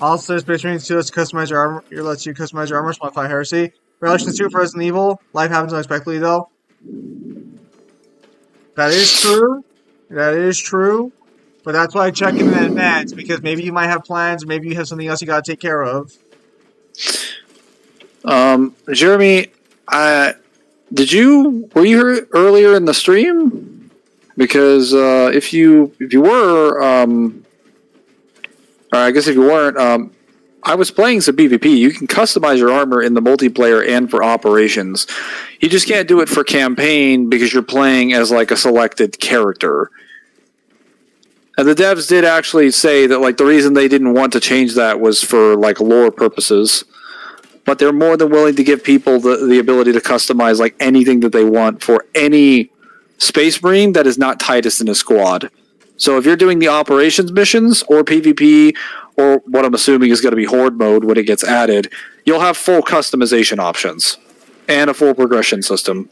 Also, Space Marines 2 lets you customize your armor. It lets you customize your armor, modify heresy. Revelations 2 for Resident Evil. Life happens unexpectedly, though. That is true. That is true. But that's why I check in advance, because maybe you might have plans, maybe you have something else you gotta take care of. Jeremy, were you here earlier in the stream? Because if you were, or I guess if you weren't, I was playing some PvP. You can customize your armor in the multiplayer and for operations. You just can't do it for campaign because you're playing as like a selected character. And the devs did actually say that like the reason they didn't want to change that was for like lore purposes. But they're more than willing to give people the ability to customize like anything that they want for any Space Marine that is not Titus in a squad. So if you're doing the operations missions or PvP or what I'm assuming is going to be Horde mode when it gets added, you'll have full customization options and a full progression system.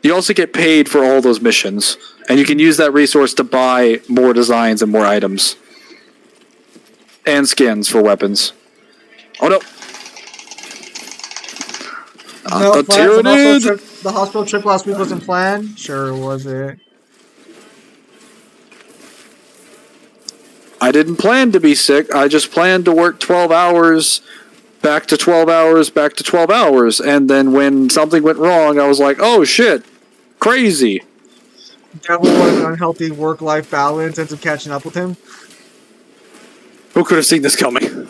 You also get paid for all those missions, and you can use that resource to buy more designs and more items. And skins for weapons. Oh no! No, The the hospital trip last week wasn't planned? Sure was it. I didn't plan to be sick. I just planned to work 12 hours, back to 12 hours, back to 12 hours. And then when something went wrong, I was like, oh shit, crazy. Devil wanted an unhealthy work-life balance, ends up catching up with him. Who could have seen this coming?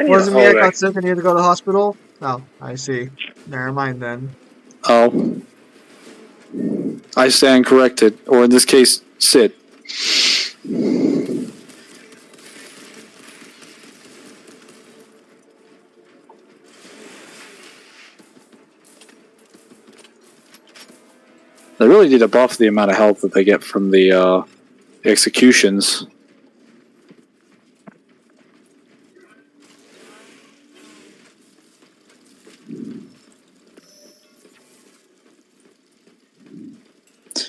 Wasn't me, I got sick and needed to go to the hospital? Oh, I see. Never mind then. Oh. I stand corrected. Or in this case, sit. They really need to buff the amount of health that they get from the executions.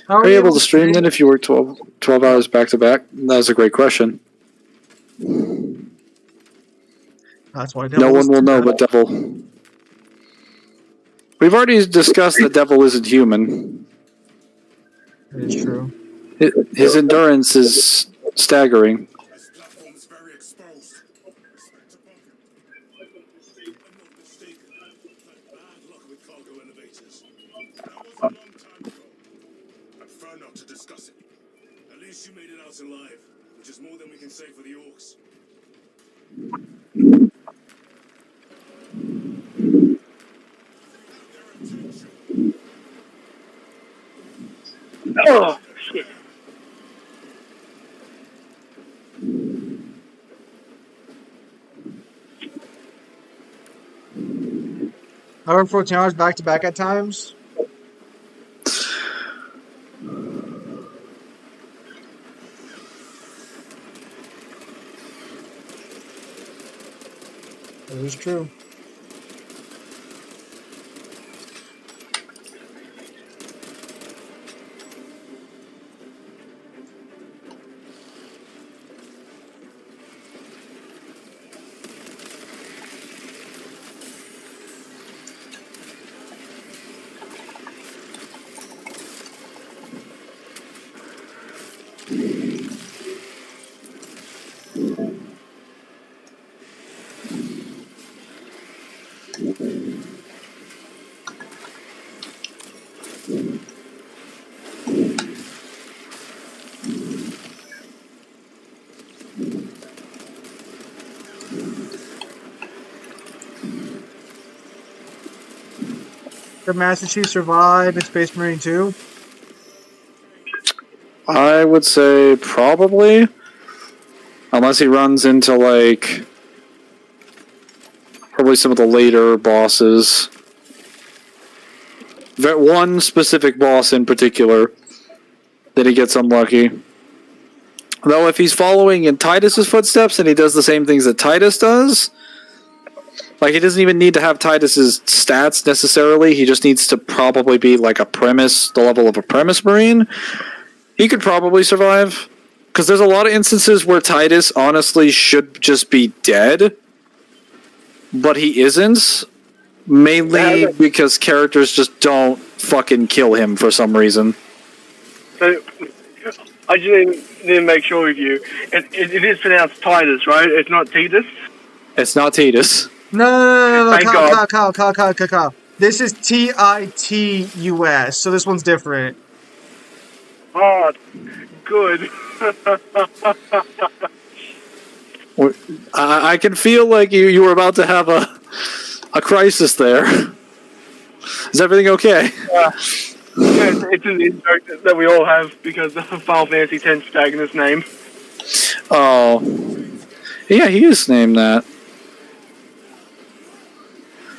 Are you able to stream then if you work 12 hours back to back? That's a great question. That's why no one will know but Devil. We've already discussed that Devil isn't human. It is true. His endurance is staggering. This platform is very exposed. Respect to bunker. I'm not mistaken. I've had bad luck with cargo elevators. That was a long time ago. I prefer not to discuss it. At least you made it out alive, which is more than we can say for the orcs. Oh, shit. I work 14 hours back to back at times. It is true. Did Master Chief survive in Space Marine 2? I would say probably. Unless he runs into, like, probably some of the later bosses. That one specific boss in particular that he gets unlucky. Though if he's following in Titus's footsteps and he does the same things that Titus does, like he doesn't even need to have Titus's stats necessarily, he just needs to probably be like a premise, the level of a premise Marine. He could probably survive. Because there's a lot of instances where Titus honestly should just be dead, but he isn't. mainly because characters just don't fucking kill him for some reason. So, I just need to make sure with you. It is pronounced Titus, right? It's not Titus? It's not Titus. No, Thank God. Kyle. This is Titus, so this one's different. Oh, good. I can feel like you were about to have a crisis there. Is everything okay? Yeah, it's an intro that we all have because of Final Fantasy X protagonist name. Oh. Yeah, he is named that.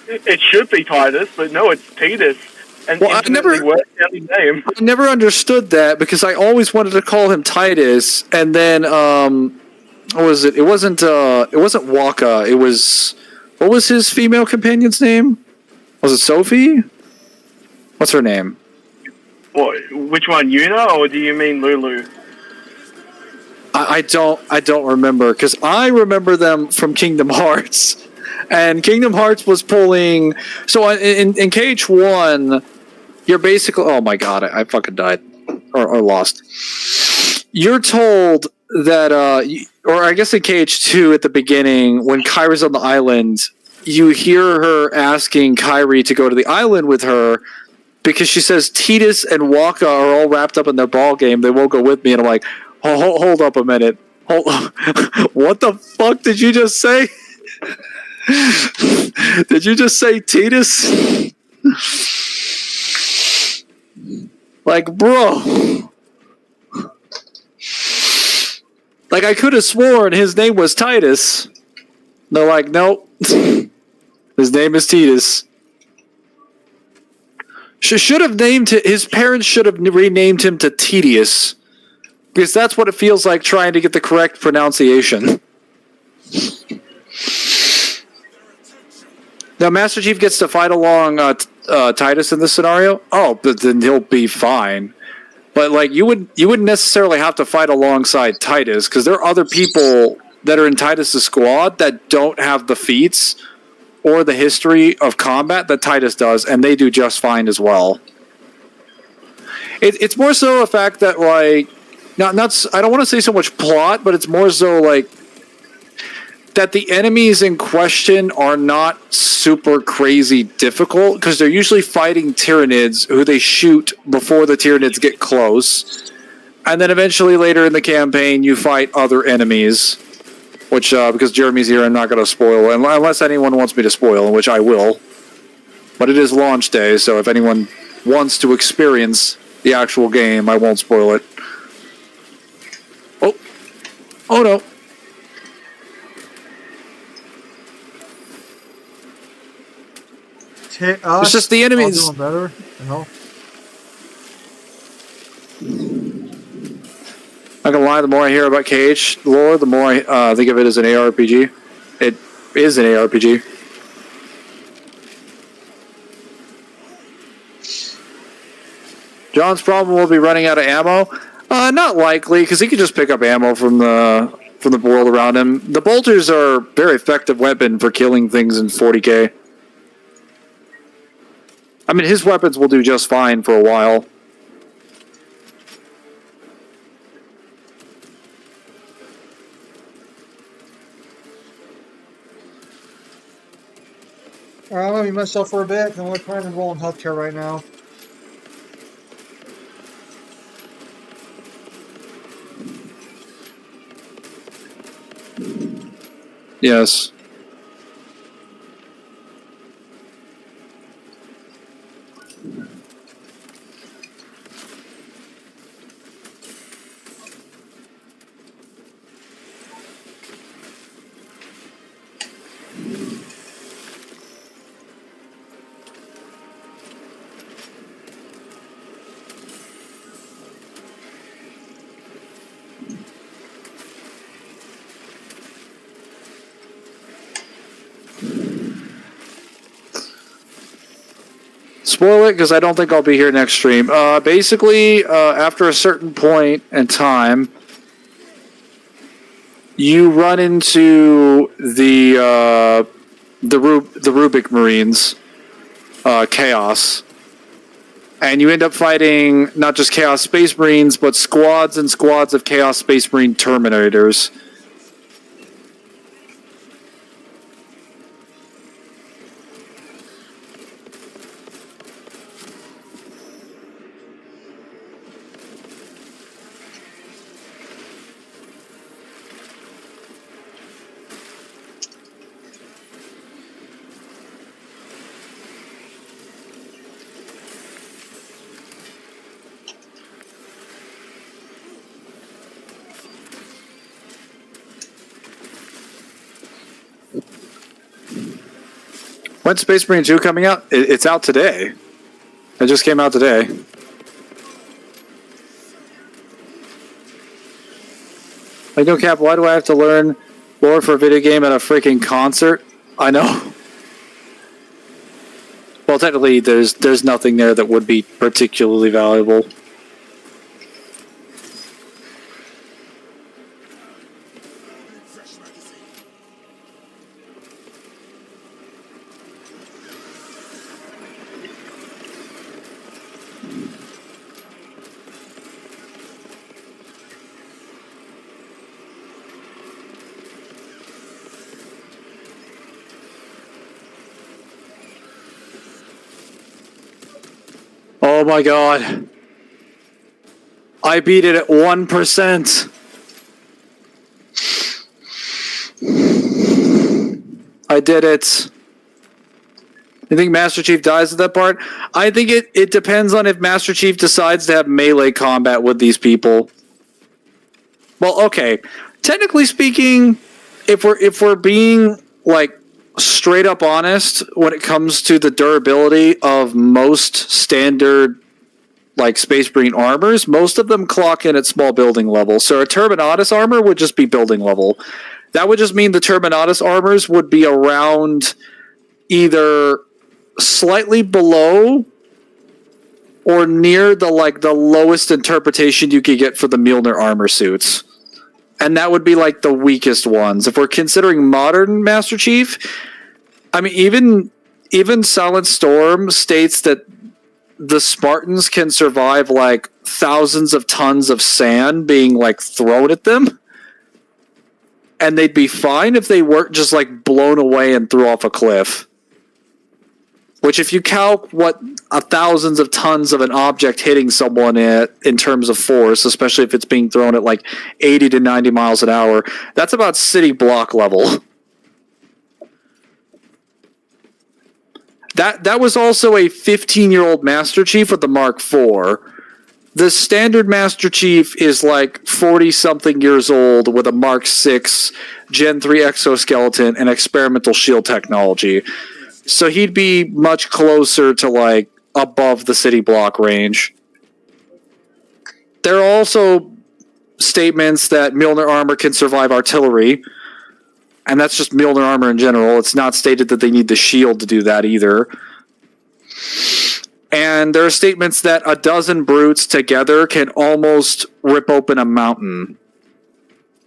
It should be Titus, but no, it's Titus. And Well, I never understood that because I always wanted to call him Titus, and then what was it? It wasn't Waka. It was, what was his female companion's name? Was it Sophie? What's her name? What, which one, Yuna, or do you mean Lulu? I don't remember because I remember them from Kingdom Hearts, and Kingdom Hearts was pulling. So in KH1, you're basically, oh my god, I fucking died or lost. You're told that, or I guess in KH2 at the beginning when Kairi's on the island, you hear her asking Kairi to go to the island with her. Because she says Titus and Waka are all wrapped up in their ball game. They won't go with me. And I'm like, hold up a minute. What the fuck did you just say? Did you just say Titus? Like, bro. Like, I could have sworn his name was Titus. They're like, nope. His name is Titus. Should have named his parents should have renamed him to Tedious, because that's what it feels like trying to get the correct pronunciation. Now, Master Chief gets to fight along Titus in this scenario. Oh, but then he'll be fine. But like, you wouldn't necessarily have to fight alongside Titus because there are other people that are in Titus's squad that don't have the feats or the history of combat that Titus does, and they do just fine as well. It's more so a fact that, like, not I don't want to say so much plot, but it's more so like that the enemies in question are not super crazy difficult because they're usually fighting Tyranids who they shoot before the Tyranids get close, and then eventually later in the campaign you fight other enemies. Which, because Jeremy's here, I'm not going to spoil, unless anyone wants me to spoil, which I will. But it is launch day, so if anyone wants to experience the actual game, I won't spoil it. Oh no. It's just the enemies. Doing better. No. Not gonna lie, the more I hear about KH lore, the more I think of it as an ARPG. It is an ARPG. John's problem will be running out of ammo. Not likely, because he can just pick up ammo from the world around him. The bolters are a very effective weapon for killing things in 40k. I mean, his weapons will do just fine for a while. Alright, I'm gonna mute myself for a bit. I'm trying to enroll in healthcare right now. Yes. Spoil it, because I don't think I'll be here next stream. Basically, after a certain point in time, you run into the Rubik Marines, Chaos. And you end up fighting not just Chaos Space Marines, but squads and squads of Chaos Space Marine Terminators. When's Space Marine 2 coming out? It's out today. It just came out today. Like, no cap, why do I have to learn lore for a video game at a freaking concert? I know. Well, technically, there's nothing there that would be particularly valuable. Oh my god. I beat it at 1%. I did it. You think Master Chief dies at that part? I think it depends on if Master Chief decides to have melee combat with these people. Well, okay. Technically speaking, if we're being like straight up honest when it comes to the durability of most standard like Space Marine armors, most of them clock in at small building level. So a Terminatus armor would just be building level. That would just mean the Terminatus armors would be around either slightly below or near the lowest interpretation you could get for the Mjolnir armor suits. And that would be like the weakest ones. If we're considering modern Master Chief, I mean, even Silent Storm states that the Spartans can survive like thousands of tons of sand being like thrown at them. And they'd be fine if they weren't just like blown away and threw off a cliff. Which, if you calc what thousands of tons of an object hitting someone in terms of force, especially if it's being thrown at like 80 to 90 miles an hour, that's about city block level. That was also a 15-year-old Master Chief with the Mark IV. The standard Master Chief is like 40-something years old with a Mark VI Gen 3 exoskeleton and experimental shield technology. So he'd be much closer to like above the city block range. There are also statements that Mjolnir armor can survive artillery. And that's just Mjolnir armor in general. It's not stated that they need the shield to do that either. And there are statements that a dozen brutes together can almost rip open a mountain.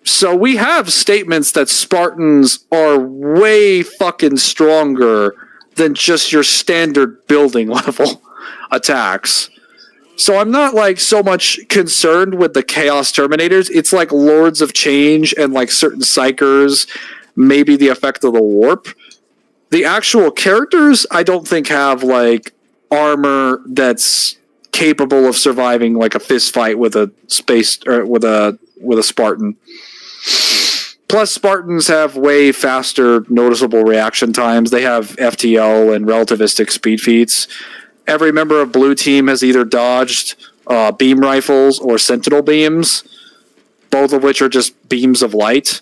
So we have statements that Spartans are way fucking stronger than just your standard building level attacks. So I'm not like so much concerned with the Chaos Terminators. It's like Lords of Change and like certain Psychers, maybe the effect of the warp. The actual characters, I don't think have like armor that's capable of surviving like a fist fight with a space or with a Spartan. Plus, Spartans have way faster noticeable reaction times. They have FTL and relativistic speed feats. Every member of Blue Team has either dodged beam rifles or sentinel beams, both of which are just beams of light.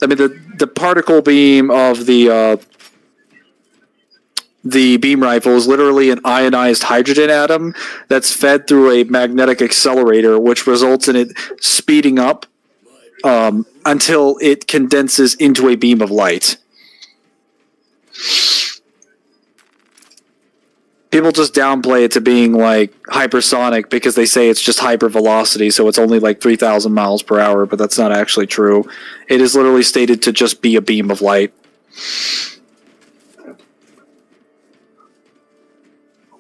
I mean, the particle beam of the beam rifle is literally an ionized hydrogen atom that's fed through a magnetic accelerator, which results in it speeding up until it condenses into a beam of light. People just downplay it to being like hypersonic because they say it's just hypervelocity, so it's only like 3,000 miles per hour, but that's not actually true. It is literally stated to just be a beam of light.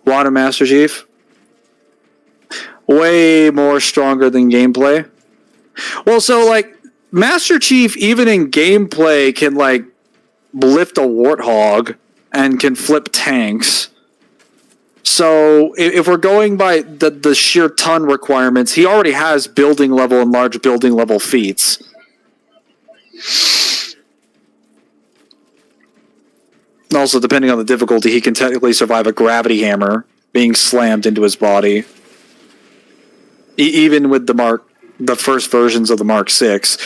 Water Master Chief. Way more stronger than gameplay. Well, so like Master Chief, even in gameplay, can like lift a warthog and can flip tanks. So if we're going by the sheer ton requirements, he already has building level and large building level feats. Also, depending on the difficulty, he can technically survive a gravity hammer being slammed into his body. Even with the first versions of the Mark 6.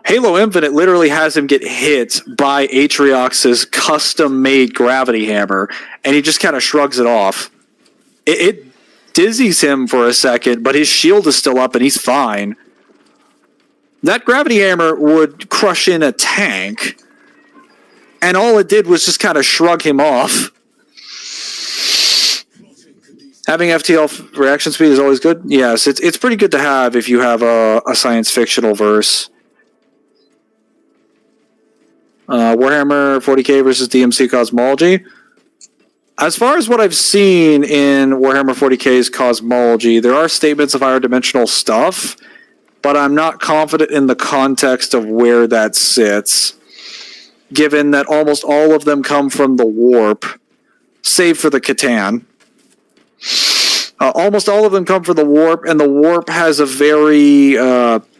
Halo Infinite literally has him get hit by Atriox's custom-made gravity hammer, and he just kind of shrugs it off. It dizzies him for a second, but his shield is still up and he's fine. That gravity hammer would crush in a tank, and all it did was just kind of shrug him off. Having FTL reaction speed is always good. Yes, it's pretty good to have if you have a science fictional verse. Warhammer 40k versus DMC Cosmology. As far as what I've seen in Warhammer 40k's Cosmology, there are statements of higher dimensional stuff, but I'm not confident in the context of where that sits, given that almost all of them come from the Warp, save for the Catan. Almost all of them come from the Warp, and the Warp has a very,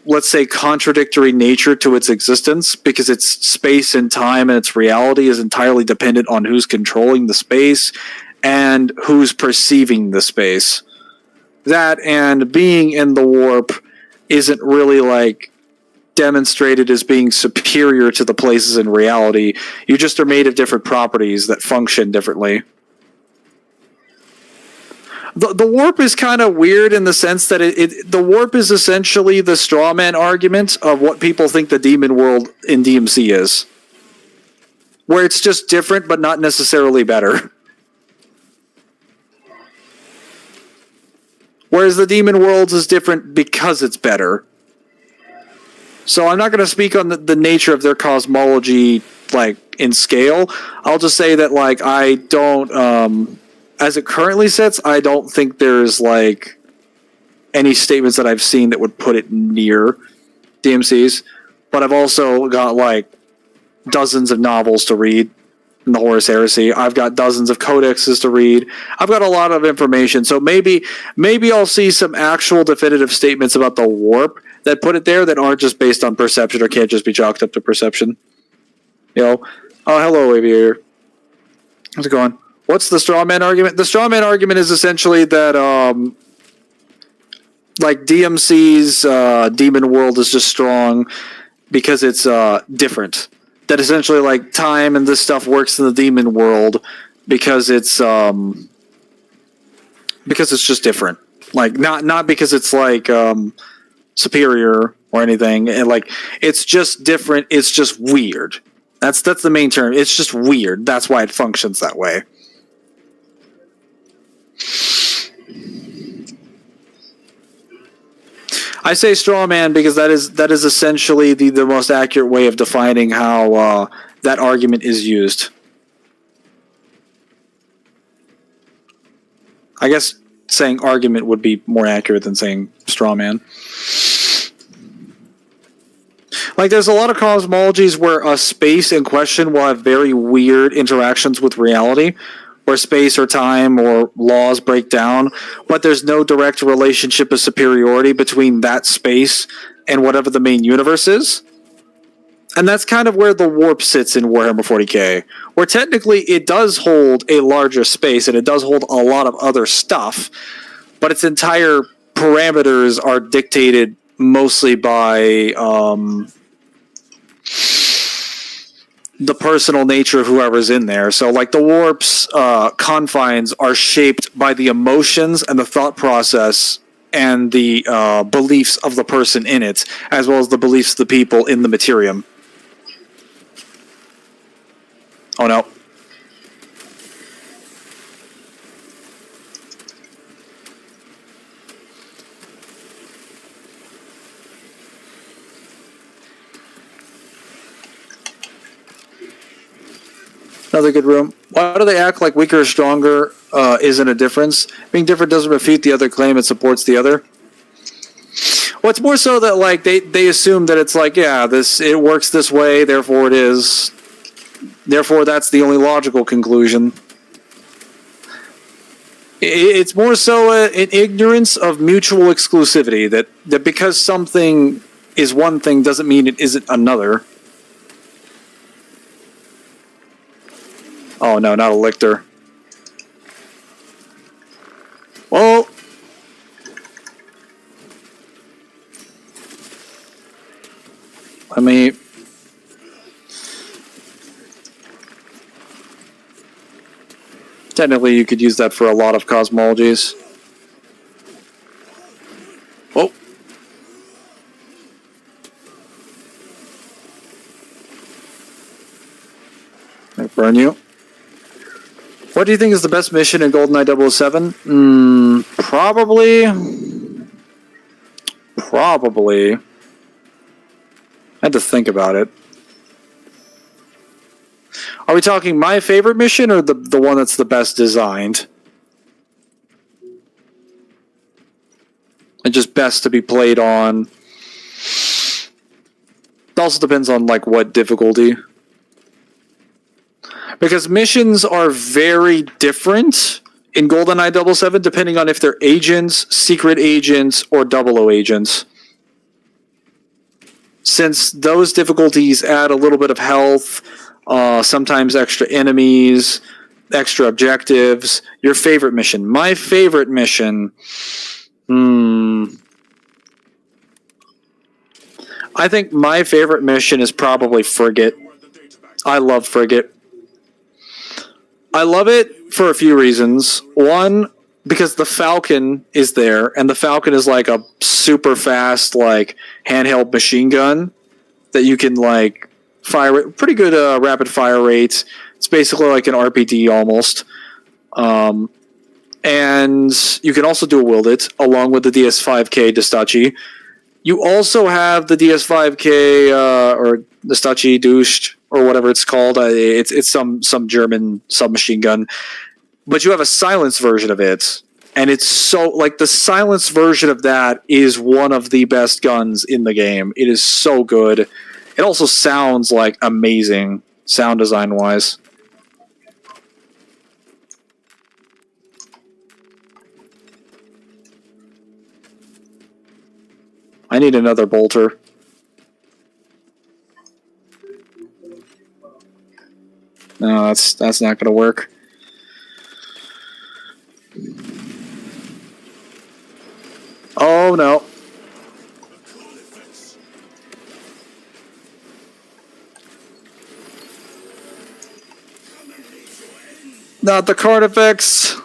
let's say, contradictory nature to its existence, because its space and time and its reality is entirely dependent on who's controlling the space and who's perceiving the space. That and being in the Warp isn't really, like, demonstrated as being superior to the places in reality. You just are made of different properties that function differently. The Warp is kind of weird in the sense that the Warp is essentially the straw man argument of what people think the demon world in DMC is. Where it's just different, but not necessarily better. Whereas the demon worlds is different because it's better. So I'm not going to speak on the nature of their cosmology, like, in scale. I'll just say that, like, I don't... as it currently sits, I don't think there's, like, any statements that I've seen that would put it near DMC's. But I've also got, like, dozens of novels to read in the Horus Heresy. I've got dozens of codexes to read. I've got a lot of information. So maybe I'll see some actual definitive statements about the Warp that put it there that aren't just based on perception or can't just be chalked up to perception. You know? Oh, hello, Aviator. How's it going? What's the straw man argument? The straw man argument is essentially that, like, DMC's Demon World is just strong because it's different. That essentially, like, time and this stuff works in the Demon World because it's just different. Like, not because it's, like, superior or anything. And, like, it's just different. It's just weird. That's the main term. It's just weird. That's why it functions that way. I say straw man because that is essentially the most accurate way of defining how that argument is used. I guess saying argument would be more accurate than saying straw man. Like, there's a lot of cosmologies where a space in question will have very weird interactions with reality, where space or time or laws break down, but there's no direct relationship of superiority between that space and whatever the main universe is. And that's kind of where the Warp sits in Warhammer 40k, where technically it does hold a larger space and it does hold a lot of other stuff, but its entire parameters are dictated mostly by the personal nature of whoever's in there. So, like, the Warp's confines are shaped by the emotions and the thought process and the beliefs of the person in it, as well as the beliefs of the people in the Materium. Oh no. Another good room. Why do they act like weaker or stronger isn't a difference? Being different doesn't refute the other claim, it supports the other. Well, it's more so that like they assume that it's like, yeah, it works this way, therefore it is. Therefore that's the only logical conclusion. It's more so an ignorance of mutual exclusivity, that because something is one thing doesn't mean it isn't another. Oh no, not a lictor. Well, I mean, technically you could use that for a lot of cosmologies. Oh. I burn you. What do you think is the best mission in GoldenEye 007? Probably. I had to think about it. Are we talking my favorite mission or the one that's the best designed? And just best to be played on. It also depends on like what difficulty. Because missions are very different in GoldenEye 007 depending on if they're agents, secret agents, or 00 agents. Since those difficulties add a little bit of health, sometimes extra enemies, extra objectives. Your favorite mission. My favorite mission... I think my favorite mission is probably Frigate. I love Frigate. I love it for a few reasons. One, because the Falcon is there, and the Falcon is like a super fast, like, handheld machine gun that you can, like, fire. Pretty good rapid fire rates. It's basically like an RPG almost. And you can also dual wield it, along with the DS5K Distachi. You also have the DS5K, or Distachi Duscht, or whatever it's called. It's some German submachine gun. But you have a silenced version of it. And it's so, like, the silenced version of that is one of the best guns in the game. It is so good. It also sounds, like, amazing, sound design-wise. I need another bolter. No, that's not going to work. Oh, no. Not the card effects.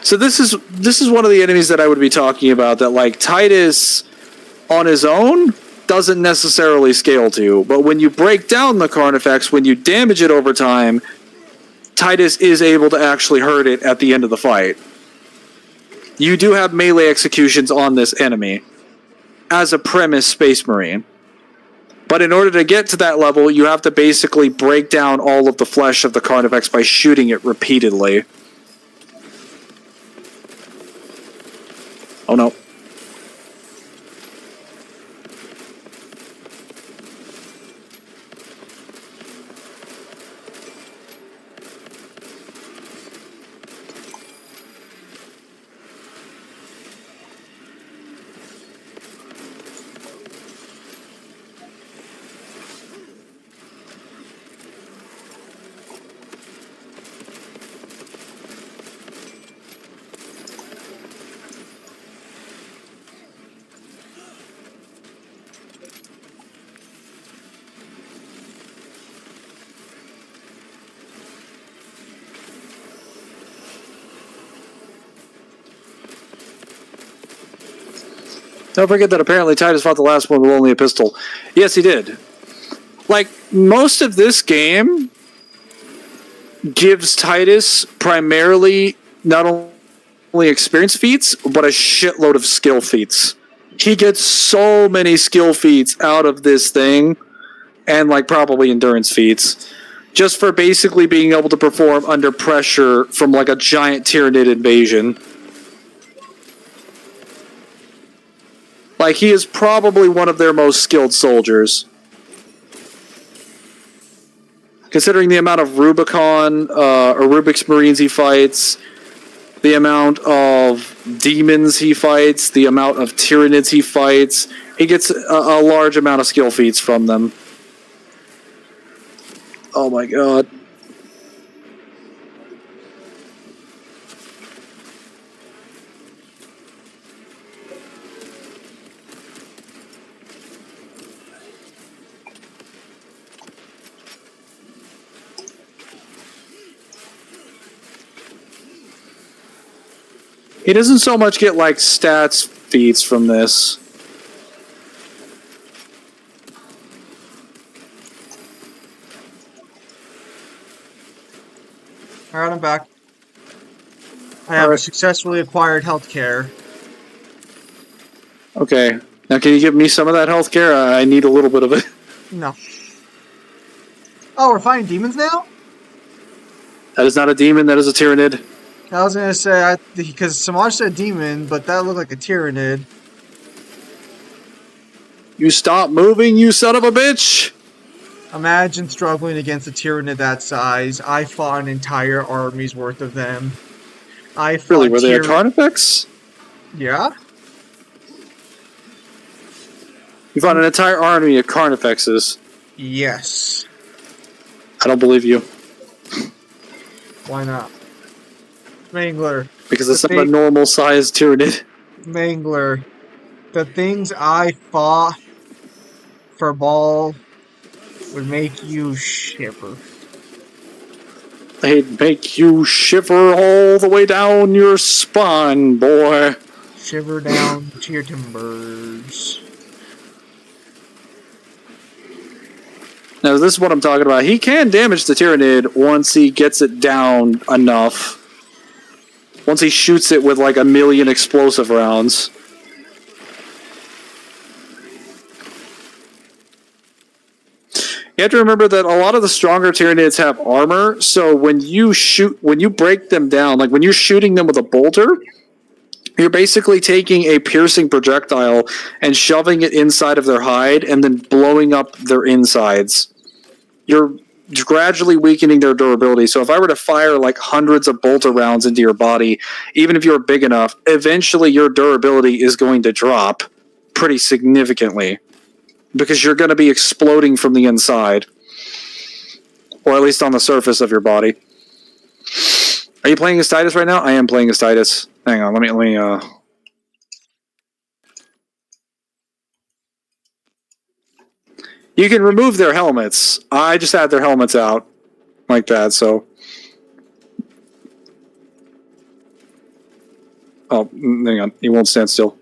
So this is one of the enemies that I would be talking about that, like, Titus on his own doesn't necessarily scale to, but when you break down the Carnifex, when you damage it over time, Titus is able to actually hurt it at the end of the fight. You do have melee executions on this enemy as a premise Space Marine. But in order to get to that level, you have to basically break down all of the flesh of the Carnifex by shooting it repeatedly. Oh no. Don't forget that apparently Titus fought the last one with only a pistol. Yes, he did. Like, most of this game gives Titus primarily not only experience feats, but a shitload of skill feats. He gets so many skill feats out of this thing and like probably endurance feats, just for basically being able to perform under pressure from like a giant Tyranid invasion. Like, he is probably one of their most skilled soldiers. Considering the amount of Rubicon or Rubik's Marines he fights, the amount of demons he fights, the amount of Tyranids he fights, he gets a large amount of skill feats from them. Oh my god. He doesn't so much get like stats feats from this. Alright, I'm back. I have Alright. successfully acquired healthcare. Okay. Now can you give me some of that healthcare? I need a little bit of it. No. Oh, we're fighting demons now? That is not a demon, that is a Tyranid. I was gonna say, because Samaj said demon, but that looked like a Tyranid. You stop moving, you son of a bitch! Imagine struggling against a Tyranid that size. I fought an entire army's worth of them. I fought Really, were they a Carnifex? Yeah? You fought an entire army of Carnifexes. Yes. I don't believe you. Why not? Mangler. Because it's not a normal sized Tyranid. Mangler. The things I fought for Ball would make you shiver. They'd make you shiver all the way down your spine, boy. Shiver down to your timbers. Now, this is what I'm talking about. He can damage the Tyranid once he gets it down enough. Once he shoots it with like 1,000,000 explosive rounds. You have to remember that a lot of the stronger Tyranids have armor, so when you break them down, like when you're shooting them with a bolter, you're basically taking a piercing projectile and shoving it inside of their hide and then blowing up their insides. You're gradually weakening their durability. So if I were to fire like hundreds of bolter rounds into your body, even if you're big enough, eventually your durability is going to drop pretty significantly. Because you're going to be exploding from the inside. Or at least on the surface of your body. Are you playing as Titus right now? I am playing as Titus. Hang on, let me You can remove their helmets. I just had their helmets out. Like that, so... Oh, hang on. He won't stand still.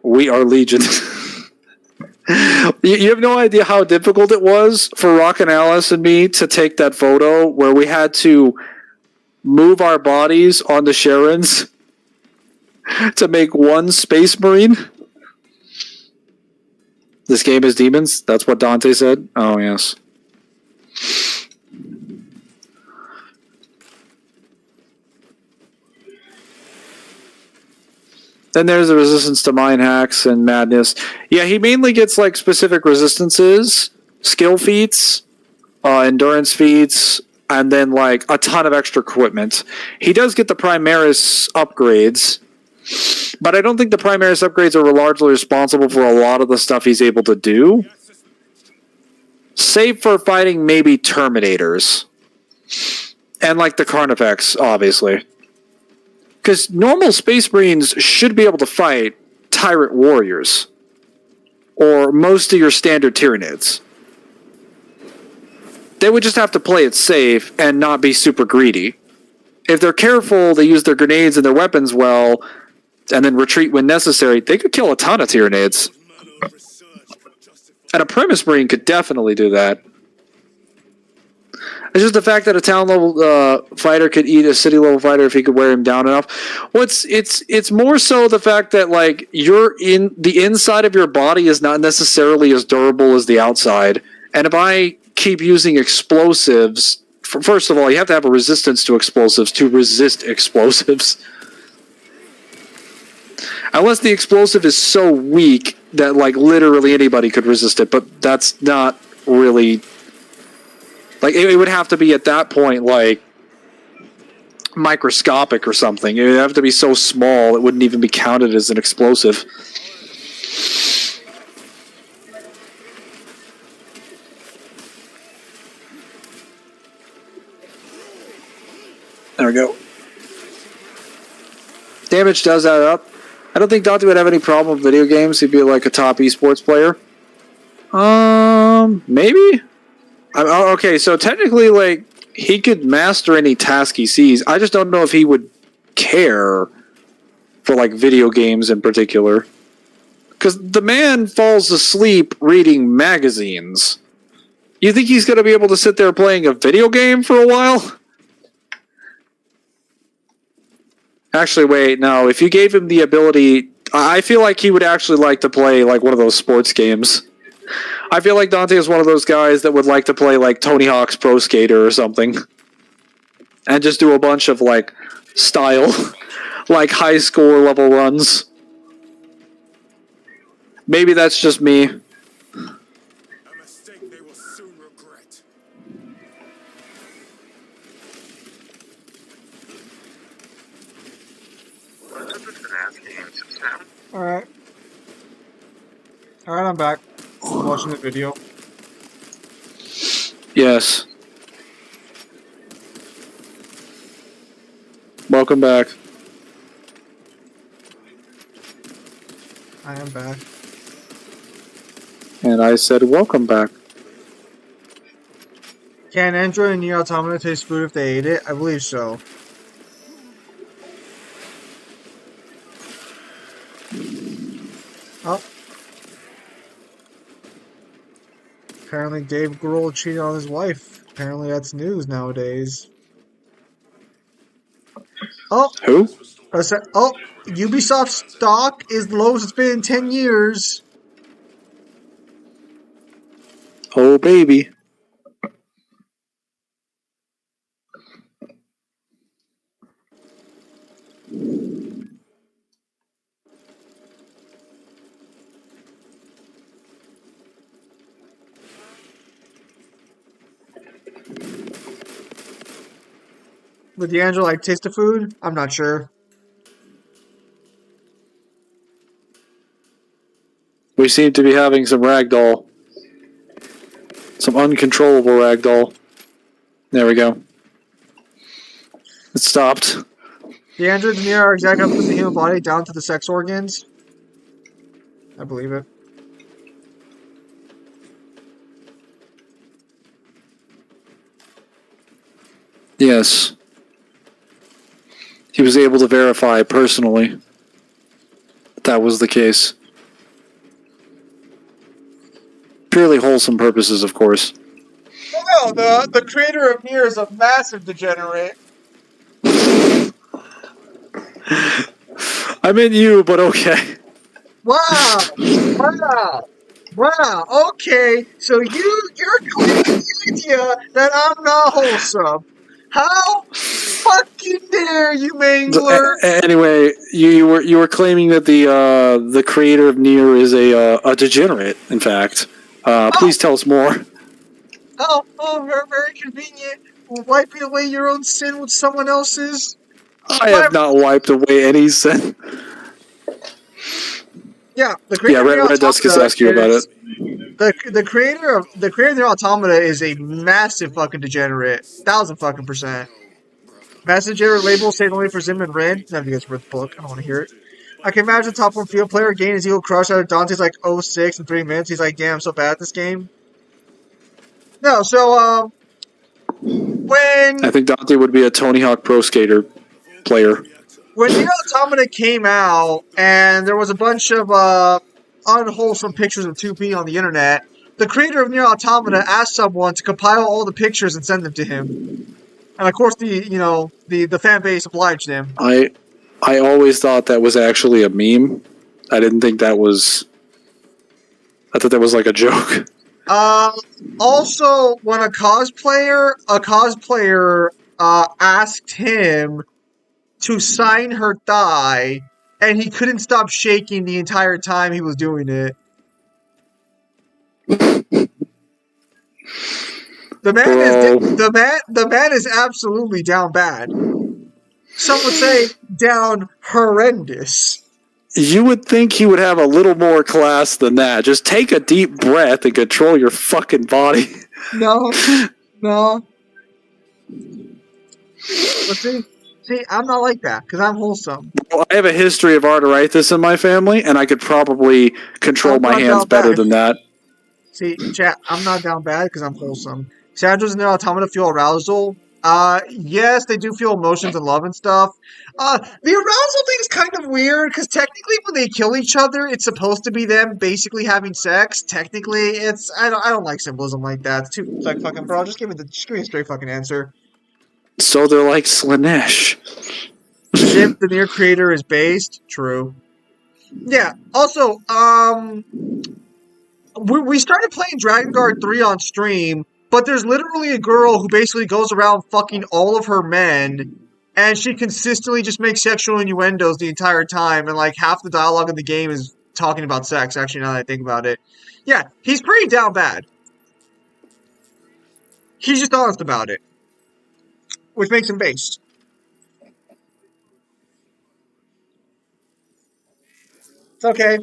We are Legion. You have no idea how difficult it was for Rock and Alice and me to take that photo where we had to move our bodies onto Sharon's to make one Space Marine. This game is demons? That's what Dante said? Oh, yes. Then there's the resistance to mine hacks and madness. Yeah, he mainly gets like specific resistances, skill feats, endurance feats, and then like a ton of extra equipment. He does get the Primaris upgrades, but I don't think the Primaris upgrades are largely responsible for a lot of the stuff he's able to do. Save for fighting maybe Terminators. And like the Carnifex, obviously. Because normal Space Marines should be able to fight Tyrant Warriors. Or most of your standard Tyranids. They would just have to play it safe and not be super greedy. If they're careful, they use their grenades and their weapons well, and then retreat when necessary, they could kill a ton of Tyranids. And a Primus Marine could definitely do that. It's just the fact that a town level fighter could eat a city level fighter if he could wear him down enough. It's more so the fact that like the inside of your body is not necessarily as durable as the outside. And if I keep using explosives, first of all, you have to have a resistance to explosives to resist explosives. Unless the explosive is so weak that like literally anybody could resist it, but that's not really. Like, it would have to be at that point, like, microscopic or something. It would have to be so small it wouldn't even be counted as an explosive. There we go. Damage does add up. I don't think Dante would have any problem with video games. He'd be like a top esports player. Maybe? Okay, so technically, like, he could master any task he sees. I just don't know if he would care for, like, video games in particular. Because the man falls asleep reading magazines. You think he's going to be able to sit there playing a video game for a while? Actually, wait, no. If you gave him the ability... I feel like he would actually like to play, like, one of those sports games. I feel like Dante is one of those guys that would like to play like Tony Hawk's Pro Skater or something. And just do a bunch of like style, like high score level runs. Maybe that's just me. A mistake they will soon regret. Alright. Alright, I'm back. Watching the video. Yes. Welcome back. I am back. And I said welcome back. Can Android and Nier Automata taste food if they ate it? I believe so. Oh. Apparently Dave Grohl cheated on his wife. Apparently that's news nowadays. Oh. Who? Ubisoft stock is the lowest it's been in 10 years. Oh, baby. Would D'Angelo like taste the food? I'm not sure. We seem to be having some ragdoll. Some uncontrollable ragdoll. There we go. It stopped. The androids near are exactly up from the human body down to the sex organs. I believe it. Yes. He was able to verify personally that was the case. Purely wholesome purposes, of course. Well, the creator of Nier is a massive degenerate. I meant you, but okay. Wow! Okay, so you're claiming the idea that I'm not wholesome. How fucking dare you, Mangler? Anyway, you were claiming that the creator of Nier is a degenerate. In fact, please tell us more. Very, very convenient. Wiping away your own sin with someone else's. I have not wiped away any sin. Yeah, the creator. Yeah, Red Dusk is asking you about it. The creator of the Automata is a massive fucking degenerate, 1,000% Messenger label saved only for Zim and Ren. None of you guys read the book. I don't want to hear it. I can imagine the top one field player gain his equal crush out of Dante's like 06 in 3 minutes. He's like, damn, I'm so bad at this game. No, so when I think Dante would be a Tony Hawk Pro Skater player. When Nier Automata came out, and there was a bunch of unwholesome pictures of 2P on the internet, the creator of Nier Automata asked someone to compile all the pictures and send them to him. And of course, the fan base obliged him. I always thought that was actually a meme. I didn't think that was. I thought that was like a joke. Also, when a cosplayer asked him to sign her thigh, and he couldn't stop shaking the entire time he was doing it. The man is absolutely down bad. Some would say down horrendous. You would think he would have a little more class than that. Just take a deep breath and control your fucking body. No. But see, I'm not like that because I'm wholesome. Well, I have a history of arteritis in my family, and I could probably control my hands better than that. See, chat, I'm not down bad because I'm wholesome. Sandras and their automata feel arousal. Yes, they do feel emotions and love and stuff. The arousal thing is kind of weird because technically, when they kill each other, it's supposed to be them basically having sex. Technically, it's I don't like symbolism like that. It's too like fucking bro. Just give me a straight fucking answer. So they're like Slanesh. Ship the Nier creator is based. True. Yeah. Also, we started playing Dragon Guard 3 on stream, but there's literally a girl who basically goes around fucking all of her men, and she consistently just makes sexual innuendos the entire time, and like half the dialogue in the game is talking about sex, actually, now that I think about it. Yeah, he's pretty down bad. He's just honest about it, which makes him based. It's okay.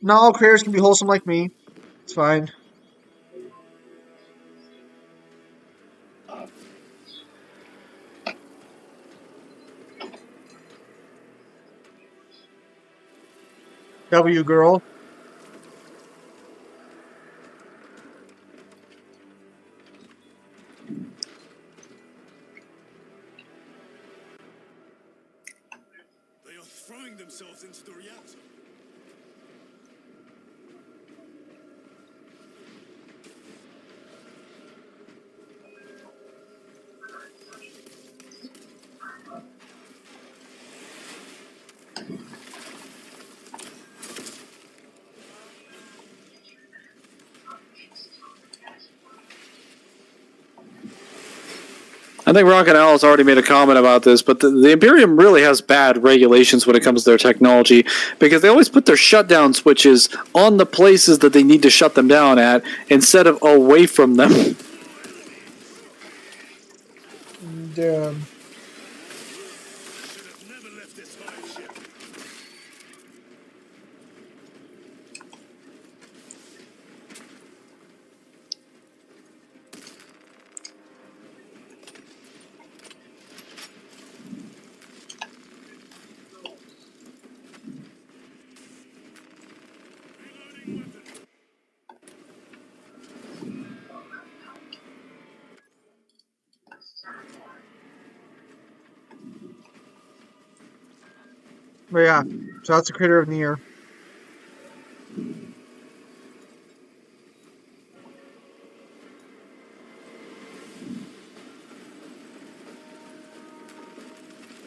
Not all creators can be wholesome like me. It's fine. W girl. They are throwing themselves into the reactor. I think Rock and Alice already made a comment about this, but the Imperium really has bad regulations when it comes to their technology because they always put their shutdown switches on the places that they need to shut them down at instead of away from them. Damn. Should have never left this hive ship. But yeah, so that's the creator of Nier.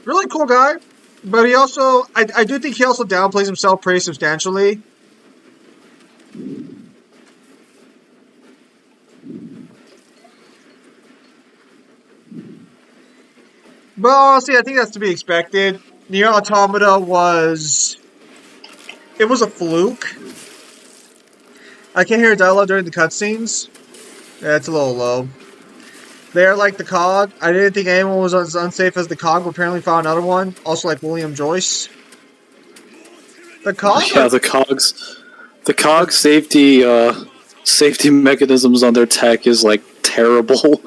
Really cool guy, but he also, I do think he also downplays himself pretty substantially. But honestly, I think that's to be expected. Nier Automata was a fluke. I can't hear dialogue during the cutscenes. Yeah, it's a little low. They're like the COG. I didn't think anyone was as unsafe as the COG, but apparently found another one. Also like William Joyce. The COG? Yeah, the COG safety mechanisms on their tech is like terrible.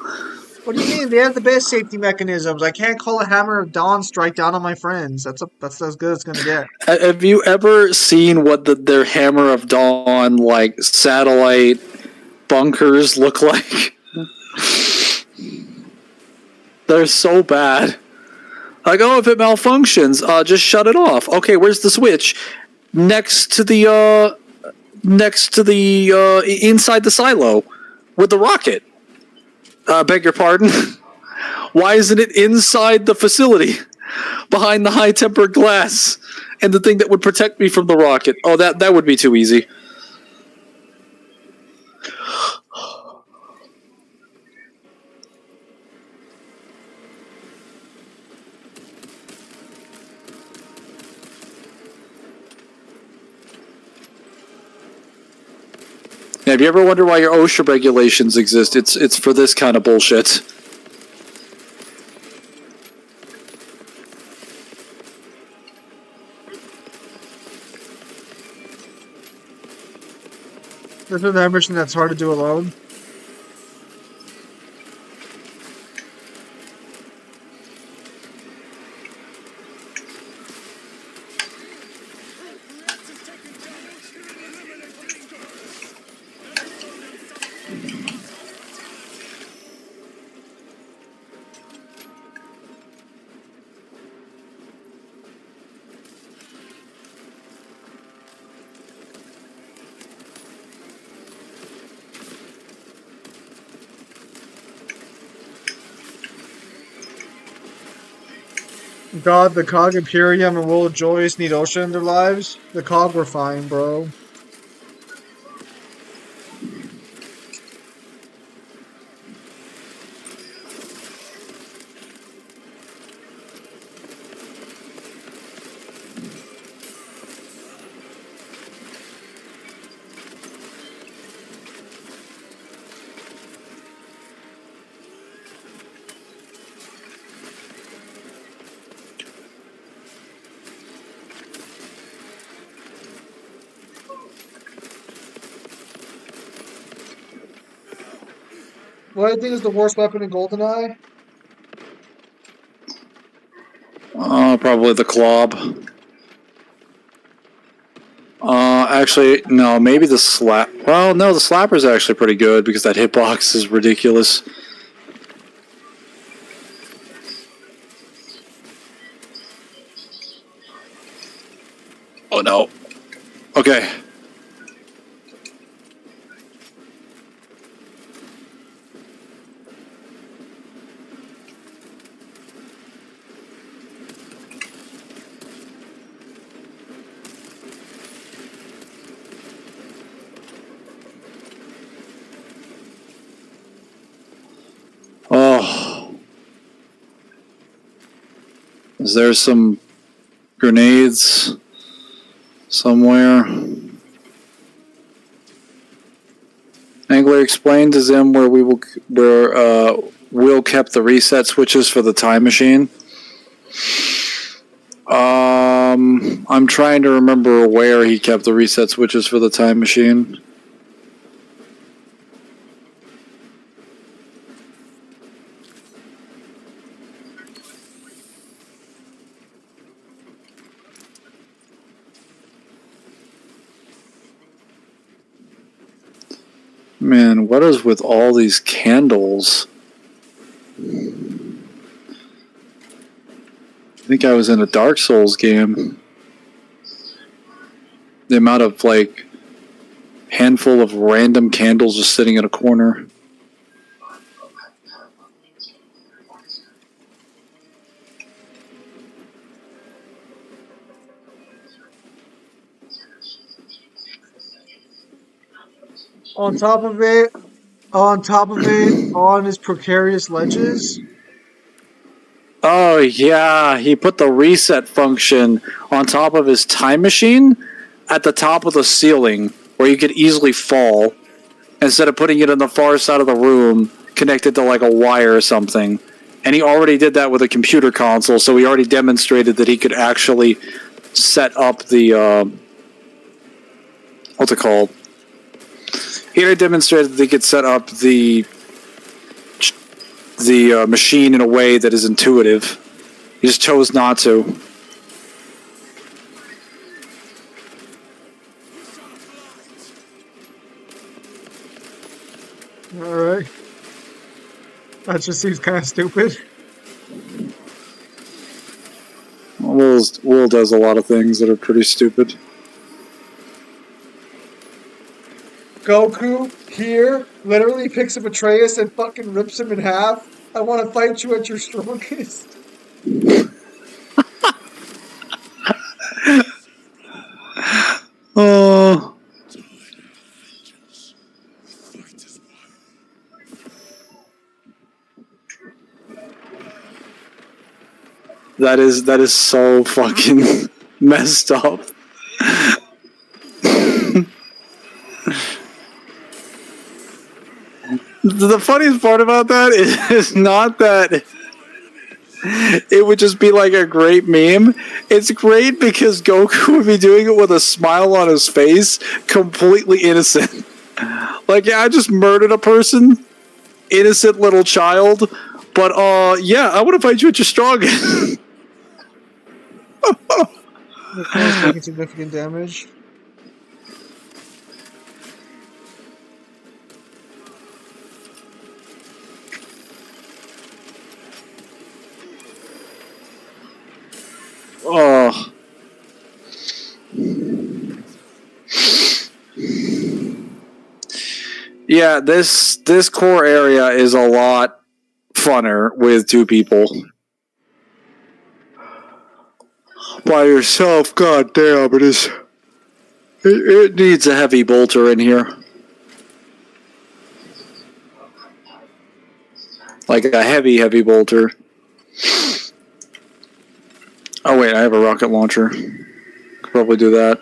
What do you mean? They have the best safety mechanisms. I can't call a Hammer of Dawn strike down on my friends. That's as good as it's gonna get. Have you ever seen what their Hammer of Dawn like satellite bunkers look like? They're so bad. Like, oh, if it malfunctions, just shut it off. Okay, where's the switch? Next to the next to the inside the silo with the rocket. Beg your pardon. Why isn't it inside the facility behind the high tempered glass and the thing that would protect me from the rocket? Oh, that would be too easy. Yeah, if you ever wonder why your OSHA regulations exist, it's for this kind of bullshit. There's another mission that's hard to do alone. God, the Cog Imperium and Will of Joyous need OSHA in their lives. The Cog were fine, bro. What do you think is the worst weapon in GoldenEye? Probably the Clob. Actually, no, maybe the Slap. Well, no, the Slapper's actually pretty good because that hitbox is ridiculous. Oh no. Okay. Oh. Is there some grenades somewhere? Mangler explained to Zim where Will kept the reset switches for the time machine. I'm trying to remember where he kept the reset switches for the time machine. Man, what is with all these candles? I think I was in a Dark Souls game. The amount of, like, handful of random candles just sitting in a corner. On top of it, on his precarious ledges. Oh, yeah, he put the reset function on top of his time machine at the top of the ceiling where you could easily fall instead of putting it on the far side of the room connected to like a wire or something. And he already did that with a computer console, so he already demonstrated that he could actually set up the, what's it called? He already demonstrated that he could set up the machine in a way that is intuitive. He just chose not to. Alright. That just seems kind of stupid. Will does a lot of things that are pretty stupid. Goku here literally picks up Atreus and fucking rips him in half. I want to fight you at your strongest. Oh, Fight as one. that is so fucking messed up. The funniest part about that is not that it would just be like a great meme. It's great because Goku would be doing it with a smile on his face, completely innocent. Like, yeah, I just murdered a person, innocent little child, but yeah, I want to fight you at your strongest. Your opponent's taking significant damage. Oh. Yeah, this core area is a lot funner with two people. By yourself, god damn, it needs a heavy bolter in here. Like a heavy bolter. Oh wait, I have a rocket launcher. Could probably do that.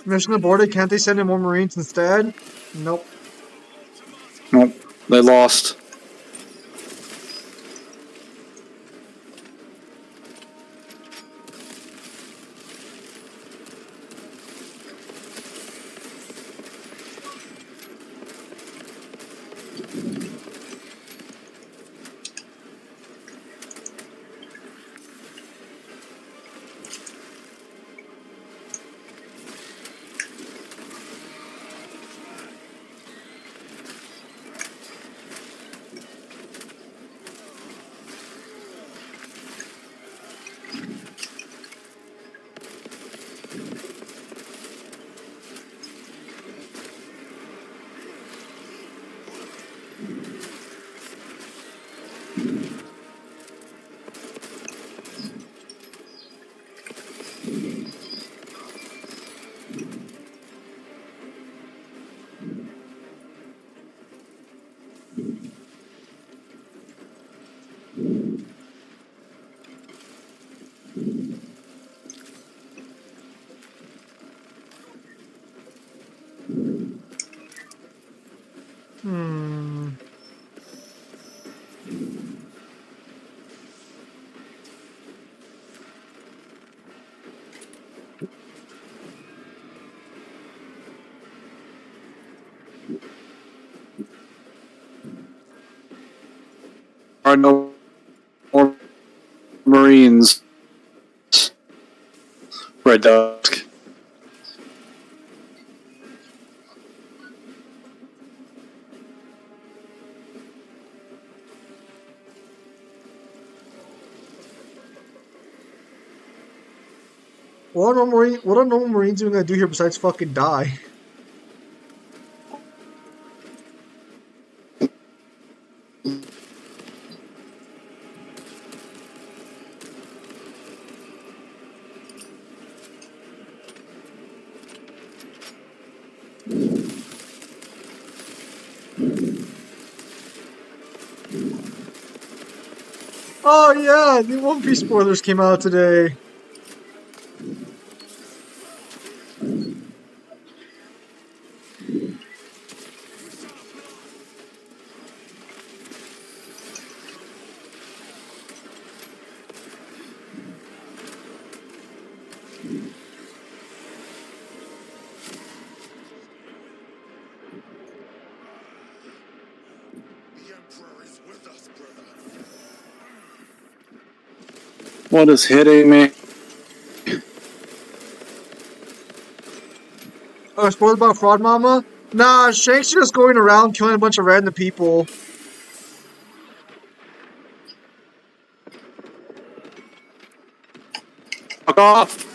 Mission aborted. Can't they send in more Marines instead? Nope. Nope, they lost. Hmm. Are no more Marines. Red Dusk. What are normal Marines even gonna do here besides fucking die? Oh yeah, the One Piece spoilers came out today. What is hitting me? Oh, spoiled about Fraud Mama? Nah, Shank's just going around killing a bunch of random people. Fuck off!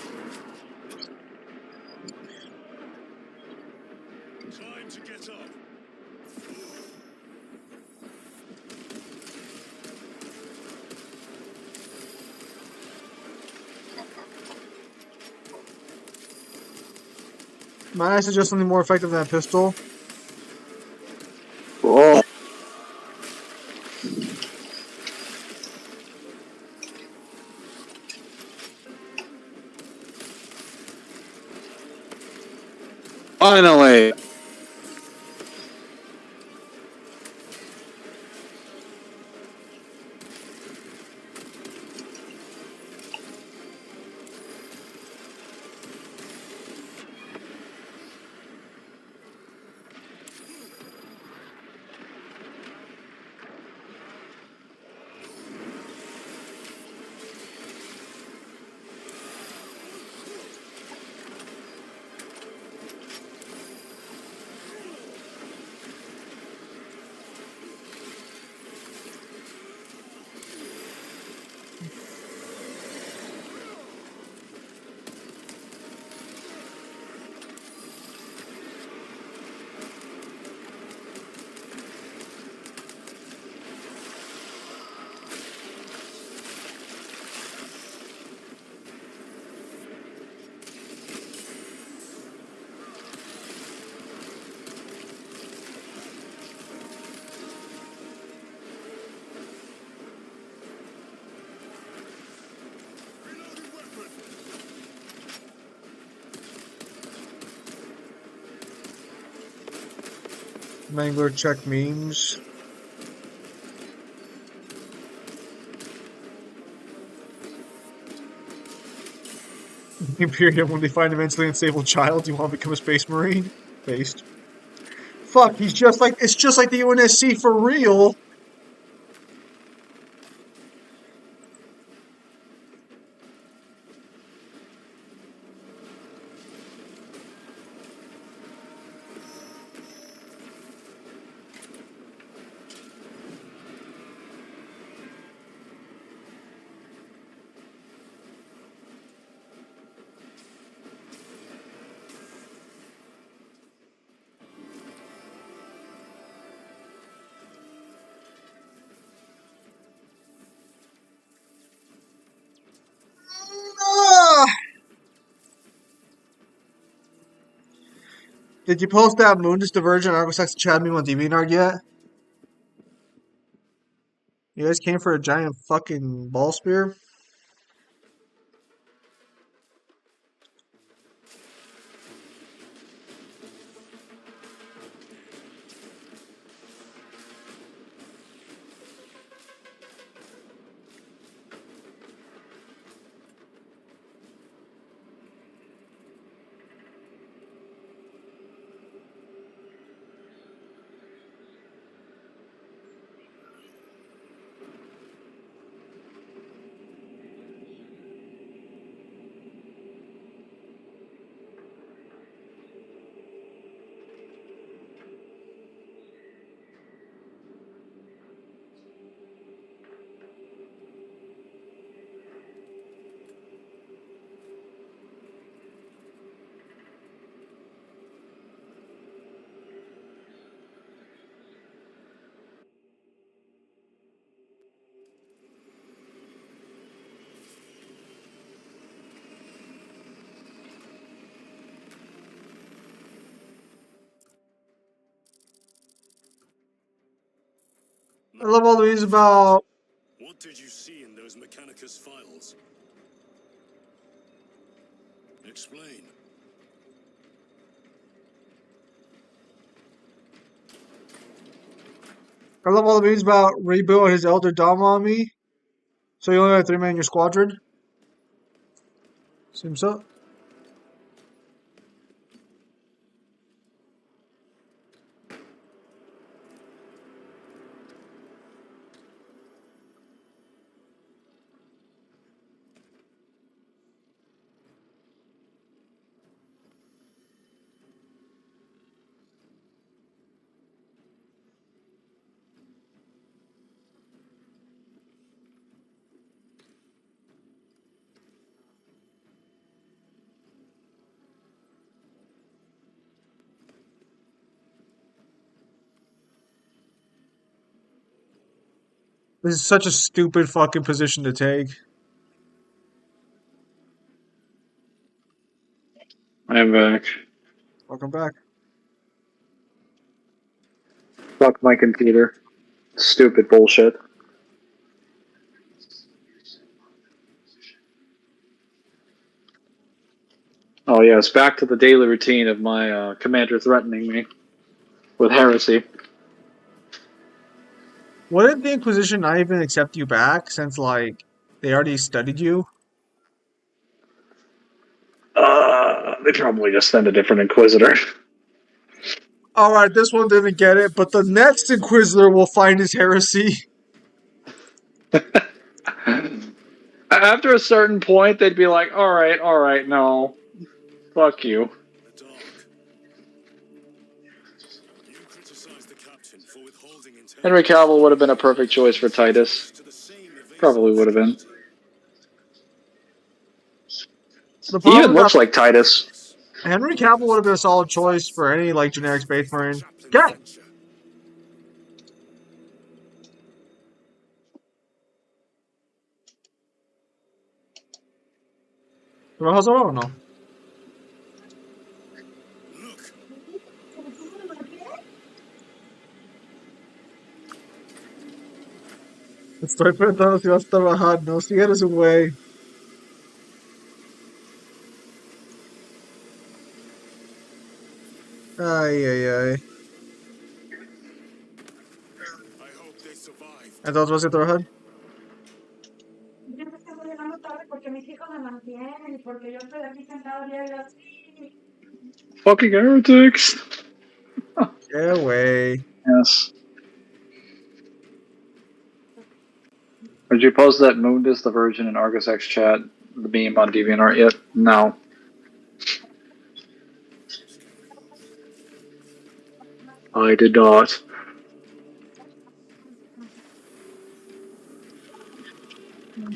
Time to get up. Might I suggest something more effective than a pistol? Oh. Finally! Mangler check memes. Imperium, when they find a mentally unstable child, you want to become a space marine? Based. Fuck, it's just like the UNSC for real. Ah! Did you post that Moondus Divergent Argosex Chad meme on DeviantArt yet? You guys came for a giant fucking ball spear? I love all the memes about. What did you see in those Mechanicus files? Explain. I love all the memes about rebuild his elder dom on me. So you only have 3 men in your squadron? Seems so. This is such a stupid fucking position to take. I'm back. Welcome back. Fuck my computer. Stupid bullshit. Oh yes, back to the daily routine of my commander threatening me with heresy. Wouldn't the Inquisition not even accept you back since, like, they already studied you? They probably just send a different inquisitor. Alright, this one didn't get it, but the next Inquisitor will find his heresy. After a certain point, they'd be like, all right, no. Fuck you. The dog. You criticized the captain for withholding intelligence. Henry Cavill would have been a perfect choice for Titus. To the same evasive Probably would have been. The He problem even with looks that, like Titus. Henry Cavill would have been a solid choice for any, like, generic Space Marine. Get it! ¿Vas o no? Estoy preguntando si vas a trabajar, no, si eres un güey. Ay, ay, ay. I hope they survive. Entonces vas a trabajar. Yo me estoy llegando tarde porque mis hijos me mantienen y porque yo estoy aquí sentado diario así. Fucking heretics. Qué güey. Yes. Did you post that Moon is the Virgin in Argus X chat, the meme on DeviantArt yet? No. I did not. Una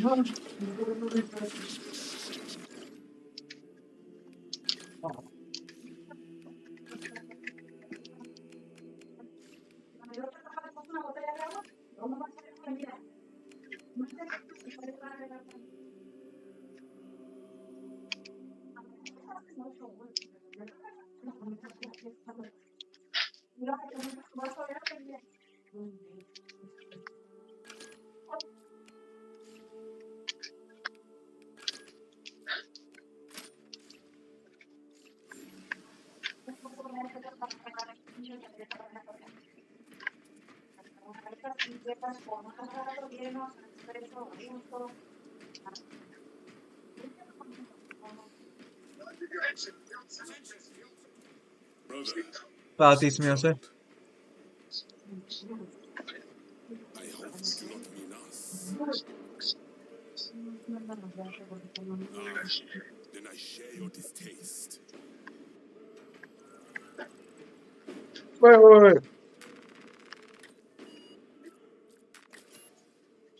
botella de agua, ¿cómo vas a hacer comida? Brother, Para se me hace. I hope you do not mean us. Then I share your distaste. Wait.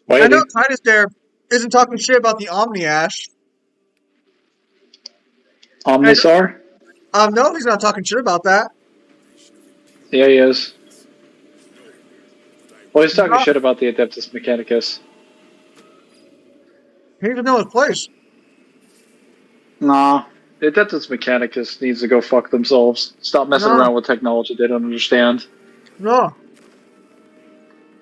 Why I know did Titus there isn't talking shit about the Omni Ash. Omnisar? No, he's not talking shit about that. Yeah, he is. Well, he's talking No. shit about the Adeptus Mechanicus. He doesn't know his place. Nah. The Adeptus Mechanicus needs to go fuck themselves. Stop messing No. around with technology they don't understand. No.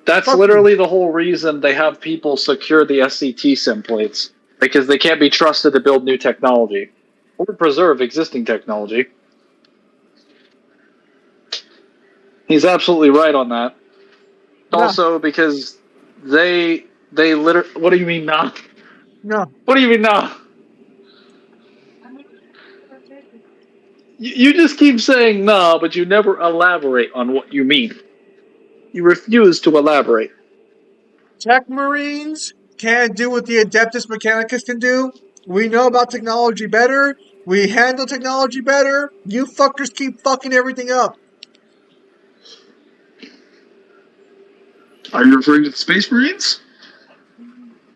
That's Fuck literally the whole reason they have people secure the SCT templates. Because they can't be trusted to build new technology. Or preserve existing technology. He's absolutely right on that. No. Also, because they literally... What do you mean, nah? No. What do you mean, nah? You just keep saying nah, but you never elaborate on what you mean. You refuse to elaborate. Tech Marines can't do what the Adeptus Mechanicus can do. We know about technology better. We handle technology better. You fuckers keep fucking everything up. Are you referring to the Space Marines?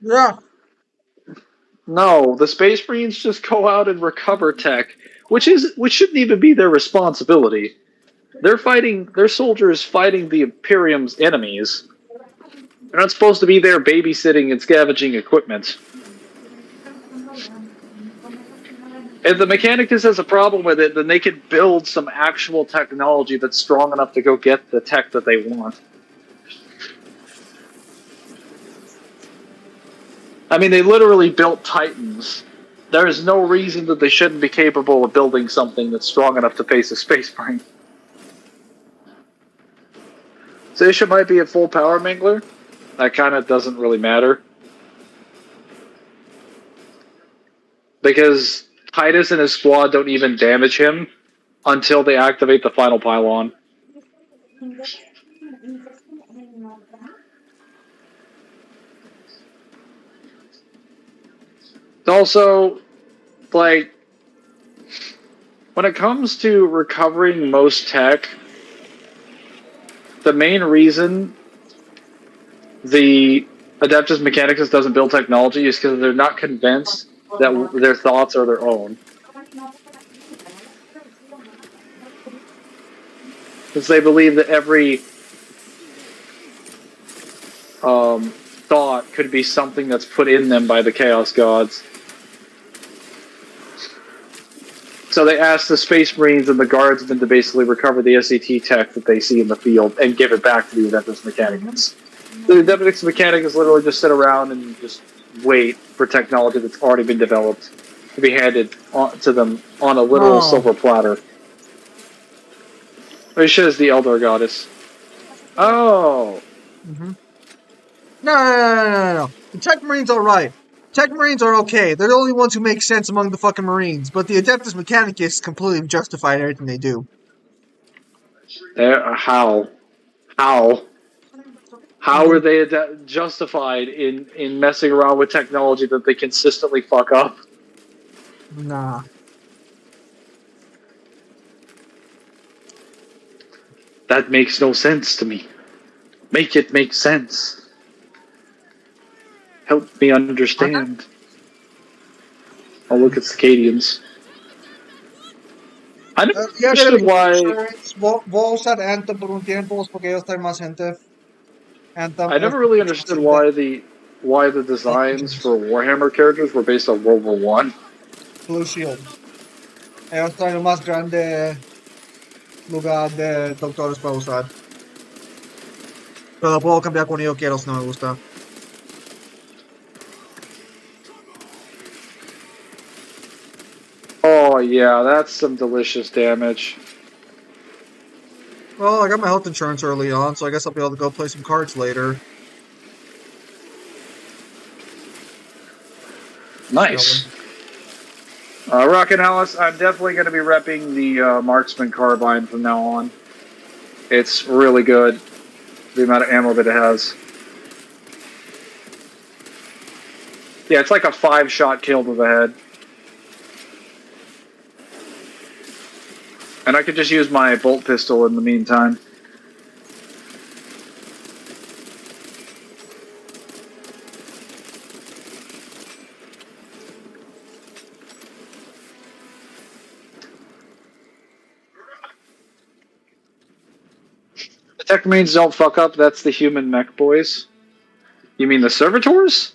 Yeah. No, the Space Marines just go out and recover tech, which shouldn't even be their responsibility. They're soldiers fighting the Imperium's enemies. They're not supposed to be there babysitting and scavenging equipment. If the Mechanicus has a problem with it, then they could build some actual technology that's strong enough to go get the tech that they want. I mean, they literally built Titans. There is no reason that they shouldn't be capable of building something that's strong enough to face a space marine. Sasha might be at full power, Mangler. That kind of doesn't really matter. Because Titus and his squad don't even damage him until they activate the final pylon. Also, like, when it comes to recovering most tech, the main reason the Adeptus Mechanicus doesn't build technology is because they're not convinced that their thoughts are their own. Because they believe that every thought could be something that's put in them by the Chaos Gods. So they ask the Space Marines and the Guardsmen to basically recover the SCT tech that they see in the field and give it back to the Adeptus Mechanicus. The Adeptus Mechanicus literally just sit around and just wait for technology that's already been developed to be handed to them on a literal silver platter. Risha is the Elder Goddess. Oh. Mm-hmm. No. The Tech Marines are right. Tech Marines are okay. They're the only ones who make sense among the fucking Marines. But the Adeptus Mechanicus completely justified everything they do. How? How are they justified in messing around with technology that they consistently fuck up? Nah. That makes no sense to me. Make it make sense. Help me understand. Oh, look at Cicadians. I never understood why... Voy a usar Anthem por un tiempo porque ellos traen más gente. I never really understood why the designs for Warhammer characters were based on World War I. Blue Shield. Ellos traen el más grande lugar de doctores para usar. Pero lo puedo cambiar cuando yo quiero si no me gusta. Oh yeah, that's some delicious damage. Well, I got my health insurance early on, so I guess I'll be able to go play some cards later. Nice. Rock and Alice, I'm definitely going to be repping the Marksman Carbine from now on. It's really good, the amount of ammo that it has. Yeah, it's like a 5-shot kill to the head. And I could just use my bolt pistol in the meantime. The Tech Marines don't fuck up, that's the human mech boys. You mean the servitors?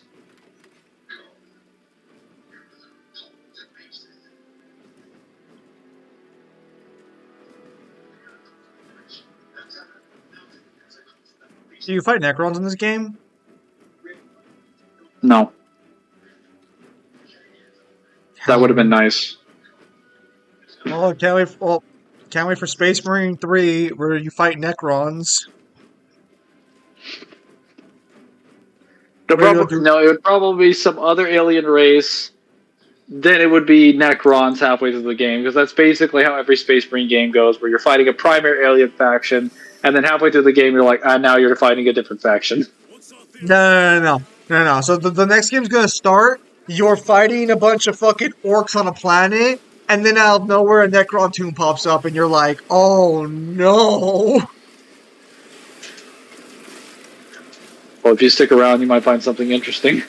Do you fight Necrons in this game? No. That would have been nice. Oh, can't wait for Space Marine 3 where you fight Necrons. No, it would probably be some other alien race. Then it would be Necrons halfway through the game, because that's basically how every Space Marine game goes, where you're fighting a primary alien faction, and then halfway through the game you're like, now you're fighting a different faction. No. So the next game's gonna start, you're fighting a bunch of fucking orcs on a planet, and then out of nowhere a Necron tomb pops up, and you're like, oh no! Well, if you stick around, you might find something interesting.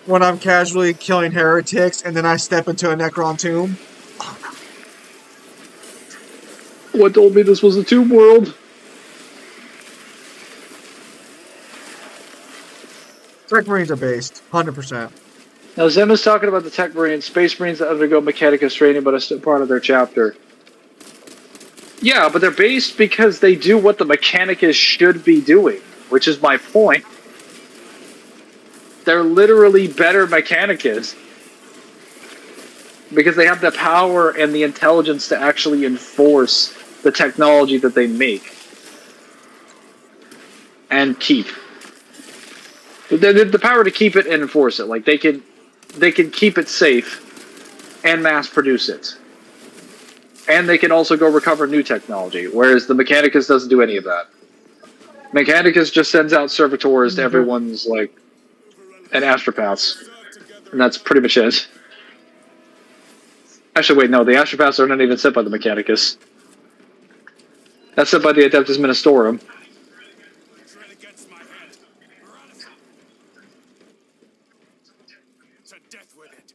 When I'm casually killing heretics, and then I step into a Necron tomb. What told me this was a tomb world? Tech Marines are based, 100%. Now, Zim is talking about the Tech Marines, Space Marines that undergo Mechanicus training but are still part of their chapter. Yeah, but they're based because they do what the Mechanicus should be doing, which is my point. They're literally better Mechanicus because they have the power and the intelligence to actually enforce the technology that they make and keep. The power to keep it and enforce it. Like they can keep it safe and mass produce it. And they can also go recover new technology, whereas the Mechanicus doesn't do any of that. Mechanicus just sends out servitors to everyone's, like, and astropaths. And that's pretty much it. Actually, wait, no, the astropaths are not even sent by the Mechanicus. That's sent by the Adeptus Ministorum. To death with it.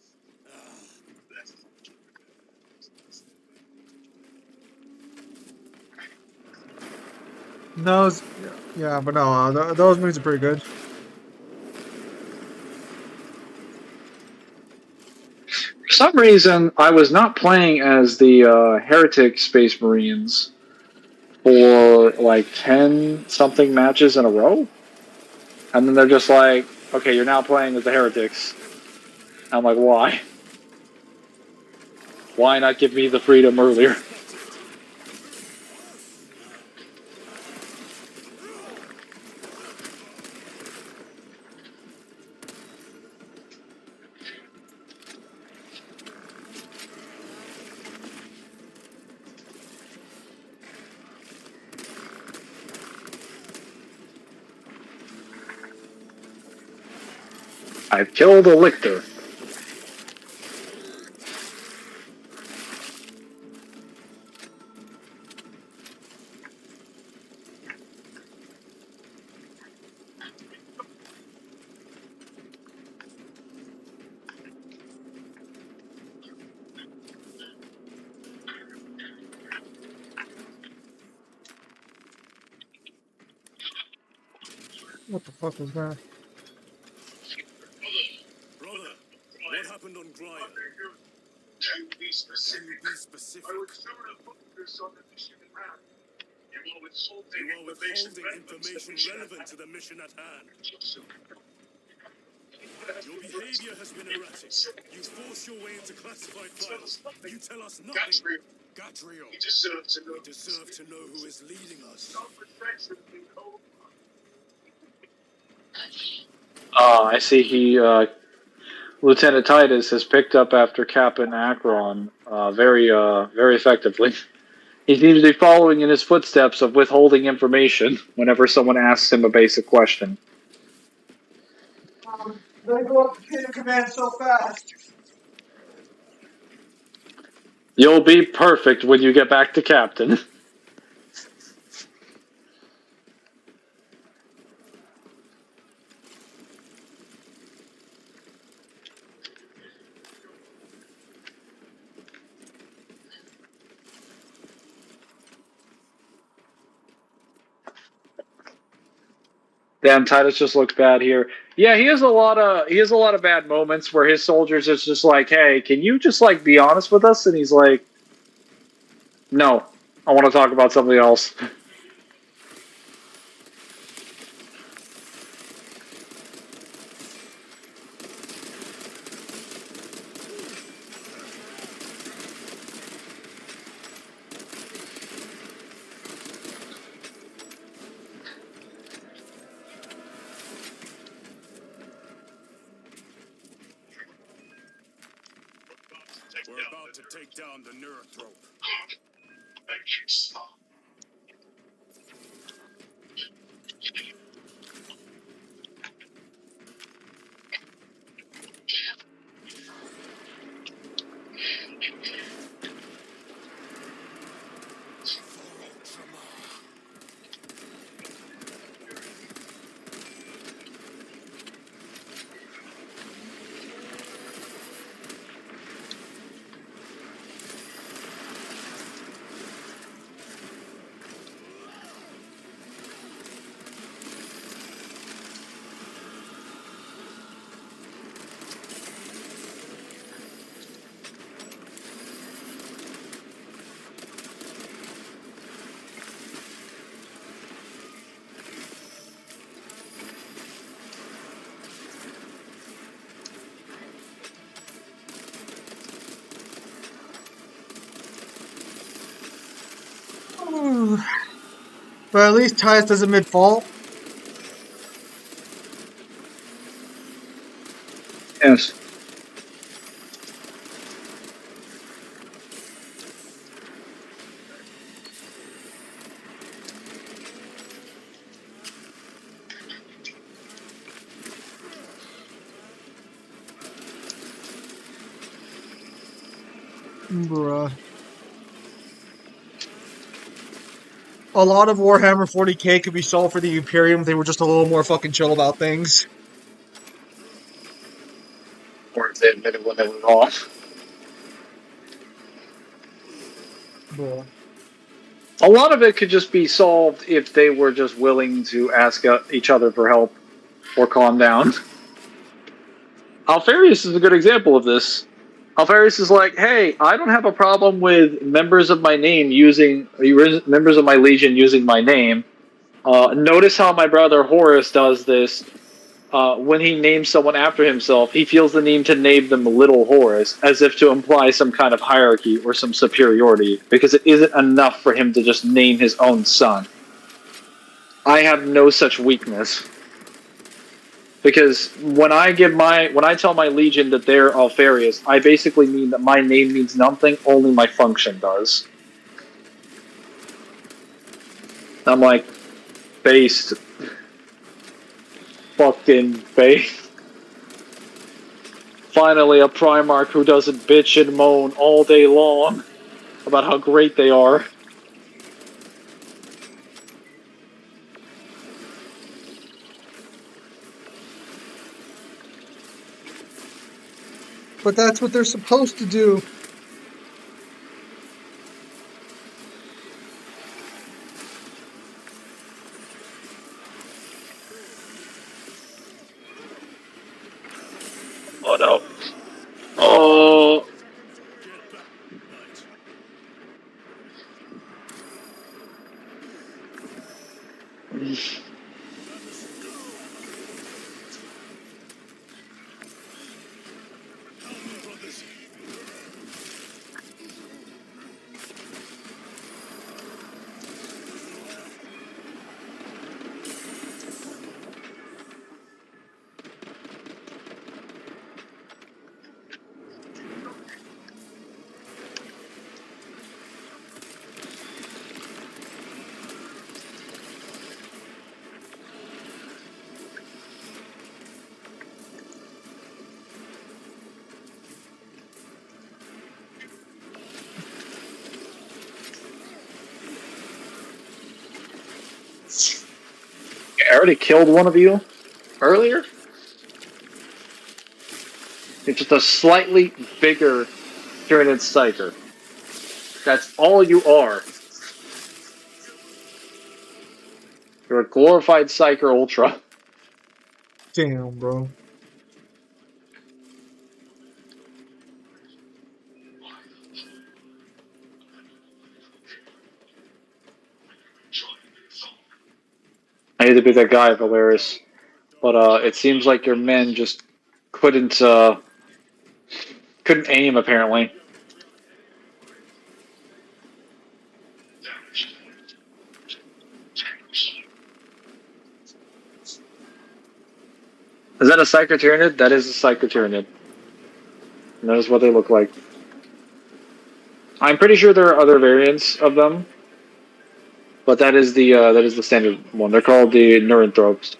Those, yeah, but no, those Marines are pretty good. For some reason, I was not playing as the Heretic Space Marines for like 10-something matches in a row. And then they're just like, okay, you're now playing as the Heretics. I'm like, why? Why not give me the freedom earlier? I've killed a lictor. What the fuck was that? Brother, what happened on Grya? Can you be specific? You are withholding information relevant to the mission at hand. Your behavior has been erratic. You force your way into classified files. You tell us nothing. Gadriel. We deserve to know who is leading us. I see Lieutenant Titus has picked up after Captain Akron very effectively. He seems to be following in his footsteps of withholding information whenever someone asks him a basic question. They go up the chain of command so fast. You'll be perfect when you get back to Captain. Damn, Titus just looks bad here. Yeah, he has a lot of bad moments where his soldiers is just like, hey, can you just like be honest with us? And he's like, no, I want to talk about something else. We're about to take down the Neurothrope. But at least Tyus does it mid-fall. Yes. Bruh. A lot of Warhammer 40k could be solved for the Imperium if they were just a little more fucking chill about things. Or if they admitted when they were wrong. Bruh. A lot of it could just be solved if they were just willing to ask each other for help or calm down. Alfarius is a good example of this. Alfarius is like, hey, I don't have a problem with members of my name members of my legion using my name. Notice how my brother Horus does this. When he names someone after himself, he feels the need to name them Little Horus, as if to imply some kind of hierarchy or some superiority, because it isn't enough for him to just name his own son. I have no such weakness. Because when I tell my legion that they're Alfarius, I basically mean that my name means nothing, only my function does. I'm like, based. Fucking based. Finally, a Primarch who doesn't bitch and moan all day long about how great they are. But that's what they're supposed to do. Oh no. Oh. Get back, knight. Let us go. Help me for this. I already killed one of you earlier. It's just a slightly bigger Tyranid Psyker. That's all you are. You're a glorified Psyker Ultra. Damn, bro. I need to be that guy, Valeris. But it seems like your men just couldn't aim apparently. Is that a Psycho Tyranid? That is a Psycho Tyranid. And that is what they look like. I'm pretty sure there are other variants of them, but that is the standard one. They're called the Neuranthropes.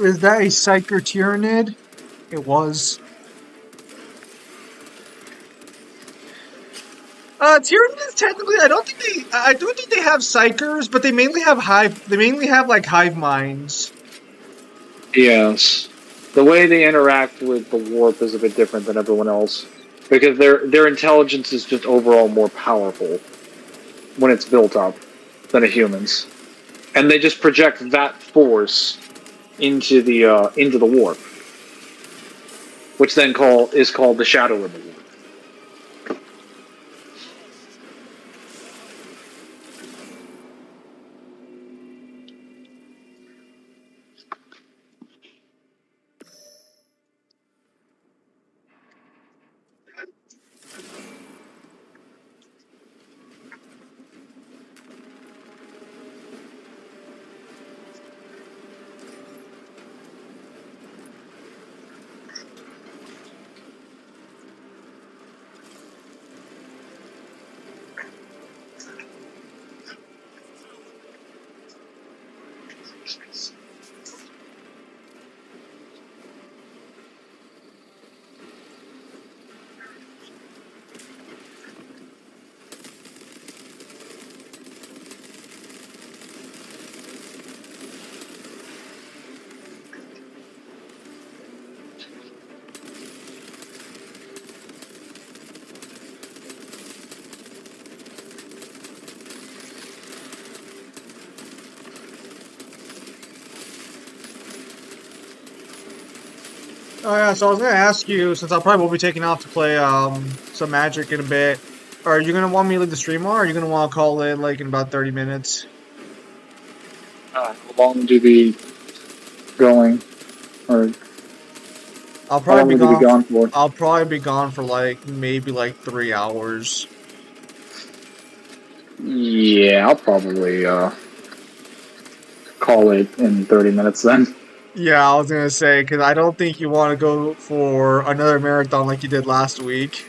Is that a Psyker Tyranid? It was. Tyranids technically, I do think they have Psychers, but they mainly have like hive minds. Yes. The way they interact with the warp is a bit different than everyone else. Because their intelligence is just overall more powerful when it's built up than a human's. And they just project that force into the warp. Which then is called the shadow of the warp. Oh yeah, so I was gonna ask you, since I probably will be taking off to play some Magic in a bit, are you gonna want me to leave the stream on, or are you gonna want to call in like in about 30 minutes? How long would you be going? Or I'll how long probably be would you be gone. gone for? I'll probably be gone for like maybe like 3 hours. Yeah, I'll probably call it in 30 minutes then. Yeah, I was gonna say because I don't think you want to go for another marathon like you did last week.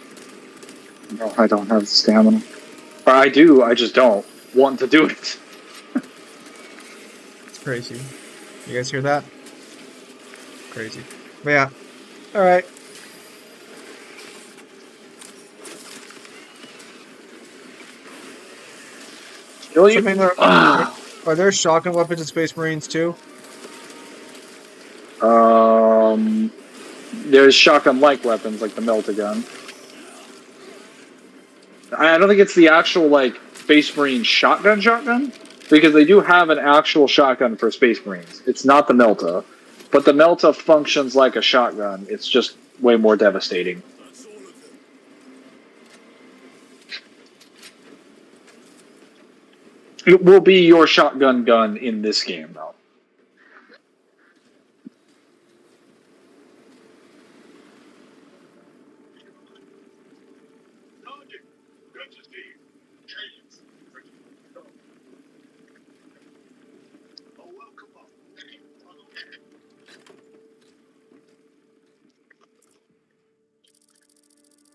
No, I don't have the stamina. Or I do, I just don't want to do it. It's crazy. You guys hear that? Crazy. But yeah. All right. Kill So you? Mangler, are there shotgun weapons in Space Marines too? There's shotgun-like weapons like the Melta-gun. I don't think it's the actual like Space Marine shotgun, because they do have an actual shotgun for Space Marines. It's not the Melta, but the Melta functions like a shotgun. It's just way more devastating. It will be your shotgun gun in this game, though.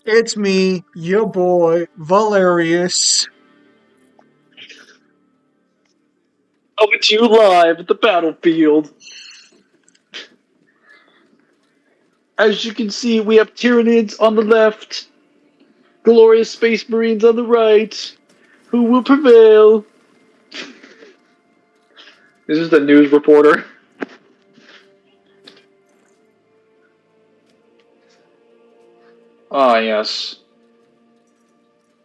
It's me, your boy, Valerius. Coming to you live at the battlefield. As you can see, we have Tyranids on the left, glorious Space Marines on the right. Who will prevail? This is the news reporter. Ah, yes.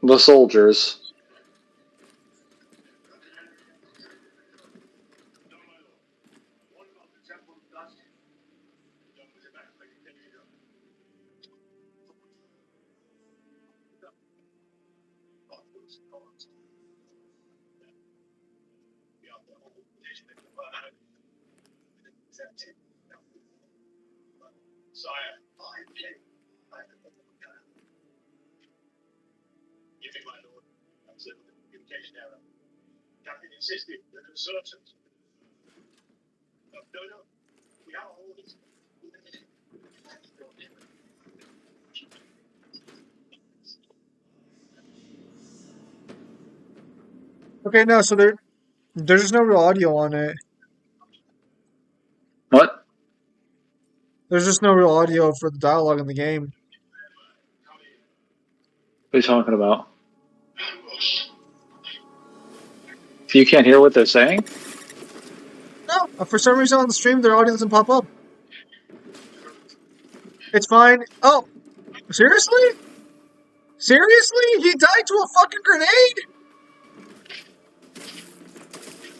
The soldiers. Okay, no, so there's just no real audio on it. What? There's just no real audio for the dialogue in the game. What are you talking about? You can't hear what they're saying? No, for some reason on the stream, their audio doesn't pop up. It's fine. Oh, seriously? Seriously? He died to a fucking grenade?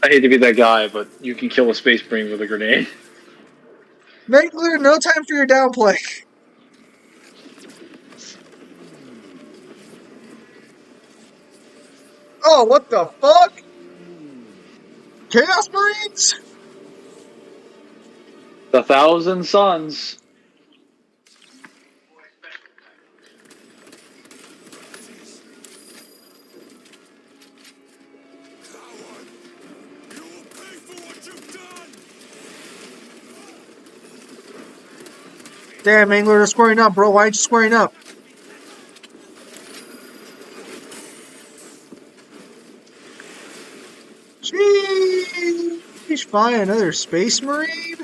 I hate to be that guy, but you can kill a space marine with a grenade. Mangler, no time for your downplay. Oh, what the fuck? Chaos Marines? The Thousand Suns. Coward! You will pay for what you've done! Damn, Mangler, they're squaring up, bro. Why aren't you squaring up? Sheesh, fine, another Space Marine?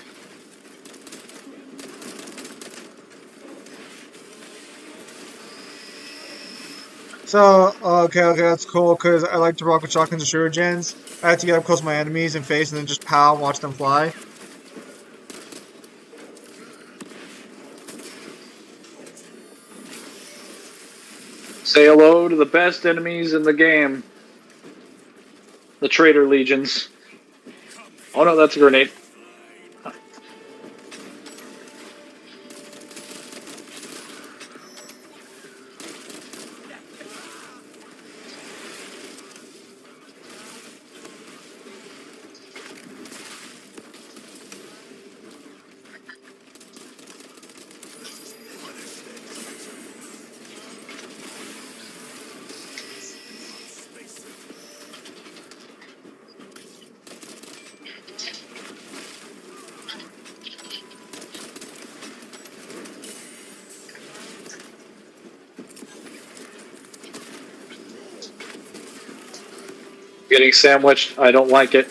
So, okay, that's cool, because I like to rock with shotguns and shurikens. I have to get up close to my enemies and face and then just pow and watch them fly. Say hello to the best enemies in the game. The Traitor Legions. Oh no, that's a grenade. Getting sandwiched. I don't like it.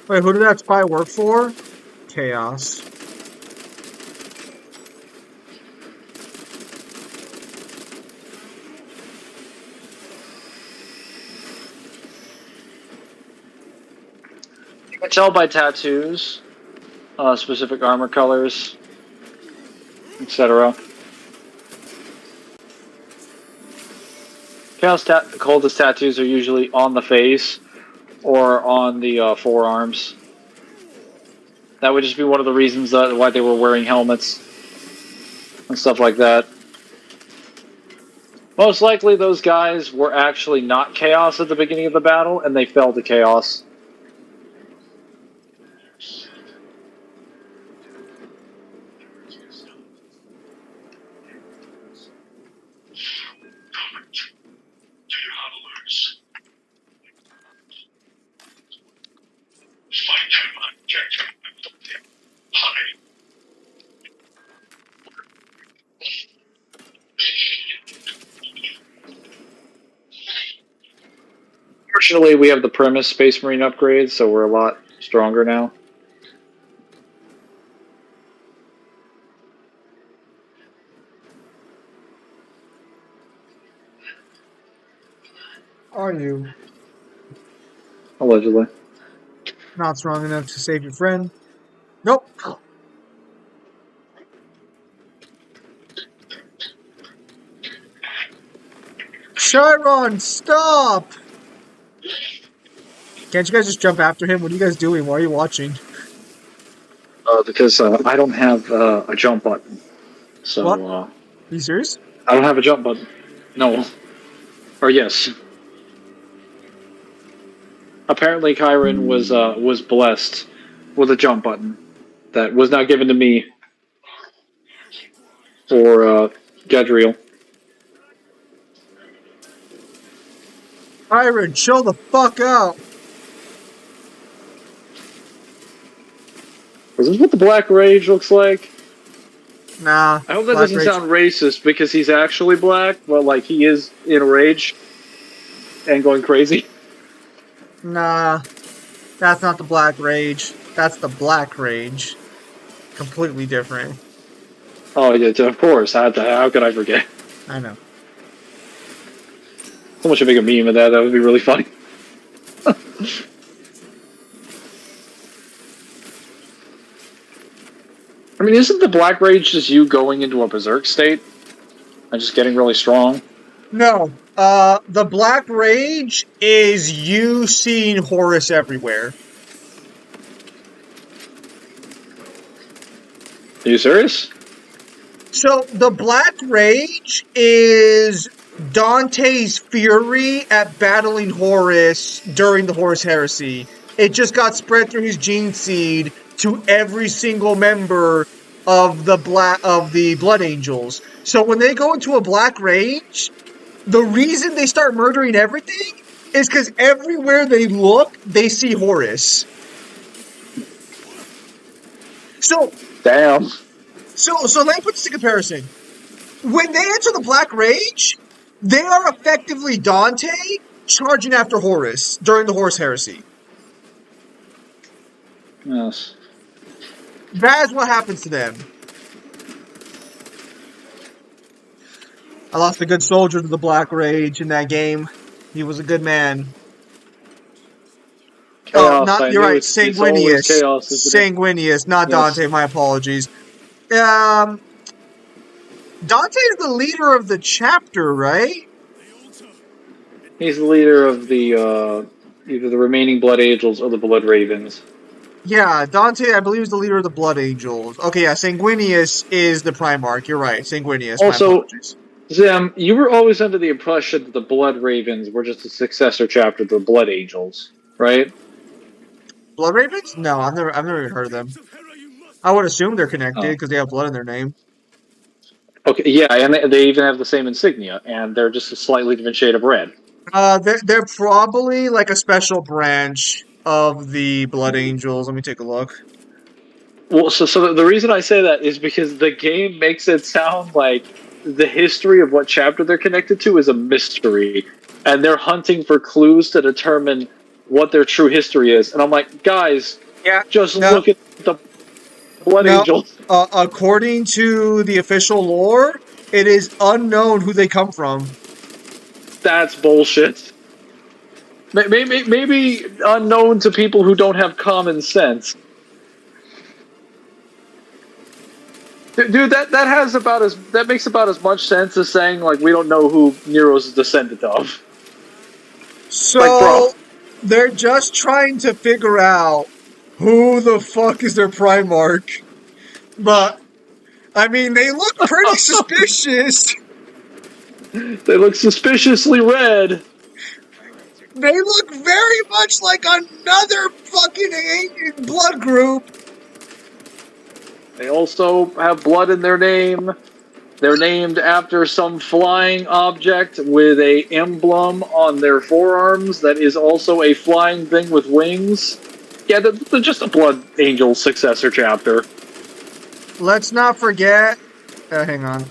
Wait, who did that spy work for? Chaos. You can tell by tattoos, specific armor colors, etc. Chaos Cultist tattoos are usually on the face or on the forearms. That would just be one of the reasons why they were wearing helmets and stuff like that. Most likely those guys were actually not Chaos at the beginning of the battle, and they fell to Chaos. Fortunately, we have the Primus Space Marine upgrade, so we're a lot stronger now. Are you Allegedly. not strong enough to save your friend? Nope. Chiron, stop! Can't you guys just jump after him? What are you guys doing? Why are you watching? Because I don't have a jump button. So, What? Are you serious? I don't have a jump button. No. Or yes. Apparently, Chiron was blessed with a jump button that was not given to me or Gadriel. Chiron, chill the fuck out! Is this what the Black Rage looks like? Nah. I hope that Black doesn't Rage. sound racist because he's actually black, but like he is in a rage and going crazy. Nah. That's not the Black Rage. That's the Black Rage. Completely different. Oh yeah, of course. How could I forget? I know. Someone should make a meme of that. That would be really funny. I mean, isn't the Black Rage just you going into a berserk state and just getting really strong? No. The Black Rage is you seeing Horus everywhere. Are you serious? So the Black Rage is Dante's fury at battling Horus during the Horus Heresy. It just got spread through his gene seed to every single member of the Blood Angels. So when they go into a Black Rage, the reason they start murdering everything is because everywhere they look, they see Horus. So Damn. So let me put this in comparison. When they enter the Black Rage, they are effectively Dante charging after Horus during the Horus Heresy. Yes. That is what happens to them. I lost a good soldier to the Black Rage in that game. He was a good man. Chaos, I you're knew right, it's always Sanguinius. chaos, isn't it? Sanguinius, not Yes. Dante, my apologies. Dante is the leader of the chapter, right? He's the leader of the either the remaining Blood Angels or the Blood Ravens. Yeah, Dante, I believe, is the leader of the Blood Angels. Okay, yeah, Sanguinius is the Primarch. You're right, Sanguinius. Also, my apologies. Zim, you were always under the impression that the Blood Ravens were just a successor chapter to the Blood Angels, right? Blood Ravens? No, I've never even heard of them. I would assume they're connected Oh. because they have blood in their name. Okay, yeah, and they even have the same insignia, and they're just a slightly different shade of red. They're probably like a special branch of the Blood Angels. Let me take a look. Well, so the reason I say that is because the game makes it sound like the history of what chapter they're connected to is a mystery, and they're hunting for clues to determine what their true history is. And I'm like, guys, just look at the Blood Angels. According to the official lore, it is unknown who they come from. That's bullshit. Maybe unknown to people who don't have common sense. Dude, that makes about as much sense as saying like we don't know who Nero's a descendant of. So like, bro, they're just trying to figure out who the fuck is their Primarch. But I mean, they look pretty suspicious. They look suspiciously red. They look very much like another fucking ancient blood group. They also have blood in their name. They're named after some flying object with a emblem on their forearms that is also a flying thing with wings. Yeah, they're just a Blood Angel successor chapter. Let's not forget... hang on.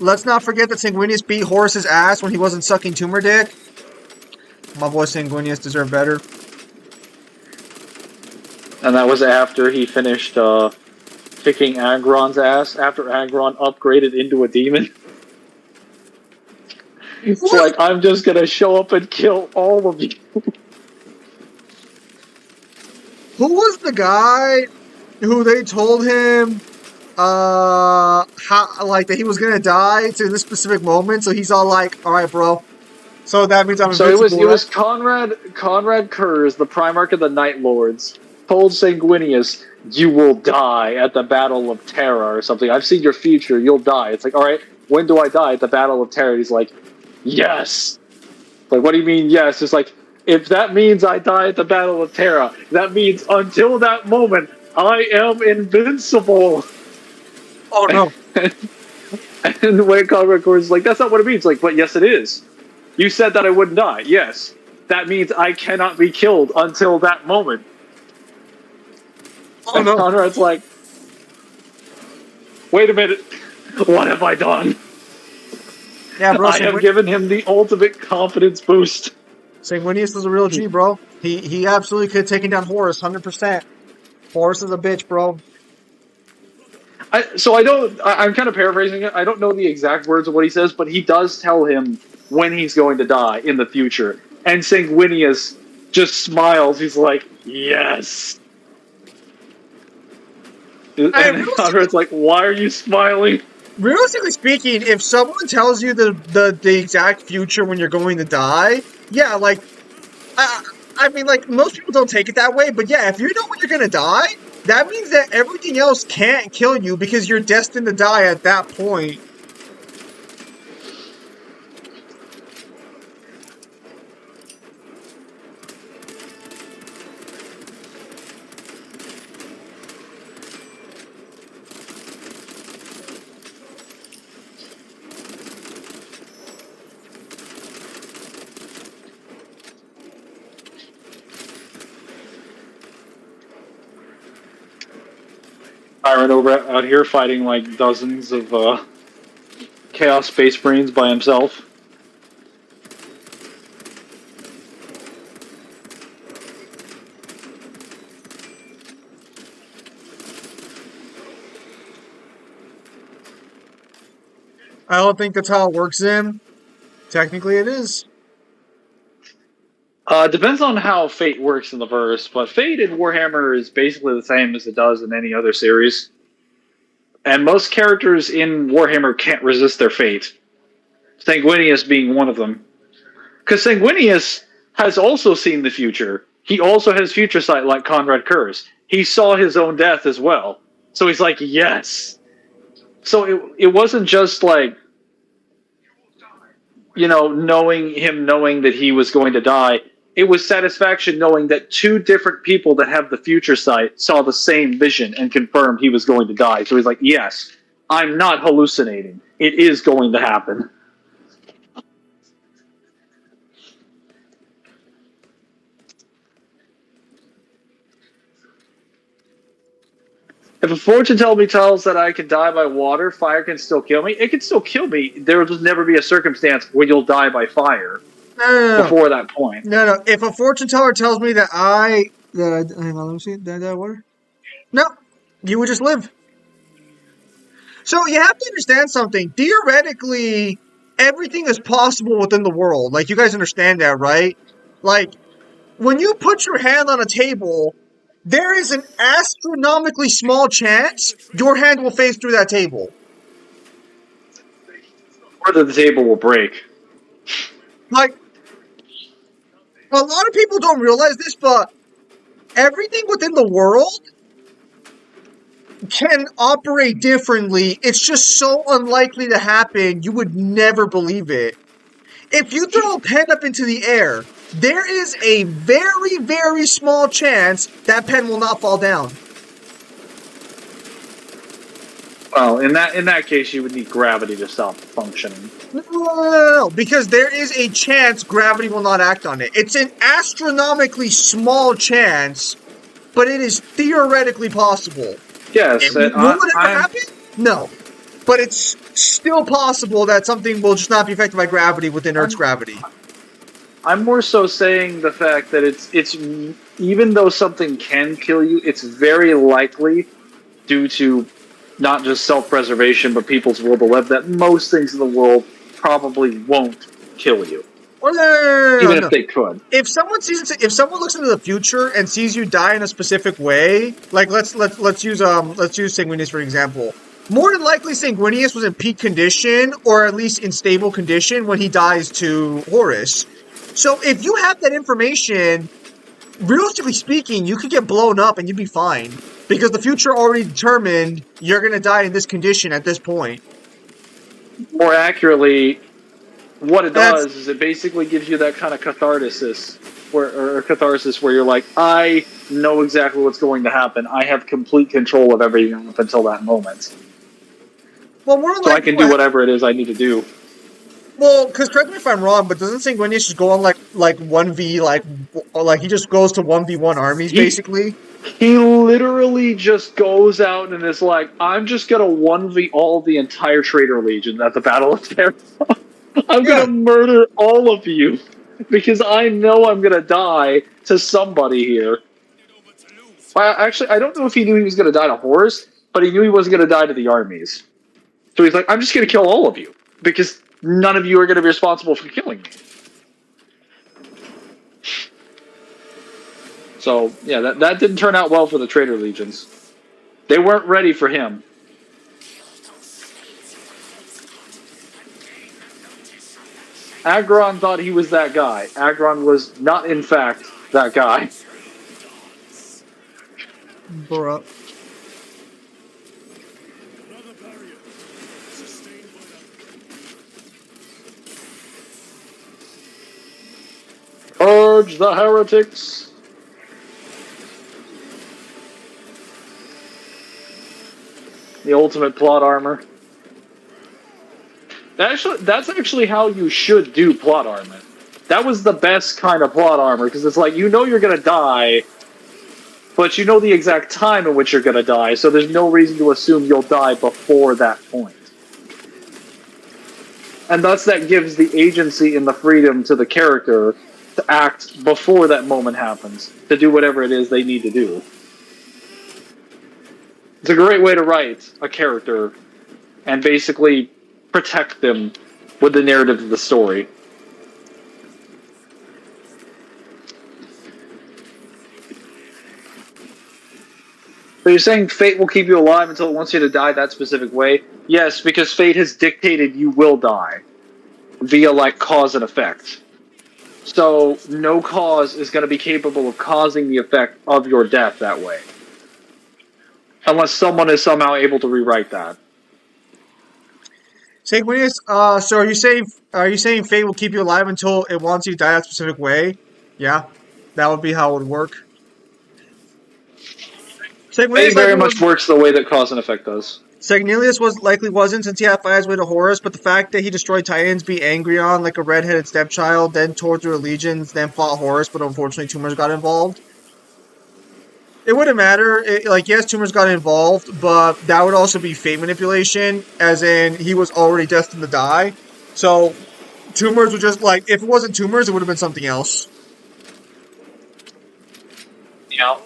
Let's not forget that Sanguinius beat Horus's ass when he wasn't sucking tumor dick. My boy Sanguinius deserved better. And that was after he finished kicking Agron's ass, after Agron upgraded into a demon. It's like, I'm just gonna show up and kill all of you. Who was the guy who they told him how that he was gonna die to this specific moment? So he's all like, "All right, bro." So that means I'm invincible. So it was Conrad Kurz, the Primarch of the Night Lords, told Sanguinius, "You will die at the Battle of Terra," or something. "I've seen your future. You'll die." It's like, all right, when do I die? At the Battle of Terra. He's like, "Yes." Like, what do you mean, yes? It's like, if that means I die at the Battle of Terra, that means until that moment, I am invincible. Oh no! And when Conrad Kurz is like, "That's not what it means." Like, but yes, it is. You said that I wouldn't die. Yes, that means I cannot be killed until that moment. Oh no! Conrad's like, "Wait a minute, what have I done?" Yeah, bro. I have given him the ultimate confidence boost. Sanguinius is a real G, bro. He absolutely could have taken down Horus, 100%. Horus is a bitch, bro. I'm kind of paraphrasing it. I don't know the exact words of what he says, but he does tell him when he's going to die in the future. And Sanguinius just smiles. He's like, yes. And Conrad's like, why are you smiling? Realistically speaking, if someone tells you the exact future when you're going to die, yeah, like, I mean, like, most people don't take it that way, but yeah, if you know when you're gonna die, that means that everything else can't kill you because you're destined to die at that point. Iron over out here fighting like dozens of Chaos Space Marines by himself. I don't think that's how it works in. Technically, it is. Depends on how Fate works in the verse, but Fate in Warhammer is basically the same as it does in any other series. And most characters in Warhammer can't resist their fate. Sanguinius being one of them. Because Sanguinius has also seen the future. He also has future sight like Conrad Kurz. He saw his own death as well. So he's like, yes. So it wasn't just like, you know, knowing that he was going to die. It was satisfaction knowing that two different people that have the future sight saw the same vision and confirmed he was going to die. So he's like, yes, I'm not hallucinating. It is going to happen. If a fortune tells me that I can die by water, fire can still kill me. It can still kill me. There will just never be a circumstance where you'll die by fire. No. Before that point. No. If a fortune teller tells me that hang on, let me see. Did I die of water? No. You would just live. So you have to understand something. Theoretically, everything is possible within the world. Like, you guys understand that, right? Like, when you put your hand on a table, there is an astronomically small chance your hand will phase through that table. Or that the table will break. Like, a lot of people don't realize this, but everything within the world can operate differently. It's just so unlikely to happen, you would never believe it. If you throw a pen up into the air, there is a very, very small chance that pen will not fall down. Well, in that case, you would need gravity to stop functioning. No, because there is a chance gravity will not act on it. It's an astronomically small chance, but it is theoretically possible. Yes. Will it ever happen? No. But it's still possible that something will just not be affected by gravity within Earth's gravity. I'm more so saying the fact that it's even though something can kill you, it's very likely due to not just self-preservation, but people's will to live, that most things in the world probably won't kill you. Well, no. Even if they could. If someone looks into the future and sees you die in a specific way, like let's use Sanguinius for example. More than likely, Sanguinius was in peak condition, or at least in stable condition, when he dies to Horus. So if you have that information, realistically speaking, you could get blown up and you'd be fine. Because the future already determined you're going to die in this condition at this point. More accurately, what it does is it basically gives you that kind of catharsis where you're like, I know exactly what's going to happen. I have complete control of everything up until that moment. Well, more so I can do whatever it is I need to do. Well, because correct me if I'm wrong, but doesn't Sanguinius just go on like 1v, like he just goes to 1v1 armies, basically? He literally just goes out and is like, I'm just going to 1v all the entire Traitor Legion at the Battle of Terra. I'm going to murder all of you because I know I'm going to die to somebody here. Actually, I don't know if he knew he was going to die to Horus. but he knew he wasn't going to die to the armies. So he's like, I'm just going to kill all of you because none of you are going to be responsible for killing me. So, yeah, that didn't turn out well for the traitor legions. They weren't ready for him. Agron thought he was that guy. Agron was not, in fact, that guy. Bruh. Another barrier. Sustained by that. Purge the heretics. The ultimate plot armor. That's actually how you should do plot armor. That was the best kind of plot armor, because it's like, you know you're going to die, but you know the exact time in which you're going to die, so there's no reason to assume you'll die before that point. And thus that gives the agency and the freedom to the character to act before that moment happens, to do whatever it is they need to do. It's a great way to write a character and basically protect them with the narrative of the story. So you're saying fate will keep you alive until it wants you to die that specific way? Yes, because fate has dictated you will die via, like, cause and effect. So no cause is going to be capable of causing the effect of your death that way. Unless someone is somehow able to rewrite that. Sanguinius, so are you saying fate will keep you alive until it wants you to die that specific way? Yeah, that would be how it would work. Fate very much works the way that cause and effect does. Sanguinius likely wasn't, since he had fight his way to Horus, but the fact that he destroyed Titans, beat Angrion like a redheaded stepchild, then tore through the legions, then fought Horus, but unfortunately tumors got involved. It wouldn't matter. Yes, tumors got involved, but that would also be fate manipulation, as in he was already destined to die. So tumors would just, like, if it wasn't tumors, it would have been something else. Yeah.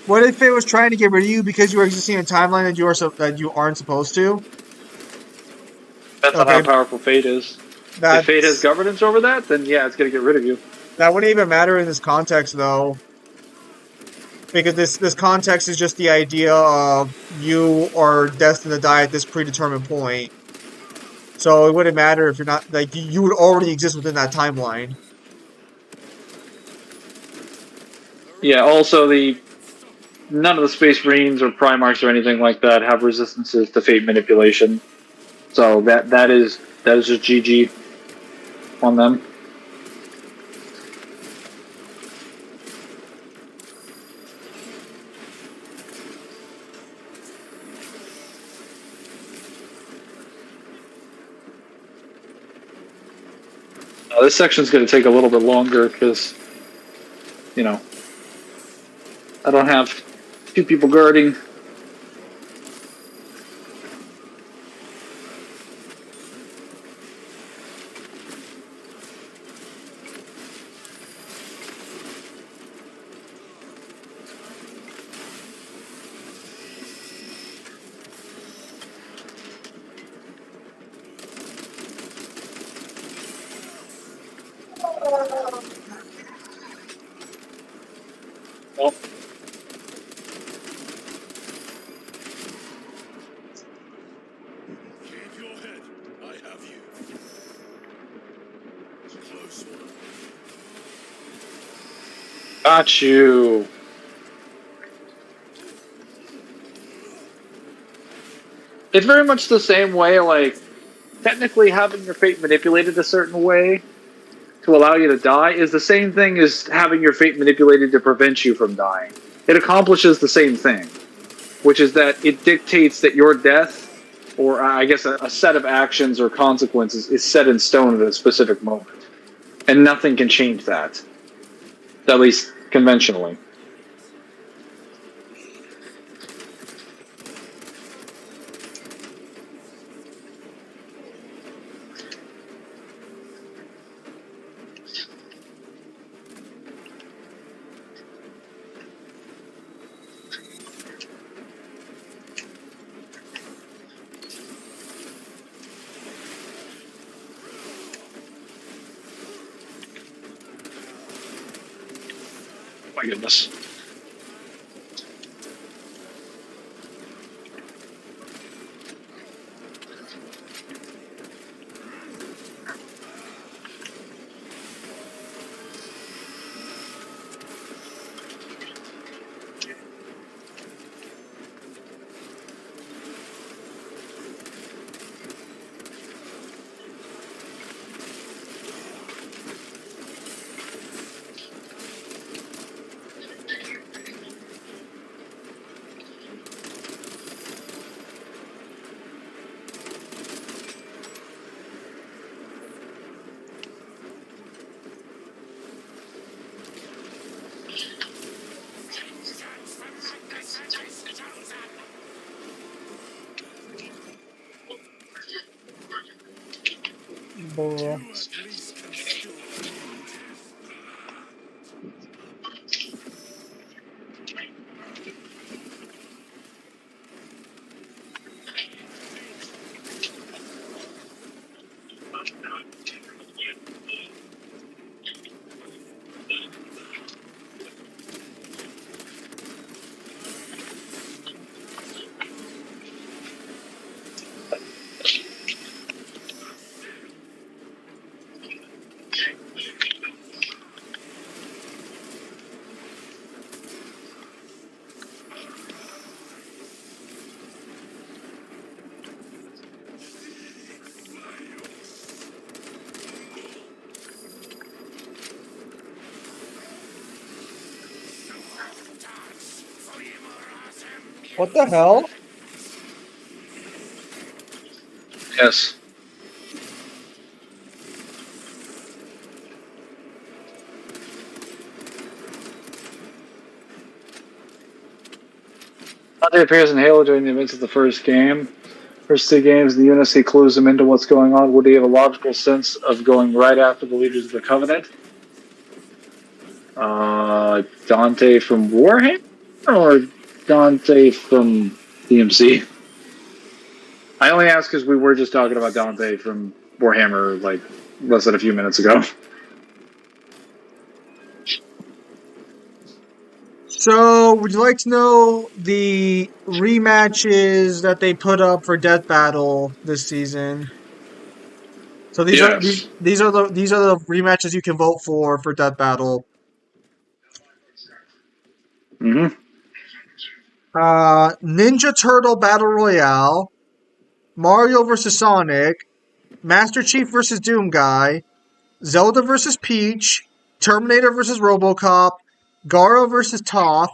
What if it was trying to get rid of you because you were existing in a timeline that you aren't supposed to? Depends on how powerful fate is. If fate has governance over that, then yeah, it's going to get rid of you. That wouldn't even matter in this context, though. Because this context is just the idea of you are destined to die at this predetermined point. So it wouldn't matter if you're not, like, you would already exist within that timeline. Yeah, also none of the Space Marines or Primarchs or anything like that have resistances to fate manipulation. So that is just GG on them. This section's going to take a little bit longer because, you know, I don't have two people guarding. Oh. Keep your head. I have you. Close one. Got you. It's very much the same way, like, technically having your fate manipulated a certain way to allow you to die is the same thing as having your fate manipulated to prevent you from dying. It accomplishes the same thing, which is that it dictates that your death, or I guess a set of actions or consequences, is set in stone at a specific moment. And nothing can change that. At least conventionally. my goodness. Bruh. You at least can still bleed. What the hell? Yes. Dante appears in Halo during the events of the first game. First two games, the UNSC clues him into what's going on. Would he have a logical sense of going right after the leaders of the Covenant? Dante from Warhammer or Dante from DMC? I only ask because we were just talking about Dante from Warhammer like less than a few minutes ago. So, would you like to know the rematches that they put up for Death Battle this season? So these are Yes. these are the rematches you can vote for Death Battle. Mm-hmm. Ninja Turtle Battle Royale, Mario vs. Sonic, Master Chief vs. Doom Guy, Zelda vs. Peach, Terminator vs. RoboCop, Garo vs. Toph,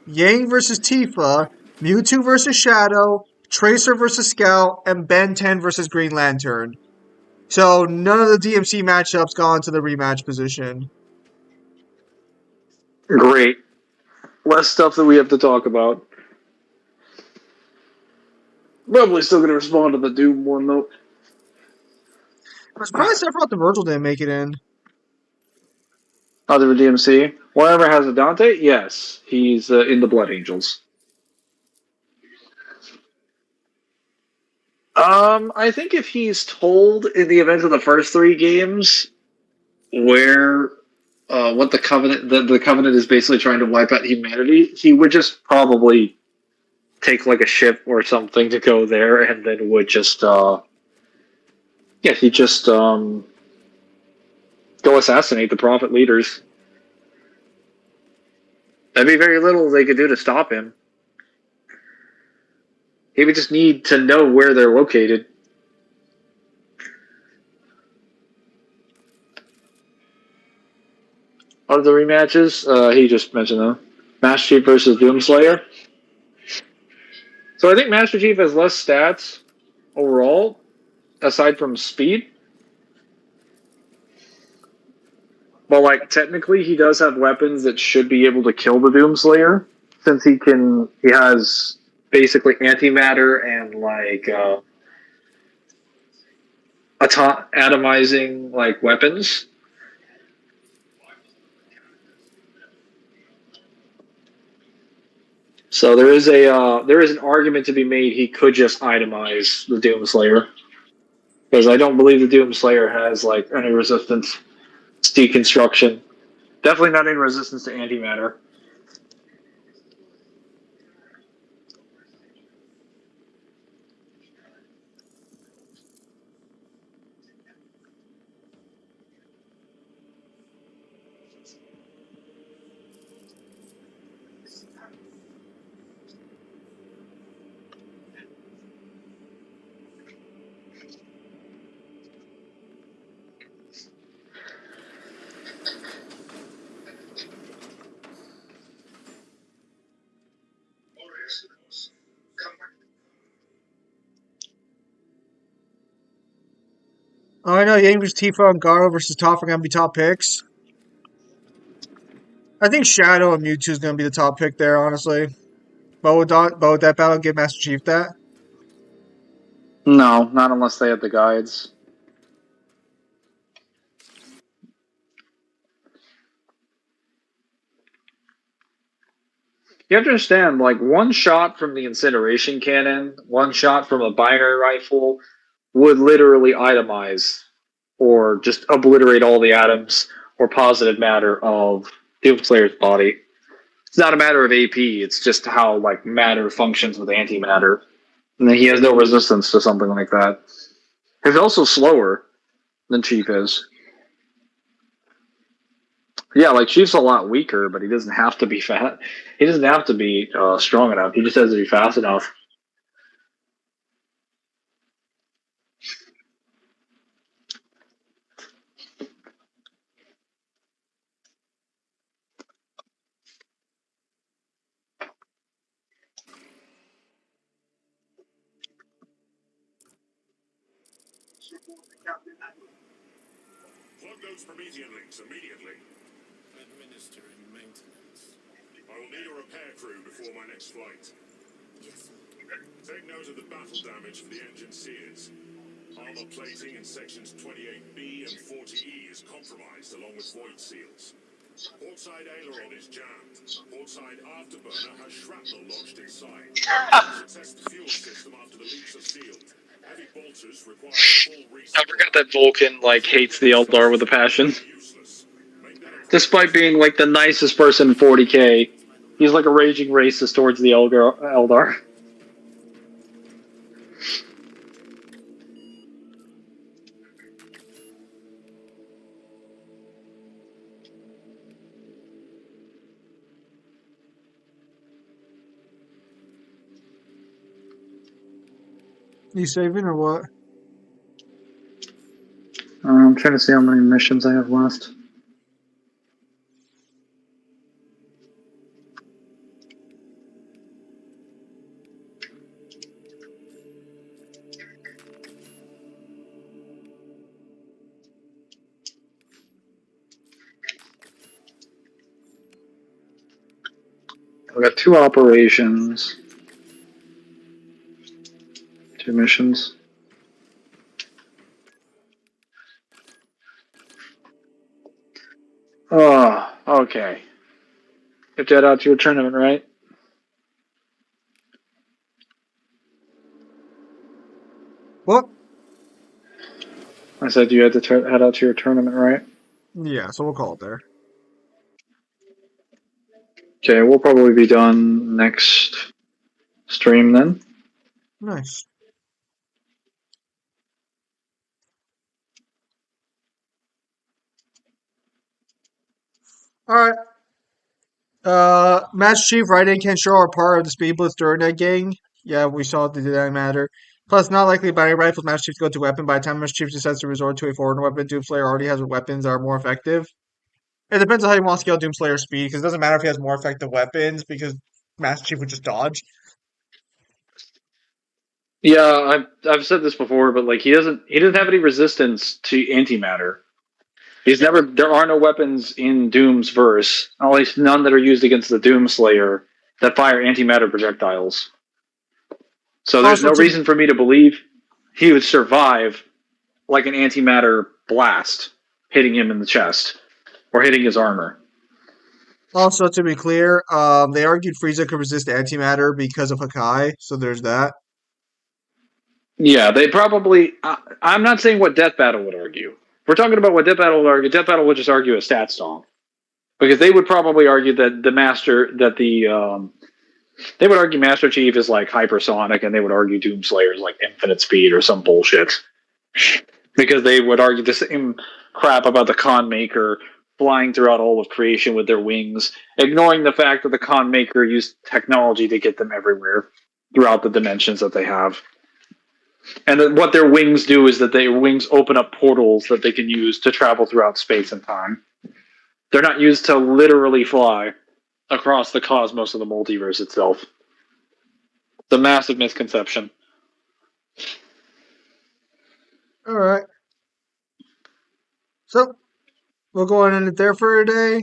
Yang vs. Tifa, Mewtwo vs. Shadow, Tracer vs. Scout, and Ben 10 vs. Green Lantern. So none of the DMC matchups got into the rematch position. Great. Less stuff that we have to talk about. Probably still going to respond to the Doom one, though. I'm surprised Sephiroth the Virgil didn't make it in. Other DMC. Whatever has a Dante? Yes. He's in the Blood Angels. I think if he's told in the event of the first three games where what the Covenant the Covenant is basically trying to wipe out humanity, he would just probably take like a ship or something to go there, and then would just he'd just go assassinate the Prophet leaders. That'd be very little they could do to stop him. He would just need to know where they're located. Of the rematches, he just mentioned them. Master Chief versus Doomslayer. So I think Master Chief has less stats overall, aside from speed. But like technically, he does have weapons that should be able to kill the Doomslayer, since he has basically antimatter and like atomizing like weapons. So there is an argument to be made he could just itemize the Doomslayer, because I don't believe the Doomslayer has like any resistance to deconstruction. Definitely not any resistance to antimatter. I know Yang versus Tifa and Garo versus Toph are gonna be top picks. I think Shadow and Mewtwo is gonna be the top pick there, honestly. But would that battle give Master Chief that? No, not unless they have the guides. You have to understand, like, one shot from the incineration cannon, one shot from a binary rifle would literally itemize or just obliterate all the atoms or positive matter of Doomslayer's body. It's not a matter of AP, it's just how, like, matter functions with antimatter. And he has no resistance to something like that. He's also slower than Chief is. Yeah, like Chief's a lot weaker, but he doesn't have to be fat. He doesn't have to be strong enough. He just has to be fast enough. Plug those Promethean links immediately. Administering maintenance. I will need a repair crew before my next flight. Yes. Take note of the battle damage for the engine sears. Armor plating in sections 28B and 40E is compromised along with void seals. Portside aileron is jammed. Portside afterburner has shrapnel lodged inside. Test the fuel system after the leaks are sealed. Heavy bolters require a full reset. I forgot that Vulcan, like, hates the Eldar with a passion. Despite being, like, the nicest person in 40K, he's like a raging racist towards the Eldar. You saving or what? I'm trying to see how many missions I have left. I've got 2 operations. 2 missions. Oh, okay. You have to head out to your tournament, right? What? I said you had to head out to your tournament, right? Yeah, so we'll call it there. Okay, we'll probably be done next stream then. Nice. All right. Master Chief, Raiden, and Kenshiro are part of the Speed Blitz during that gang. Yeah, we saw it. Did that matter? Plus, not likely battery rifles Master Chief to go to weapon. By the time Master Chief decides to resort to a forward weapon, Doomslayer already has weapons that are more effective. It depends on how you want to scale Doomslayer's speed, because it doesn't matter if he has more effective weapons, because Master Chief would just dodge. Yeah, I've said this before, but like he doesn't have any resistance to antimatter. There are no weapons in Doom's verse, at least none that are used against the Doomslayer that fire antimatter projectiles. So there's no reason for me to believe he would survive like an antimatter blast hitting him in the chest or hitting his armor. Also, to be clear, they argued Frieza could resist antimatter because of Hakai, so there's that. Yeah, they probably. I'm not saying what Death Battle would argue. If we're talking about what Death Battle would argue, Death Battle would just argue a stat stomp. Because they would probably argue that they would argue Master Chief is like hypersonic, and they would argue Doomslayer is like infinite speed or some bullshit. Because they would argue the same crap about the Con Maker flying throughout all of creation with their wings, ignoring the fact that the Con Maker used technology to get them everywhere throughout the dimensions that they have. And that what their wings do is that their wings open up portals that they can use to travel throughout space and time. They're not used to literally fly across the cosmos of the multiverse itself. It's a massive misconception. All right. So we'll go ahead and end it there for today.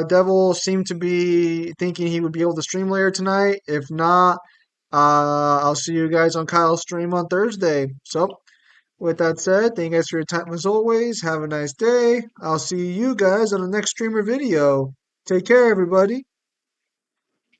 Devil seemed to be thinking he would be able to stream later tonight. If not, I'll see you guys on Kyle's stream on Thursday. So with that said, thank you guys for your time as always. Have a nice day. I'll see you guys on the next streamer video. Take care, everybody.